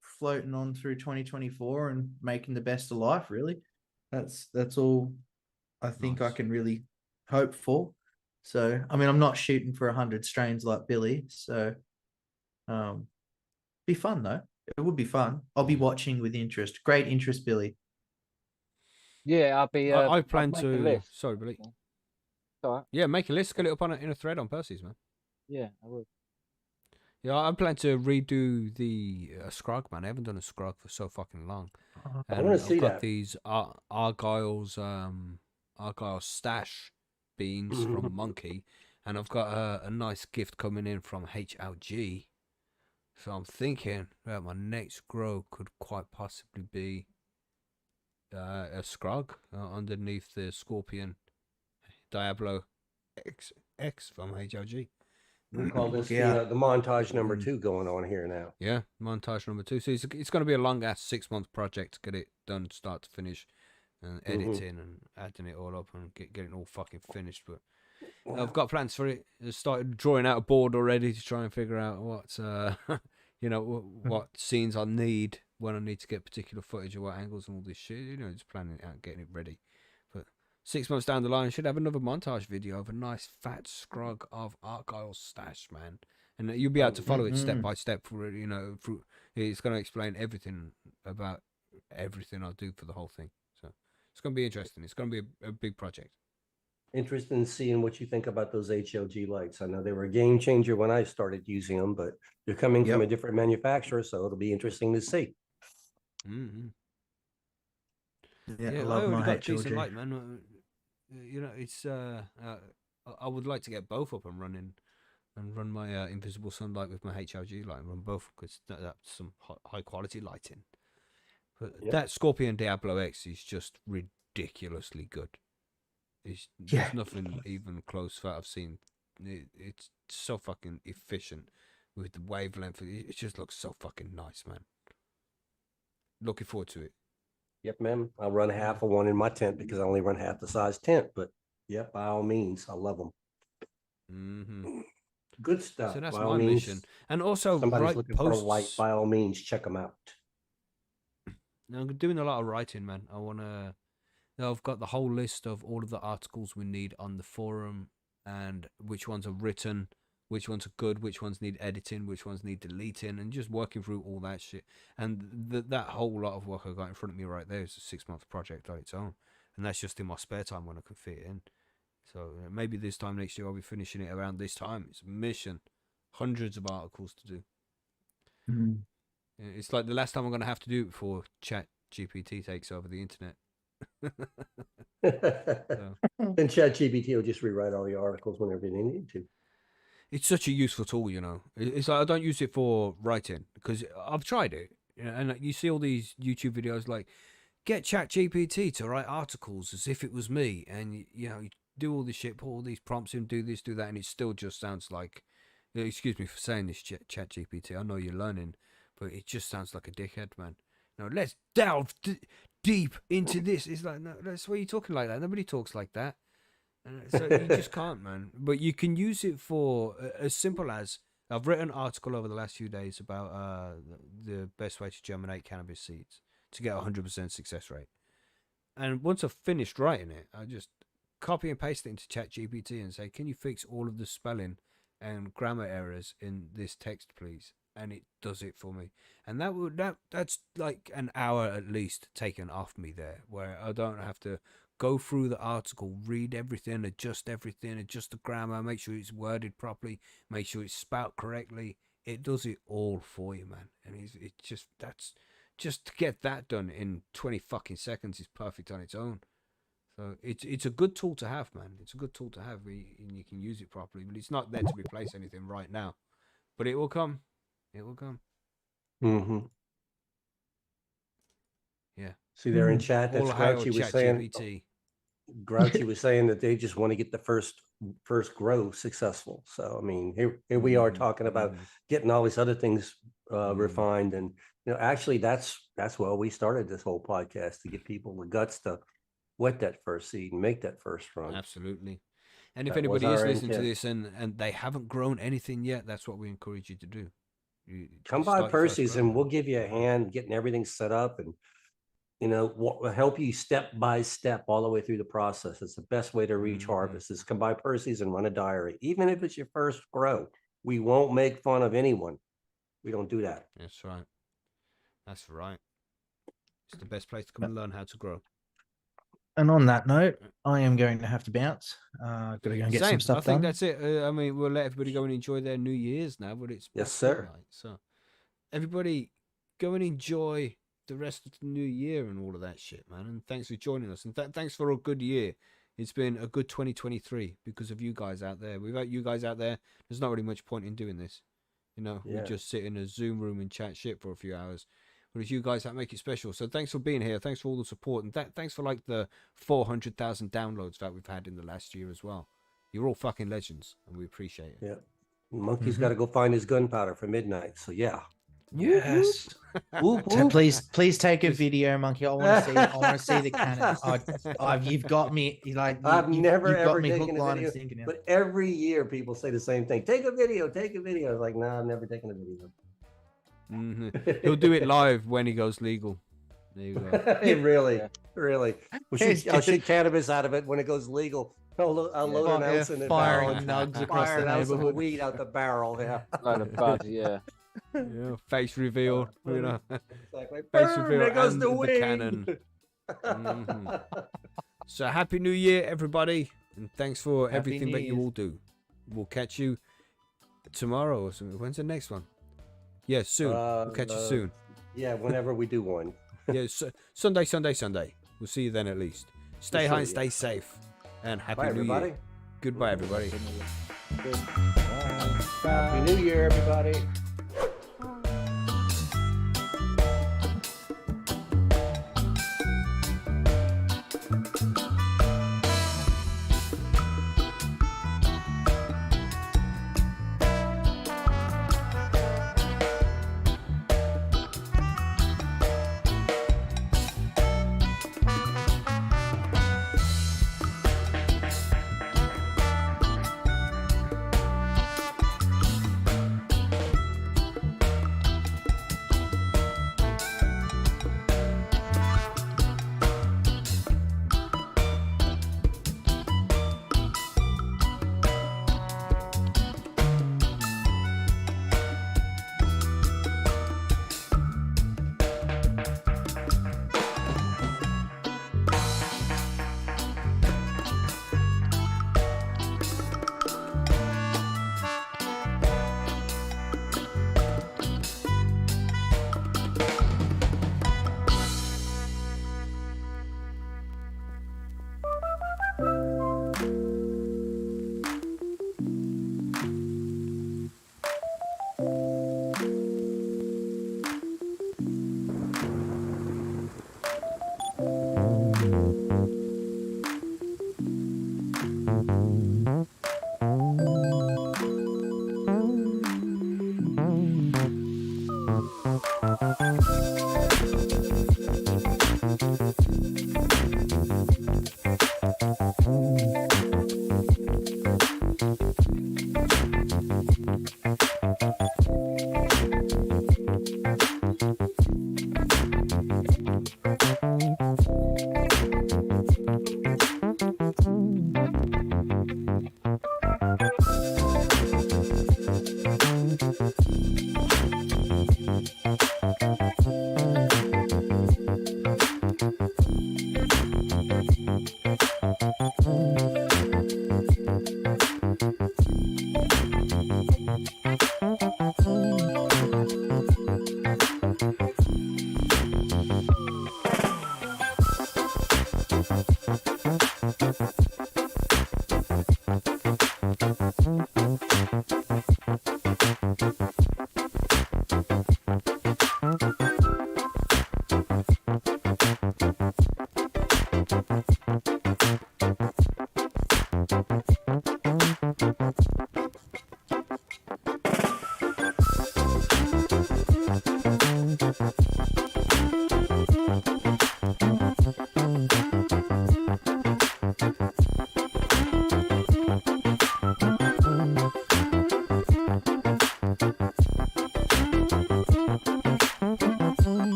S7: floating on through 2024 and making the best of life. Really, that's all I think I
S1: Nice.
S7: can really hope for. So, I mean, I'm not shooting for 100 strains like Billy, so be fun though. It would be fun. I'll be
S1: Yeah.
S7: watching with interest. Great interest, Billy.
S4: Yeah, I'll be.
S1: I plan
S4: I'll make a
S1: to.
S4: list.
S1: Sorry, Billy.
S4: It's all right.
S1: Yeah, make a list. Get it up in a thread on Percy's, man.
S4: Yeah, I will.
S1: Yeah, I plan to redo the Scrog, man. I haven't done a Scrog for so fucking long.
S2: I
S1: And
S2: want to
S1: I've
S2: see
S1: got
S2: that.
S1: these Argyle's stash beans from Monkey, and I've got a nice gift coming in from HLG. So I'm thinking that my next grow could quite possibly be a Scrog underneath the Scorpion Diablo X from HLG.
S2: We call this
S7: Yeah.
S2: the montage number 2 going on here now.
S1: Yeah, montage number 2. So it's going to be a long ass 6-month project to get it done, start to finish, and editing and adding it all up and getting it all fucking finished. But I've got plans for it. I started drawing out a board already to try and figure out what what scenes I need when I need to get particular footage or what angles and all this shit. Just planning it out, getting it ready. But 6 months down the line, I should have another montage video of a nice fat scrog of Argyle's stash, man. And you'll be able to follow it step by step. Through it's going to explain everything about everything I do for the whole thing. So it's going to be interesting. It's going to be a big project.
S2: Interested in seeing what you think about those HLG lights. I know they were a game changer when I started using them, but they're coming from a different manufacturer, so it'll be interesting to see.
S1: Mm-hmm.
S7: Yeah,
S1: Yeah,
S7: I
S1: I
S7: love
S1: already
S7: my
S1: got decent
S7: HLG.
S1: light, man. It's I would like to get both up and running, and run my invisible sunlight with my HLG light, and run both because that's some high quality lighting. But
S2: Yep.
S1: that Scorpion Diablo X is just ridiculously good. There's nothing even close that I've seen. It's so fucking efficient with the wavelength. It just looks so fucking nice, man. Looking forward to it.
S2: Yep, man. I'll run half of one in my tent because I only run half the size tent. But yeah, by all means, I love them.
S1: Mm-hmm.
S2: Good stuff.
S1: So that's
S2: by all
S1: my
S2: means,
S1: mission. And also
S2: somebody's
S1: write
S2: looking for a light.
S1: posts.
S2: By all means, check them out.
S1: Now, I'm doing a lot of writing, man. I've got the whole list of all of the articles we need on the forum and which ones are written, which ones are good, which ones need editing, which ones need deleting, and just working through all that shit. And that whole lot of work I got in front of me right there is a 6-month project on its own. And that's just in my spare time when I can fit it in. So maybe this time next year I'll be finishing it around this time. It's a mission. Hundreds of articles to do.
S7: Mm.
S1: It's like the last time I'm going to have to do it before Chat GPT takes over the internet.
S2: And ChatGPT will just rewrite all the articles whenever they need to.
S1: It's such a useful tool, you know. It's like I don't use it for writing because I've tried it, and you see all these YouTube videos like get ChatGPT to write articles as if it was me, and you know you do all this shit, put all these prompts in, do this, do that, and it still just sounds like. Excuse me for saying this, ChatGPT. I know you're learning, but it just sounds like a dickhead, man. No, let's delve deep into this. It's like, no, that's why you're talking like that. Nobody talks like that. So you just can't, man. But you can use it for as simple as I've written an article over the last few days about the best way to germinate cannabis seeds to get a 100% success rate. And once I've finished writing it, I just copy and paste it into ChatGPT and say, can you fix all of the spelling and grammar errors in this text, please? And it does it for me. And that's like an hour at least taken off me there, where I don't have to go through the article, read everything, adjust the grammar, make sure it's worded properly, make sure it's spelt correctly. It does it all for you, man. And it's just to get that done in 20 fucking seconds is perfect on its own. So it's a good tool to have, man. It's a good tool to have, and you can use it properly. But it's not there to replace anything right now. But it will come. It will come.
S2: Mm-hmm.
S1: Yeah.
S2: See there in chat, that's
S1: All hail
S2: Grouchy was saying.
S1: ChatGPT.
S2: Grouchy was saying that they just want to get the first grow successful. So I mean, here we are talking about getting all these other things refined, and you know, actually, that's why we started this whole podcast, to get people the guts to wet that first seed and make that first run.
S1: Absolutely. And if
S2: That was
S1: anybody is
S2: our
S1: listening to
S2: intent.
S1: this and they haven't grown anything yet, that's what we encourage you to do.
S2: Come
S1: You
S2: by
S1: start your first
S2: Percy's
S1: grow.
S2: and we'll give you a hand getting everything set up, and you know, will help you step by step all the way through the process. It's the best way to reach harvest is come by Percy's and run a diary. Even if it's your first grow, we won't make fun of anyone. We don't do that.
S1: That's right. That's right. It's the best place to come and learn how to grow.
S7: And on that note, I am going to have to bounce. Got to go and get some stuff
S1: I think
S7: done.
S1: that's it. I mean, we'll let everybody go and enjoy their New Year's now, but it's
S2: Yes,
S1: past
S2: sir.
S1: midnight. So everybody go and enjoy the rest of the new year and all of that shit, man. And thanks for joining us. And thanks for a good year. It's been a good 2023 because of you guys out there. Without you guys out there, there's not really much point in doing this. You know, we
S2: Yeah.
S1: just sit in a Zoom room and chat shit for a few hours. But it's you guys that make it special. So thanks for being here. Thanks for all the support. And thanks for like the 400,000 downloads that we've had in the last year as well. You're all fucking legends and we appreciate it.
S2: Yeah. Monkey's got to go find his gunpowder for midnight. So yeah.
S7: Yes. Please take a video, Monkey. I want to see. I want to see the cannon. You've got me.
S2: I've never
S7: you've got
S2: ever
S7: me hook,
S2: taken a
S7: line, and
S2: video,
S7: sinker now.
S2: but every year people say the same thing. Take a video. Take a video. Like, no, I've never taken a video.
S1: He'll do it live when he goes legal. There you go.
S2: Really. I'll shoot cannabis out of it when it goes legal. I'll load an ounce in the barrel.
S7: Firing nugs across
S2: Fire
S7: the
S2: an ounce of
S7: neighborhood.
S2: weed out the barrel. Yeah.
S4: Load of buds, yeah.
S1: Yeah, face reveal, you know.
S2: Exactly.
S1: Face
S2: Burn,
S1: reveal
S2: there goes
S1: and
S2: the
S1: the
S2: weed.
S1: cannon. So happy New Year, everybody, and thanks for
S7: Happy
S1: everything
S7: New
S1: that you
S7: Year's.
S1: all do. We'll catch you tomorrow or something. When's the next one? Yeah, soon. We'll catch you soon.
S2: Yeah, whenever we do one.
S1: Yeah, Sunday. We'll see you then at least. Stay
S2: Yes,
S1: high
S2: sir,
S1: and stay
S2: yeah.
S1: safe, and happy
S2: Bye,
S1: New
S2: everybody.
S1: Year. Goodbye, everybody.
S2: Happy New Year, everybody.